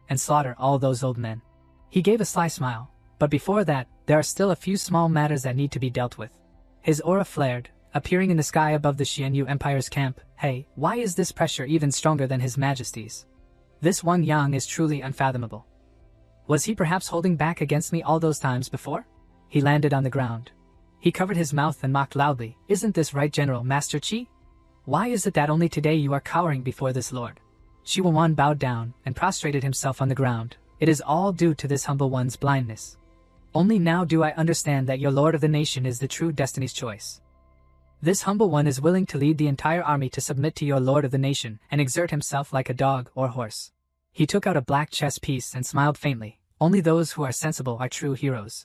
And slaughter all those old men. He gave a sly smile, but before that, there are still a few small matters that need to be dealt with. His aura flared, appearing in the sky above the Xianyu Empire's camp. Hey, why is this pressure even stronger than His Majesty's? This Wang Yang is truly unfathomable. Was he perhaps holding back against me all those times before? He landed on the ground. He covered his mouth and mocked loudly, "Isn't this right, General Master Qi? Why is it that only today you are cowering before this lord?" Xi Wenwan bowed down and prostrated himself on the ground. "It is all due to this humble one's blindness. Only now do I understand that your lord of the nation is the true destiny's choice. This humble one is willing to lead the entire army to submit to your lord of the nation and exert himself like a dog or horse." He took out a black chess piece and smiled faintly. "Only those who are sensible are true heroes.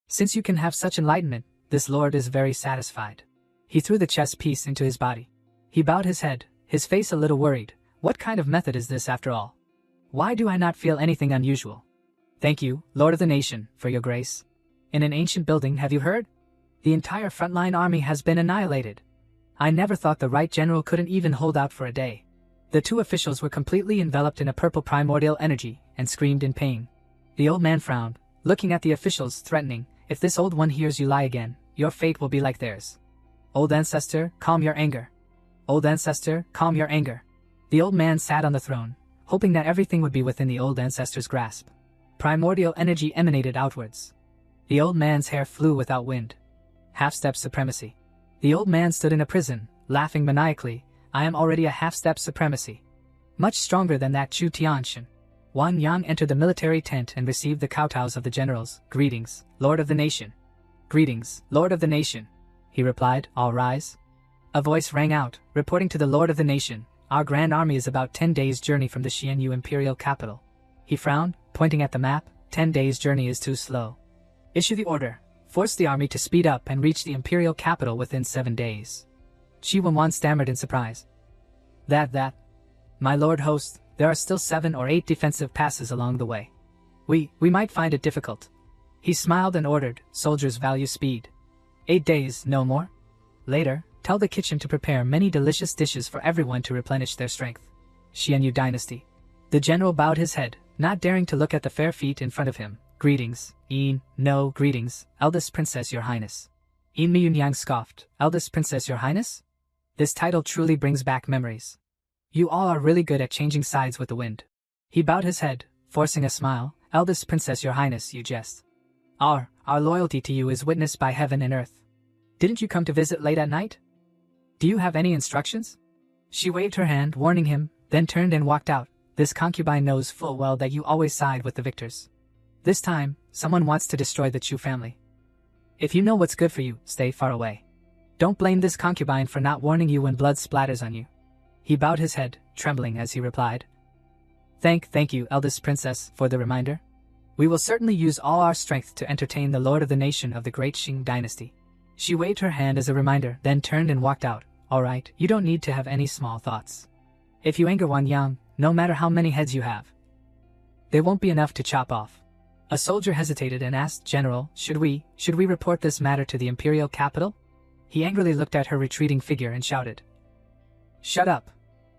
Since you can have such enlightenment, this lord is very satisfied." He threw the chess piece into his body. He bowed his head, his face a little worried. "What kind of method is this after all? Why do I not feel anything unusual?" "Thank you, Lord of the Nation, for your grace. In an ancient building, have you heard? The entire frontline army has been annihilated. I never thought the right general couldn't even hold out for a day." The two officials were completely enveloped in a purple primordial energy and screamed in pain. The old man frowned, looking at the officials, threatening, "If this old one hears you lie again, your fate will be like theirs. Old ancestor, calm your anger. Old ancestor, calm your anger." The old man sat on the throne, hoping that everything would be within the old ancestor's grasp. Primordial energy emanated outwards. The old man's hair flew without wind. Half-step supremacy. The old man stood in a prison, laughing maniacally. "I am already a half-step supremacy. Much stronger than that Chu Tianxin." Wang Yang entered the military tent and received the kowtows of the generals. "Greetings, Lord of the Nation." "Greetings, Lord of the Nation," he replied. "All rise." A voice rang out, reporting to the Lord of the Nation, "Our grand army is about 10 days' journey from the Xianyu imperial capital." He frowned, pointing at the map. 10 days' journey is too slow. "Issue the order. Force the army to speed up and reach the imperial capital within 7 days. Xi Wenwan stammered in surprise. That. My lord host, there are still 7 or 8 defensive passes along the way. We might find it difficult." He smiled and ordered, "Soldiers value speed. 8 days, no more. Later, tell the kitchen to prepare many delicious dishes for everyone to replenish their strength." Xianyu dynasty. The general bowed his head, not daring to look at the fair feet in front of him. "Greetings, no, greetings, eldest princess, your highness." Yin Miyunyang scoffed, "Eldest princess, your highness? This title truly brings back memories. You all are really good at changing sides with the wind." He bowed his head, forcing a smile. "Eldest princess, your highness, you jest. Our loyalty to you is witnessed by heaven and earth. Didn't you come to visit late at night? Do you have any instructions?" She waved her hand, warning him, then turned and walked out. "This concubine knows full well that you always side with the victors. This time, someone wants to destroy the Chu family. If you know what's good for you, stay far away. Don't blame this concubine for not warning you when blood splatters on you." He bowed his head, trembling as he replied, Thank you, eldest princess, for the reminder. We will certainly use all our strength to entertain the lord of the nation of the great Qing dynasty." She waved her hand as a reminder, then turned and walked out. "All right, you don't need to have any small thoughts. If you anger Wang Yang, no matter how many heads you have, they won't be enough to chop off." A soldier hesitated and asked, "General, should we report this matter to the imperial capital?" He angrily looked at her retreating figure and shouted, "Shut up!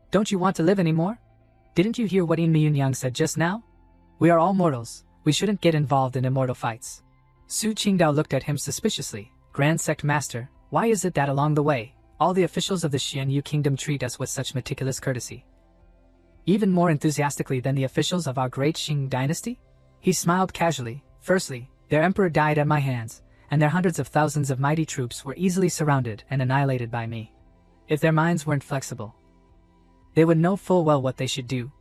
Don't you want to live anymore? Didn't you hear what Yin Miyunyang said just now? We are all mortals. We shouldn't get involved in immortal fights." Su Qingdao looked at him suspiciously. "Grand Sect Master, why is it that along the way, all the officials of the Xianyu kingdom treat us with such meticulous courtesy? Even more enthusiastically than the officials of our great Qing dynasty?" He smiled casually. "Firstly, their emperor died at my hands, and their hundreds of thousands of mighty troops were easily surrounded and annihilated by me. If their minds weren't flexible, they would know full well what they should do.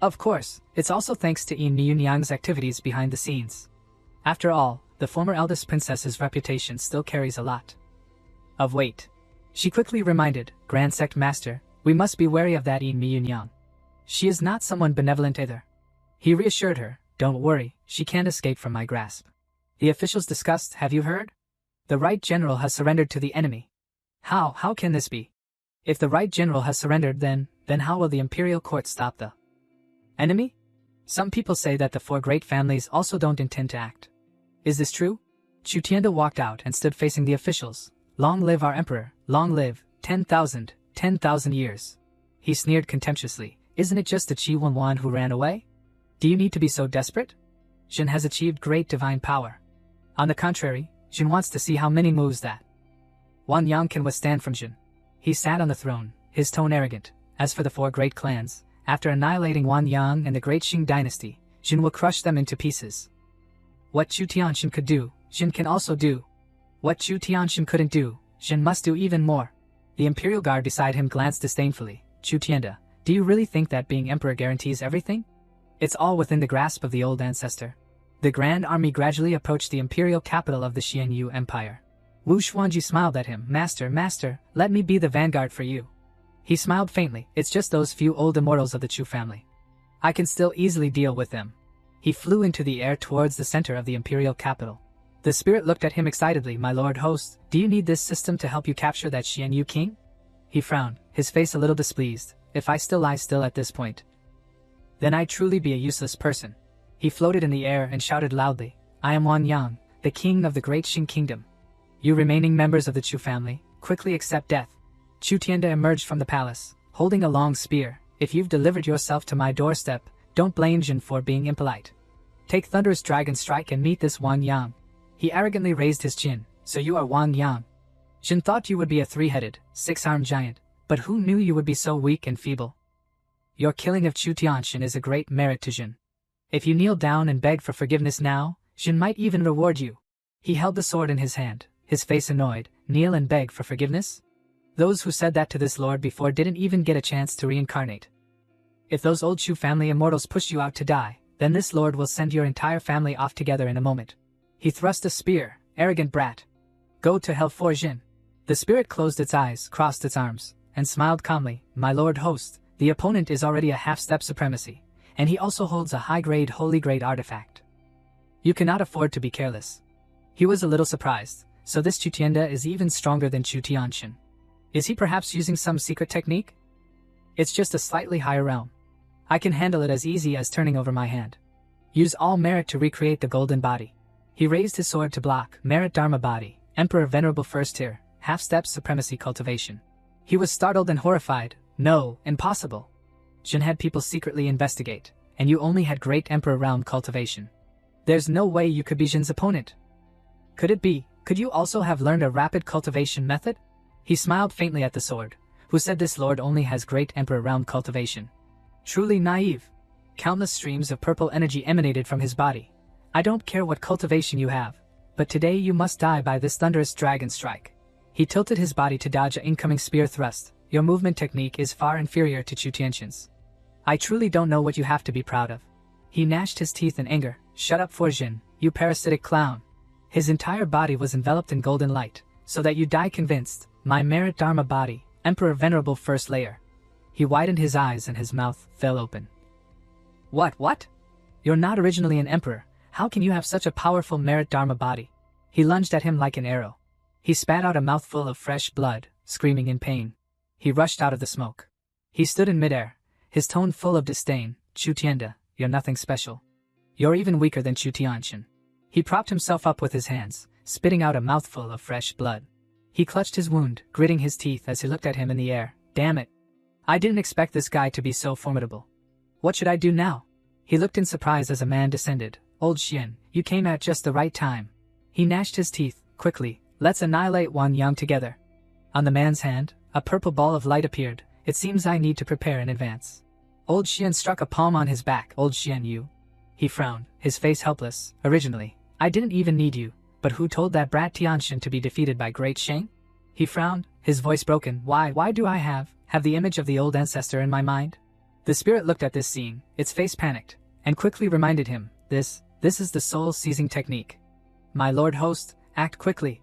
Of course, it's also thanks to Yin Miyunyang's activities behind the scenes. After all, the former eldest princess's reputation still carries a lot of weight." She quickly reminded, "Grand Sect Master, we must be wary of that Yin Miyunyang. She is not someone benevolent either." He reassured her, "Don't worry, she can't escape from my grasp." The officials discussed, "Have you heard? The right general has surrendered to the enemy." How can this be? If the right general has surrendered, then how will the imperial court stop the enemy? Some people say that the 4 great families also don't intend to act. Is this true?" Chu Tianda walked out and stood facing the officials. "Long live our emperor, long live, 10,000 years." He sneered contemptuously. "Isn't it just the Qi Wenwan who ran away? Do you need to be so desperate? Jin has achieved great divine power. On the contrary, Jin wants to see how many moves that Wang Yang can withstand from Jin." He sat on the throne, his tone arrogant. "As for the 4 great clans, After annihilating Wan Yang and the Great Qing dynasty, Jin will crush them into pieces. What Chu Tianxin could do, Jin can also do. What Chu Tianxin couldn't do, Jin must do even more. The Imperial Guard beside him glanced disdainfully. Chu Tianda, do you really think that being emperor guarantees everything? It's all within the grasp of the old ancestor. The Grand Army gradually approached the imperial capital of the Xianyu Empire. Wu Xuanji smiled at him. Master, let me be the vanguard for you. He smiled faintly. It's just those few old immortals of the Chu family. I can still easily deal with them. He flew into the air towards the center of the imperial capital. The spirit looked at him excitedly. My lord host, do you need this system to help you capture that Xianyu king? He frowned, his face a little displeased. If I still lie still at this point, then I'd truly be a useless person. He floated in the air and shouted loudly, I am Wan Yang, the king of the Great Qing Kingdom. You remaining members of the Chu family, quickly accept death. Chu Tianda emerged from the palace, holding a long spear. If you've delivered yourself to my doorstep, don't blame Jin for being impolite. Take Thunderous Dragon Strike and meet this Wan Yang. He arrogantly raised his chin. So you are Wan Yang. Jin thought you would be a three-headed, six-armed giant, but who knew you would be so weak and feeble? Your killing of Chu Tianxin is a great merit to Jin. If you kneel down and beg for forgiveness now, Jin might even reward you. He held the sword in his hand, his face annoyed. Kneel and beg for forgiveness? Those who said that to this lord before didn't even get a chance to reincarnate. If those old Chu family immortals push you out to die, then this lord will send your entire family off together in a moment. He thrust a spear. Arrogant brat. Go to hell for Jin. The spirit closed its eyes, crossed its arms, and smiled calmly. My lord host, the opponent is already a half-step supremacy, and he also holds a high-grade holy grade artifact. You cannot afford to be careless. He was a little surprised. So this Chu Tianda is even stronger than Chu Tianxin. Is he perhaps using some secret technique? It's just a slightly higher realm. I can handle it as easy as turning over my hand. Use all merit to recreate the golden body. He raised his sword to block. Merit Dharma body, Emperor Venerable First Tier, half-step supremacy cultivation. He was startled and horrified. No, impossible. Jin had people secretly investigate, and you only had Great Emperor realm cultivation. There's no way you could be Jin's opponent. Could it be? Could you also have learned a rapid cultivation method? He smiled faintly at the sword, who said this lord only has Great Emperor realm cultivation. Truly naive. Countless streams of purple energy emanated from his body. I don't care what cultivation you have, but today you must die by this thunderous dragon strike. He tilted his body to dodge an incoming spear thrust. Your movement technique is far inferior to Chu Tianxin's. I truly don't know what you have to be proud of. He gnashed his teeth in anger. Shut up, Jin, you parasitic clown. His entire body was enveloped in golden light, so that you die convinced. My Merit Dharma body, Emperor Venerable First Layer. He widened his eyes and his mouth fell open. What? You're not originally an emperor. How can you have such a powerful Merit Dharma body? He lunged at him like an arrow. He spat out a mouthful of fresh blood, screaming in pain. He rushed out of the smoke. He stood in midair, his tone full of disdain. Chu Tianda, you're nothing special. You're even weaker than Chu Tianxin. He propped himself up with his hands, spitting out a mouthful of fresh blood. He clutched his wound, gritting his teeth as he looked at him in the air. Damn it. I didn't expect this guy to be so formidable. What should I do now? He looked in surprise as a man descended. Old Xian, you came at just the right time. He gnashed his teeth. Quickly, let's annihilate Wan Yang together. On the man's hand, a purple ball of light appeared. It seems I need to prepare in advance. Old Xian struck a palm on his back. Old Xian, you. He frowned, his face helpless. Originally, I didn't even need you, but who told that brat Tianxin to be defeated by Great Sheng? He frowned, his voice broken. Why do I have the image of the old ancestor in my mind? The spirit looked at this scene, its face panicked, and quickly reminded him, this is the soul-seizing technique. My lord host, act quickly.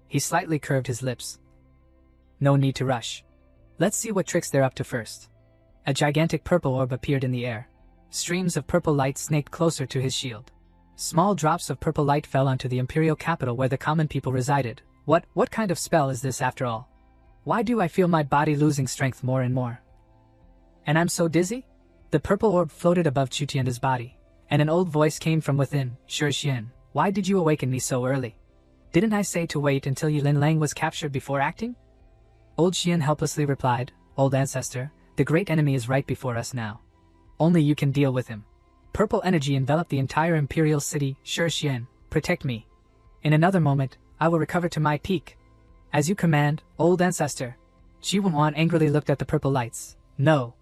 He slightly curved his lips. No need to rush. Let's see what tricks they're up to first. A gigantic purple orb appeared in the air. Streams of purple light snaked closer to his shield. Small drops of purple light fell onto the imperial capital where the common people resided. What kind of spell is this after all? Why do I feel my body losing strength more and more? And I'm so dizzy? The purple orb floated above Chu Tianda's body, and an old voice came from within. Sure Xian, why did you awaken me so early? Didn't I say to wait until Yilin Lang was captured before acting? Old Xian helplessly replied, Old ancestor, the great enemy is right before us now. Only you can deal with him. Purple energy enveloped the entire imperial city. Sure Xian, protect me. In another moment, I will recover to my peak. As you command, old ancestor. Ji Wenwan angrily looked at the purple lights. No.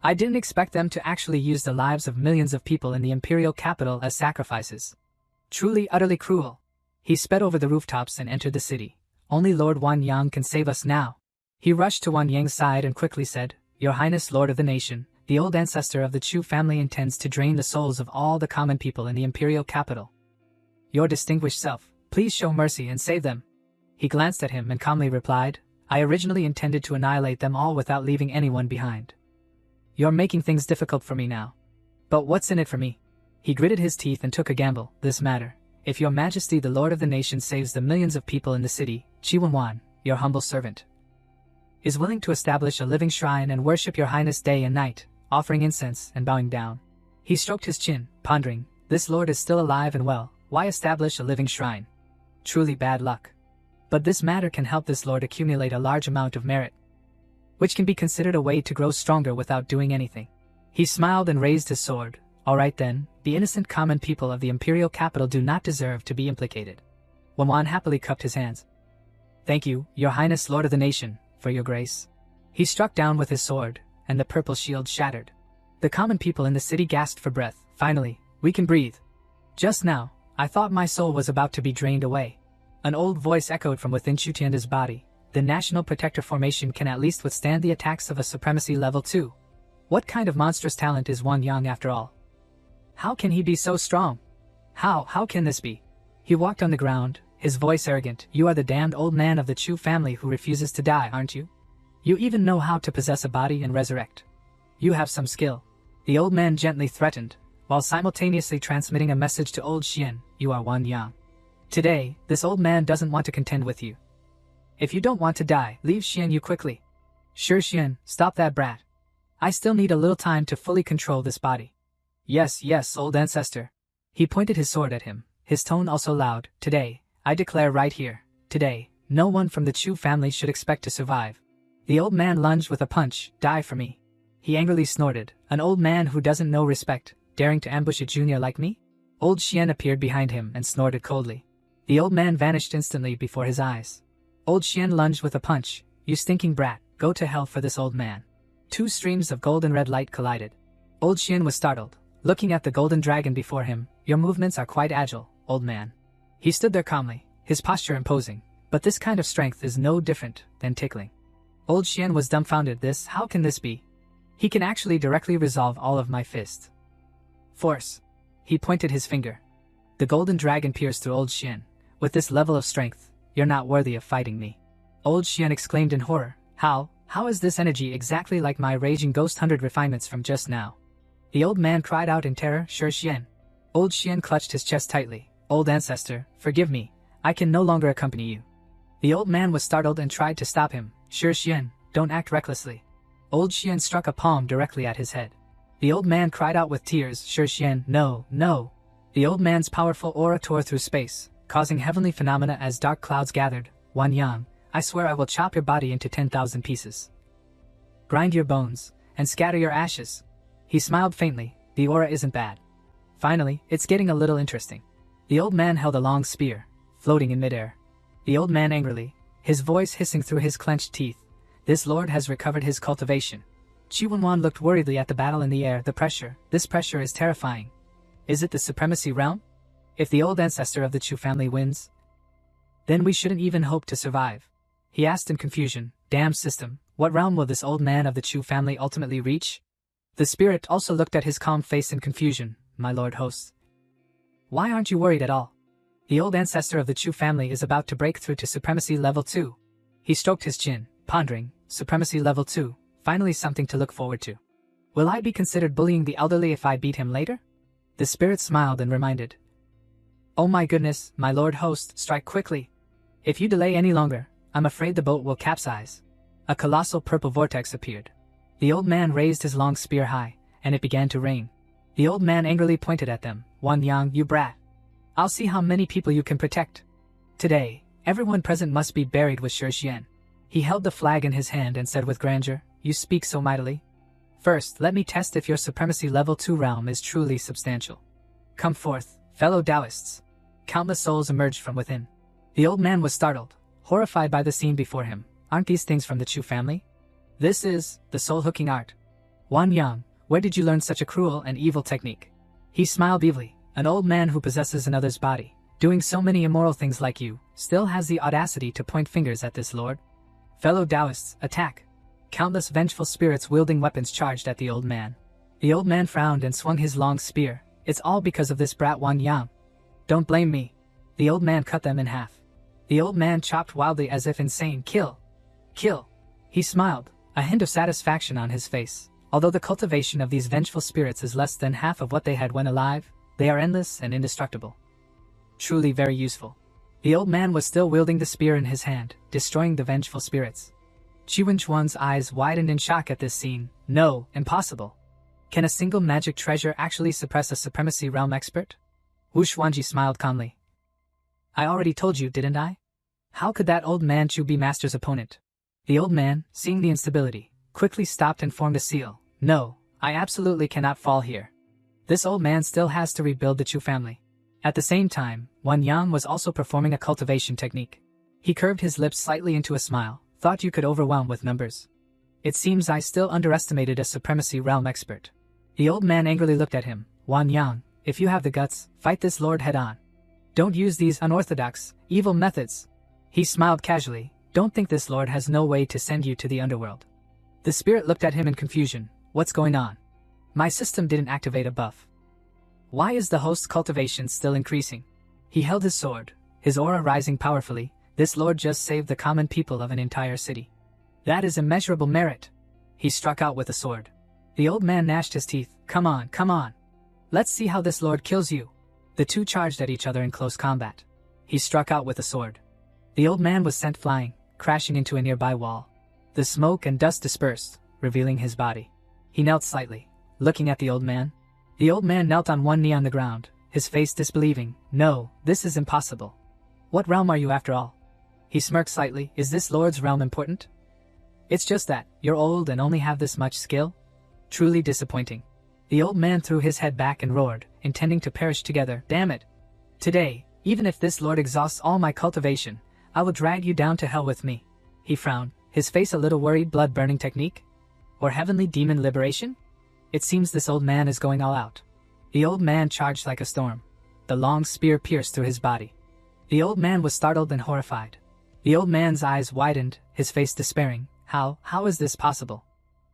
I didn't expect them to actually use the lives of millions of people in the imperial capital as sacrifices. Truly utterly cruel. He sped over the rooftops and entered the city. Only Lord Wan Yang can save us now. He rushed to Wan Yang's side and quickly said, Your Highness Lord of the Nation, the old ancestor of the Chu family intends to drain the souls of all the common people in the imperial capital. Your distinguished self, please show mercy and save them. He glanced at him and calmly replied, I originally intended to annihilate them all without leaving anyone behind. You're making things difficult for me now. But what's in it for me? He gritted his teeth and took a gamble. This matter. If your majesty the lord of the nation saves the millions of people in the city, Chiwanwan, your humble servant, is willing to establish a living shrine and worship your highness day and night, offering incense and bowing down. He stroked his chin, pondering, this lord is still alive and well, why establish a living shrine? Truly bad luck. But this matter can help this lord accumulate a large amount of merit, which can be considered a way to grow stronger without doing anything. He smiled and raised his sword. All right then, the innocent common people of the imperial capital do not deserve to be implicated. Wanwan happily cupped his hands. Thank you, your highness lord of the nation, for your grace. He struck down with his sword, and the purple shield shattered. The common people in the city gasped for breath. Finally, we can breathe. Just now, I thought my soul was about to be drained away. An old voice echoed from within Chutianda's body. The National Protector Formation can at least withstand the attacks of a Supremacy Level 2. What kind of monstrous talent is Wan Yang after all? How can he be so strong? How can this be? He walked on the ground, his voice arrogant. You are the damned old man of the Chu family who refuses to die, aren't you? You even know how to possess a body and resurrect. You have some skill. The old man gently threatened, while simultaneously transmitting a message to old Xian, you are Wan Yang. Today, this old man doesn't want to contend with you. If you don't want to die, leave Xian Yu quickly. Sure Xian, stop that brat. I still need a little time to fully control this body. Yes, old ancestor. He pointed his sword at him, his tone also loud. Today, I declare right here, today, no one from the Chu family should expect to survive. The old man lunged with a punch. Die for me. He angrily snorted. An old man who doesn't know respect, daring to ambush a junior like me? Old Xian appeared behind him and snorted coldly. The old man vanished instantly before his eyes. Old Xian lunged with a punch. You stinking brat, go to hell for this old man. Two streams of golden red light collided. Old Xian was startled, looking at the golden dragon before him. Your movements are quite agile, old man. He stood there calmly, his posture imposing, but this kind of strength is no different than tickling. Old Xian was dumbfounded. How can this be? He can actually directly resolve all of my fist. Force. He pointed his finger. The golden dragon pierced through Old Xian. With this level of strength, you're not worthy of fighting me. Old Xian exclaimed in horror. How is this energy exactly like my raging ghost 100 refinements from just now? The old man cried out in terror. Sure Xian. Old Xian clutched his chest tightly. Old ancestor, forgive me. I can no longer accompany you. The old man was startled and tried to stop him. Sure Xian, don't act recklessly. Old Xian struck a palm directly at his head. The old man cried out with tears. Sure Xian, no. The old man's powerful aura tore through space, causing heavenly phenomena as dark clouds gathered. Wan Yang, I swear I will chop your body into 10,000 pieces. Grind your bones, and scatter your ashes. He smiled faintly. The aura isn't bad. Finally, it's getting a little interesting. The old man held a long spear, floating in midair. The old man angrily, his voice hissing through his clenched teeth. This lord has recovered his cultivation. Chiwanwan looked worriedly at the battle in the air. This pressure is terrifying. Is it the supremacy realm? If the old ancestor of the Chu family wins, then we shouldn't even hope to survive. He asked in confusion. Damn system, what realm will this old man of the Chu family ultimately reach? The spirit also looked at his calm face in confusion. My lord host, why aren't you worried at all? The old ancestor of the Chu family is about to break through to Supremacy Level 2. He stroked his chin, pondering. Supremacy Level 2, finally something to look forward to. Will I be considered bullying the elderly if I beat him later? The spirit smiled and reminded. Oh my goodness, my lord host, strike quickly. If you delay any longer, I'm afraid the boat will capsize. A colossal purple vortex appeared. The old man raised his long spear high, and it began to rain. The old man angrily pointed at them. Wan Yang, you brat. I'll see how many people you can protect. Today, everyone present must be buried with Sure Xian. He held the flag in his hand and said with grandeur, you speak so mightily. First, let me test if your Supremacy Level 2 realm is truly substantial. Come forth, fellow Taoists. Countless souls emerged from within. The old man was startled, horrified by the scene before him. Aren't these things from the Chu family? This is the soul-hooking art. Wan Yang, where did you learn such a cruel and evil technique? He smiled evilly. An old man who possesses another's body, doing so many immoral things like you, still has the audacity to point fingers at this lord? Fellow Taoists, attack! Countless vengeful spirits wielding weapons charged at the old man. The old man frowned and swung his long spear. It's all because of this brat Wan Yang. Don't blame me. The old man cut them in half. The old man chopped wildly as if insane. Kill! Kill! He smiled, a hint of satisfaction on his face. Although the cultivation of these vengeful spirits is less than half of what they had when alive, they are endless and indestructible. Truly very useful. The old man was still wielding the spear in his hand, destroying the vengeful spirits. Qi Wenchuan's eyes widened in shock at this scene. No, impossible. Can a single magic treasure actually suppress a supremacy realm expert? Wu Xuanji smiled calmly. I already told you, didn't I? How could that old man Chu be Master's opponent? The old man, seeing the instability, quickly stopped and formed a seal. No, I absolutely cannot fall here. This old man still has to rebuild the Chu family. At the same time, Wan Yang was also performing a cultivation technique. He curved his lips slightly into a smile. Thought you could overwhelm with numbers. It seems I still underestimated a supremacy realm expert. The old man angrily looked at him. Wan Yang, if you have the guts, fight this lord head on. Don't use these unorthodox, evil methods. He smiled casually. Don't think this lord has no way to send you to the underworld. The spirit looked at him in confusion. What's going on? My system didn't activate a buff. Why is the host's cultivation still increasing? He held his sword, his aura rising powerfully. This lord just saved the common people of an entire city. That is immeasurable merit. He struck out with a sword. The old man gnashed his teeth. Come on, come on. Let's see how this lord kills you. The two charged at each other in close combat. He struck out with a sword. The old man was sent flying, crashing into a nearby wall. The smoke and dust dispersed, revealing his body. He knelt slightly, looking at the old man. The old man knelt on one knee on the ground, his face disbelieving. No, this is impossible. What realm are you after all? He smirked slightly. Is this lord's realm important? It's just that, you're old and only have this much skill? Truly disappointing. The old man threw his head back and roared, intending to perish together. Damn it. Today, even if this lord exhausts all my cultivation, I will drag you down to hell with me. He frowned, his face a little worried. Blood-burning technique? Or heavenly demon liberation? It seems this old man is going all out. The old man charged like a storm. The long spear pierced through his body. The old man was startled and horrified. The old man's eyes widened, his face despairing. How is this possible?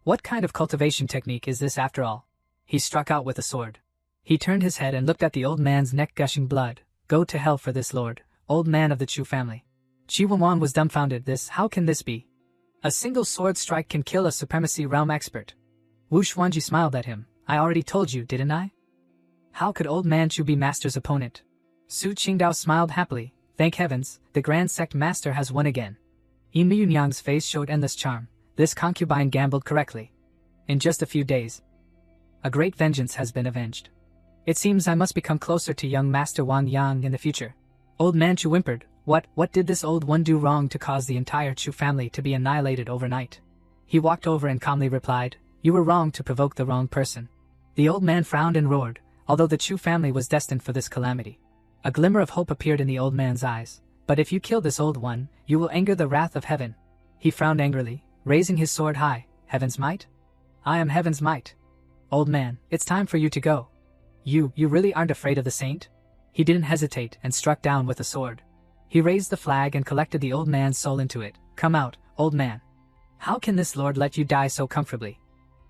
What kind of cultivation technique is this after all? He struck out with a sword. He turned his head and looked at the old man's neck, gushing blood. Go to hell for this lord, old man of the Chu family. Qi Wenwan was dumbfounded. How can this be? A single sword strike can kill a supremacy realm expert. Wu Xuanji smiled at him. I already told you, didn't I? How could old man Chu be Master's opponent? Su Qingdao smiled happily. Thank heavens, the Grand Sect Master has won again. Yin Yunyang's face showed endless charm. This concubine gambled correctly. In just a few days, a great vengeance has been avenged. It seems I must become closer to young Master Wang Yang in the future. Old man Chu whimpered. What did this old one do wrong to cause the entire Chu family to be annihilated overnight? He walked over and calmly replied, You were wrong to provoke the wrong person. The old man frowned and roared, although the Chu family was destined for this calamity. A glimmer of hope appeared in the old man's eyes. But if you kill this old one, you will anger the wrath of heaven. He frowned angrily, raising his sword high. Heaven's might? I am heaven's might. Old man, it's time for you to go. You really aren't afraid of the saint? He didn't hesitate and struck down with a sword. He raised the flag and collected the old man's soul into it. Come out, old man. How can this lord let you die so comfortably?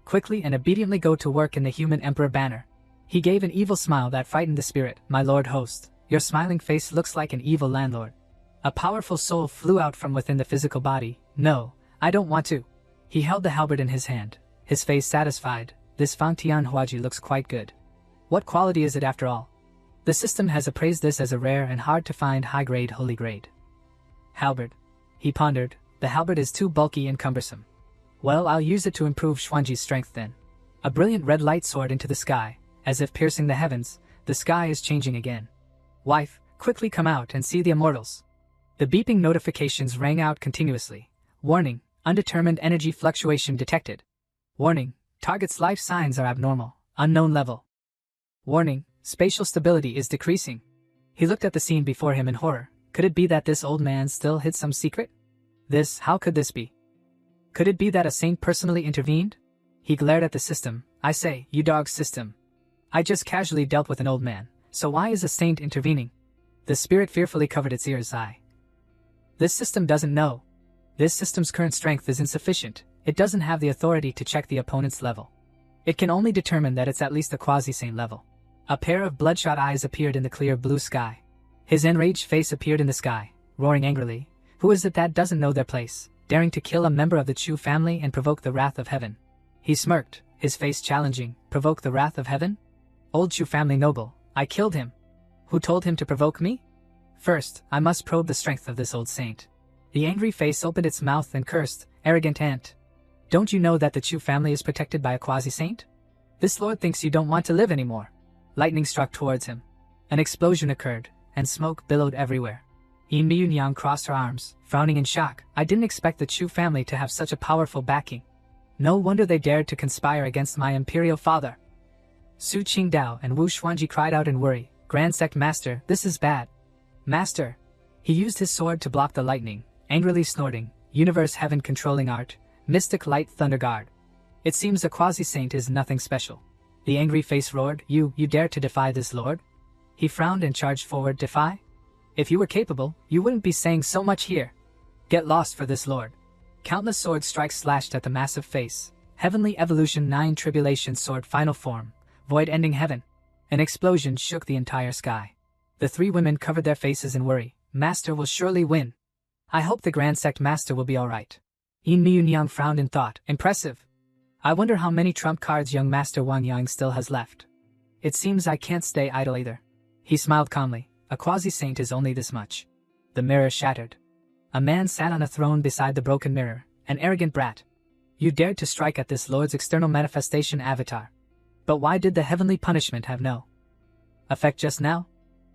Quickly and obediently go to work in the human emperor banner. He gave an evil smile that frightened the spirit. My lord host, your smiling face looks like an evil landlord. A powerful soul flew out from within the physical body. No, I don't want to. He held the halberd in his hand, his face satisfied. This Fangtian Huaji looks quite good. What quality is it after all? The system has appraised this as a rare and hard-to-find high-grade holy grade. Halberd. He pondered. The halberd is too bulky and cumbersome. Well, I'll use it to improve Xuanji's strength then. A brilliant red light soared into the sky, as if piercing the heavens. The sky is changing again. Wife, quickly come out and see the immortals. The beeping notifications rang out continuously. Warning, undetermined energy fluctuation detected. Warning, target's life signs are abnormal, unknown level. Warning, spatial stability is decreasing. He looked at the scene before him in horror. Could it be that this old man still hid some secret? How could this be? Could it be that a saint personally intervened? He glared at the system. I say, you dog system. I just casually dealt with an old man, so why is a saint intervening? The spirit fearfully covered its ears. This system doesn't know. This system's current strength is insufficient. It doesn't have the authority to check the opponent's level. It can only determine that it's at least a quasi-saint level. A pair of bloodshot eyes appeared in the clear blue sky. His enraged face appeared in the sky, roaring angrily. Who is it that doesn't know their place, daring to kill a member of the Chu family and provoke the wrath of heaven? He smirked, his face challenging. Provoke the wrath of heaven? Old Chu family noble, I killed him. Who told him to provoke me? First, I must probe the strength of this old saint. The angry face opened its mouth and cursed, arrogant ant. Don't you know that the Chu family is protected by a quasi-saint? This lord thinks you don't want to live anymore. Lightning struck towards him. An explosion occurred, and smoke billowed everywhere. Yin Miyunyang crossed her arms, frowning in shock. I didn't expect the Chu family to have such a powerful backing. No wonder they dared to conspire against my imperial father. Su Qingdao and Wu Xuanji cried out in worry. Grand Sect Master, this is bad. Master. He used his sword to block the lightning, angrily snorting, Universe Heaven Controlling Art, Mystic Light Thunder Guard. It seems a quasi-saint is nothing special. The angry face roared, You dare to defy this lord? He frowned and charged forward. Defy? If you were capable, you wouldn't be saying so much here. Get lost for this lord. Countless sword strikes slashed at the massive face. Heavenly Evolution 9 Tribulation Sword Final Form, Void Ending Heaven. An explosion shook the entire sky. The three women covered their faces in worry. Master will surely win. I hope the Grand Sect Master will be alright. Yin Miyunyang frowned in thought. Impressive. I wonder how many trump cards young Master Wang Yang still has left. It seems I can't stay idle either. He smiled calmly. A quasi-saint is only this much. The mirror shattered. A man sat on a throne beside the broken mirror, an arrogant brat. You dared to strike at this lord's external manifestation avatar. But why did the heavenly punishment have no effect just now?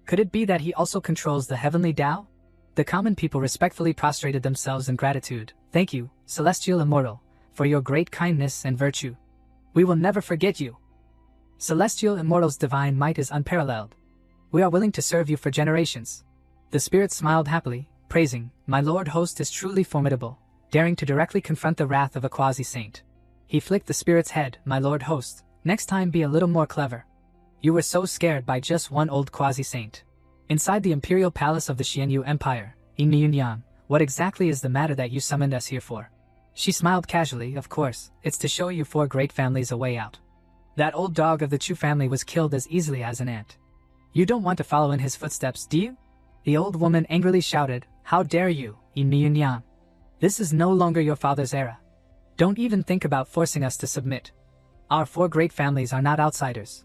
Could it be that he also controls the heavenly Tao? The common people respectfully prostrated themselves in gratitude. Thank you, Celestial Immortal, for your great kindness and virtue. We will never forget you. Celestial Immortal's divine might is unparalleled. We are willing to serve you for generations. The spirit smiled happily, praising, My lord host is truly formidable, daring to directly confront the wrath of a quasi-saint. He flicked the spirit's head. My lord host, next time be a little more clever. You were so scared by just one old quasi-saint. Inside the imperial palace of the Xianyu Empire, Yin Miyunyang, what exactly is the matter that you summoned us here for? She smiled casually. Of course, it's to show you four great families a way out. That old dog of the Chu family was killed as easily as an ant. You don't want to follow in his footsteps, do you? The old woman angrily shouted. How dare you, Yin Miyunyang? This is no longer your father's era. Don't even think about forcing us to submit. Our four great families are not outsiders.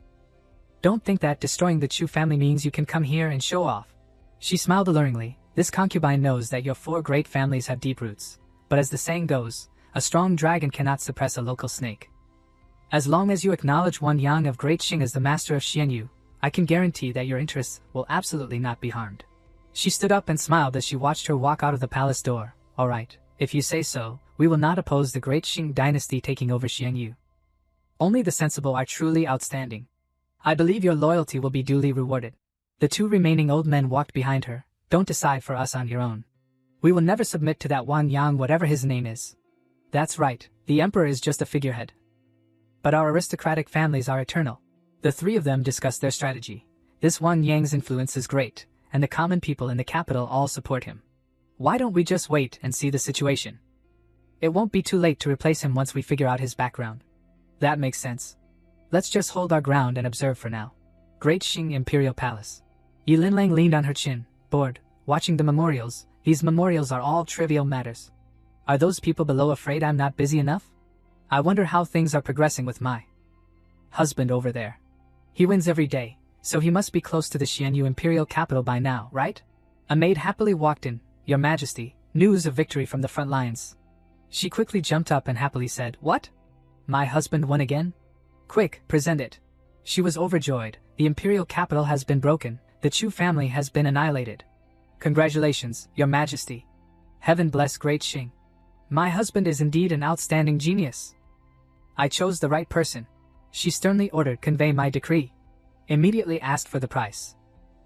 Don't think that destroying the Chu family means you can come here and show off. She smiled alluringly. This concubine knows that your four great families have deep roots. But as the saying goes, a strong dragon cannot suppress a local snake. As long as you acknowledge Wan Yang of Great Xing as the master of Xianyu, I can guarantee that your interests will absolutely not be harmed. She stood up and smiled as she watched her walk out of the palace door. All right, if you say so, we will not oppose the Great Xing dynasty taking over Xianyu. Only the sensible are truly outstanding. I believe your loyalty will be duly rewarded. The two remaining old men walked behind her. Don't decide for us on your own. We will never submit to that Wan Yang whatever his name is. That's right, the emperor is just a figurehead. But our aristocratic families are eternal. The three of them discussed their strategy. This Wan Yang's influence is great, and the common people in the capital all support him. Why don't we just wait and see the situation? It won't be too late to replace him once we figure out his background. That makes sense. Let's just hold our ground and observe for now. Great Xing Imperial Palace. Yi Linlang leaned on her chin, bored, watching the memorials. These memorials are all trivial matters. Are those people below afraid I'm not busy enough? I wonder how things are progressing with my husband over there. He wins every day, so he must be close to the Xianyu Imperial capital by now, right? A maid happily walked in. Your Majesty, news of victory from the front lines. She quickly jumped up and happily said, What? My husband won again? Quick, present it. She was overjoyed. The imperial capital has been broken. The Chu family has been annihilated. Congratulations, Your Majesty. Heaven bless Great Xing. My husband is indeed an outstanding genius. I chose the right person. She sternly ordered, Convey my decree. Immediately asked for the price.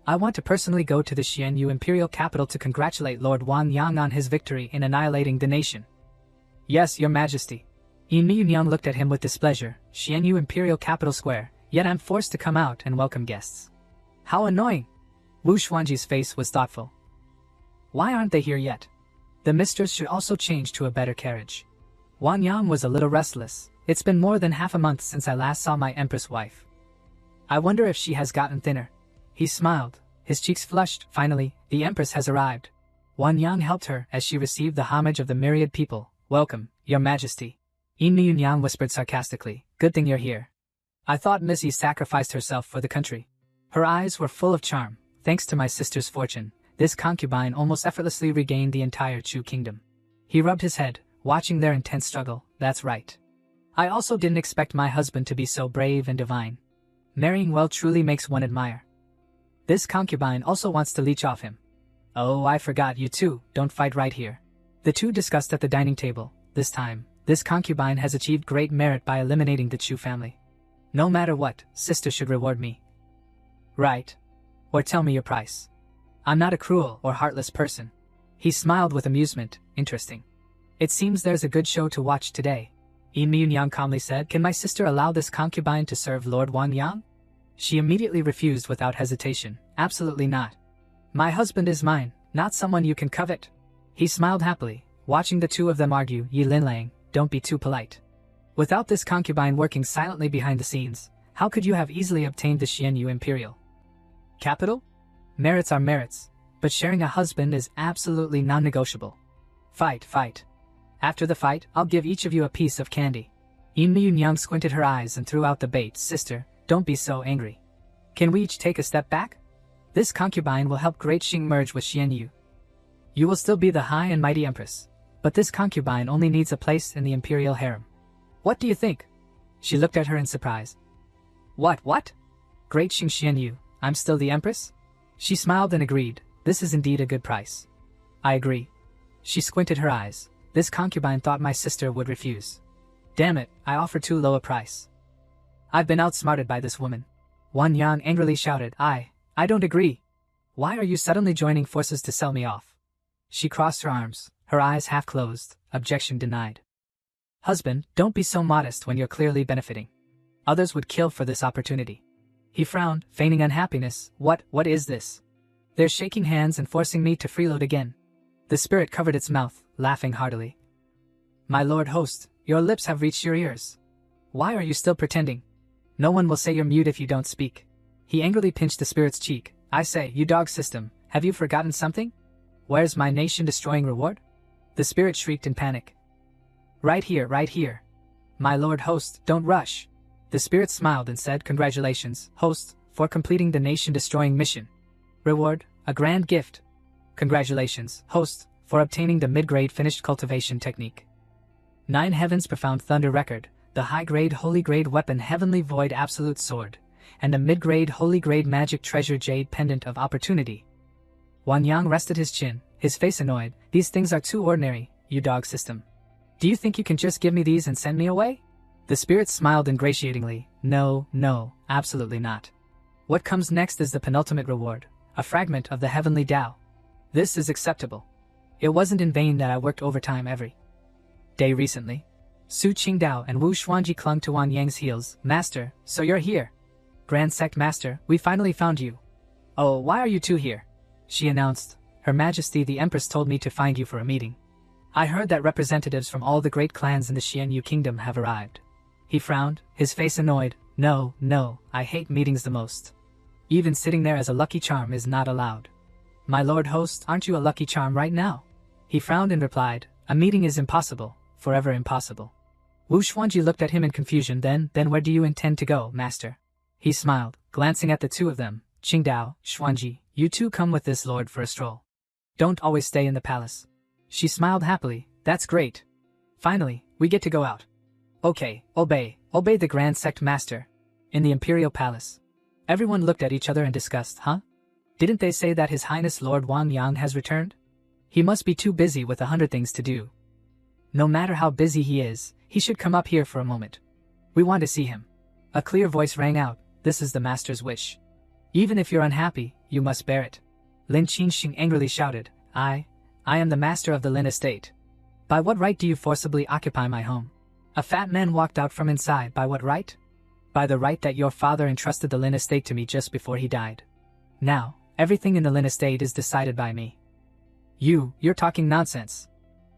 I want to personally go to the Xianyu imperial capital to congratulate Lord Wan Yang on his victory in annihilating the nation. Yes, Your Majesty. Yin Miyunyang looked at him with displeasure. Xianyu Imperial Capital Square, yet I'm forced to come out and welcome guests. How annoying! Wu Xuanji's face was thoughtful. Why aren't they here yet? The mistress should also change to a better carriage. Wang Yang was a little restless. It's been more than half a month since I last saw my empress wife. I wonder if she has gotten thinner. He smiled, his cheeks flushed. Finally, the empress has arrived. Wang Yang helped her as she received the homage of the myriad people. Welcome, your majesty. Yin Miyunyang whispered sarcastically. Good thing you're here. I thought Missy sacrificed herself for the country. Her eyes were full of charm. Thanks to my sister's fortune, this concubine almost effortlessly regained the entire Chu kingdom. He rubbed his head, watching their intense struggle. That's right. I also didn't expect my husband to be so brave and divine. Marrying well truly makes one admire. This concubine also wants to leech off him. Oh, I forgot, you two, don't fight right here. The two discussed at the dining table. This time, this concubine has achieved great merit by eliminating the Chu family. No matter what, sister should reward me. Right. Or tell me your price. I'm not a cruel or heartless person. He smiled with amusement. Interesting. It seems there's a good show to watch today. Yin Miyunyang calmly said, Can my sister allow this concubine to serve Lord Wang Yang? She immediately refused without hesitation. Absolutely not. My husband is mine, not someone you can covet. He smiled happily, watching the two of them argue. Yi Linlang, don't be too polite. Without this concubine working silently behind the scenes, how could you have easily obtained the Xianyu Imperial Capital? Merits are merits, but sharing a husband is absolutely non-negotiable. Fight, fight. After the fight, I'll give each of you a piece of candy. Yin Miyunyang squinted her eyes and threw out the bait. Sister, don't be so angry. Can we each take a step back? This concubine will help Great Xing merge with Xianyu. You will still be the high and mighty empress, but this concubine only needs a place in the imperial harem. What do you think? She looked at her in surprise. What? Great Xing Xianyu, I'm still the empress? She smiled and agreed. This is indeed a good price. I agree. She squinted her eyes. This concubine thought my sister would refuse. Damn it, I offered too low a price. I've been outsmarted by this woman. Wang Yang angrily shouted. I don't agree. Why are you suddenly joining forces to sell me off? She crossed her arms, her eyes half closed. Objection denied. Husband, don't be so modest when you're clearly benefiting. Others would kill for this opportunity. He frowned, feigning unhappiness. What is this? They're shaking hands and forcing me to freeload again. The spirit covered its mouth, laughing heartily. My lord host, your lips have reached your ears. Why are you still pretending? No one will say you're mute if you don't speak. He angrily pinched the spirit's cheek. I say, you dog system, have you forgotten something? Where's my nation-destroying reward? The spirit shrieked in panic. Right here. My lord host, don't rush. The spirit smiled and said, Congratulations, host, for completing the nation-destroying mission. Reward, a grand gift. Congratulations, host, for obtaining the mid-grade finished cultivation technique. 9 Heavens Profound Thunder Record, the high-grade Holy Grade Weapon Heavenly Void Absolute Sword, and the mid-grade Holy Grade Magic Treasure Jade Pendant of Opportunity. Wang Yang rested his chin, his face annoyed. These things are too ordinary, you dog system. Do you think you can just give me these and send me away? The spirit smiled ingratiatingly. No, absolutely not. What comes next is the penultimate reward, a fragment of the heavenly Tao. This is acceptable. It wasn't in vain that I worked overtime every day recently. Su Qingdao and Wu Xuanji clung to Wang Yang's heels. Master, so you're here. Grand Sect Master, we finally found you. Oh, why are you two here? She announced. Her Majesty the Empress told me to find you for a meeting. I heard that representatives from all the great clans in the Xianyu kingdom have arrived. He frowned, his face annoyed. No, I hate meetings the most. Even sitting there as a lucky charm is not allowed. My lord host, aren't you a lucky charm right now? He frowned and replied, a meeting is impossible, forever impossible. Wu Xuanji looked at him in confusion. Then where do you intend to go, master? He smiled, glancing at the two of them. Qingdao, Xuanji, you two come with this lord for a stroll. Don't always stay in the palace. She smiled happily. That's great. Finally, we get to go out. Okay, obey the Grand Sect Master. In the Imperial Palace. Everyone looked at each other and discussed. Didn't they say that His Highness Lord Wang Yang has returned? He must be too busy with 100 things to do. No matter how busy he is, he should come up here for a moment. We want to see him. A clear voice rang out. This is the master's wish. Even if you're unhappy, you must bear it. Lin Qinxing angrily shouted. I am the master of the Lin estate. By what right do you forcibly occupy my home? A fat man walked out from inside. By what right? By the right that your father entrusted the Lin estate to me just before he died. Now, everything in the Lin estate is decided by me. You're talking nonsense.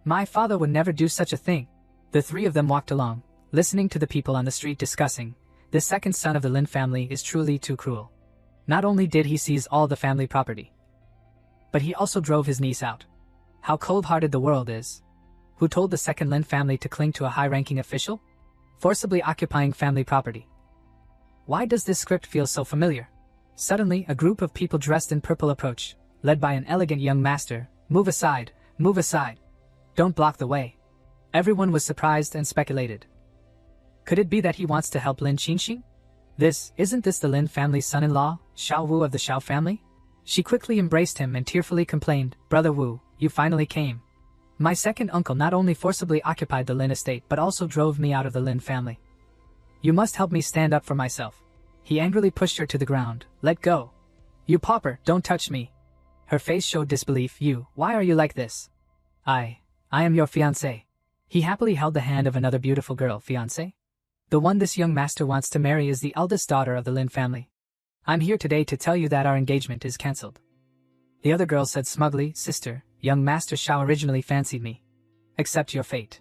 My father would never do such a thing. The three of them walked along, listening to the people on the street discussing. The second son of the Lin family is truly too cruel. Not only did he seize all the family property, but he also drove his niece out. How cold-hearted the world is. Who told the second Lin family to cling to a high-ranking official? Forcibly occupying family property. Why does this script feel so familiar? Suddenly, a group of people dressed in purple approach, led by an elegant young master. Move aside, move aside. Don't block the way. Everyone was surprised and speculated. Could it be that he wants to help Lin Qingxing? Isn't this the Lin family's son-in-law, Xiao Wu of the Xiao family? She quickly embraced him and tearfully complained, Brother Wu, you finally came. My second uncle not only forcibly occupied the Lin estate but also drove me out of the Lin family. You must help me stand up for myself. He angrily pushed her to the ground. Let go. You pauper, don't touch me. Her face showed disbelief. Why are you like this? I am your fiancé. He happily held the hand of another beautiful girl. Fiancé? The one this young master wants to marry is the eldest daughter of the Lin family. I'm here today to tell you that our engagement is cancelled. The other girl said smugly, Sister, young Master Xiao originally fancied me. Accept your fate.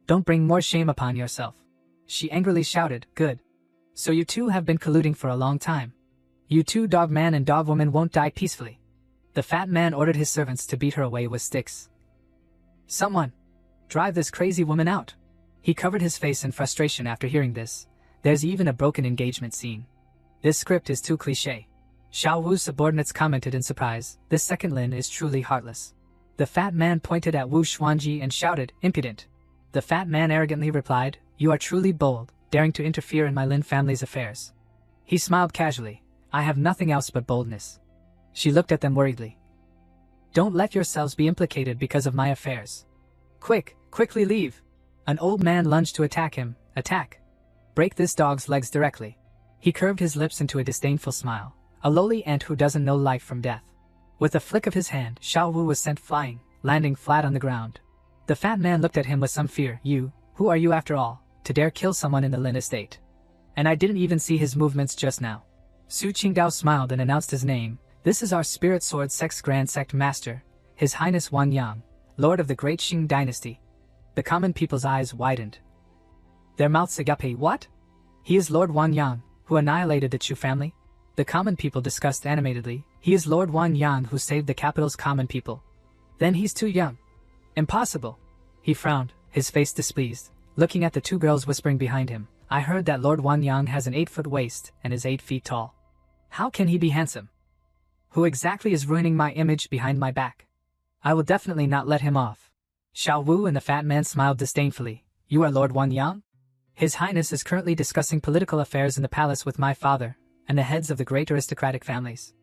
Don't bring more shame upon yourself. She angrily shouted, Good. So you two have been colluding for a long time. You two dog man and dog woman won't die peacefully. The fat man ordered his servants to beat her away with sticks. Someone! Drive this crazy woman out! He covered his face in frustration after hearing this. There's even a broken engagement scene. This script is too cliché. Xiao Wu's subordinates commented in surprise, this second Lin is truly heartless. The fat man pointed at Wu Xuanji and shouted, Impudent. The fat man arrogantly replied, You are truly bold, daring to interfere in my Lin family's affairs. He smiled casually, I have nothing else but boldness. She looked at them worriedly. Don't let yourselves be implicated because of my affairs. Quickly leave. An old man lunged to attack him. Attack. Break this dog's legs directly. He curved his lips into a disdainful smile. A lowly ant who doesn't know life from death. With a flick of his hand, Xiao Wu was sent flying, landing flat on the ground. The fat man looked at him with some fear. Who are you after all, to dare kill someone in the Lin estate? And I didn't even see his movements just now. Su Qingdao smiled and announced his name. This is our Spirit Sword Sect's Grand Sect Master, His Highness Wang Yang, Lord of the Great Qing Dynasty. The common people's eyes widened. Their mouths agape. What? He is Lord Wang Yang, who annihilated the Chu family? The common people discussed animatedly. He is Lord Wang Yang who saved the capital's common people. Then he's too young. Impossible. He frowned, his face displeased, looking at the two girls whispering behind him. I heard that Lord Wang Yang has an 8-foot waist and is 8 feet tall. How can he be handsome? Who exactly is ruining my image behind my back? I will definitely not let him off. Xiao Wu and the fat man smiled disdainfully. You are Lord Wang Yang? His Highness is currently discussing political affairs in the palace with my father, and the heads of the great aristocratic families.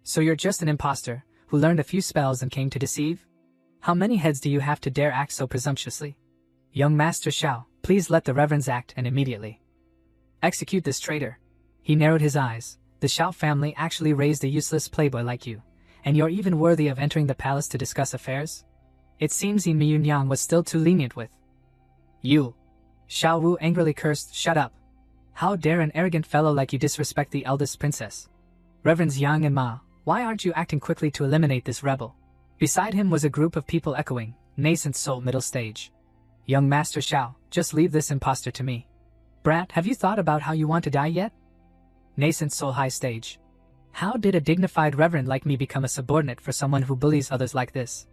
So you're just an impostor, who learned a few spells and came to deceive? How many heads do you have to dare act so presumptuously? Young Master Xiao, please let the reverends act and immediately. Execute this traitor. He narrowed his eyes. The Xiao family actually raised a useless playboy like you, and you're even worthy of entering the palace to discuss affairs? It seems Yin Miyunyang was still too lenient with you. Xiao Wu angrily cursed, Shut up. How dare an arrogant fellow like you disrespect the eldest princess? Reverends Yang and Ma, why aren't you acting quickly to eliminate this rebel? Beside him was a group of people echoing, Nascent Soul Middle Stage. Young Master Xiao, just leave this impostor to me. Brat, have you thought about how you want to die yet? Nascent Soul High Stage. How did a dignified reverend like me become a subordinate for someone who bullies others like this?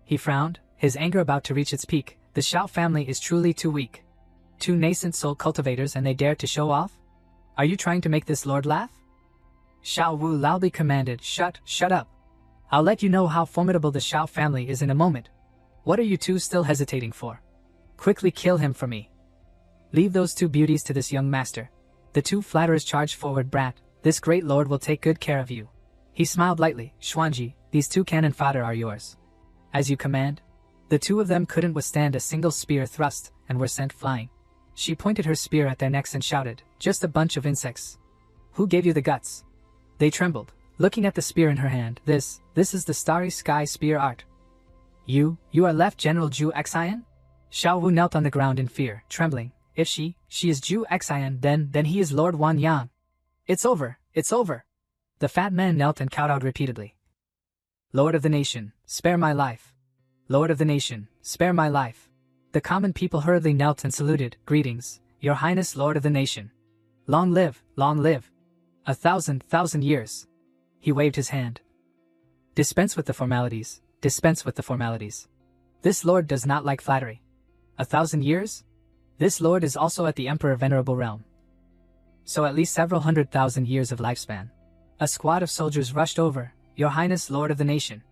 He frowned, his anger about to reach its peak. The Xiao family is truly too weak. Two nascent soul cultivators and they dare to show off? Are you trying to make this lord laugh? Xiao Wu loudly commanded, Shut up. I'll let you know how formidable the Xiao family is in a moment. What are you two still hesitating for? Quickly kill him for me. Leave those two beauties to this young master. The two flatterers charged forward. Brat, this great lord will take good care of you. He smiled lightly. Xuanji, these two cannon fodder are yours. As you command. The two of them couldn't withstand a single spear thrust and were sent flying. She pointed her spear at their necks and shouted, Just a bunch of insects. Who gave you the guts? They trembled, looking at the spear in her hand. This is the Starry Sky Spear art. You are Left General Zhu Xian? Xiao Wu knelt on the ground in fear, trembling. If she is Zhu Xian, then he is Lord Wan Yang. It's over, it's over. The fat man knelt and kowtowed repeatedly. Lord of the nation, spare my life. Lord of the nation, spare my life. The common people hurriedly knelt and saluted. Greetings, Your Highness Lord of the nation. Long live, long live. 1,000 years. He waved his hand. Dispense with the formalities, dispense with the formalities. This lord does not like flattery. 1,000 years? This lord is also at the Emperor Venerable Realm. So at least several 100,000 years of lifespan. A squad of soldiers rushed over. Your Highness Lord of the nation.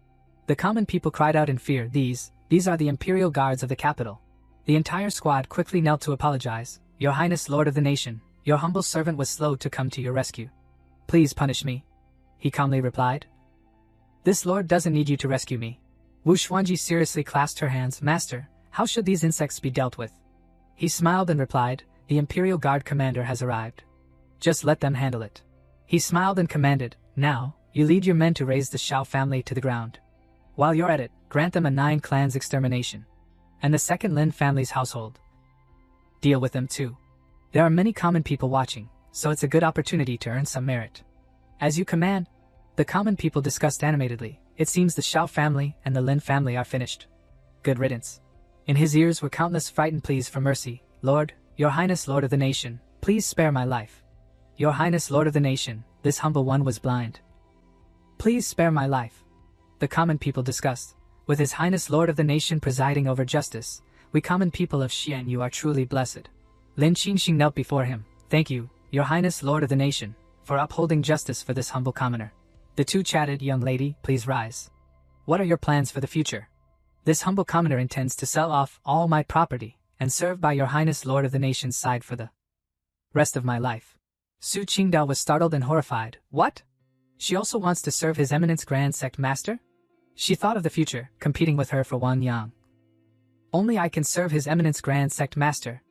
The common people cried out in fear. These are the Imperial Guards of the capital. The entire squad quickly knelt to apologize. Your Highness Lord of the nation, your humble servant was slow to come to your rescue. Please punish me. He calmly replied. This lord doesn't need you to rescue me. Wu Xuanji seriously clasped her hands. Master, how should these insects be dealt with? He smiled and replied, the Imperial Guard commander has arrived. Just let them handle it. He smiled and commanded, now, you lead your men to raise the Xiao family to the ground. While you're at it, grant them a 9 clans extermination. And the second Lin family's household. Deal with them too. There are many common people watching, so it's a good opportunity to earn some merit. As you command. The common people discussed animatedly. It seems the Xiao family and the Lin family are finished. Good riddance. In his ears were countless frightened pleas for mercy. Lord, Your Highness Lord of the nation, please spare my life. Your Highness Lord of the nation, this humble one was blind. Please spare my life. The common people discussed. With His Highness Lord of the nation presiding over justice, we common people of Xian you are truly blessed. Lin Qingxing knelt before him. Thank you, Your Highness Lord of the nation, for upholding justice for this humble commoner. The two chatted. Young lady, please rise. What are your plans for the future? This humble commoner intends to sell off all my property and serve by Your Highness Lord of the nation's side for the rest of my life. Su Qingdao was startled and horrified. What? She also wants to serve His Eminence Grand Sect Master? She thought of the future, competing with her for Wan Yang. Only I can serve His Eminence Grand Sect Master.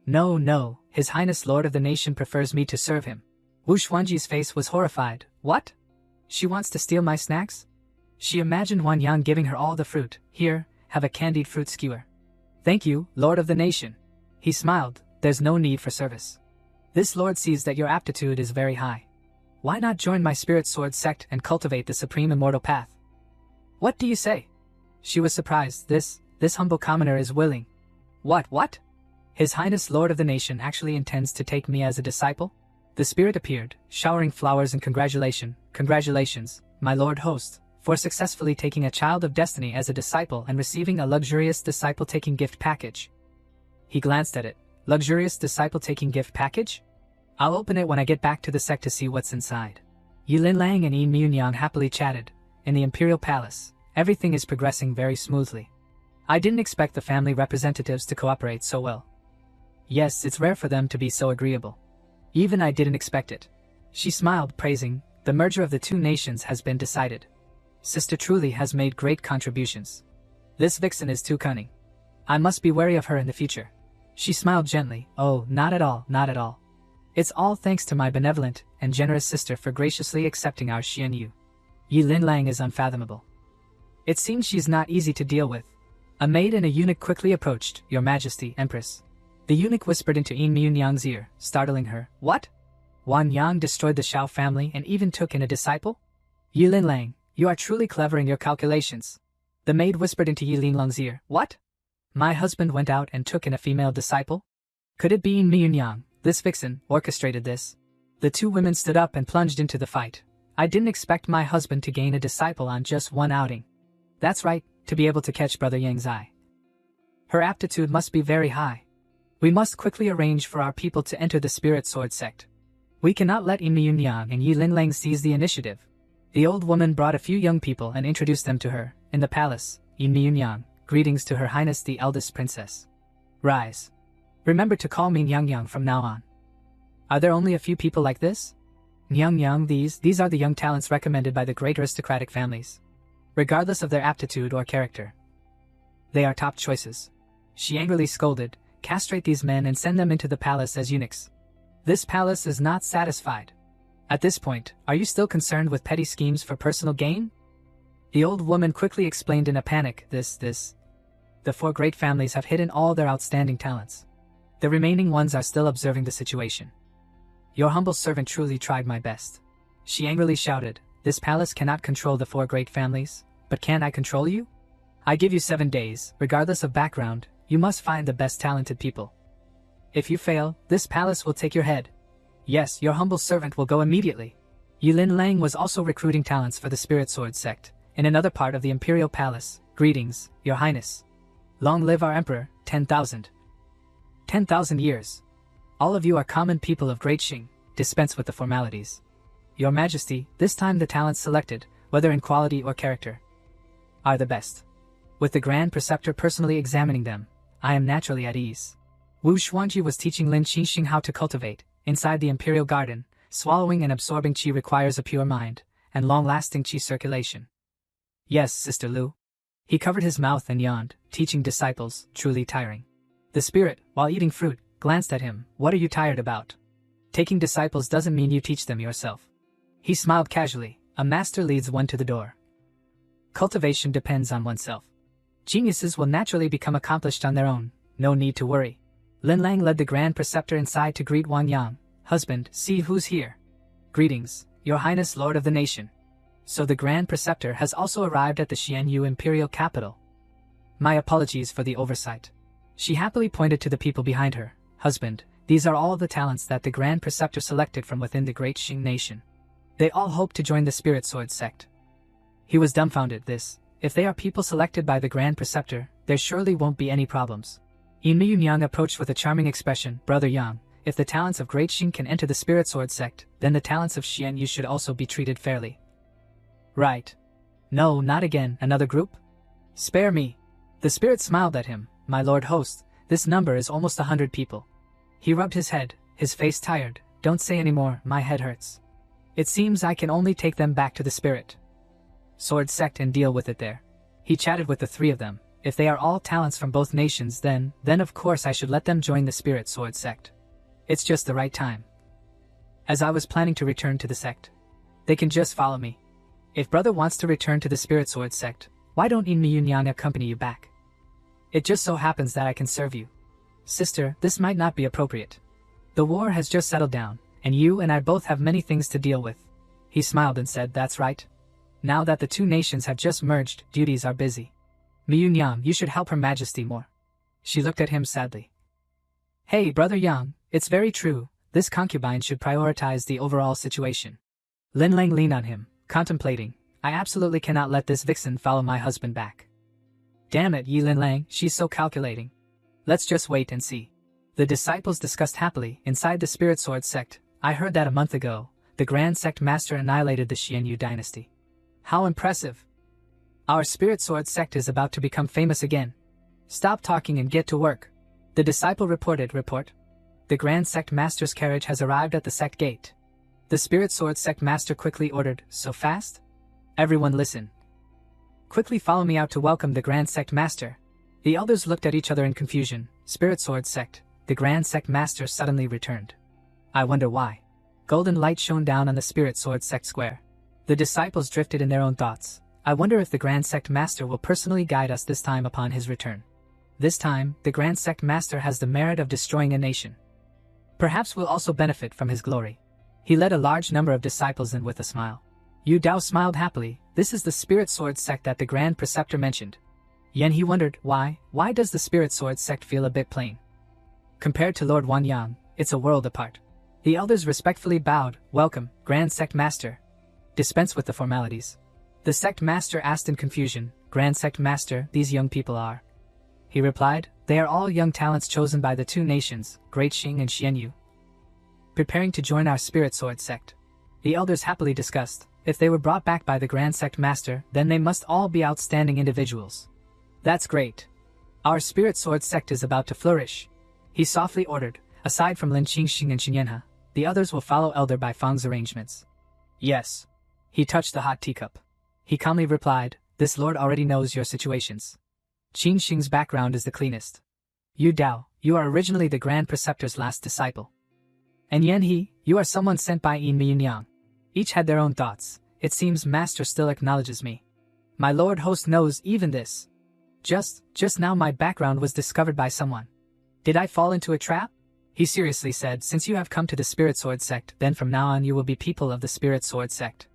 No, His Highness Lord of the nation prefers me to serve him. Wu Xuanji's face was horrified. What? She wants to steal my snacks? She imagined Wan Yang giving her all the fruit. Here, have a candied fruit skewer. Thank you, Lord of the nation. He smiled. There's no need for service. This lord sees that your aptitude is very high. Why not join my spirit sword sect and cultivate the supreme immortal path? What do you say? She was surprised. This humble commoner is willing. What? His Highness Lord of the nation actually intends to take me as a disciple? The spirit appeared, showering flowers and congratulations, my lord host, for successfully taking a child of destiny as a disciple and receiving a luxurious disciple-taking gift package. He glanced at it. Luxurious disciple-taking gift package? I'll open it when I get back to the sect to see what's inside. Yilin Lang and Yin Miunyang happily chatted. In the Imperial Palace, everything is progressing very smoothly. I didn't expect the family representatives to cooperate so well. Yes, it's rare for them to be so agreeable. Even I didn't expect it. She smiled, praising, the merger of the two nations has been decided. Sister truly has made great contributions. This vixen is too cunning. I must be wary of her in the future. She smiled gently. Oh, not at all. It's all thanks to my benevolent and generous sister for graciously accepting our Xian Yu. Yilin Lang is unfathomable. It seems she's not easy to deal with. A maid and a eunuch quickly approached. Your Majesty, Empress. The eunuch whispered into Yin Miunyang's ear, startling her. What? Wan Yang destroyed the Xiao family and even took in a disciple? Yilin Lang, you are truly clever in your calculations. The maid whispered into Yilin Lang's ear. What? My husband went out and took in a female disciple? Could it be Yin Miunyang, this vixen, orchestrated this? The two women stood up and plunged into the fight. I didn't expect my husband to gain a disciple on just one outing. That's right, to be able to catch Brother Yang's eye. Her aptitude must be very high. We must quickly arrange for our people to enter the Spirit Sword sect. We cannot let Yin Miunyang and Yilin Lang seize the initiative. The old woman brought a few young people and introduced them to her. In the palace, Yin Miunyang, greetings to Her Highness the eldest princess. Rise. Remember to call me Nyang from now on. Are there only a few people like this? Nyang, these are the young talents recommended by the great aristocratic families. Regardless of their aptitude or character. They are top choices. She angrily scolded, castrate these men and send them into the palace as eunuchs. This palace is not satisfied. At this point, are you still concerned with petty schemes for personal gain? The old woman quickly explained in a panic, The The 4 great families have hidden all their outstanding talents. The remaining ones are still observing the situation. Your humble servant truly tried my best. She angrily shouted, this palace cannot control the 4 great families, but can I control you? I give you 7 days, regardless of background, you must find the best talented people. If you fail, this palace will take your head. Yes, your humble servant will go immediately. Yulin Lang was also recruiting talents for the Spirit Sword sect, in another part of the Imperial Palace. Greetings, Your Highness. Long live our Emperor, 10,000. 10,000 years. All of you are common people of Great Xing, dispense with the formalities. Your Majesty, this time the talents selected, whether in quality or character, are the best. With the Grand Preceptor personally examining them, I am naturally at ease. Wu Xuanji was teaching Lin Qixing how to cultivate. Inside the Imperial Garden, swallowing and absorbing qi requires a pure mind, and long-lasting qi circulation. Yes, Sister Lu. He covered his mouth and yawned, teaching disciples, truly tiring. The spirit, while eating fruit, glanced at him, what are you tired about? Taking disciples doesn't mean you teach them yourself. He smiled casually, a master leads one to the door. Cultivation depends on oneself. Geniuses will naturally become accomplished on their own, no need to worry. Lin Lang led the Grand Preceptor inside to greet Wang Yang. Husband, see who's here. Greetings, Your Highness Lord of the Nation. So the Grand Preceptor has also arrived at the Xianyu Imperial capital. My apologies for the oversight. She happily pointed to the people behind her. Husband, these are all the talents that the Grand Preceptor selected from within the Great Xing nation. They all hope to join the Spirit Sword sect. He was dumbfounded. If they are people selected by the Grand Preceptor, there surely won't be any problems. Yin Yang approached with a charming expression. Brother Yang, if the talents of Great Xing can enter the Spirit Sword sect, then the talents of Xianyu should also be treated fairly. Right. No, not again, another group? Spare me. The spirit smiled at him. My lord host, this number is almost 100 people. He rubbed his head, his face tired. Don't say any more, my head hurts. It seems I can only take them back to the Spirit Sword sect and deal with it there. He chatted with the 3 of them. If they are all talents from both nations, then of course I should let them join the Spirit Sword sect. It's just the right time. As I was planning to return to the sect. They can just follow me. If brother wants to return to the Spirit Sword sect, why don't Yin Yang accompany you back? It just so happens that I can serve you. Sister, this might not be appropriate. The war has just settled down, and you and I both have many things to deal with. He smiled and said, that's right. Now that the 2 nations have just merged, duties are busy. Miyun Yang, you should help Her Majesty more. She looked at him sadly. Hey, Brother Yang, it's very true, this concubine should prioritize the overall situation. Lin Lang leaned on him, contemplating, I absolutely cannot let this vixen follow my husband back. Damn it, Yi Lin Lang, she's so calculating. Let's just wait and see. The disciples discussed happily. Inside the Spirit Sword sect, I heard that a month ago, the Grand Sect Master annihilated the Xianyu dynasty. How impressive. Our Spirit Sword sect is about to become famous again. Stop talking and get to work. The disciple reported. The Grand Sect Master's carriage has arrived at the sect gate. The Spirit Sword sect master quickly ordered, so fast? Everyone listen. Quickly follow me out to welcome the Grand Sect Master. The elders looked at each other in confusion. Spirit Sword sect, the Grand Sect Master suddenly returned. I wonder why. Golden light shone down on the Spirit Sword sect square. The disciples drifted in their own thoughts. I wonder if the Grand Sect Master will personally guide us this time upon his return. This time, the Grand Sect Master has the merit of destroying a nation. Perhaps we'll also benefit from his glory. He led a large number of disciples in with a smile. Yu Dao smiled happily. This is the Spirit Sword sect that the Grand Preceptor mentioned. Yen he wondered, why does the Spirit Sword sect feel a bit plain? Compared to Lord Wang Yang, it's a world apart. The elders respectfully bowed. Welcome, Grand Sect Master. Dispense with the formalities. The Sect Master asked in confusion. Grand Sect Master, these young people are? He replied, they are all young talents chosen by the 2 nations, Great Xing and Xianyu, preparing to join our Spirit Sword sect. The elders happily discussed, if they were brought back by the Grand Sect Master, then they must all be outstanding individuals. That's great. Our Spirit Sword sect is about to flourish. He softly ordered, aside from Lin Qingxing and Xinyanhe, the others will follow Elder Bai Feng's arrangements. Yes. He touched the hot teacup. He calmly replied, this lord already knows your situations. Qingxing's background is the cleanest. Yu Dao, you are originally the Grand Preceptor's last disciple. And Yan He, you are someone sent by Yin Yang. Each had their own thoughts. It seems Master still acknowledges me. My Lord Host knows even this. Just now my background was discovered by someone. Did I fall into a trap? He seriously said, since you have come to the Spirit Sword sect, then from now on you will be people of the Spirit Sword sect.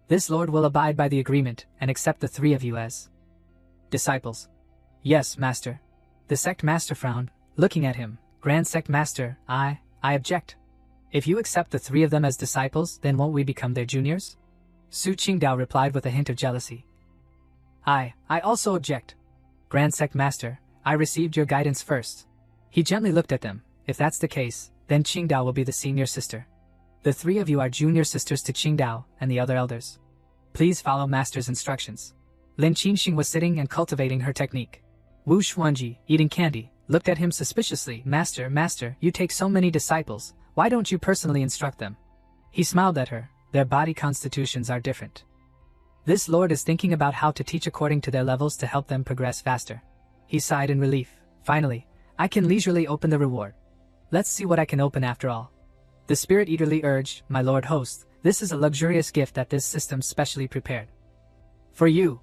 This lord will abide by the agreement and accept the three of you as disciples. Yes, master. The sect master frowned, looking at him. Grand sect master, I object. If you accept the three of them as disciples, then won't we become their juniors? Su Qingdao replied with a hint of jealousy. I also object. Grand sect master, I received your guidance first. He gently looked at them. If that's the case, then Qingdao will be the senior sister. The three of you are junior sisters to Qingdao and the other elders. Please follow master's instructions. Lin Qinxing was sitting and cultivating her technique. Wu Xuanji, eating candy, looked at him suspiciously. Master, you take so many disciples, why don't you personally instruct them? He smiled at her. Their body constitutions are different. This lord is thinking about how to teach according to their levels to help them progress faster. He sighed in relief. Finally, I can leisurely open the reward. Let's see what I can open after all. The spirit eagerly urged, my lord host, this is a luxurious gift that this system specially prepared. For you.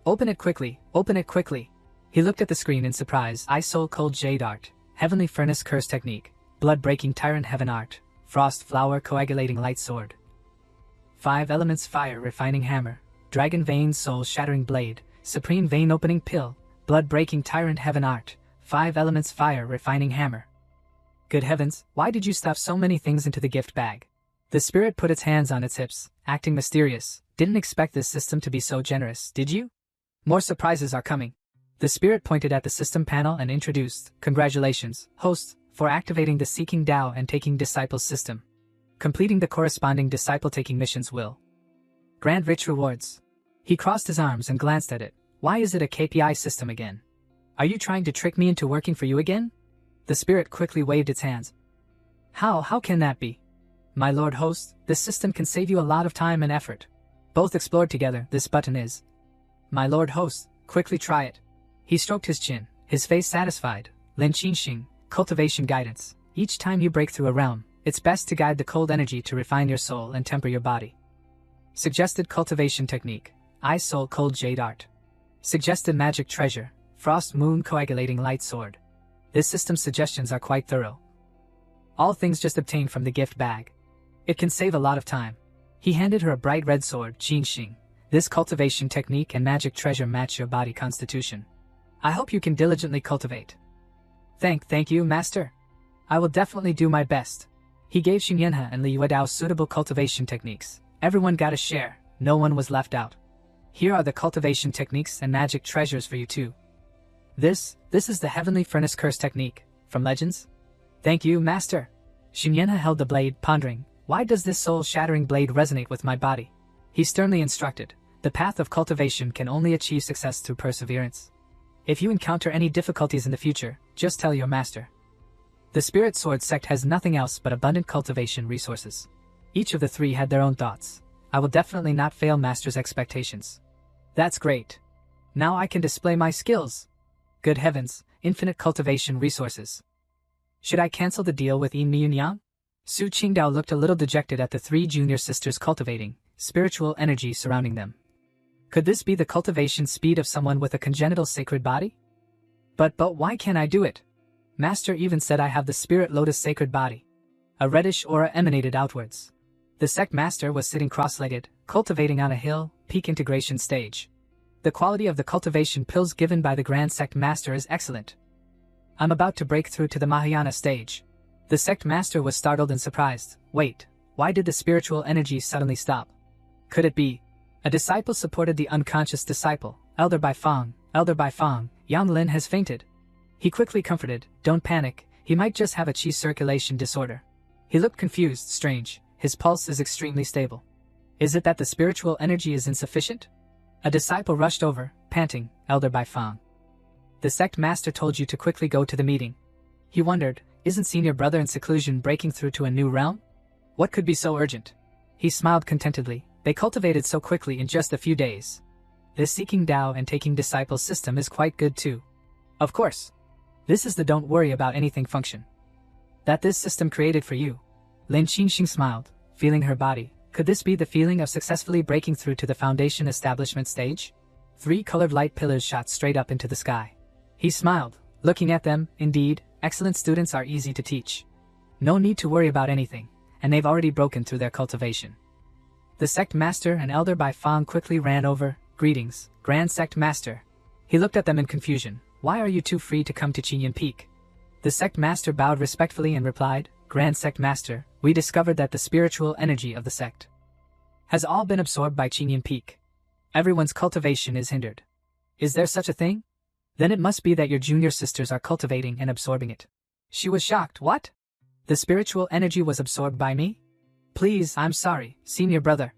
Open it quickly, open it quickly. He looked at the screen in surprise. Ice Soul Cold Jade Art, Heavenly Furnace Curse Technique, Blood Breaking Tyrant Heaven Art, Frost Flower Coagulating Light Sword. 5 Elements Fire Refining Hammer, Dragon Vein Soul Shattering Blade, Supreme Vein Opening Pill, Blood Breaking Tyrant Heaven Art, 5 Elements Fire Refining Hammer. Good heavens, why did you stuff so many things into the gift bag? The spirit put its hands on its hips, acting mysterious. Didn't expect this system to be so generous, did you? More surprises are coming. The spirit pointed at the system panel and introduced, congratulations, host, for activating the Seeking Dao and Taking Disciples system. Completing the corresponding disciple-taking missions will grant rich rewards. He crossed his arms and glanced at it. Why is it a KPI system again? Are you trying to trick me into working for you again? The spirit quickly waved its hands. How can that be? My lord host, this system can save you a lot of time and effort. Both explored together, this button is. My lord host, quickly try it. He stroked his chin, his face satisfied. Lin Qinxing, cultivation guidance. Each time you break through a realm, it's best to guide the cold energy to refine your soul and temper your body. Suggested cultivation technique, Ice Soul Cold Jade Art. Suggested magic treasure, Frost Moon Coagulating Light Sword. This system's suggestions are quite thorough. All things just obtained from the gift bag. It can save a lot of time. He handed her a bright red sword, Qinxing. This cultivation technique and magic treasure match your body constitution. I hope you can diligently cultivate. Thank you, master. I will definitely do my best. He gave Xinyanhe and Li Yuedao suitable cultivation techniques. Everyone got a share, no one was left out. Here are the cultivation techniques and magic treasures for you too. This is the Heavenly Furnace Curse technique, from Legends? Thank you, master. Xinyanhe held the blade, pondering, why does this soul-shattering blade resonate with my body? He sternly instructed, the path of cultivation can only achieve success through perseverance. If you encounter any difficulties in the future, just tell your master. The Spirit Sword sect has nothing else but abundant cultivation resources. Each of the three had their own thoughts. I will definitely not fail master's expectations. That's great. Now I can display my skills. Good heavens, infinite cultivation resources. Should I cancel the deal with Yin Miyunyang? Su Qingdao looked a little dejected at the three junior sisters cultivating, spiritual energy surrounding them. Could this be the cultivation speed of someone with a congenital sacred body? But why can't I do it? Master even said I have the spirit lotus sacred body. A reddish aura emanated outwards. The sect master was sitting cross-legged, cultivating on a hill, peak integration stage. The quality of the cultivation pills given by the Grand Sect Master is excellent. I'm about to break through to the Mahayana stage. The Sect Master was startled and surprised. Wait, why did the spiritual energy suddenly stop? Could it be? A disciple supported the unconscious disciple. Elder Bai Fang, Yang Lin has fainted. He quickly comforted, don't panic, he might just have a qi circulation disorder. He looked confused, strange, his pulse is extremely stable. Is it that the spiritual energy is insufficient? A disciple rushed over, panting, Elder Bai Fang. The sect master told you to quickly go to the meeting. He wondered, isn't senior brother in seclusion breaking through to a new realm? What could be so urgent? He smiled contentedly, they cultivated so quickly in just a few days. This Seeking Dao and Taking Disciples system is quite good too. Of course. This is the don't worry about anything function. That this system created for you. Lin Qinxing smiled, feeling her body. Could this be the feeling of successfully breaking through to the foundation establishment stage? 3 colored light pillars shot straight up into the sky. He smiled, looking at them. Indeed, excellent students are easy to teach. No need to worry about anything, and they've already broken through their cultivation. The sect master and elder Bai Fang quickly ran over. Greetings, Grand Sect Master. He looked at them in confusion. Why are you two free to come to Qinyan Peak? The sect master bowed respectfully and replied, Grand Sect Master, we discovered that the spiritual energy of the sect has all been absorbed by Qinyan Peak. Everyone's cultivation is hindered. Is there such a thing? Then it must be that your junior sisters are cultivating and absorbing it. She was shocked. What? The spiritual energy was absorbed by me? Please, I'm sorry, senior brother.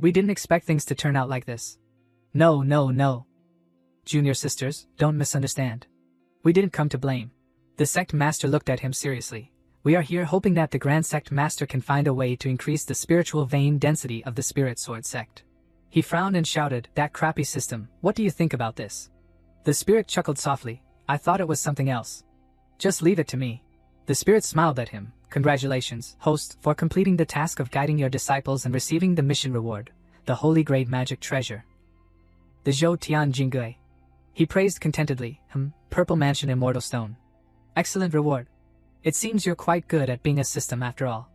We didn't expect things to turn out like this. No. Junior sisters, don't misunderstand. We didn't come to blame. The sect master looked at him seriously. We are here hoping that the Grand Sect Master can find a way to increase the spiritual vein density of the Spirit Sword sect. He frowned and shouted, that crappy system, what do you think about this? The spirit chuckled softly, I thought it was something else. Just leave it to me. The spirit smiled at him. Congratulations, host, for completing the task of guiding your disciples and receiving the mission reward, the Holy Grade Magic Treasure. The Zhou Tian Jingui. He praised contentedly, Purple Mansion Immortal Stone. Excellent reward. It seems you're quite good at being a system after all.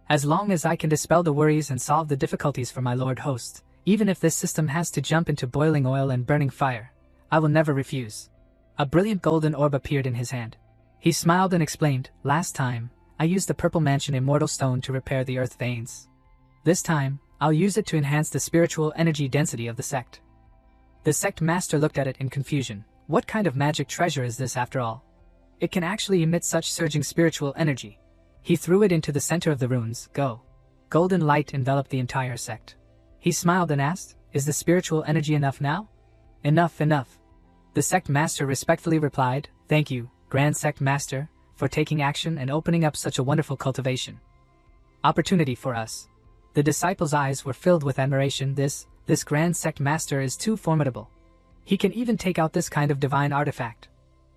As long as I can dispel the worries and solve the difficulties for my Lord Host, even if this system has to jump into boiling oil and burning fire, I will never refuse. A brilliant golden orb appeared in his hand. He smiled and explained, last time, I used the Purple Mansion Immortal Stone to repair the earth veins. This time, I'll use it to enhance the spiritual energy density of the sect. The sect master looked at it in confusion. What kind of magic treasure is this after all? It can actually emit such surging spiritual energy. He threw it into the center of the runes. Go. Golden light enveloped the entire sect. He smiled and asked, is the spiritual energy enough now? Enough. The sect master respectfully replied, thank you, Grand Sect Master, for taking action and opening up such a wonderful cultivation. Opportunity for us. The disciples' eyes were filled with admiration. This Grand Sect Master is too formidable. He can even take out this kind of divine artifact.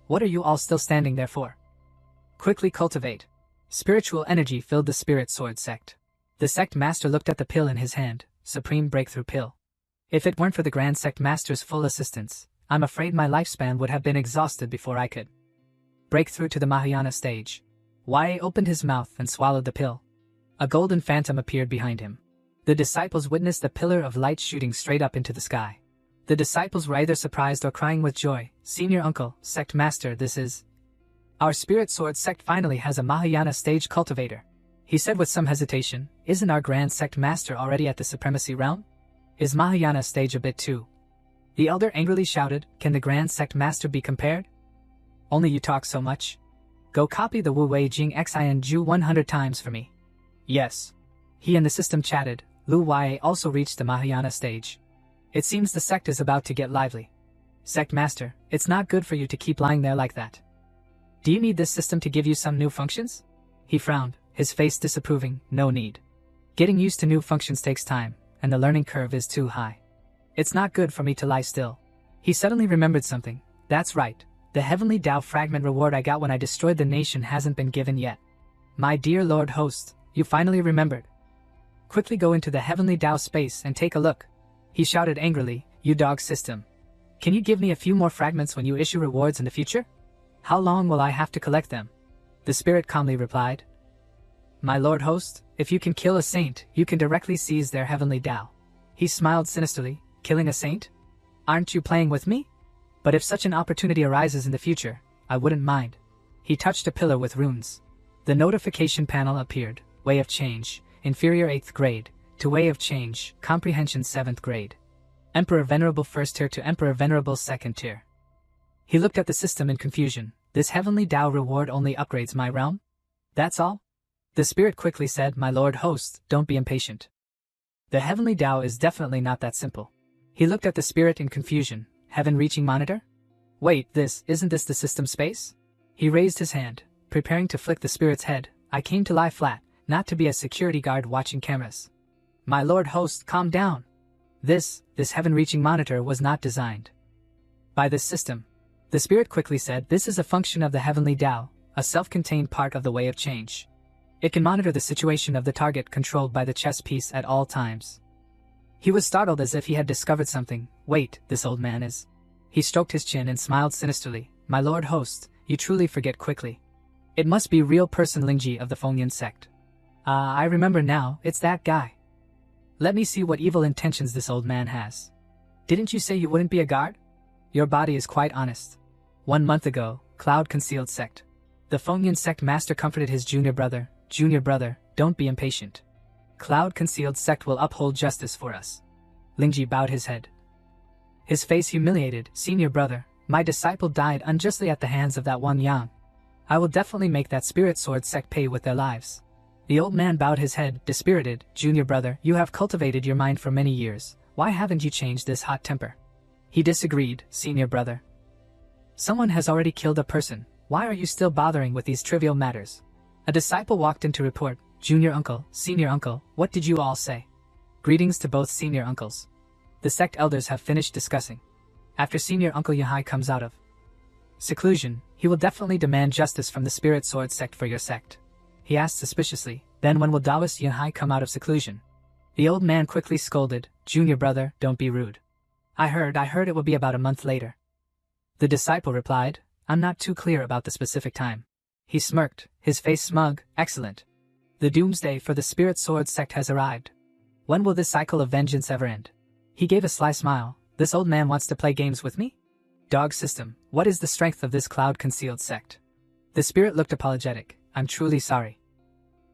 What are you all still standing there for? Quickly cultivate. Spiritual energy filled the Spirit Sword sect. The sect master looked at the pill in his hand, Supreme Breakthrough Pill. If it weren't for the Grand Sect Master's full assistance, I'm afraid my lifespan would have been exhausted before I could break through to the Mahayana stage. Wei opened his mouth and swallowed the pill. A golden phantom appeared behind him. The disciples witnessed a pillar of light shooting straight up into the sky. The disciples were either surprised or crying with joy. Senior Uncle, Sect Master, this is... Our Spirit Sword sect finally has a Mahayana stage cultivator. He said with some hesitation, isn't our Grand Sect Master already at the Supremacy realm? Is Mahayana stage a bit too? The elder angrily shouted, can the Grand Sect Master be compared? Only you talk so much. Go copy the Wu Wei Jing Xian Ju 100 times for me. Yes. He and the system chatted. Lu Wei also reached the Mahayana stage. It seems the sect is about to get lively. Sect Master, it's not good for you to keep lying there like that. Do you need this system to give you some new functions? He frowned, his face disapproving. No need. Getting used to new functions takes time, and the learning curve is too high. It's not good for me to lie still. He suddenly remembered something. That's right. The Heavenly Tao Fragment reward I got when I destroyed the nation hasn't been given yet. My dear Lord Host, you finally remembered. Quickly go into the Heavenly Tao space and take a look. He shouted angrily, you dog system. Can you give me a few more fragments when you issue rewards in the future? How long will I have to collect them? The spirit calmly replied. My Lord Host, if you can kill a saint, you can directly seize their Heavenly Tao. He smiled sinisterly, killing a saint? Aren't you playing with me? But if such an opportunity arises in the future, I wouldn't mind. He touched a pillar with runes. The notification panel appeared, Way of Change, Inferior 8th grade, to Way of Change, Comprehension 7th grade. Emperor Venerable 1st tier to Emperor Venerable 2nd tier. He looked at the system in confusion. This Heavenly Tao reward only upgrades my realm? That's all? The spirit quickly said, my Lord Host, don't be impatient. The Heavenly Tao is definitely not that simple. He looked at the spirit in confusion. Heaven-reaching monitor? Wait, isn't this the system space? He raised his hand, preparing to flick the spirit's head. I came to lie flat, not to be a security guard watching cameras. My Lord Host, calm down. This heaven-reaching monitor was not designed by this system. The spirit quickly said, this is a function of the Heavenly Tao, a self-contained part of the Way of Change. It can monitor the situation of the target controlled by the chess piece at all times. He was startled as if he had discovered something. Wait, this old man is... He stroked his chin and smiled sinisterly. My lord host, you truly forget quickly. It must be real person Lingji of the Fengyan sect. I remember now, it's that guy. Let me see what evil intentions this old man has. Didn't you say you wouldn't be a guard? Your body is quite honest. 1 month ago, Cloud Concealed Sect. The Fengyan sect master comforted his junior brother. Junior brother, don't be impatient. Cloud Concealed Sect will uphold justice for us. Lingji bowed his head. His face humiliated. Senior brother, my disciple died unjustly at the hands of that one Yang. I will definitely make that Spirit Sword sect pay with their lives. The old man bowed his head, dispirited. Junior brother, you have cultivated your mind for many years. Why haven't you changed this hot temper? He disagreed. Senior brother. Someone has already killed a person. Why are you still bothering with these trivial matters? A disciple walked in to report. Junior uncle, senior uncle, what did you all say? Greetings to both senior uncles. The sect elders have finished discussing. After senior uncle Yahai comes out of seclusion, he will definitely demand justice from the Spirit Sword sect for your sect. He asked suspiciously, then when will Taoist Yahai come out of seclusion? The old man quickly scolded, Junior brother, don't be rude. I heard it will be about a month later. The disciple replied, I'm not too clear about the specific time. He smirked, his face smug. Excellent. The doomsday for the Spirit Sword sect has arrived. When will this cycle of vengeance ever end? He gave a sly smile. This old man wants to play games with me? Dog system, what is the strength of this Cloud Concealed sect? The spirit looked apologetic. I'm truly sorry.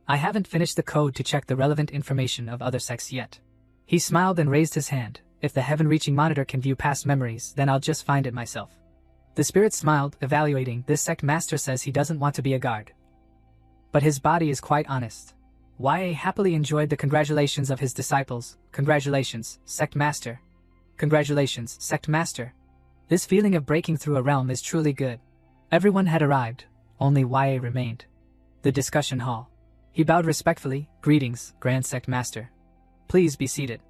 I haven't finished the code to check the relevant information of other sects yet. He smiled and raised his hand. If the heaven-reaching monitor can view past memories, then I'll just find it myself. The spirit smiled, evaluating. This sect master says he doesn't want to be a guard. But his body is quite honest. YA happily enjoyed the congratulations of his disciples. Congratulations, sect master. Congratulations, sect master. This feeling of breaking through a realm is truly good. Everyone had arrived. Only YA remained. The discussion hall. He bowed respectfully. Greetings, Grand Sect Master. Please be seated.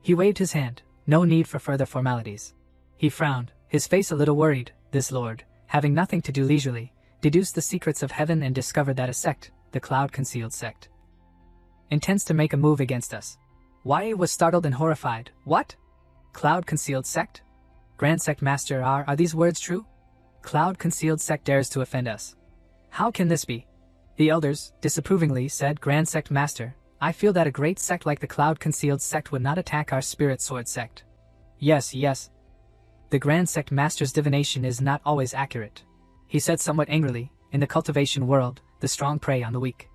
He waved his hand. No need for further formalities. He frowned, his face a little worried. This lord, having nothing to do leisurely, deduced the secrets of heaven and discovered that a sect, the Cloud Concealed Sect, intends to make a move against us. YA was startled and horrified. What? Cloud Concealed Sect? Grand Sect Master, are these words true? Cloud Concealed Sect dares to offend us. How can this be? The elders, disapprovingly, said, Grand Sect Master, I feel that a great sect like the Cloud Concealed Sect would not attack our Spirit Sword sect. Yes. The Grand Sect Master's divination is not always accurate. He said somewhat angrily, in the cultivation world, the strong prey on the weak.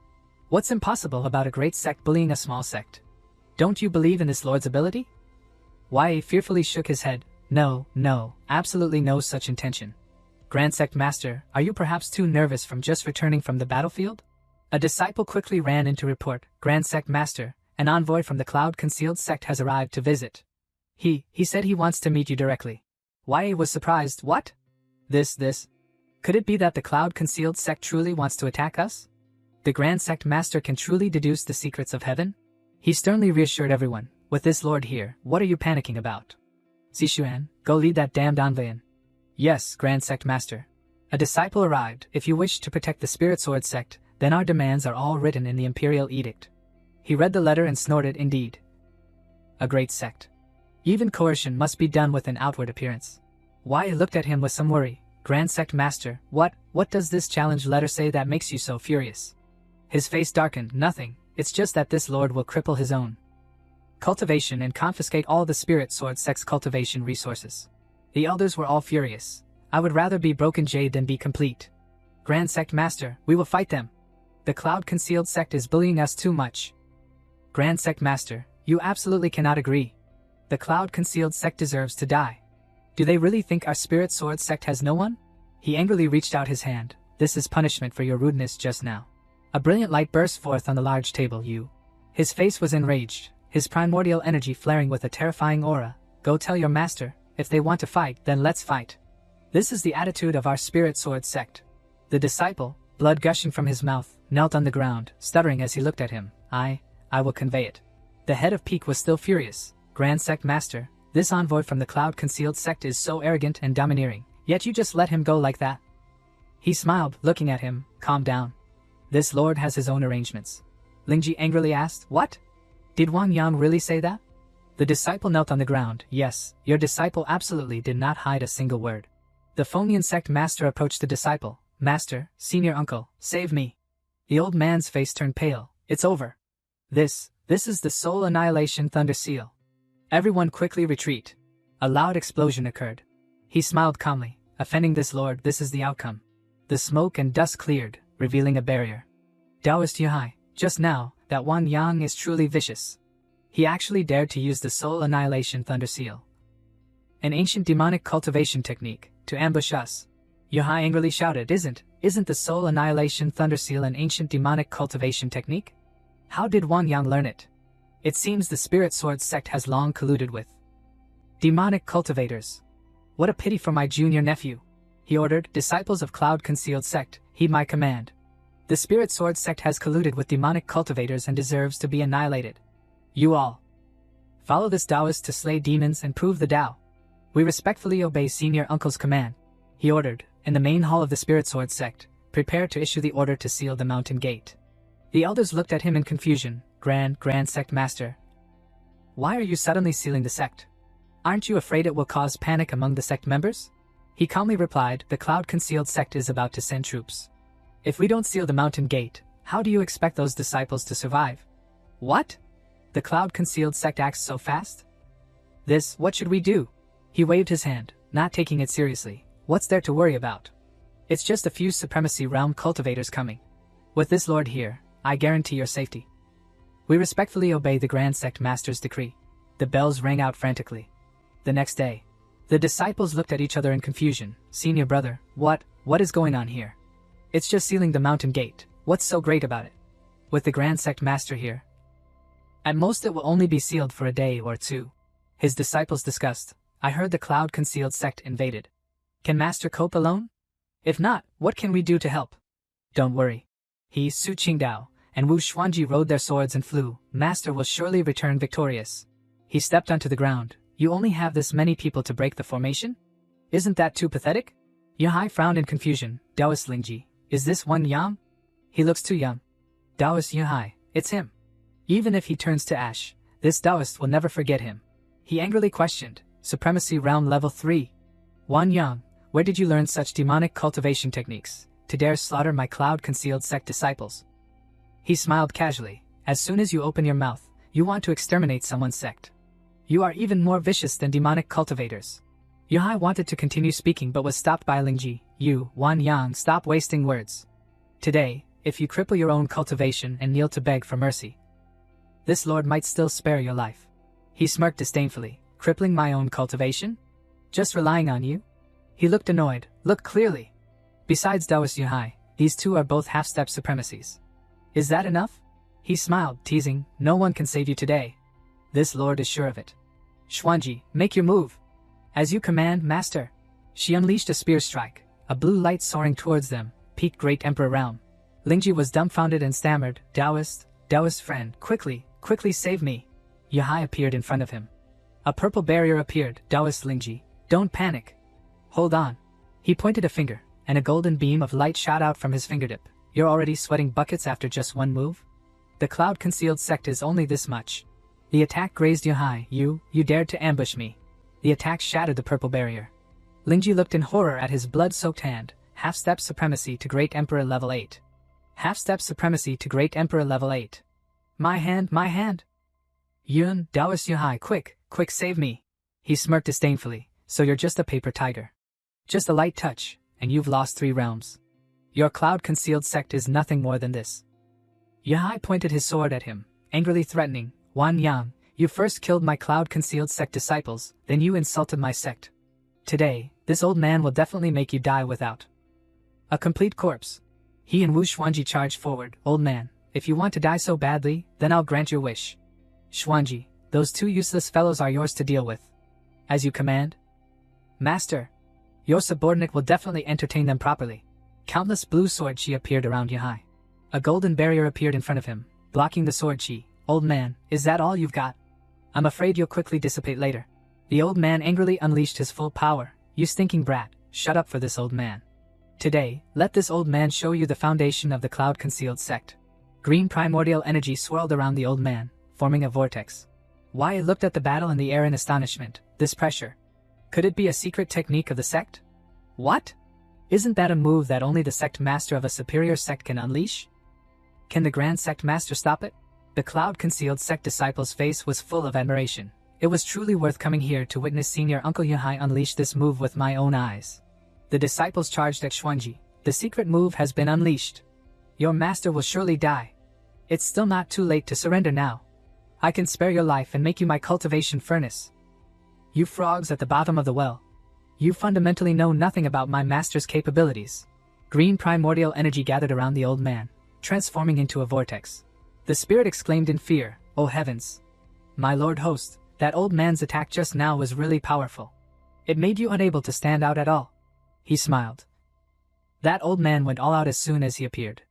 What's impossible about a great sect bullying a small sect? Don't you believe in this lord's ability? YA fearfully shook his head. No, absolutely no such intention. Grand Sect Master, are you perhaps too nervous from just returning from the battlefield? A disciple quickly ran in to report, Grand Sect Master, an envoy from the Cloud Concealed Sect has arrived to visit. He said he wants to meet you directly. YA was surprised. What? This. Could it be that the Cloud Concealed Sect truly wants to attack us? The Grand Sect Master can truly deduce the secrets of heaven? He sternly reassured everyone, with this lord here, what are you panicking about? Zishuan, go lead that damned envoy in. Yes, Grand Sect Master. A disciple arrived. If you wish to protect the Spirit Sword sect, then our demands are all written in the Imperial Edict. He read the letter and snorted. Indeed. A great sect. Even coercion must be done with an outward appearance. YA looked at him with some worry. Grand Sect Master, what does this challenge letter say that makes you so furious? His face darkened. Nothing, it's just that this lord will cripple his own cultivation and confiscate all the Spirit Sword sect's cultivation resources. The elders were all furious. I would rather be broken jade than be complete. Grand Sect Master, we will fight them. The Cloud Concealed Sect is bullying us too much. Grand Sect Master, you absolutely cannot agree. The Cloud Concealed Sect deserves to die. Do they really think our Spirit Sword sect has no one? He angrily reached out his hand. This is punishment for your rudeness just now. A brilliant light burst forth on the large table. His face was enraged, his primordial energy flaring with a terrifying aura. Go tell your master, if they want to fight, then let's fight. This is the attitude of our Spirit Sword sect. The disciple, blood gushing from his mouth, knelt on the ground, stuttering as he looked at him. I will convey it. The head of Peak was still furious. Grand Sect Master, this envoy from the Cloud Concealed Sect is so arrogant and domineering, yet you just let him go like that? He smiled, looking at him. Calm down. This lord has his own arrangements. Lingji angrily asked, What? Did Wang Yang really say that? The disciple knelt on the ground. Yes, your disciple absolutely did not hide a single word. The Phonian sect master approached the disciple. Master, senior uncle, save me. The old man's face turned pale. It's over. This is the soul annihilation thunder seal. Everyone quickly retreat. A loud explosion occurred. He smiled calmly. Offending this lord, this is the outcome. The smoke and dust cleared, revealing a barrier. Taoist Yuhai, just now, that Wan Yang is truly vicious. He actually dared to use the soul annihilation thunder seal. An ancient demonic cultivation technique, to ambush us. Yuhai angrily shouted, Isn't the soul annihilation thunder seal an ancient demonic cultivation technique? How did Wan Yang learn it? It seems the Spirit Sword sect has long colluded with demonic cultivators. What a pity for my junior nephew. He ordered, disciples of Cloud Concealed sect, heed my command. The Spirit Sword sect has colluded with demonic cultivators and deserves to be annihilated. You all follow this Taoist to slay demons and prove the Tao. We respectfully obey senior uncle's command. He ordered, in the main hall of the Spirit Sword sect, prepare to issue the order to seal the mountain gate. The elders looked at him in confusion. Grand sect master. Why are you suddenly sealing the sect? Aren't you afraid it will cause panic among the sect members? He calmly replied, the Cloud Concealed sect is about to send troops. If we don't seal the mountain gate, how do you expect those disciples to survive? What? The Cloud Concealed sect acts so fast? What should we do? He waved his hand, not taking it seriously. What's there to worry about? It's just a few supremacy realm cultivators coming. With this lord here, I guarantee your safety. We respectfully obey the Grand Sect Master's decree. The bells rang out frantically. The next day, the disciples looked at each other in confusion. Senior brother, what is going on here? It's just sealing the mountain gate. What's so great about it? With the Grand Sect Master here. At most it will only be sealed for a day or two. His disciples discussed. I heard the Cloud Concealed sect invaded. Can Master cope alone? If not, what can we do to help? Don't worry. He, Su Qingdao, and Wu Xuanji rode their swords and flew. Master will surely return victorious. He stepped onto the ground. You only have this many people to break the formation? Isn't that too pathetic? Yuhai frowned in confusion. Taoist Lingji, is this Wan Yang? He looks too young. Taoist Yuhai, it's him. Even if he turns to ash, this Taoist will never forget him. He angrily questioned, Supremacy Realm Level 3. Wan Yang, where did you learn such demonic cultivation techniques, to dare slaughter my Cloud Concealed sect disciples? He smiled casually. As soon as you open your mouth, you want to exterminate someone's sect. You are even more vicious than demonic cultivators. Yuhai wanted to continue speaking but was stopped by Lingji. You, Wan Yang, stop wasting words. Today, if you cripple your own cultivation and kneel to beg for mercy, this lord might still spare your life. He smirked disdainfully. Crippling my own cultivation? Just relying on you? He looked annoyed. Look clearly. Besides Taoist Yuhai, these two are both half-step supremacies. Is that enough? He smiled, teasing, no one can save you today. This lord is sure of it. Xuanji, make your move. As you command, master. She unleashed a spear strike, a blue light soaring towards them, peaked Great Emperor Realm. Lingji was dumbfounded and stammered, Taoist friend, quickly save me. Yuhai appeared in front of him. A purple barrier appeared. Taoist Lingji, don't panic. Hold on. He pointed a finger, and a golden beam of light shot out from his fingertip. You're already sweating buckets after just one move? The Cloud Concealed sect is only this much. The attack grazed Yuhai. You dared to ambush me. The attack shattered the purple barrier. Lingji looked in horror at his blood-soaked hand. Half-step supremacy to Great Emperor Level 8. Half-step supremacy to Great Emperor Level 8. My hand. Yun, Taoist Yuhai, quick, save me. He smirked disdainfully. So you're just a paper tiger. Just a light touch, and you've lost 3 realms. Your Cloud Concealed sect is nothing more than this. Yuhai pointed his sword at him, angrily threatening, Wan Yang, you first killed my Cloud Concealed sect disciples, then you insulted my sect. Today, this old man will definitely make you die without a complete corpse. He and Wu Xuanji charged forward. Old man, if you want to die so badly, then I'll grant your wish. Xuanji, those 2 useless fellows are yours to deal with. As you command. Master, your subordinate will definitely entertain them properly. Countless blue sword chi appeared around Yuhai. A golden barrier appeared in front of him, blocking the sword chi. Old man, is that all you've got? I'm afraid you'll quickly dissipate later. The old man angrily unleashed his full power. You stinking brat, shut up for this old man. Today, let this old man show you the foundation of the Cloud Concealed sect. Green primordial energy swirled around the old man, forming a vortex. Why looked at the battle in the air in astonishment. This pressure. Could it be a secret technique of the sect? What? Isn't that a move that only the sect master of a superior sect can unleash? Can the grand sect master stop it? The cloud-concealed sect disciple's face was full of admiration. It was truly worth coming here to witness Senior Uncle Yuhai unleash this move with my own eyes. The disciples charged at Xuanji. The secret move has been unleashed. Your master will surely die. It's still not too late to surrender now. I can spare your life and make you my cultivation furnace. You frogs at the bottom of the well. You fundamentally know nothing about my master's capabilities. Green primordial energy gathered around the old man, transforming into a vortex. The spirit exclaimed in fear, "Oh heavens! My lord host, that old man's attack just now was really powerful. It made you unable to stand out at all." He smiled. That old man went all out as soon as he appeared.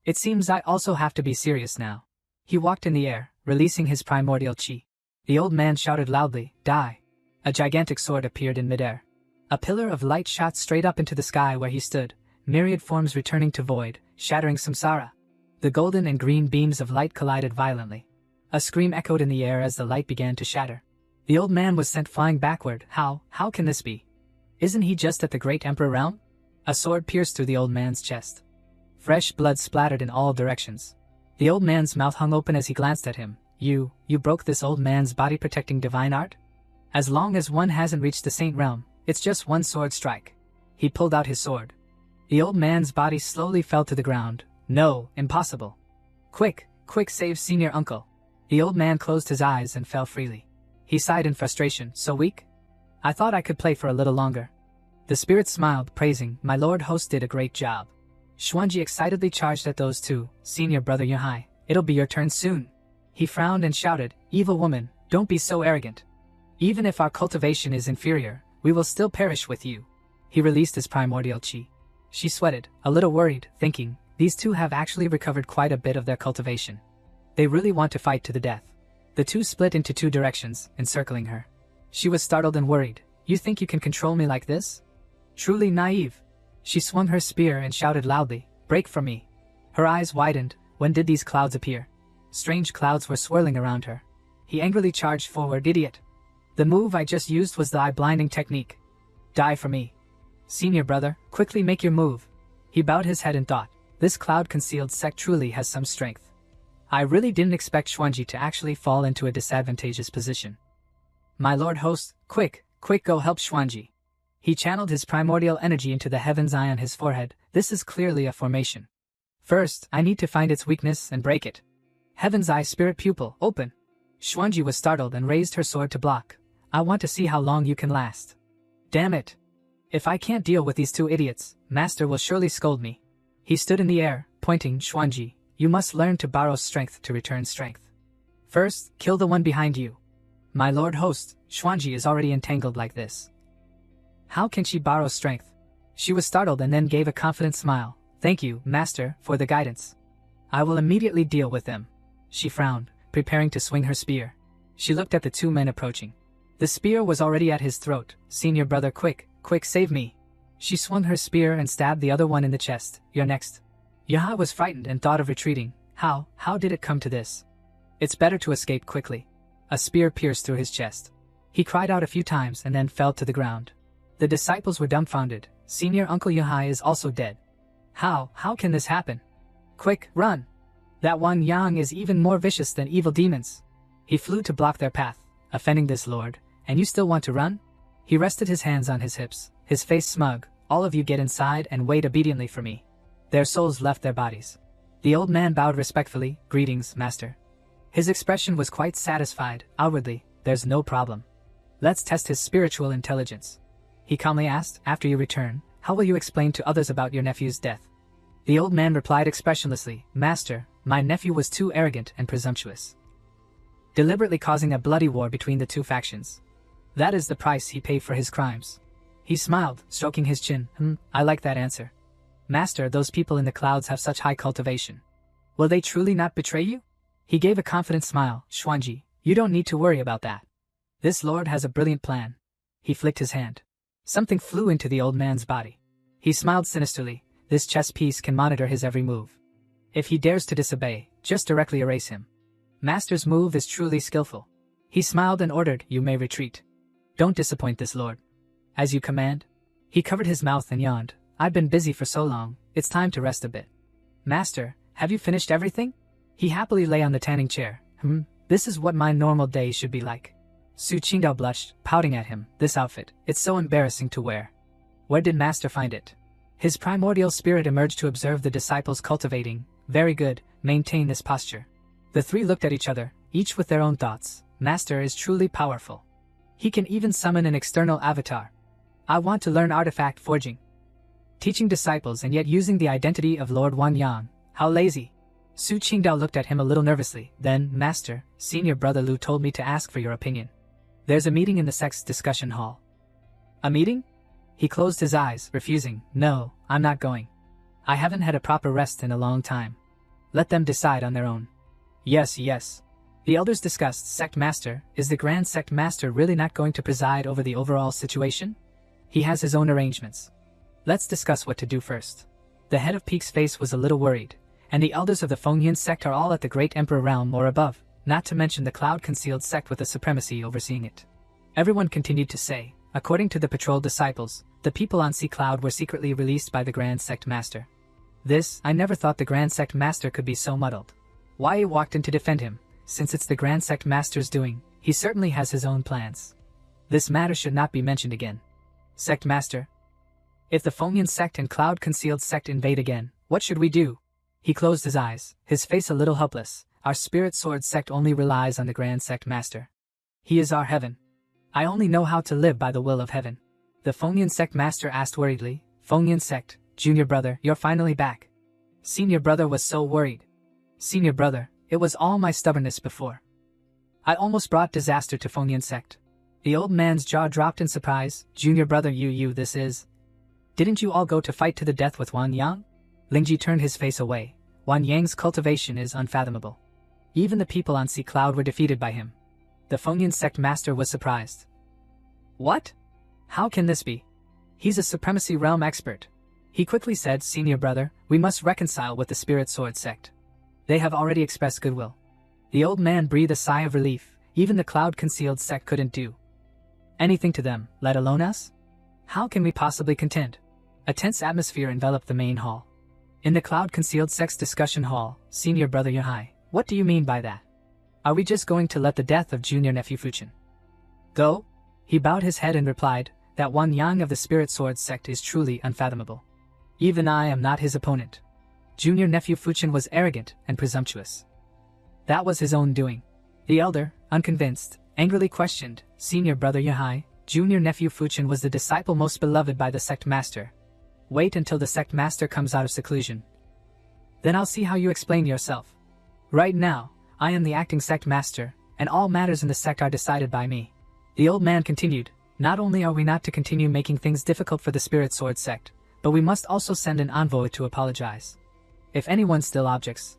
It seems I also have to be serious now. He walked in the air, releasing his primordial chi. The old man shouted loudly, "Die!" A gigantic sword appeared in midair. A pillar of light shot straight up into the sky where he stood, myriad forms returning to void, shattering samsara. The golden and green beams of light collided violently. A scream echoed in the air as the light began to shatter. The old man was sent flying backward. How can this be? Isn't he just at the great emperor realm? A sword pierced through the old man's chest. Fresh blood splattered in all directions. The old man's mouth hung open as he glanced at him. You broke this old man's body-protecting divine art? As long as one hasn't reached the saint realm, it's just one sword strike. He pulled out his sword. The old man's body slowly fell to the ground. No, impossible. Quick, save senior uncle. The old man closed his eyes and fell freely. He sighed in frustration. So weak? I thought I could play for a little longer. The spirit smiled, praising, "My lord host did a great job." Xuanji excitedly charged at those two. "Senior brother Yuhai, it'll be your turn soon." He frowned and shouted, "Evil woman, don't be so arrogant. Even if our cultivation is inferior, we will still perish with you." He released his primordial chi. She sweated, a little worried, thinking, these two have actually recovered quite a bit of their cultivation. They really want to fight to the death. The two split into two directions, encircling her. She was startled and worried. "You think you can control me like this? Truly naive." She swung her spear and shouted loudly, "Break from me." Her eyes widened. When did these clouds appear? Strange clouds were swirling around her. He angrily charged forward. "Idiot. The move I just used was the eye-blinding technique. Die for me. Senior brother, quickly make your move." He bowed his head in thought. This cloud-concealed sect truly has some strength. I really didn't expect Xuanji to actually fall into a disadvantageous position. "My lord host, quick, go help Xuanji." He channeled his primordial energy into the heaven's eye on his forehead. This is clearly a formation. First, I need to find its weakness and break it. Heaven's eye spirit pupil, open. Xuanji was startled and raised her sword to block. "I want to see how long you can last." "Damn it. If I can't deal with these two idiots, Master will surely scold me." He stood in the air, pointing. "Xuanji, you must learn to borrow strength to return strength. First, kill the one behind you." "My lord host, Xuanji is already entangled like this. How can she borrow strength?" She was startled and then gave a confident smile. "Thank you, Master, for the guidance. I will immediately deal with them." She frowned, preparing to swing her spear. She looked at the two men approaching. The spear was already at his throat. "Senior brother, quick, save me." She swung her spear and stabbed the other one in the chest. "You're next." Yaha was frightened and thought of retreating. How did it come to this? It's better to escape quickly. A spear pierced through his chest. He cried out a few times and then fell to the ground. The disciples were dumbfounded. Senior Uncle Yuhai is also dead. How can this happen? Quick, run! That one Yang is even more vicious than evil demons. He flew to block their path, offending this lord, and you still want to run? He rested his hands on his hips, his face smug. "All of you get inside and wait obediently for me." Their souls left their bodies. The old man bowed respectfully. "Greetings, master." His expression was quite satisfied. Outwardly, there's no problem. Let's test his spiritual intelligence. He calmly asked, "After you return, how will you explain to others about your nephew's death?" The old man replied expressionlessly, "Master, my nephew was too arrogant and presumptuous, deliberately causing a bloody war between the two factions. That is the price he paid for his crimes." He smiled, stroking his chin. I like that answer. Master, those people in the clouds have such high cultivation. Will they truly not betray you?" He gave a confident smile. "Xuanji, you don't need to worry about that. This lord has a brilliant plan." He flicked his hand. Something flew into the old man's body. He smiled sinisterly. "This chess piece can monitor his every move. If he dares to disobey, just directly erase him. Master's move is truly skillful." He smiled and ordered, "You may retreat. Don't disappoint this lord." "As you command." He covered his mouth and yawned. "I've been busy for so long, it's time to rest a bit." "Master, have you finished everything?" He happily lay on the tanning chair. This is what my normal day should be like." Su Qingdao blushed, pouting at him. "This outfit, it's so embarrassing to wear." "Where did Master find it?" His primordial spirit emerged to observe the disciples cultivating. "Very good, maintain this posture." The three looked at each other, each with their own thoughts. Master is truly powerful. He can even summon an external avatar. I want to learn artifact forging. Teaching disciples and yet using the identity of Lord Wanyang. How lazy. Su Qingdao looked at him a little nervously. Then, "Master, senior brother Lu told me to ask for your opinion. There's a meeting in the sect's discussion hall." "A meeting?" He closed his eyes, refusing. "No, I'm not going. I haven't had a proper rest in a long time. Let them decide on their own." Yes. The elders discussed. "Sect Master, is the Grand Sect Master really not going to preside over the overall situation? He has his own arrangements. Let's discuss what to do first." The head of Peak's face was a little worried, and the elders of the Fengyan sect are all at the Great Emperor realm or above, not to mention the cloud-concealed sect with the supremacy overseeing it. Everyone continued to say, according to the patrol disciples, the people on Sea Cloud were secretly released by the Grand Sect Master. I never thought the Grand Sect Master could be so muddled. Why walked in to defend him? Since it's the Grand Sect Master's doing, he certainly has his own plans. This matter should not be mentioned again. Sect Master, if the Fengyan sect and cloud-concealed sect invade again, what should we do? He closed his eyes, his face a little helpless. Our Spirit Sword sect only relies on the Grand Sect Master. He is our heaven. I only know how to live by the will of heaven. The Fengyan sect master asked worriedly. Fengyan sect, junior brother, you're finally back. Senior brother was so worried. Senior brother, it was all my stubbornness before. I almost brought disaster to Fengyan sect. The old man's jaw dropped in surprise. Junior brother, this is... Didn't you all go to fight to the death with Wanyang? Lingji turned his face away. Wanyang's cultivation is unfathomable. Even the people on Sea Cloud were defeated by him. The Fengyan sect master was surprised. What? How can this be? He's a supremacy realm expert. He quickly said, Senior brother, we must reconcile with the Spirit Sword sect. They have already expressed goodwill. The old man breathed a sigh of relief. Even the cloud-concealed sect couldn't do anything to them, let alone us? How can we possibly contend? A tense atmosphere enveloped the main hall. In the cloud-concealed sect's discussion hall, Senior brother Yahai, what do you mean by that? Are we just going to let the death of junior nephew Fuchin go? He bowed his head and replied, that Wanyang of the Spirit Sword sect is truly unfathomable. Even I am not his opponent. Junior nephew Fuchin was arrogant and presumptuous. That was his own doing. The elder, unconvinced, angrily questioned, Senior brother Yahai, junior nephew Fuchin was the disciple most beloved by the sect master. Wait until the sect master comes out of seclusion. Then I'll see how you explain yourself. Right now, I am the acting sect master, and all matters in the sect are decided by me. The old man continued, not only are we not to continue making things difficult for the Spirit Sword sect, but we must also send an envoy to apologize. If anyone still objects,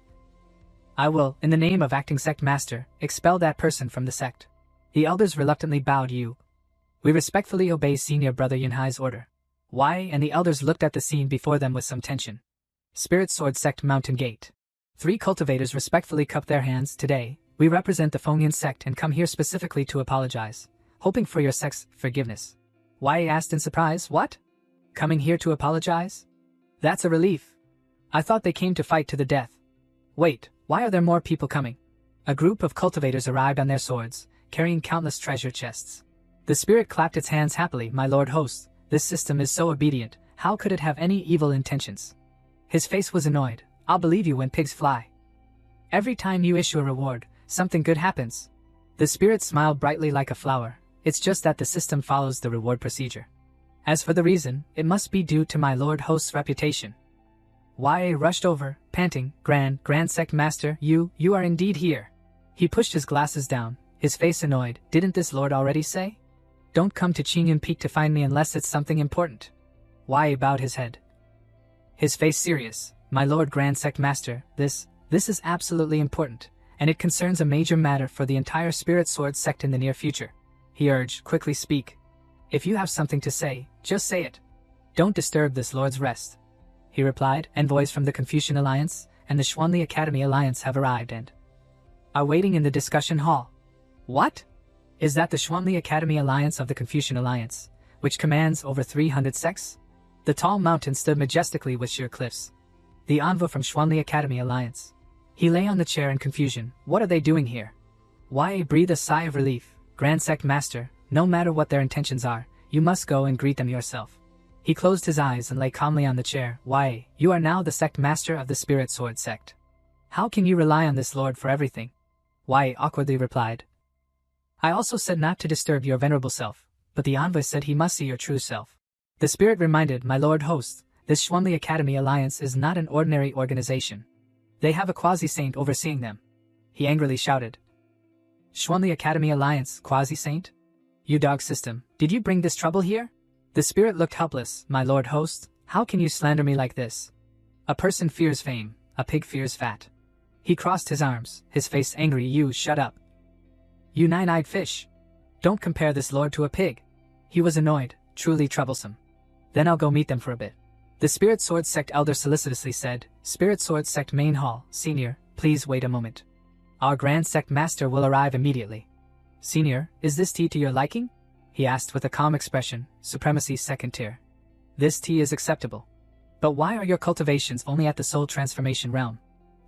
I will, in the name of acting sect master, expel that person from the sect. The elders reluctantly bowed. We respectfully obey senior brother Yunhai's order. Why? And the elders looked at the scene before them with some tension. Spirit Sword sect mountain gate. 3 cultivators respectfully cupped their hands. Today, we represent the Fengyan sect and come here specifically to apologize, hoping for your sect's forgiveness. Why? Asked in surprise. What? Coming here to apologize? That's a relief. I thought they came to fight to the death. Wait, why are there more people coming? A group of cultivators arrived on their swords, carrying countless treasure chests. The spirit clapped its hands happily. My lord host, this system is so obedient, how could it have any evil intentions? His face was annoyed. I'll believe you when pigs fly. Every time you issue a reward, something good happens. The spirit smiled brightly like a flower. It's just that the system follows the reward procedure. As for the reason, it must be due to my lord host's reputation. Why rushed over, panting, Grand Sect Master, you are indeed here. He pushed his glasses down, his face annoyed. Didn't this lord already say? Don't come to Qingyun Peak to find me unless it's something important. Why bowed his head. His face serious. My lord Grand Sect Master, this is absolutely important, and it concerns a major matter for the entire Spirit Sword sect in the near future. He urged, quickly speak. If you have something to say, just say it. Don't disturb this lord's rest. He replied, envoys from the Confucian Alliance and the Xuanli Academy Alliance have arrived and are waiting in the discussion hall. What? Is that the Xuanli Academy Alliance of the Confucian Alliance, which commands over 300 sects? The tall mountain stood majestically with sheer cliffs. The envoy from Xuanli Academy Alliance. He lay on the chair in confusion. What are they doing here? Why breathe a sigh of relief. Grand Sect Master, no matter what their intentions are, you must go and greet them yourself. He closed his eyes and lay calmly on the chair. Why, you are now the Sect Master of the Spirit Sword Sect. How can you rely on this lord for everything? Why awkwardly replied. I also said not to disturb your venerable self, but the envoy said he must see your true self. The spirit reminded, my lord host, this Xuanli Academy Alliance is not an ordinary organization. They have a quasi-saint overseeing them. He angrily shouted. Xuanli Academy Alliance, quasi-saint? You dog system, did you bring this trouble here? The spirit looked helpless. My lord host, how can you slander me like this? A person fears fame, a pig fears fat. He crossed his arms, his face angry. You shut up. You nine-eyed fish. Don't compare this lord to a pig. He was annoyed, truly troublesome. Then I'll go meet them for a bit. The Spirit Sword Sect elder solicitously said, Spirit Sword Sect Main Hall, Senior, please wait a moment. Our Grand Sect Master will arrive immediately. Senior, is this tea to your liking? He asked with a calm expression, Supremacy Second Tier. This tea is acceptable. But why are your cultivations only at the soul transformation realm?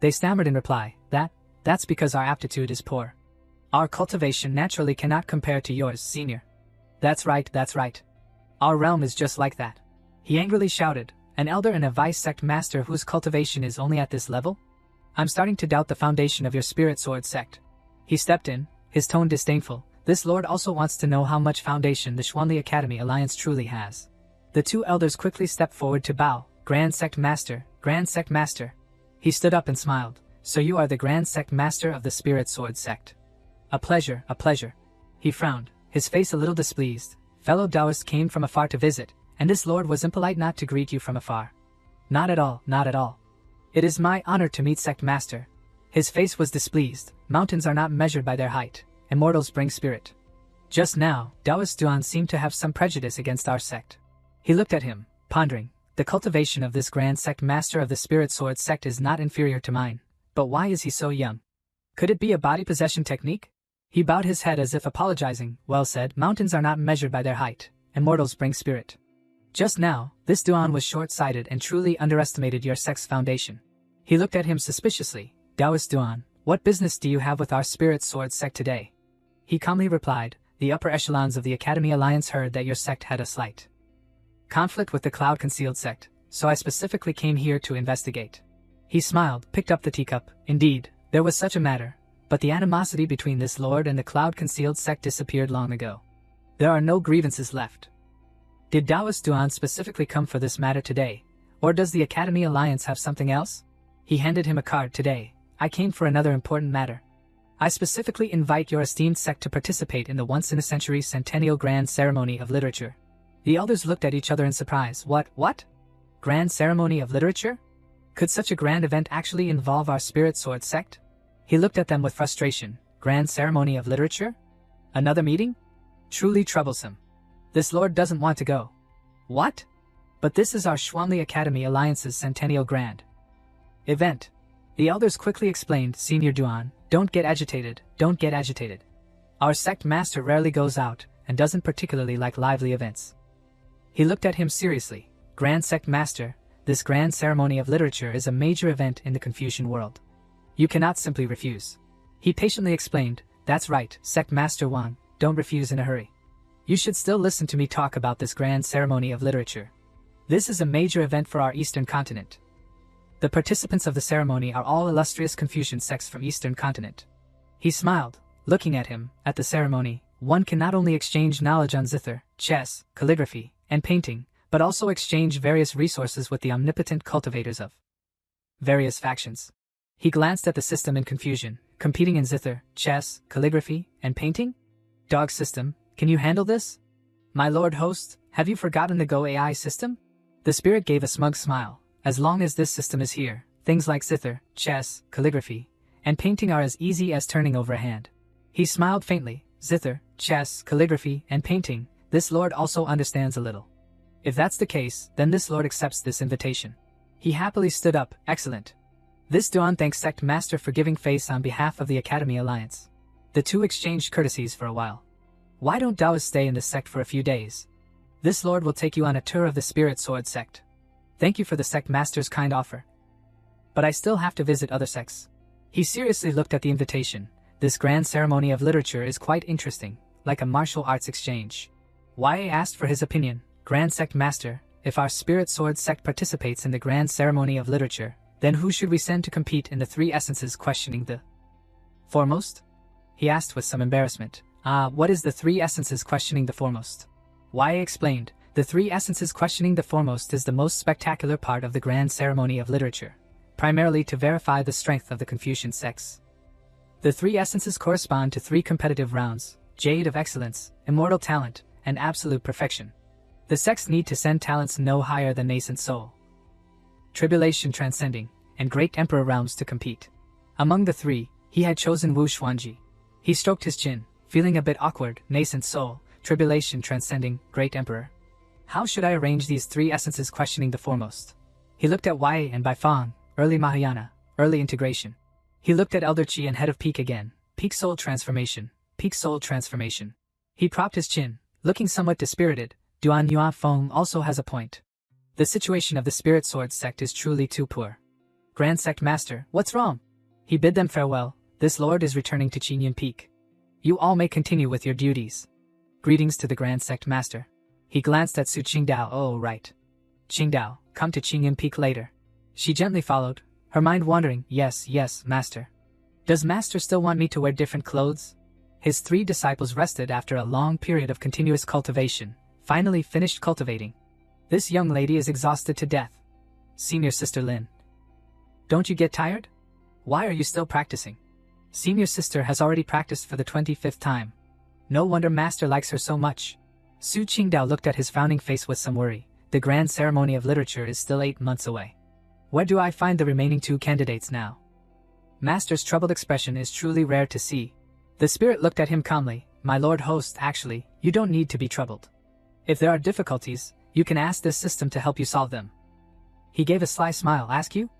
They stammered in reply, that's because our aptitude is poor. Our cultivation naturally cannot compare to yours, Senior. That's right. Our realm is just like that. He angrily shouted, an elder and a vice sect master whose cultivation is only at this level? I'm starting to doubt the foundation of your Spirit Sword Sect. He stepped in, his tone disdainful. This lord also wants to know how much foundation the Xuanli Academy Alliance truly has. The two elders quickly stepped forward to bow. Grand Sect Master, Grand Sect Master. He stood up and smiled. So you are the Grand Sect Master of the Spirit Sword Sect. A pleasure. He frowned, his face a little displeased. Fellow Taoists came from afar to visit, and this lord was impolite not to greet you from afar. Not at all. It is my honor to meet Sect Master. His face was displeased. Mountains are not measured by their height. Immortals bring spirit. Just now, Taoist Duan seemed to have some prejudice against our sect. He looked at him, pondering. The cultivation of this Grand Sect Master of the Spirit Sword Sect is not inferior to mine. But why is he so young? Could it be a body possession technique? He bowed his head as if apologizing. Well said, mountains are not measured by their height. Immortals bring spirit. Just now, this Duan was short-sighted and truly underestimated your sect's foundation. He looked at him suspiciously. Taoist Duan, what business do you have with our Spirit Sword Sect today? He calmly replied, the upper echelons of the Academy Alliance heard that your sect had a slight conflict with the Cloud Concealed Sect, so I specifically came here to investigate. He smiled, picked up the teacup. Indeed, there was such a matter, but the animosity between this lord and the Cloud Concealed Sect disappeared long ago. There are no grievances left. Did Taoist Duan specifically come for this matter today, or does the Academy Alliance have something else? He handed him a card. Today, I came for another important matter. I specifically invite your esteemed sect to participate in the once-in-a-century Centennial Grand Ceremony of Literature. The elders looked at each other in surprise. What? Grand Ceremony of Literature? Could such a grand event actually involve our Spirit Sword Sect? He looked at them with frustration. Grand Ceremony of Literature? Another meeting? Truly troublesome. This lord doesn't want to go. What? But this is our Xuanli Academy Alliance's Centennial Grand event. The elders quickly explained. Senior Duan, don't get agitated. Our sect master rarely goes out, and doesn't particularly like lively events. He looked at him seriously. Grand Sect Master, this Grand Ceremony of Literature is a major event in the Confucian world. You cannot simply refuse. He patiently explained. That's right, Sect Master Wang, don't refuse in a hurry. You should still listen to me talk about this Grand Ceremony of Literature. This is a major event for our Eastern continent. The participants of the ceremony are all illustrious Confucian sects from Eastern continent. He smiled, looking at him. At the ceremony, one can not only exchange knowledge on zither, chess, calligraphy, and painting, but also exchange various resources with the omnipotent cultivators of various factions. He glanced at the system in confusion. Competing in zither, chess, calligraphy, and painting? Dog system, can you handle this? My lord host, have you forgotten the Go AI system? The spirit gave a smug smile. As long as this system is here, things like zither, chess, calligraphy, and painting are as easy as turning over a hand. He smiled faintly. Zither, chess, calligraphy, and painting, this lord also understands a little. If that's the case, then this lord accepts this invitation. He happily stood up. Excellent. This Duan thanks Sect Master for giving face on behalf of the Academy Alliance. The two exchanged courtesies for a while. Why don't Taoists stay in this sect for a few days? This lord will take you on a tour of the Spirit Sword sect. Thank you for the sect master's kind offer. But I still have to visit other sects. He seriously looked at the invitation. This grand ceremony of literature is quite interesting, like a martial arts exchange. Wei asked for his opinion. Grand Sect Master, if our Spirit Sword sect participates in the grand ceremony of literature, then who should we send to compete in the three essences questioning the foremost? He asked with some embarrassment. What is the three essences questioning the foremost? Wei explained, the three essences questioning the foremost is the most spectacular part of the grand ceremony of literature, primarily to verify the strength of the Confucian sects. The three essences correspond to three competitive rounds: Jade of Excellence, Immortal Talent, and Absolute Perfection. The sects need to send talents no higher than Nascent Soul, Tribulation Transcending, and Great Emperor realms to compete. Among the three, he had chosen Wu Xuanji. He stroked his chin, feeling a bit awkward. Nascent Soul, Tribulation Transcending, Great Emperor. How should I arrange these three essences questioning the foremost? He looked at Wei and Baifang, Early Mahayana, Early Integration. He looked at Elder Qi and Head of Peak again, Peak Soul Transformation, Peak Soul Transformation. He propped his chin, looking somewhat dispirited. Duan Yuan Feng also has a point. The situation of the Spirit Sword sect is truly too poor. Grand Sect Master, what's wrong? He bid them farewell. This lord is returning to Qingyun Peak. You all may continue with your duties. Greetings to the Grand Sect Master. He glanced at Su Qingdao. Oh, right. Qingdao, come to Qingyun Peak later. She gently followed, her mind wandering. Yes, Master. Does Master still want me to wear different clothes? His three disciples rested after a long period of continuous cultivation, finally finished cultivating. This young lady is exhausted to death. Senior Sister Lin. Don't you get tired? Why are you still practicing? Senior Sister has already practiced for the 25th time. No wonder Master likes her so much. Su Qingdao looked at his frowning face with some worry. The grand ceremony of literature is still 8 months away. Where do I find the remaining 2 candidates now? Master's troubled expression is truly rare to see. The spirit looked at him calmly. My lord host, actually, you don't need to be troubled. If there are difficulties, you can ask this system to help you solve them. He gave a sly smile. Ask you?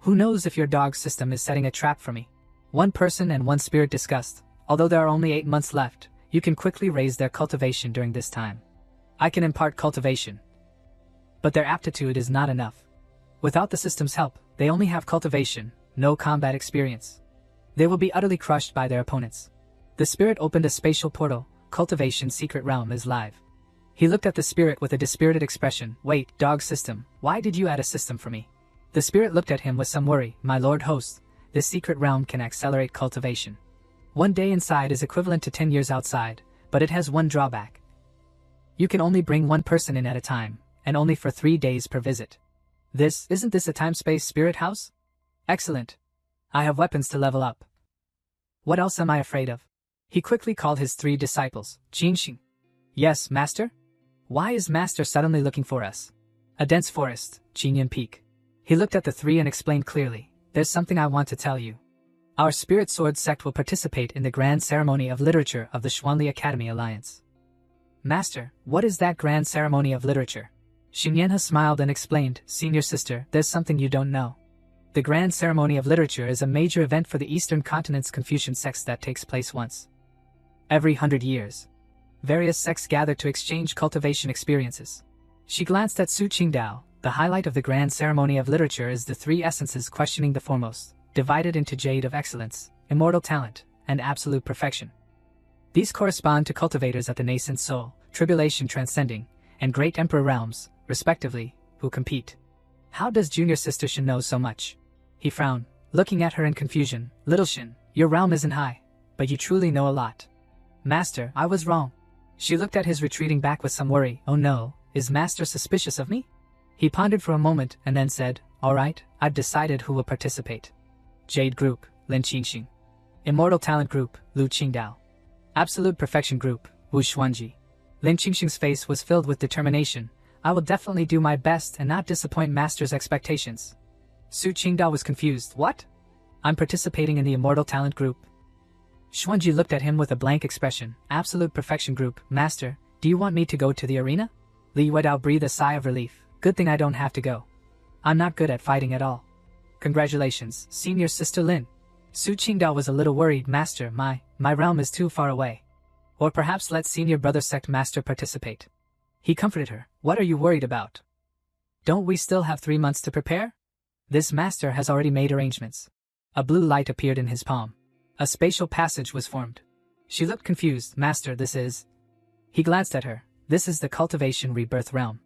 Who knows if your dog system is setting a trap for me? One person and one spirit discussed. Although there are only 8 months left, you can quickly raise their cultivation during this time. I can impart cultivation. But their aptitude is not enough. Without the system's help, they only have cultivation, no combat experience. They will be utterly crushed by their opponents. The spirit opened a spatial portal. Cultivation secret realm is live. He looked at the spirit with a dispirited expression. Wait, dog system, why did you add a system for me? The spirit looked at him with some worry. My lord host, this secret realm can accelerate cultivation. 1 day inside is equivalent to 10 years outside, but it has one drawback. You can only bring one person in at a time, and only for 3 days per visit. Isn't this a time-space spirit house? Excellent. I have weapons to level up. What else am I afraid of? He quickly called his 3 disciples. Qinxing. Yes, Master? Why is Master suddenly looking for us? A dense forest, Qingyun Peak. He looked at the 3 and explained clearly. There's something I want to tell you. Our Spirit Sword sect will participate in the grand ceremony of literature of the Xuanli Academy Alliance. Master, what is that grand ceremony of literature? Xinyanhe smiled and explained. Senior Sister, there's something you don't know. The grand ceremony of literature is a major event for the Eastern Continent's Confucian sects that takes place once every 100 years. Various sects gather to exchange cultivation experiences. She glanced at Su Qingdao. The highlight of the grand ceremony of literature is the 3 essences questioning the foremost, divided into Jade of Excellence, Immortal Talent, and Absolute Perfection. These correspond to cultivators at the Nascent Soul, Tribulation Transcending, and Great Emperor realms, respectively, who compete. How does Junior Sister Shin know so much? He frowned, looking at her in confusion. Little Shin, your realm isn't high, but you truly know a lot. Master, I was wrong. She looked at his retreating back with some worry. Oh no, is Master suspicious of me? He pondered for a moment and then said, all right, I've decided who will participate. Jade Group, Lin Qinxing. Immortal Talent Group, Lu Qingdao. Absolute Perfection Group, Wu Xuanji. Lin Qingxing's face was filled with determination. I will definitely do my best and not disappoint Master's expectations. Su Qingdao was confused. What? I'm participating in the Immortal Talent Group. Xuanji looked at him with a blank expression. Absolute Perfection Group. Master, do you want me to go to the arena? Li Yuedao breathed a sigh of relief. Good thing I don't have to go. I'm not good at fighting at all. Congratulations, Senior Sister Lin. Su Qingdao was a little worried. Master, my realm is too far away. Or perhaps let senior brother sect master participate. He comforted her. What are you worried about? Don't we still have 3 months to prepare? This master has already made arrangements. A blue light appeared in his palm. A spatial passage was formed. She looked confused. Master, this is... He glanced at her. This is the cultivation rebirth realm.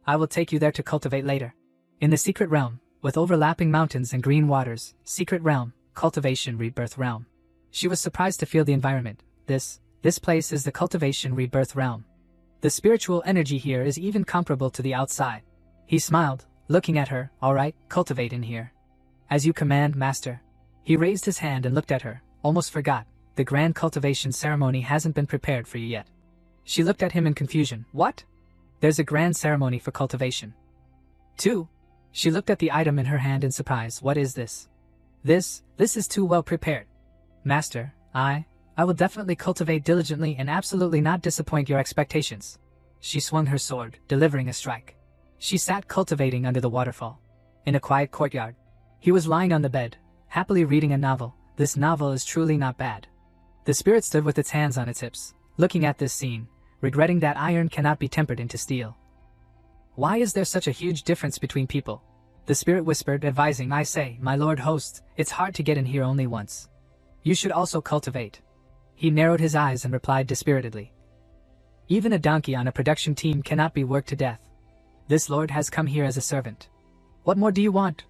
I will take you there to cultivate later. In the secret realm, with overlapping mountains and green waters, secret realm, cultivation rebirth realm. She was surprised to feel the environment. This place is the cultivation rebirth realm. The spiritual energy here is even comparable to the outside. He smiled, looking at her. All right, cultivate in here. As you command, master. He raised his hand and looked at her. Almost forgot. The grand cultivation ceremony hasn't been prepared for you yet. She looked at him in confusion. What? There's a grand ceremony for cultivation. 2. She looked at the item in her hand in surprise. What is this? This is too well prepared. Master, I will definitely cultivate diligently and absolutely not disappoint your expectations. She swung her sword, delivering a strike. She sat cultivating under the waterfall. In a quiet courtyard. He was lying on the bed, happily reading a novel. This novel is truly not bad. The spirit stood with its hands on its hips, looking at this scene, regretting that iron cannot be tempered into steel. Why is there such a huge difference between people? The spirit whispered, advising, I say, my lord host, it's hard to get in here only once. You should also cultivate. He narrowed his eyes and replied dispiritedly. Even a donkey on a production team cannot be worked to death. This lord has come here as a servant. What more do you want?